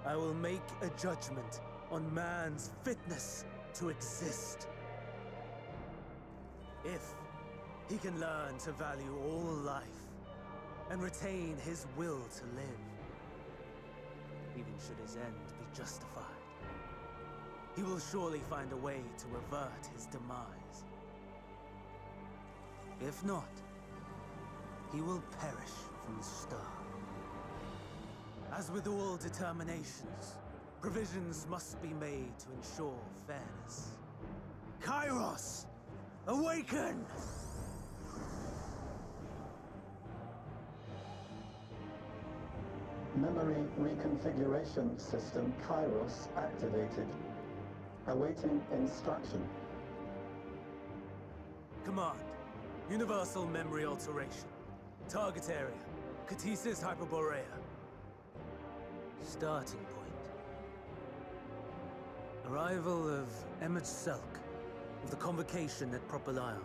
I will make a judgment on man's fitness to exist. If he can learn to value all life and retain his will to live, even should his end be justified, he will surely find a way to revert his demise. If not, he will perish from the start. As with all determinations, provisions must be made to ensure fairness. Kairos, awaken! Memory reconfiguration system Kairos activated. Awaiting instruction. Command, universal memory alteration. Target area, Catesis Hyperborea. Starting point. Arrival of Emmett Selk, of the Convocation at Propylion.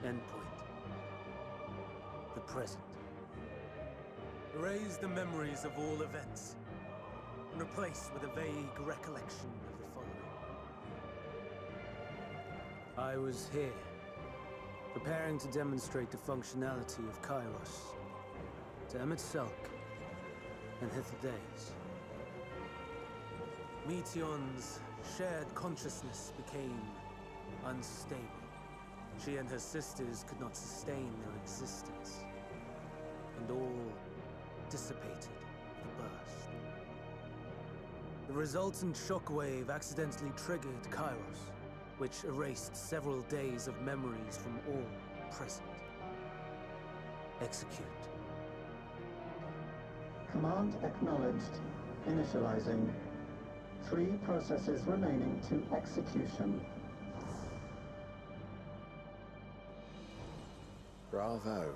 Endpoint. The present. Erase the memories of all events, and replace with a vague recollection of the following. I was here, preparing to demonstrate the functionality of Kairos to Emmett Selk and Hythlodaeus. Meteon's shared consciousness became unstable. She and her sisters could not sustain their existence, and all dissipated with the burst. The resultant shockwave accidentally triggered Kairos, which erased several days of memories from all present. Execute. Command acknowledged. Initializing. 3 processes remaining to execution. Bravo.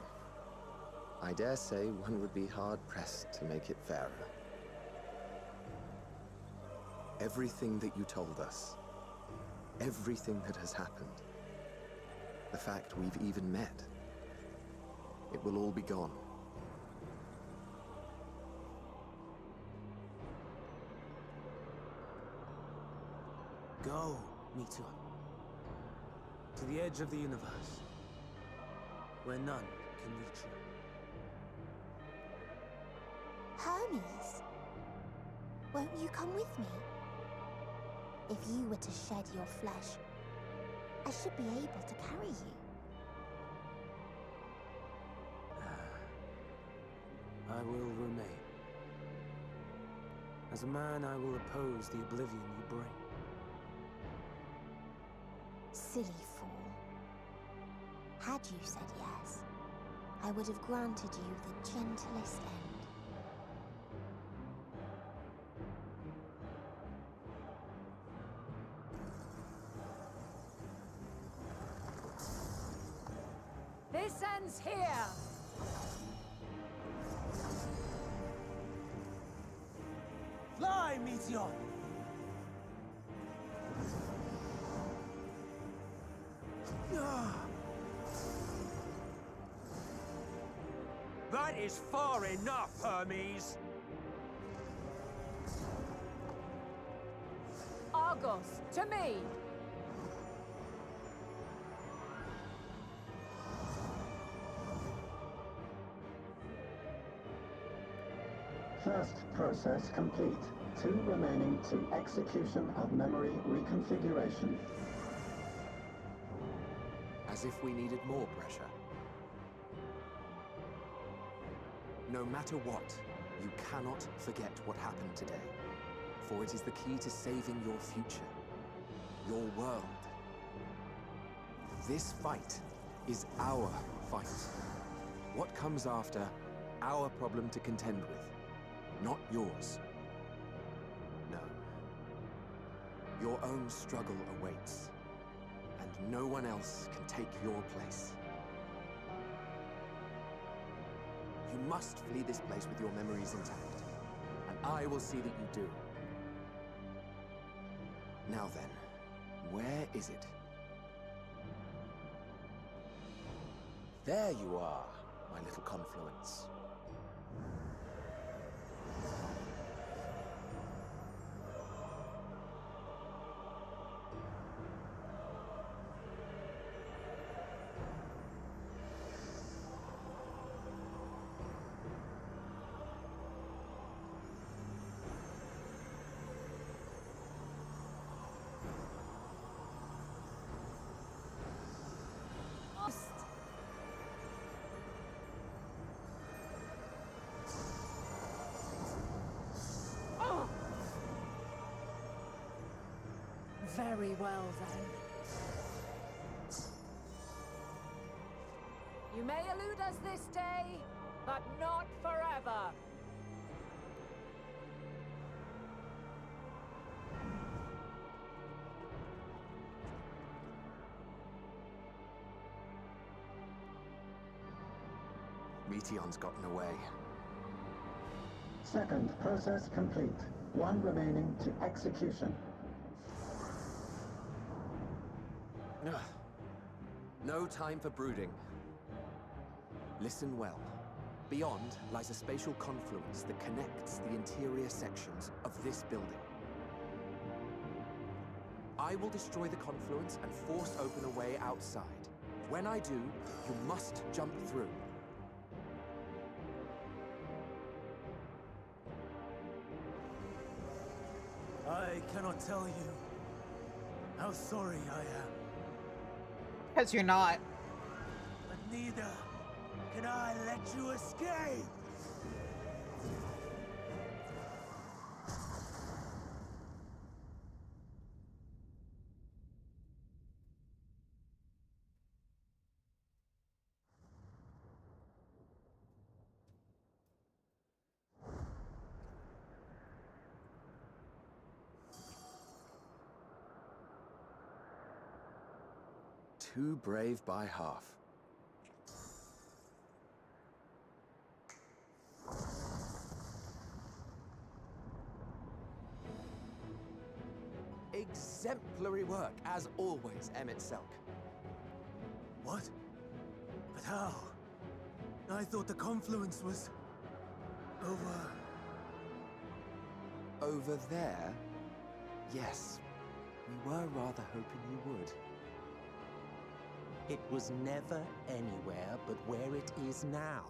I dare say one would be hard-pressed to make it fairer. Everything that you told us, everything that has happened, the fact we've even met, it will all be gone. Go, Meteon. To the edge of the universe. where none can reach you. Hermes, won't you come with me? If you were to shed your flesh, I should be able to carry you. I will remain. As a man, I will oppose the oblivion you bring. Silly fool. Had you said yes, I would have granted you the gentlest end. This ends here! Fly, Meteor! That is far enough, Hermes! Argos, to me! First process complete. 2 remaining to execution of memory reconfiguration. As if we needed more pressure. No matter what, you cannot forget what happened today. For it is the key to saving your future. Your world. This fight is our fight. What comes after, our problem to contend with. Not yours. No. Your own struggle awaits. And no one else can take your place. You must flee this place with your memories intact. And I will see that you do. Now then, where is it? There you are, my little confluence. Very well, then. You may elude us this day, but not forever. Meteon's gotten away. Second process complete. 1 remaining to execution. Ugh. No time for brooding. Listen well. Beyond lies a spatial confluence that connects the interior sections of this building. I will destroy the confluence and force open a way outside. When I do, you must jump through. I cannot tell you how sorry I am, Because you're not. but neither can I let you escape! Too brave by half. Exemplary work, as always, Emmett Selk. What? But how? I thought the confluence was... Over there? Yes. We were rather hoping you would. It was never anywhere but where it is now.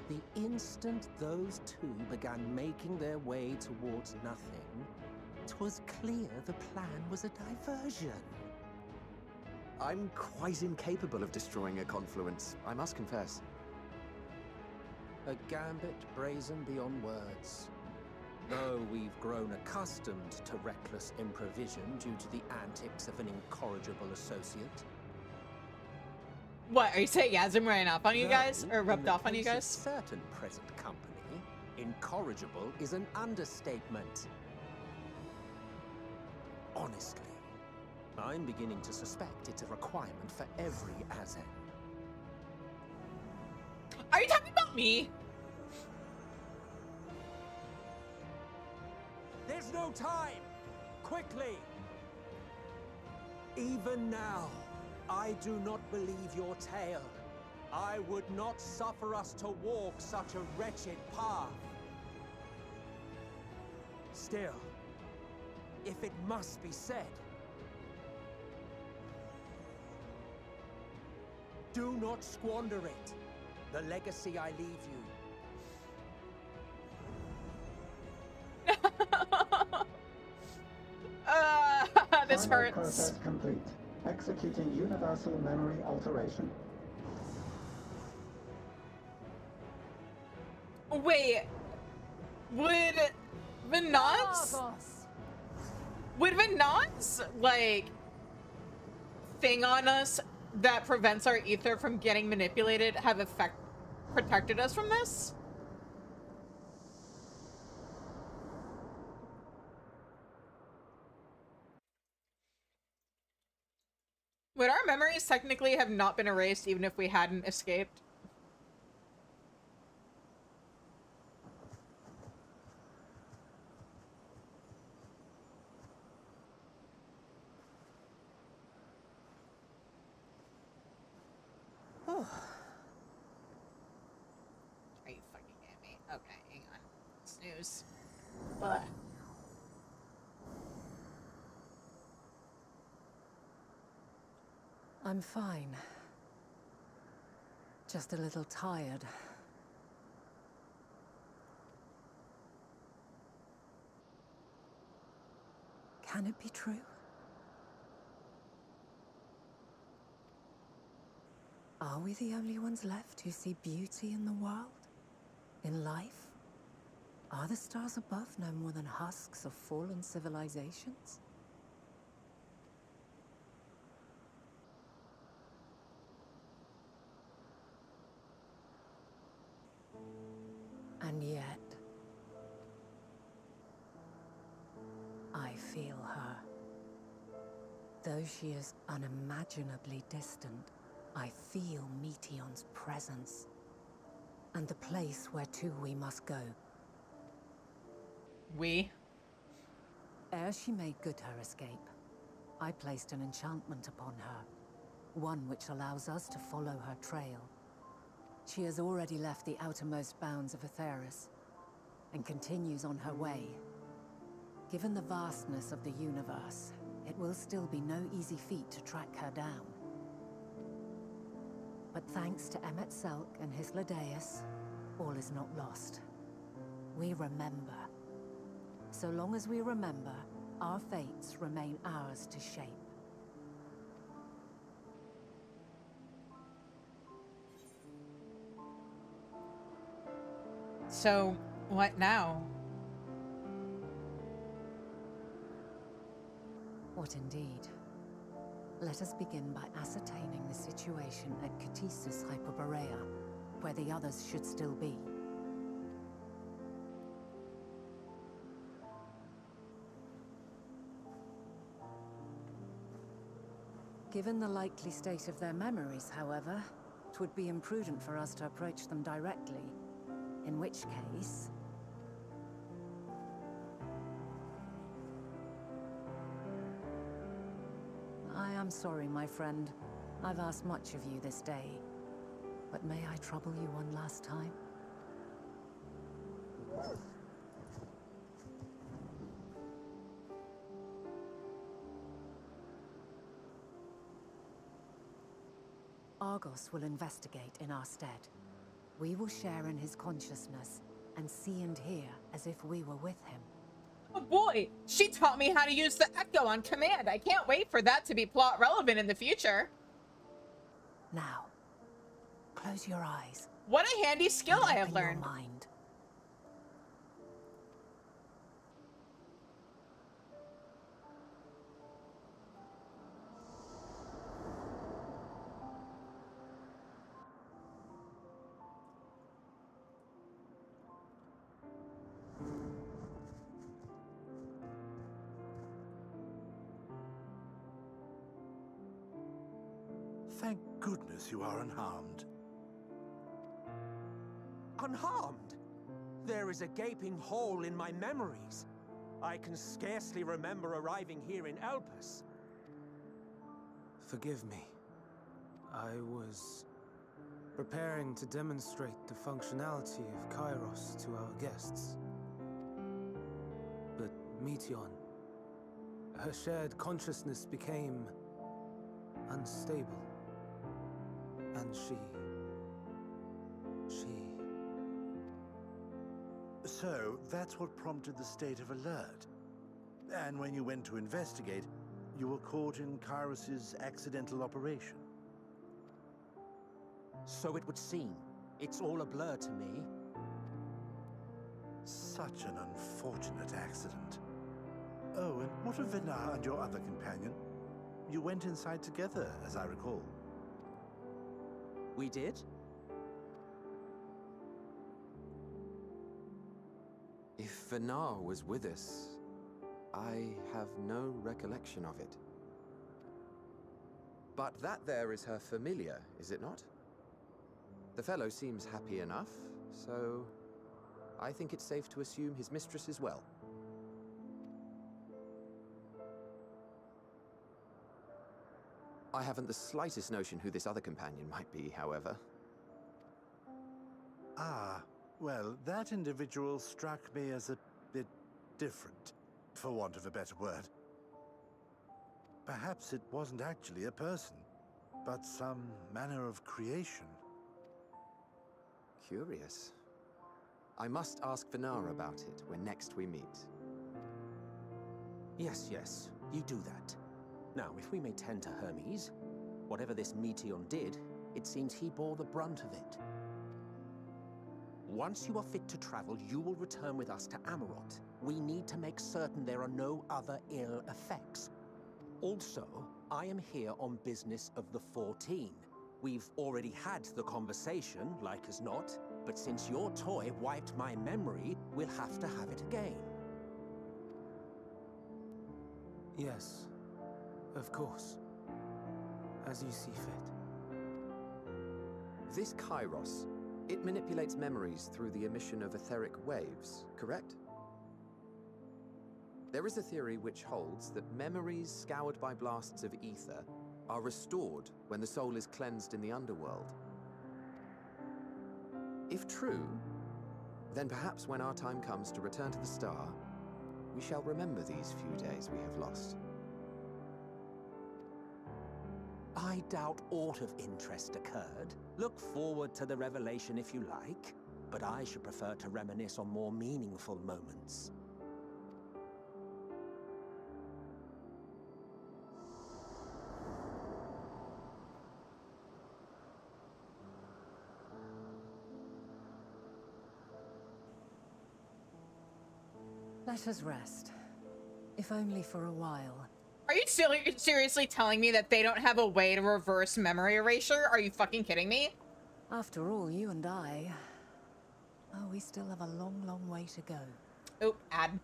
The instant those two began making their way towards nothing, 'twas clear the plan was a diversion. I'm quite incapable of destroying a confluence, I must confess. A gambit brazen beyond words. Though we've grown accustomed to reckless improvision due to the antics of an incorrigible associate. What, are you saying Yazim ran off on you guys? Though, Or rubbed in the off on you case of guys? certain present company, incorrigible is an understatement. Honestly, I'm beginning to suspect it's a requirement for every Azen. Are you talking about me? There's no time! Quickly! Even now, I do not believe your tale. I would not suffer us to walk such a wretched path. Still, if it must be said, do not squander it. The legacy I leave you. This Final hurts. process complete. Executing universal memory alteration. Wait, would Venant's like thing on us that prevents our ether from getting manipulated have protected us from this? Would our memories technically have not been erased even if we hadn't escaped? Are you fucking kidding me? Okay, hang on. Snooze. Ugh. I'm fine. Just a little tired. Can it be true? Are we the only ones left who see beauty in the world? In life? Are the stars above no more than husks of fallen civilizations? And yet, I feel her. Though she is unimaginably distant, I feel Meteon's presence, and the place where to we must go. We? Ere she made good her escape, I placed an enchantment upon her, one which allows us to follow her trail. She has already left the outermost bounds of Aetheris, and continues on her way. Given the vastness of the universe, it will still be no easy feat to track her down. But thanks to Emmet Selk and Hysladeus, all is not lost. We remember. So long as we remember, our fates remain ours to shape. So, what now? What indeed? Let us begin by ascertaining the situation at Catesis Hyperborea, where the others should still be. Given the likely state of their memories, however, it would be imprudent for us to approach them directly. In which case... I am sorry, my friend. I've asked much of you this day. But may I trouble you one last time? Argos will investigate in our stead. We will share in his consciousness and see and hear as if we were with him. Oh boy, she taught me how to use the Echo on command. I can't wait for that to be plot relevant in the future. Now, close your eyes. What a handy skill I have open your learned. mind. Thank goodness you are unharmed. Unharmed? There is a gaping hole in my memories. I can scarcely remember arriving here in Elpis. Forgive me. I was preparing to demonstrate the functionality of Kairos to our guests. But Meteon, her shared consciousness became unstable. And she... So, that's what prompted the state of alert. And when you went to investigate, you were caught in Kairos's accidental operation. So it would seem. It's all a blur to me. Such an unfortunate accident. Oh, and what of Venar and your other companion? You went inside together, as I recall. We did? If Venar was with us, I have no recollection of it. But that there is her familiar, is it not? The fellow seems happy enough, so I think it's safe to assume his mistress is well. I haven't the slightest notion who this other companion might be, however. Ah, well, that individual struck me as a bit different, for want of a better word. Perhaps it wasn't actually a person, but some manner of creation. Curious. I must ask Venar about it when next we meet. Yes, you do that. Now, if we may tend to Hermes, whatever this Meteon did, it seems he bore the brunt of it. Once you are fit to travel, you will return with us to Amarot. We need to make certain there are no other ill effects. Also, I am here on business of the 14. We've already had the conversation, like as not, but since your toy wiped my memory, we'll have to have it again. Yes, of course. As you see fit. This Kairos, it manipulates memories through the emission of etheric waves, correct? There is a theory which holds that memories scoured by blasts of ether are restored when the soul is cleansed in the underworld. If true, then perhaps when our time comes to return to the star, we shall remember these few days we have lost. I doubt aught of interest occurred. Look forward to the revelation if you like, but I should prefer to reminisce on more meaningful moments. Let us rest, if only for a while. Are you seriously telling me that they don't have a way to reverse memory erasure? Are you fucking kidding me? After all, you and I... Oh, we still have a long, long way to go. Oop, ad.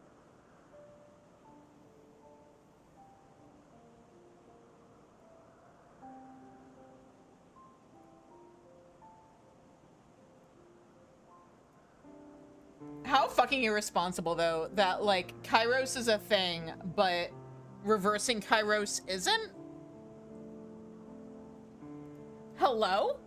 How fucking irresponsible, though, that, like, Kairos is a thing, but reversing Kairos isn't? Hello?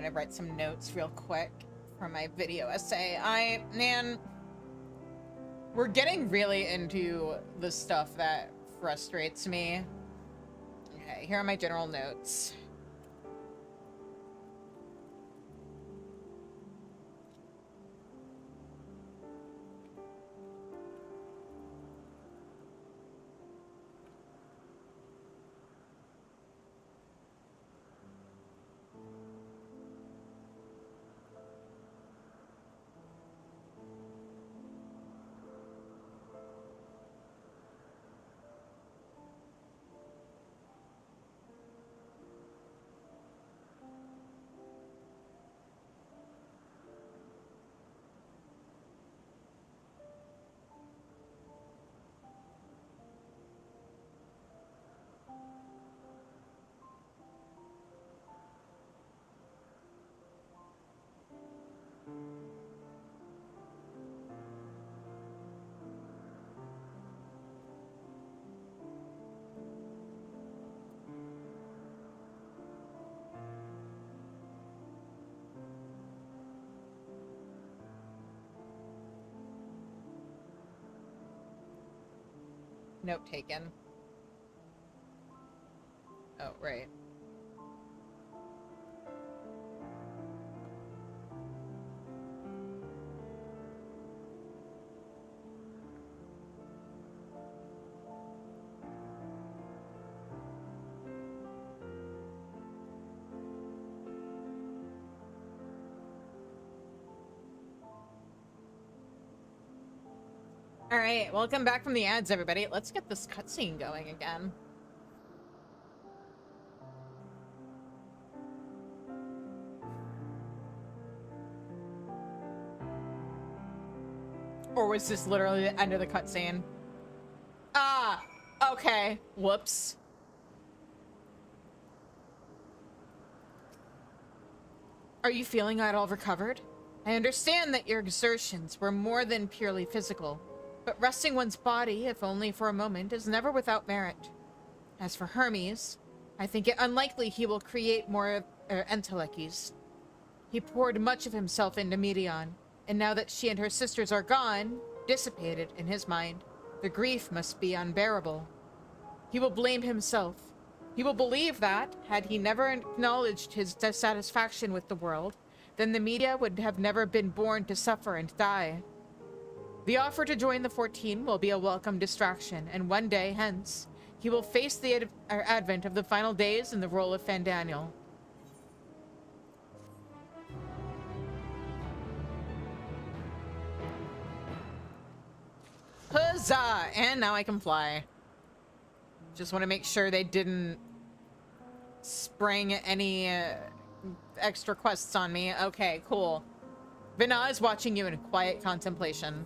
gonna write some notes real quick for my video essay. Man, we're getting really into the stuff that frustrates me. Okay, here are my general notes. Note taken. Oh, right. All right, welcome back from the ads, everybody. Let's get this cutscene going again. Or was this literally the end of the cutscene? Ah, okay. Whoops. Are you feeling at all recovered? I understand that your exertions were more than purely physical. But resting one's body, if only for a moment, is never without merit. As for Hermes, I think it unlikely he will create more entelekis. He poured much of himself into Medion, and now that she and her sisters are gone, dissipated in his mind, the grief must be unbearable. He will blame himself. He will believe that, had he never acknowledged his dissatisfaction with the world, then the media would have never been born to suffer and die. The offer to join the 14 will be a welcome distraction, and one day hence, he will face the advent of the final days in the role of Fandaniel. Huzzah! And now I can fly. Just want to make sure they didn't spring any extra quests on me. Okay, cool. Vina is watching you in quiet contemplation.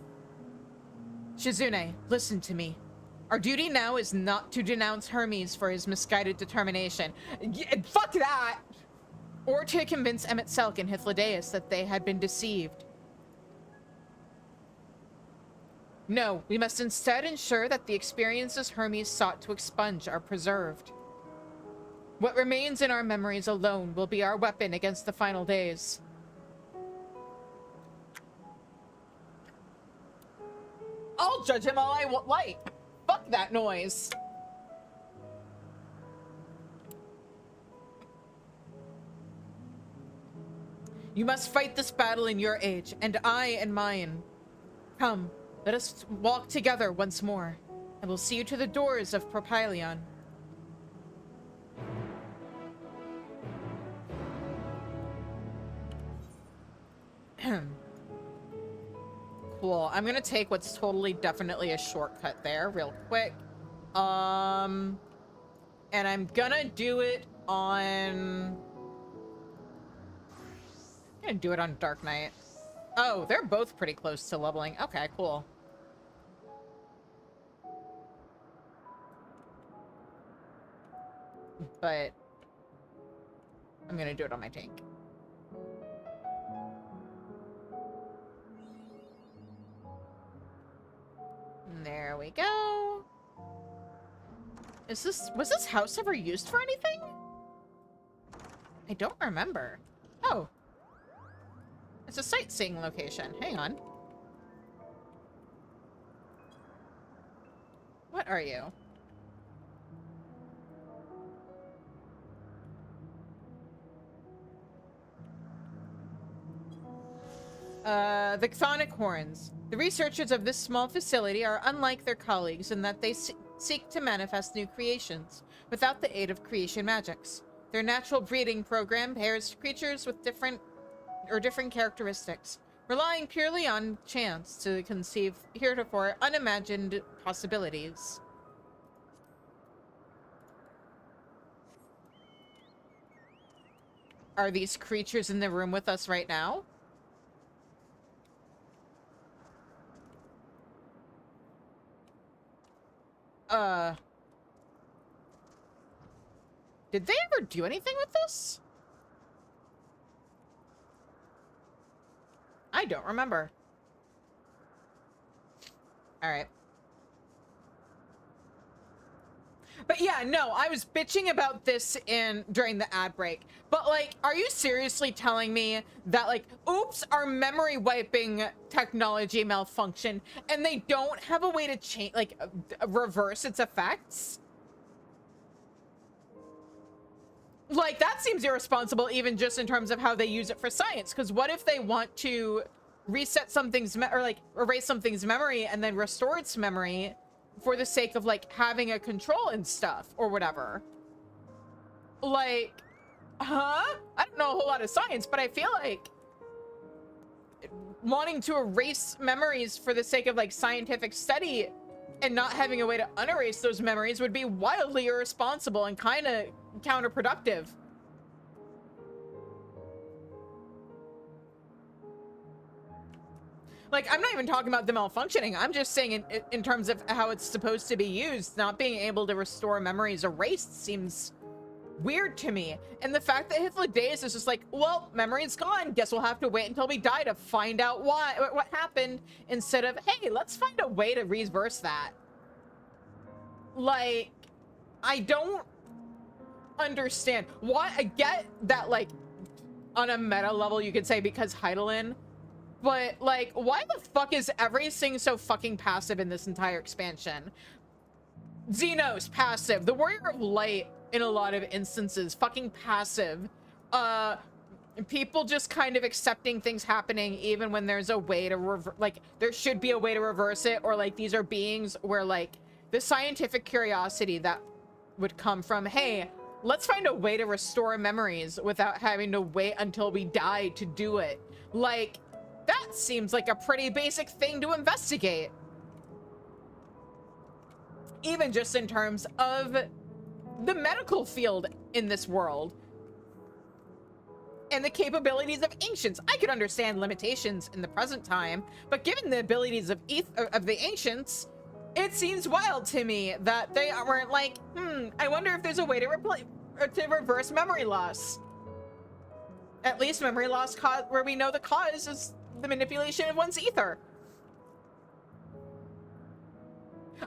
Shizune, listen to me. Our duty now is not to denounce Hermes for his misguided determination. Fuck that! Or to convince Emet-Selch and Hythlodaeus that they had been deceived. No, we must instead ensure that the experiences Hermes sought to expunge are preserved. What remains in our memories alone will be our weapon against the final days. I'll judge him all I like. Fuck that noise. You must fight this battle in your age, and I in mine. Come, let us walk together once more. I will see you to the doors of Propylion. Cool. I'm gonna take what's totally definitely a shortcut there real quick. And I'm gonna do it on... I'm gonna do it on Dark Knight. Oh, they're both pretty close to leveling. Okay, cool. But I'm gonna do it on my tank. There we go. Was this house ever used for anything? I don't remember. Oh. It's a sightseeing location. Hang on. What are you? The Chthonic Horns. The researchers of this small facility are unlike their colleagues in that they seek to manifest new creations without the aid of creation magics. Their natural breeding program pairs creatures with different characteristics, relying purely on chance to conceive heretofore unimagined possibilities. Are these creatures in the room with us right now? Did they ever do anything with this? I don't remember. All right. But yeah, no, I was bitching about this during the ad break. But like, are you seriously telling me that like, oops, our memory wiping technology malfunctioned and they don't have a way to change, like, reverse its effects? Like, that seems irresponsible even just in terms of how they use it for science. Because what if they want to reset something's or like erase something's memory and then restore its memory for the sake of like having a control and stuff or whatever? Like, huh? I don't know a whole lot of science, but I feel like wanting to erase memories for the sake of like scientific study and not having a way to unerase those memories would be wildly irresponsible and kind of counterproductive. Like, I'm not even talking about the malfunctioning. I'm just saying in terms of how it's supposed to be used, not being able to restore memories erased seems weird to me. And the fact that Hythlodaeus is just like, well, memory's gone. Guess we'll have to wait until we die to find out what happened, instead of, hey, let's find a way to reverse that. Like, I don't understand why. I get that, like, on a meta level you could say because Heidelin, but like, why the fuck is everything so fucking passive in this entire expansion? Xenos, passive. The Warrior of Light, in a lot of instances, fucking passive. People just kind of accepting things happening even when there's a way to like, there should be a way to reverse it, or like, these are beings where like the scientific curiosity that would come from, hey, let's find a way to restore memories without having to wait until we die to do it. Like, that seems like a pretty basic thing to investigate. Even just in terms of the medical field in this world and the capabilities of ancients. I could understand limitations in the present time, but given the abilities of the ancients, it seems wild to me that they weren't like, I wonder if there's a way to reverse memory loss. At least memory loss where we know the cause is the manipulation of one's ether.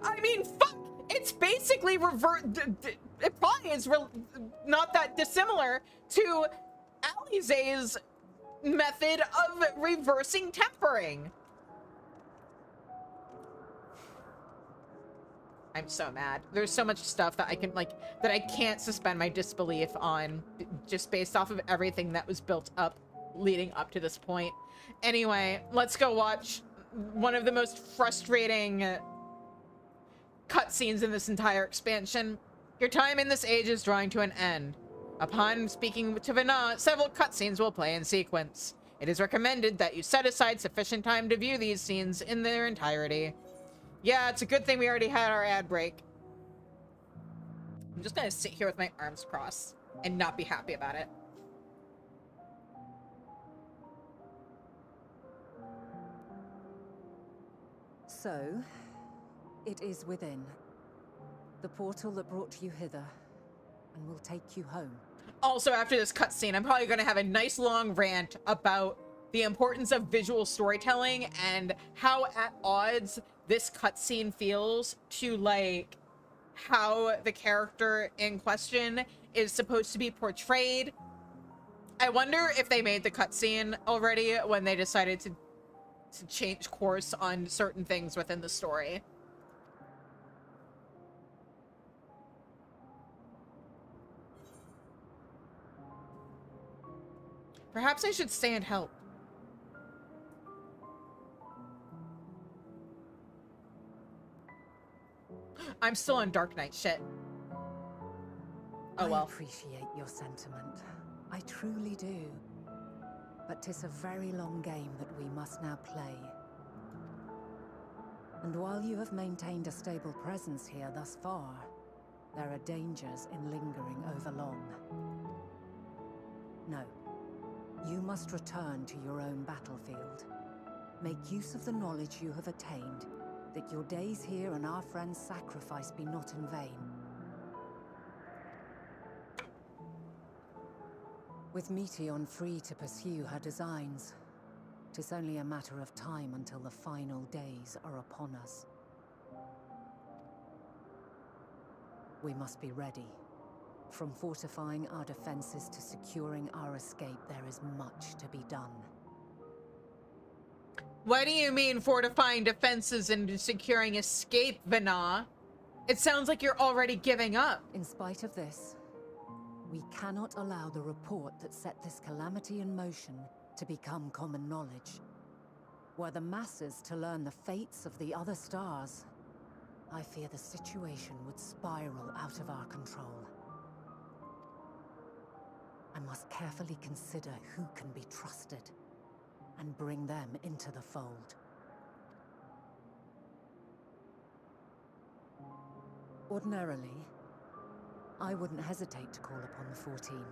I mean, fuck! It's basically it probably is not that dissimilar to Alize's method of reversing tempering. I'm so mad. There's so much stuff that I can, like, that I can't suspend my disbelief on just based off of everything that was built up leading up to this point. Anyway, let's go watch one of the most frustrating cutscenes in this entire expansion. Your time in this age is drawing to an end. Upon speaking to Vana, several cutscenes will play in sequence. It is recommended that you set aside sufficient time to view these scenes in their entirety. Yeah, it's a good thing we already had our ad break. I'm just gonna sit here with my arms crossed and not be happy about it. So, it is within. The portal that brought you hither, and will take you home. Also, after this cutscene, I'm probably gonna have a nice long rant about the importance of visual storytelling and how at odds this cutscene feels to, like, how the character in question is supposed to be portrayed I wonder if they made the cutscene already when they decided to change course on certain things within the story. Perhaps I should stay and help. I'm still on Dark Knight shit. Oh well. I appreciate your sentiment. I truly do. But 'tis a very long game that we must now play. And while you have maintained a stable presence here thus far, there are dangers in lingering over long. No. You must return to your own battlefield. Make use of the knowledge you have attained, that your days here and our friends' sacrifice be not in vain. With Meteon free to pursue her designs, 'tis only a matter of time until the final days are upon us. We must be ready. From fortifying our defenses to securing our escape, there is much to be done. What do you mean fortifying defenses and securing escape, Vana? It sounds like you're already giving up. In spite of this, we cannot allow the report that set this calamity in motion to become common knowledge. Were the masses to learn the fates of the other stars, I fear the situation would spiral out of our control. I must carefully consider who can be trusted and bring them into the fold. Ordinarily, I wouldn't hesitate to call upon the 14.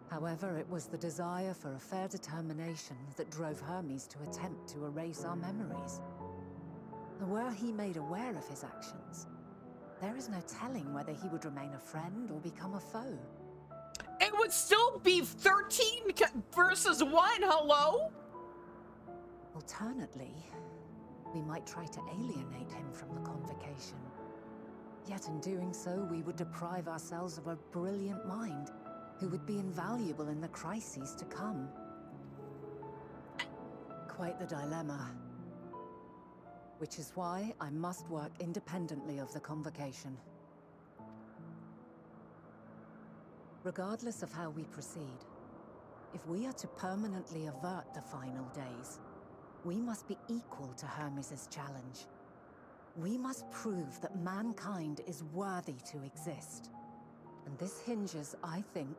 However, it was the desire for a fair determination that drove Hermes to attempt to erase our memories. And were he made aware of his actions, there is no telling whether he would remain a friend or become a foe. It would still be 13 versus 1, hello? Alternately, we might try to alienate him from the convocation. Yet in doing so, we would deprive ourselves of a brilliant mind who would be invaluable in the crises to come. Quite the dilemma. Which is why I must work independently of the convocation. Regardless of how we proceed, if we are to permanently avert the final days, we must be equal to Hermes' challenge. We must prove that mankind is worthy to exist. And this hinges, I think,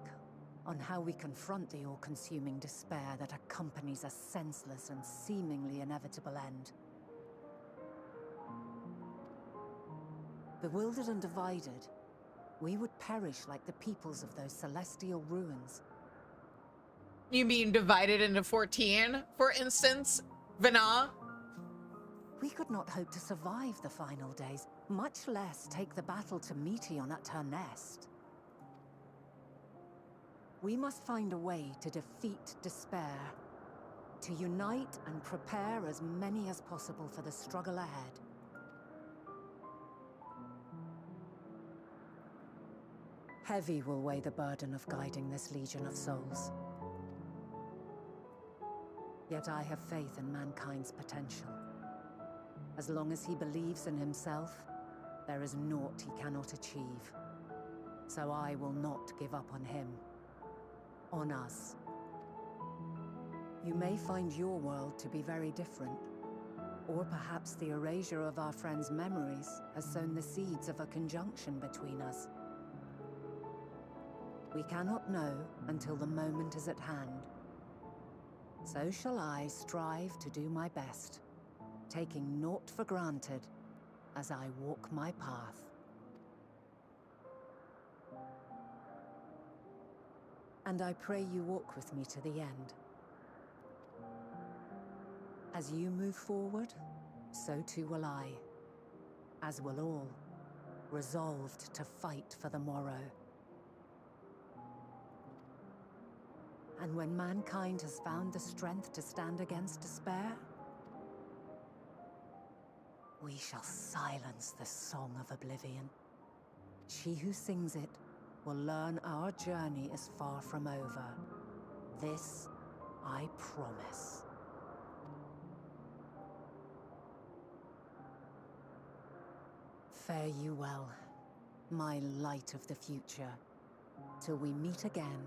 on how we confront the all-consuming despair that accompanies a senseless and seemingly inevitable end. Bewildered and divided, we would perish like the peoples of those celestial ruins. You mean divided into 14, for instance, Vana? We could not hope to survive the final days, much less take the battle to Meteon at her nest. We must find a way to defeat despair, to unite and prepare as many as possible for the struggle ahead. Heavy will weigh the burden of guiding this legion of souls. Yet I have faith in mankind's potential. As long as he believes in himself, there is naught he cannot achieve. So I will not give up on him. On us. You may find your world to be very different. Or perhaps the erasure of our friends' memories has sown the seeds of a conjunction between us. We cannot know until the moment is at hand. So shall I strive to do my best, taking naught for granted as I walk my path. And I pray you walk with me to the end. As you move forward, so too will I, as will all, resolved to fight for the morrow. And when mankind has found the strength to stand against despair, we shall silence the song of oblivion. She who sings it will learn our journey is far from over. This I promise. Fare you well, my light of the future, till we meet again.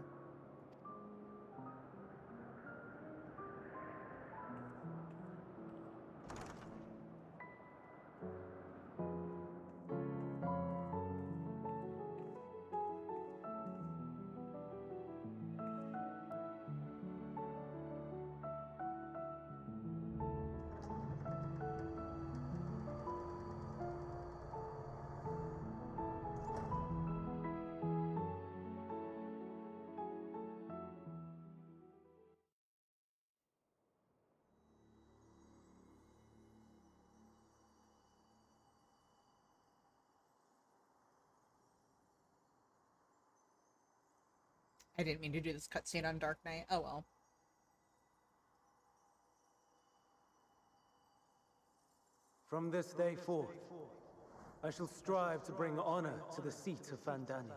I didn't mean to do this cutscene on Dark Knight. Oh well. From this day forth, I shall strive to bring honor to the seat of Vandania.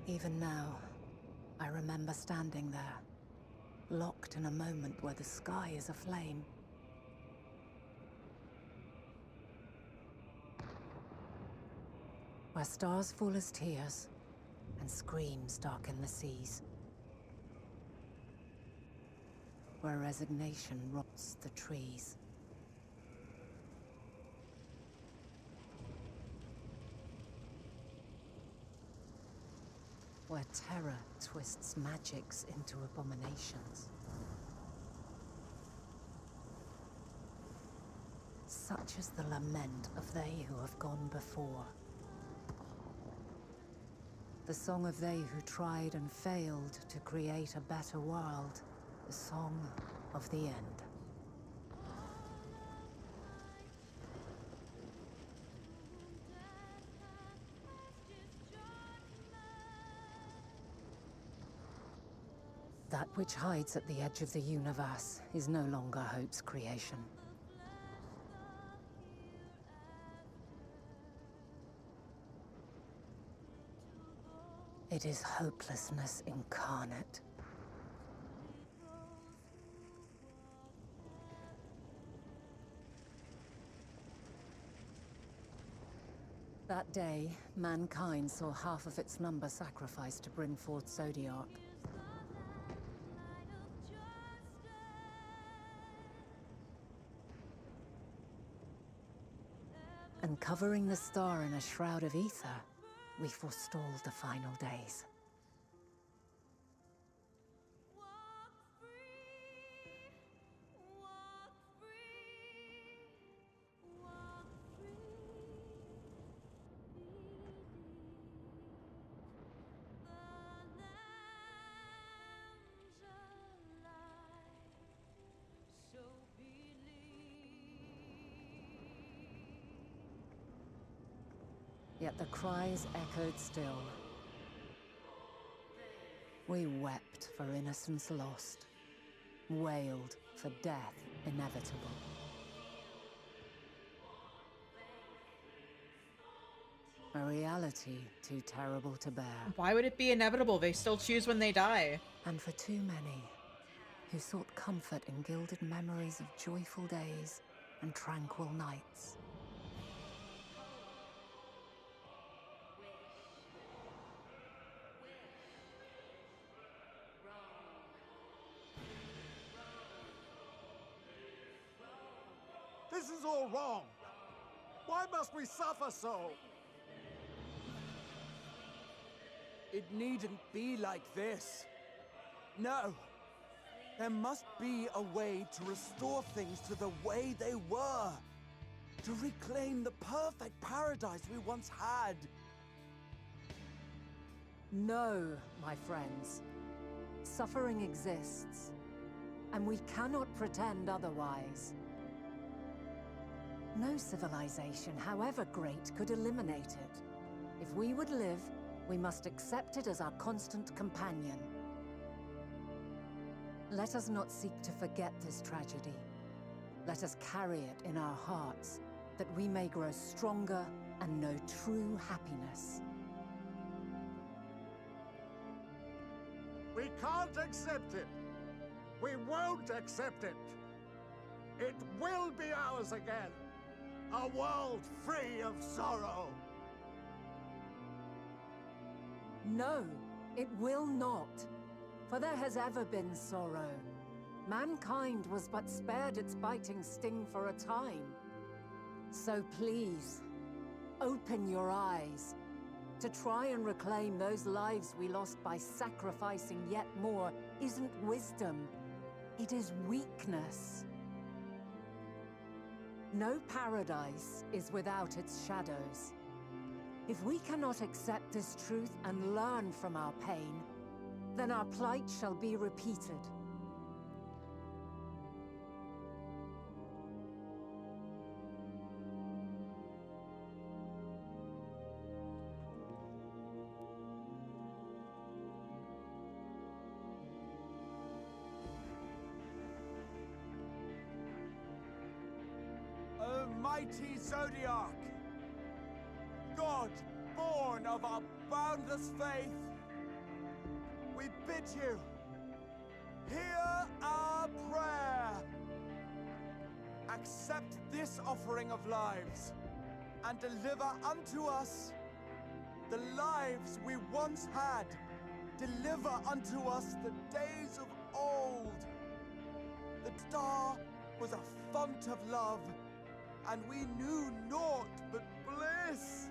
Even now, I remember standing there, locked in a moment where the sky is aflame. Where stars fall as tears, and screams darken the seas. Where resignation rots the trees. Where terror twists magics into abominations. Such is the lament of they who have gone before. The song of they who tried and failed to create a better world. The song of the end. That which hides at the edge of the universe is no longer hope's creation. It is hopelessness incarnate. That day, mankind saw half of its number sacrificed to bring forth Zodiark. And covering the star in a shroud of ether, we forestalled the final days. Yet the cries echoed still. We wept for innocence lost, wailed for death inevitable. A reality too terrible to bear. Why would it be inevitable? They still choose when they die. And for too many, who sought comfort in gilded memories of joyful days and tranquil nights. is all wrong? Why must we suffer so? It needn't be like this. No. There must be a way to restore things to the way they were. To reclaim the perfect paradise we once had. No, my friends. Suffering exists, and we cannot pretend otherwise. No civilization, however great, could eliminate it. If we would live, we must accept it as our constant companion. Let us not seek to forget this tragedy. Let us carry it in our hearts, that we may grow stronger and know true happiness. We can't accept it. We won't accept it. It will be ours again. A world free of sorrow. No, it will not. For there has ever been sorrow. Mankind was but spared its biting sting for a time. So please, open your eyes. To try and reclaim those lives we lost by sacrificing yet more isn't wisdom. It is weakness. No paradise is without its shadows. If we cannot accept this truth and learn from our pain, then our plight shall be repeated. O mighty Zodiac! God, born of our boundless faith, we bid you, hear our prayer. Accept this offering of lives, and deliver unto us the lives we once had. Deliver unto us the days of old. The star was a font of love, and we knew naught but bliss.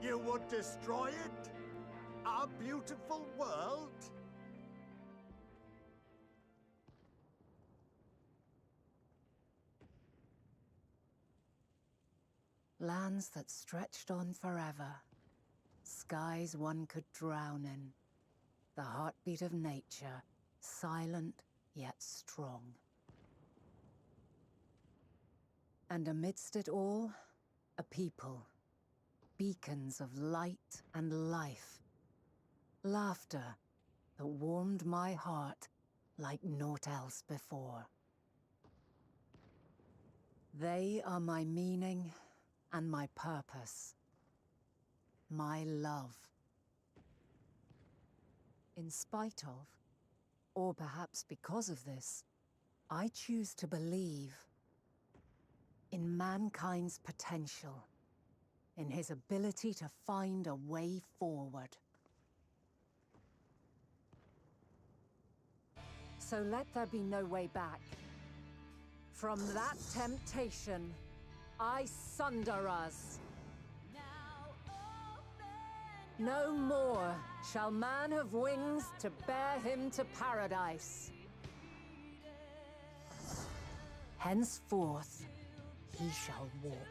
You would destroy it? Our beautiful world? Lands that stretched on forever. Skies one could drown in. The heartbeat of nature, silent yet strong. And amidst it all, a people. Beacons of light and life. Laughter that warmed my heart like naught else before. They are my meaning and my purpose. My love. In spite of, or perhaps because of this, I choose to believe in mankind's potential. In his ability to find a way forward. So let there be no way back. From that temptation, I sunder us. No more shall man have wings to bear him to paradise. Henceforth, he shall walk.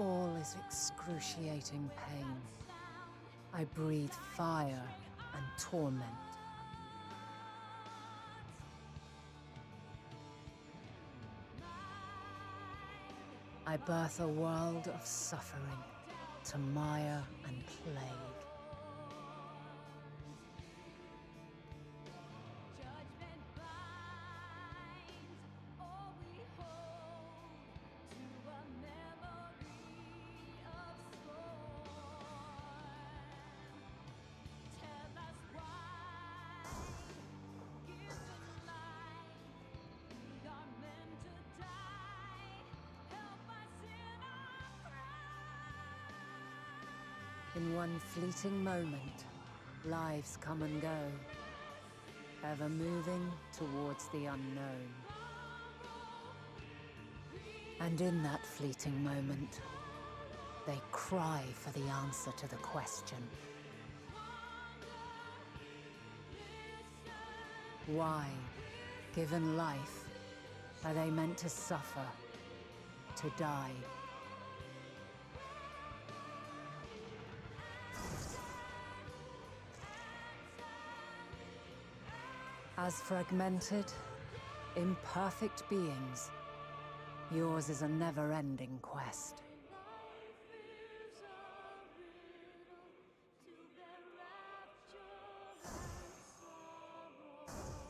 all is excruciating pain. I breathe fire and torment. I birth a world of suffering to mire and plague. In one fleeting moment, lives come and go, ever moving towards the unknown. And in that fleeting moment, they cry for the answer to the question. Why, given life, are they meant to suffer, to die? As fragmented, imperfect beings, yours is a never-ending quest.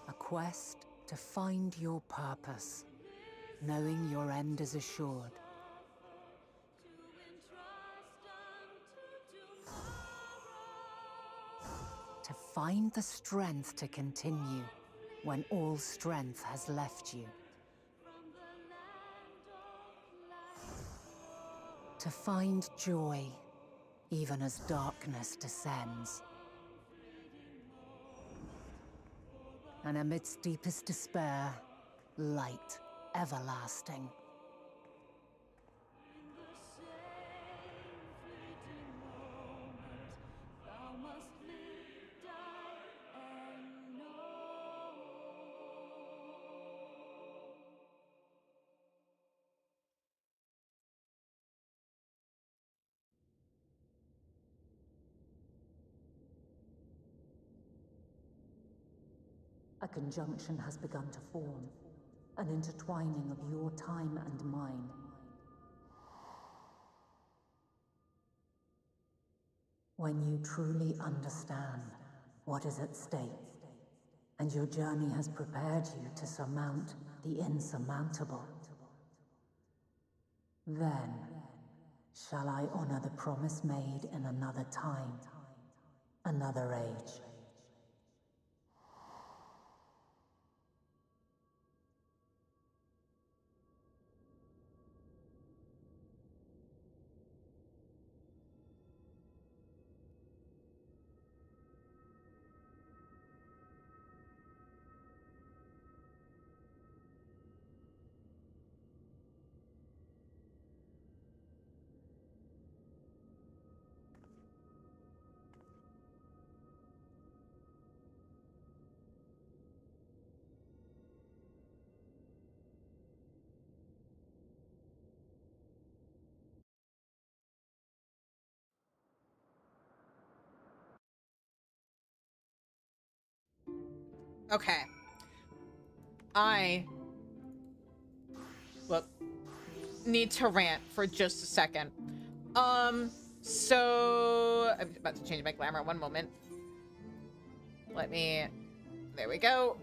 A quest to find your purpose, knowing your end is assured. To find the strength to continue when all strength has left you. To find joy even as darkness descends. And amidst deepest despair, light everlasting. A conjunction has begun to form, an intertwining of your time and mine. When you truly understand what is at stake, and your journey has prepared you to surmount the insurmountable, then shall I honor the promise made in another time, another age. Okay. Look, need to rant for just a second. So I'm about to change my glamour. One moment. There we go.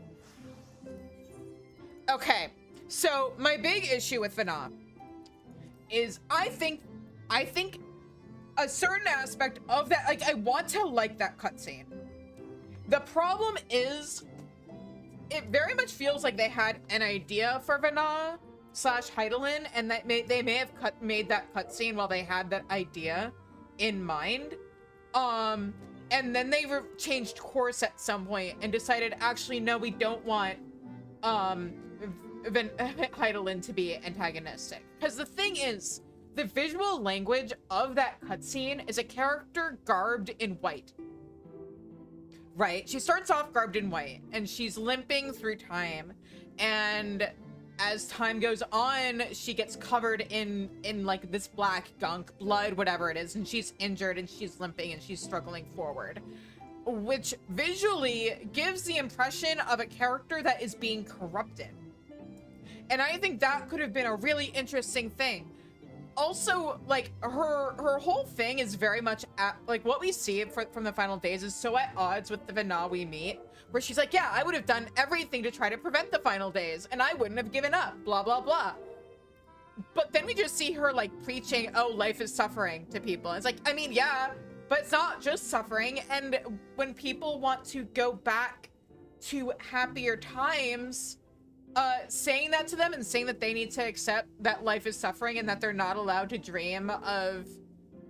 Okay. So my big issue with Vana is I think a certain aspect of that, like, I want to like that cutscene. The problem is, it very much feels like they had an idea for Vana / Hydaelyn, and that they may have made that cutscene while they had that idea in mind. And then they changed course at some point and decided, actually, no, we don't want Hydaelyn to be antagonistic. Because the thing is, the visual language of that cutscene is a character garbed in white. Right? She starts off garbed in white, and she's limping through time, and as time goes on, she gets covered in like this black gunk, blood, whatever it is, and she's injured and she's limping and she's struggling forward, which visually gives the impression of a character that is being corrupted. And I think that could have been a really interesting thing. Also, like, her whole thing is very much at, like, what we see from the final days is so at odds with the Vana we meet, where she's like, yeah, I would have done everything to try to prevent the final days, and I wouldn't have given up, blah, blah, blah. But then we just see her, like, preaching, oh, life is suffering to people. And it's like, I mean, yeah, but it's not just suffering. And when people want to go back to happier times, saying that to them and saying that they need to accept that life is suffering and that they're not allowed to dream of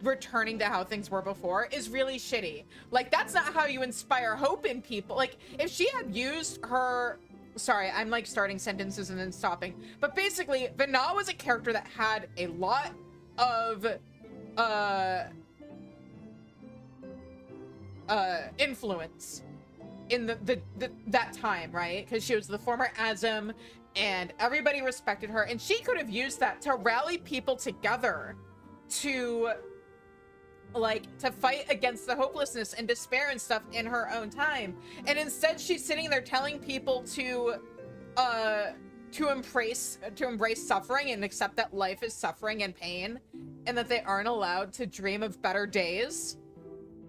returning to how things were before is really shitty. Like, that's not how you inspire hope in people. Like, if she had used her... Sorry, I'm like starting sentences and then stopping. But basically, Vana was a character that had a lot of influence in that time, right? Because she was the former Azim and everybody respected her, and she could have used that to rally people together to fight against the hopelessness and despair and stuff in her own time. And instead she's sitting there telling people to embrace suffering and accept that life is suffering and pain and that they aren't allowed to dream of better days.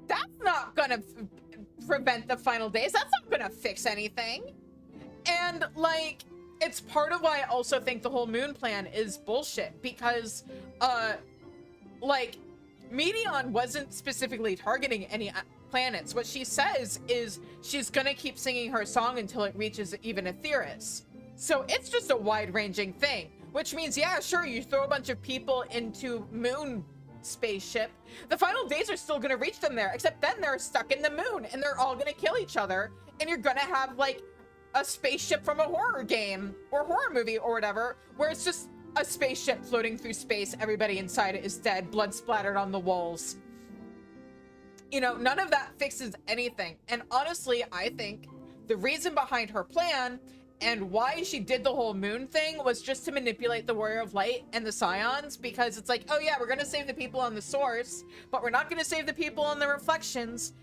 That's not gonna prevent the final days. That's not gonna fix anything. And like, it's part of why I also think the whole moon plan is bullshit, because like, Medion wasn't specifically targeting any planets. What she says is she's gonna keep singing her song until it reaches even Aetheris. So it's just a wide-ranging thing, which means, yeah, sure, you throw a bunch of people into moon spaceship, the final days are still gonna reach them there, except then they're stuck in the moon and they're all gonna kill each other, and you're gonna have like a spaceship from a horror game or horror movie or whatever, where it's just a spaceship floating through space, everybody inside it is dead, blood splattered on the walls. You know, none of that fixes anything. And honestly, I think the reason behind her plan and why she did the whole moon thing was just to manipulate the Warrior of Light and the Scions, because it's like, oh yeah, we're gonna save the people on the Source, but we're not gonna save the people on the Reflections.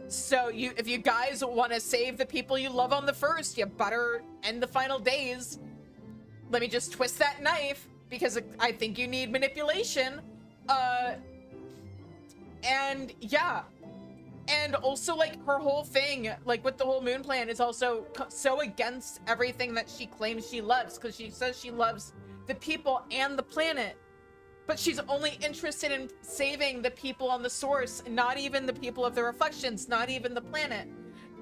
So if you guys want to save the people you love on the First, you better end the final days. Let me just twist that knife, because I think you need manipulation. And yeah. And also, like, her whole thing, like, with the whole moon plan is also so against everything that she claims she loves, because she says she loves the people and the planet, but she's only interested in saving the people on the Source, not even the people of the Reflections, not even the planet.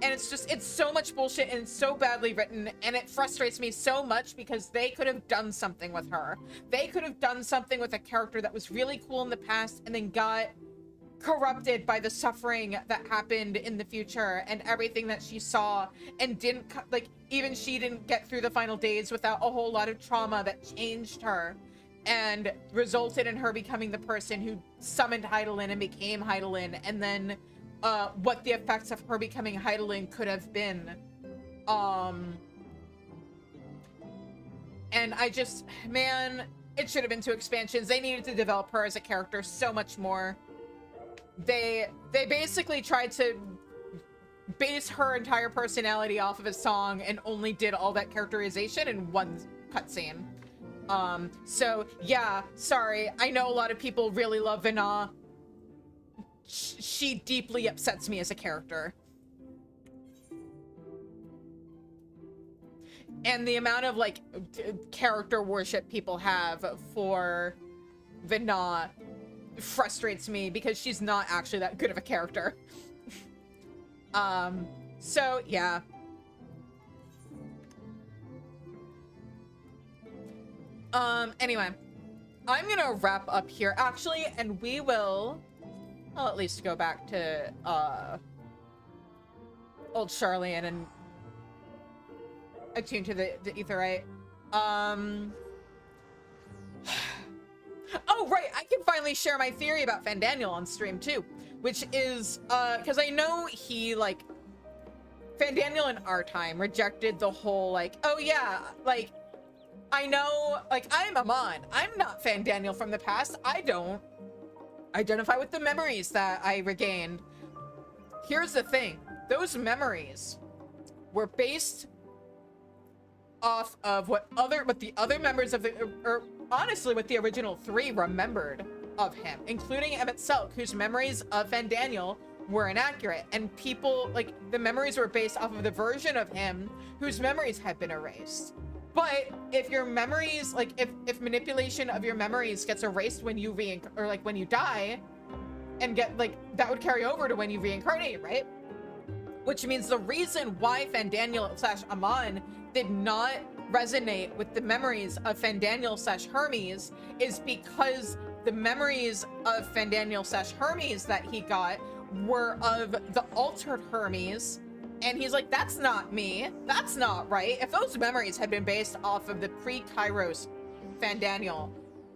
And it's just, it's so much bullshit and it's so badly written, and it frustrates me so much because they could have done something with her. They could have done something with a character that was really cool in the past and then got corrupted by the suffering that happened in the future and everything that she saw, and didn't, like, even she didn't get through the final days without a whole lot of trauma that changed her and resulted in her becoming the person who summoned Hydaelyn and became Hydaelyn, and then what the effects of her becoming Hydaelyn could have been. And I just, man, it should have been 2 expansions. They needed to develop her as a character so much more. They basically tried to base her entire personality off of a song and only did all that characterization in one cutscene. So yeah, sorry. I know a lot of people really love Vana. She deeply upsets me as a character. And the amount of, like, character worship people have for Vana frustrates me, because she's not actually that good of a character. So yeah. Anyway, I'm gonna wrap up here actually, and we will, I'll at least go back to old Charlian and attune to the Aetheryte. Oh, right, I can finally share my theory about Fandaniel on stream too, which is, because I know he, like, Fandaniel in our time rejected the whole, like, oh yeah, like, I know, like, I'm Amon. I'm not Fandaniel from the past. I don't identify with the memories that I regained. Here's the thing. Those memories were based off of what the other members of the, or honestly, what the original 3 remembered of him, including Emmett Selk, whose memories of Fandaniel were inaccurate, and people, like, the memories were based off of the version of him whose memories had been erased. But if your memories, like, if manipulation of your memories gets erased when you when you die, and get, like, that would carry over to when you reincarnate, right? Which means the reason why Fandaniel / Amon did not resonate with the memories of Fandaniel / Hermes is because the memories of Fandaniel / Hermes that he got were of the altered Hermes, and he's like, that's not me, that's not right. If those memories had been based off of the pre-Kairos Fandaniel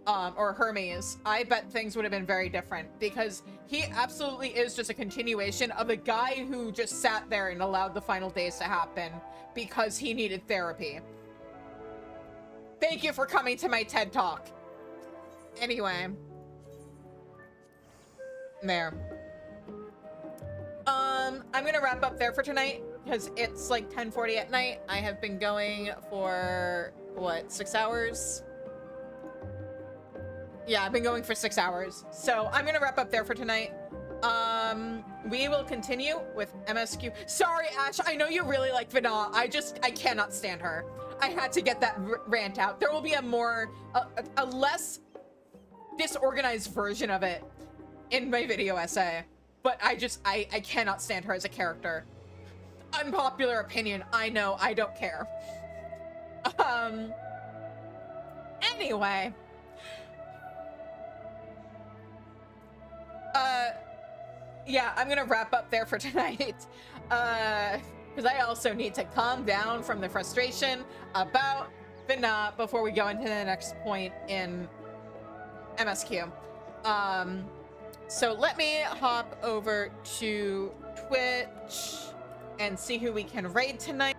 or Hermes, I bet things would have been very different, because he absolutely is just a continuation of a guy who just sat there and allowed the final days to happen because he needed therapy. Thank you for coming to my TED Talk. Anyway. There. I'm gonna wrap up there for tonight because it's like 10:40 at night. I have been going for, what, 6 hours? Yeah, I've been going for 6 hours. So I'm gonna wrap up there for tonight. We will continue with MSQ. Sorry, Ash, I know you really like Vana. I cannot stand her. I had to get that rant out. There will be a less disorganized version of it in my video essay. But I cannot stand her as a character. Unpopular opinion, I know, I don't care. Anyway. Yeah, I'm gonna wrap up there for tonight. Because I also need to calm down from the frustration about Vana before we go into the next point in MSQ. So let me hop over to Twitch and see who we can raid tonight.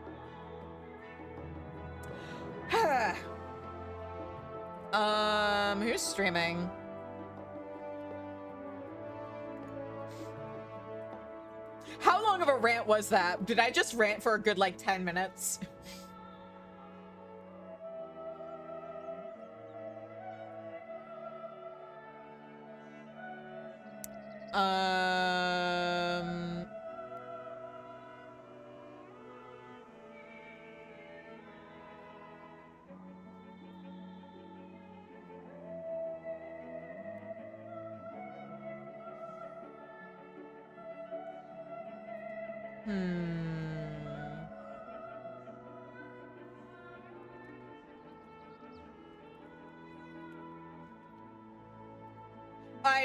Who's streaming? How long of a rant was that? Did I just rant for a good, like, 10 minutes?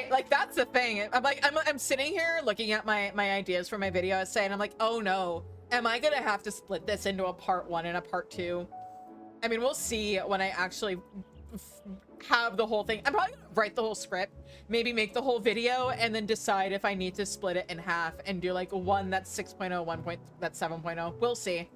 Like, that's the thing. I'm sitting here looking at my ideas for my video essay, and I'm like, oh no, am I gonna have to split this into a part 1 and a part 2? I mean, we'll see when I actually have the whole thing. I'm probably gonna write the whole script, maybe make the whole video, and then decide if I need to split it in half and do like one that's 6.0, one that's 7.0. We'll see.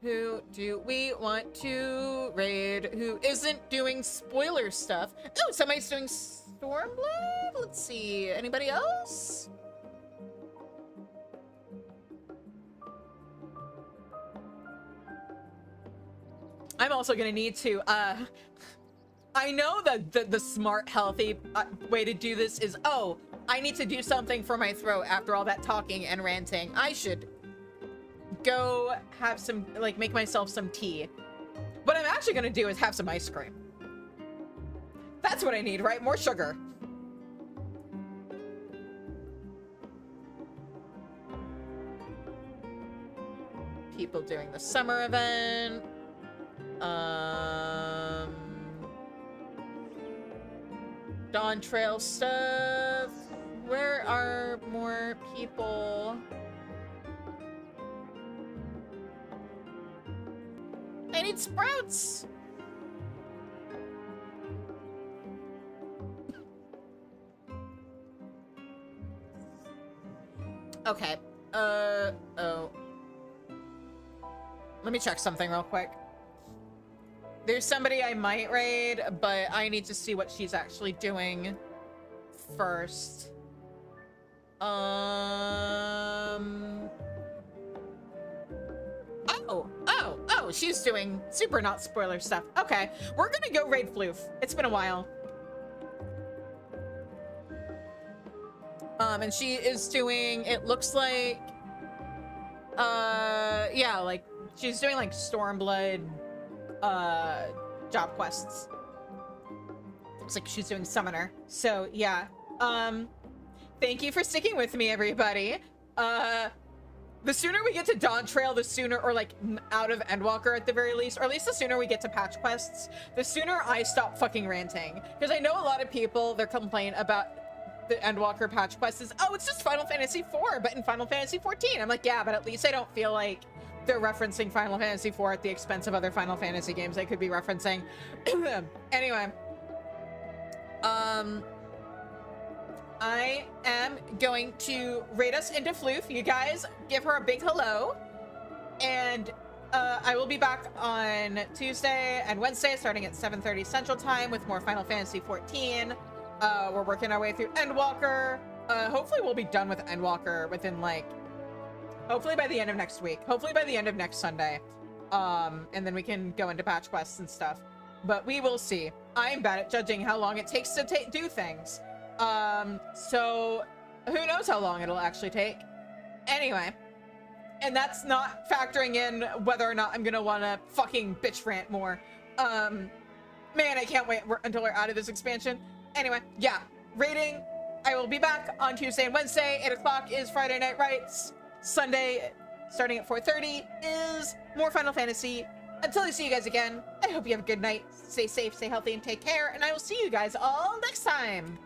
Who do we want to raid? Who isn't doing spoiler stuff? Oh, somebody's doing Stormblood? Let's see. Anybody else? I'm also gonna need to, I know that the smart, healthy way to do this is, oh, I need to do something for my throat after all that talking and ranting. I should go have some, like, make myself some tea. What I'm actually gonna do is have some ice cream. That's what I need, right? More sugar. People doing the summer event. Dawn Trail stuff. Where are more people? I need sprouts. Okay. Oh. Let me check something real quick. There's somebody I might raid, but I need to see what she's actually doing first. Oh, she's doing super not spoiler stuff. Okay, we're gonna go raid Floof. It's been a while. And she is doing, it looks like, yeah, like, she's doing, like, Stormblood, job quests. Looks like she's doing Summoner. So, yeah. Thank you for sticking with me, everybody. The sooner we get to Dawn Trail, the sooner, or, like, out of Endwalker at the very least, or at least the sooner we get to patch quests, the sooner I stop fucking ranting. Because I know a lot of people, their complaint about the Endwalker patch quest is, oh, it's just Final Fantasy IV, but in Final Fantasy XIV. I'm like, yeah, but at least I don't feel like they're referencing Final Fantasy IV at the expense of other Final Fantasy games they could be referencing. Anyway, I am going to raid us into Floof. You guys give her a big hello, and I will be back on Tuesday and Wednesday starting at 7:30 Central Time with more Final Fantasy XIV. We're working our way through Endwalker. Hopefully we'll be done with Endwalker within, like, hopefully by the end of next week. Hopefully by the end of next Sunday. And then we can go into patch quests and stuff. But we will see. I'm bad at judging how long it takes to do things. So who knows how long it'll actually take. Anyway. And that's not factoring in whether or not I'm gonna want to fucking bitch rant more. Man, I can't wait until we're out of this expansion. Anyway, yeah, raiding. I will be back on Tuesday and Wednesday. 8 o'clock is Friday Night Rights. Sunday, starting at 4:30, is more Final Fantasy. Until I see you guys again, I hope you have a good night. Stay safe, stay healthy, and take care. And I will see you guys all next time.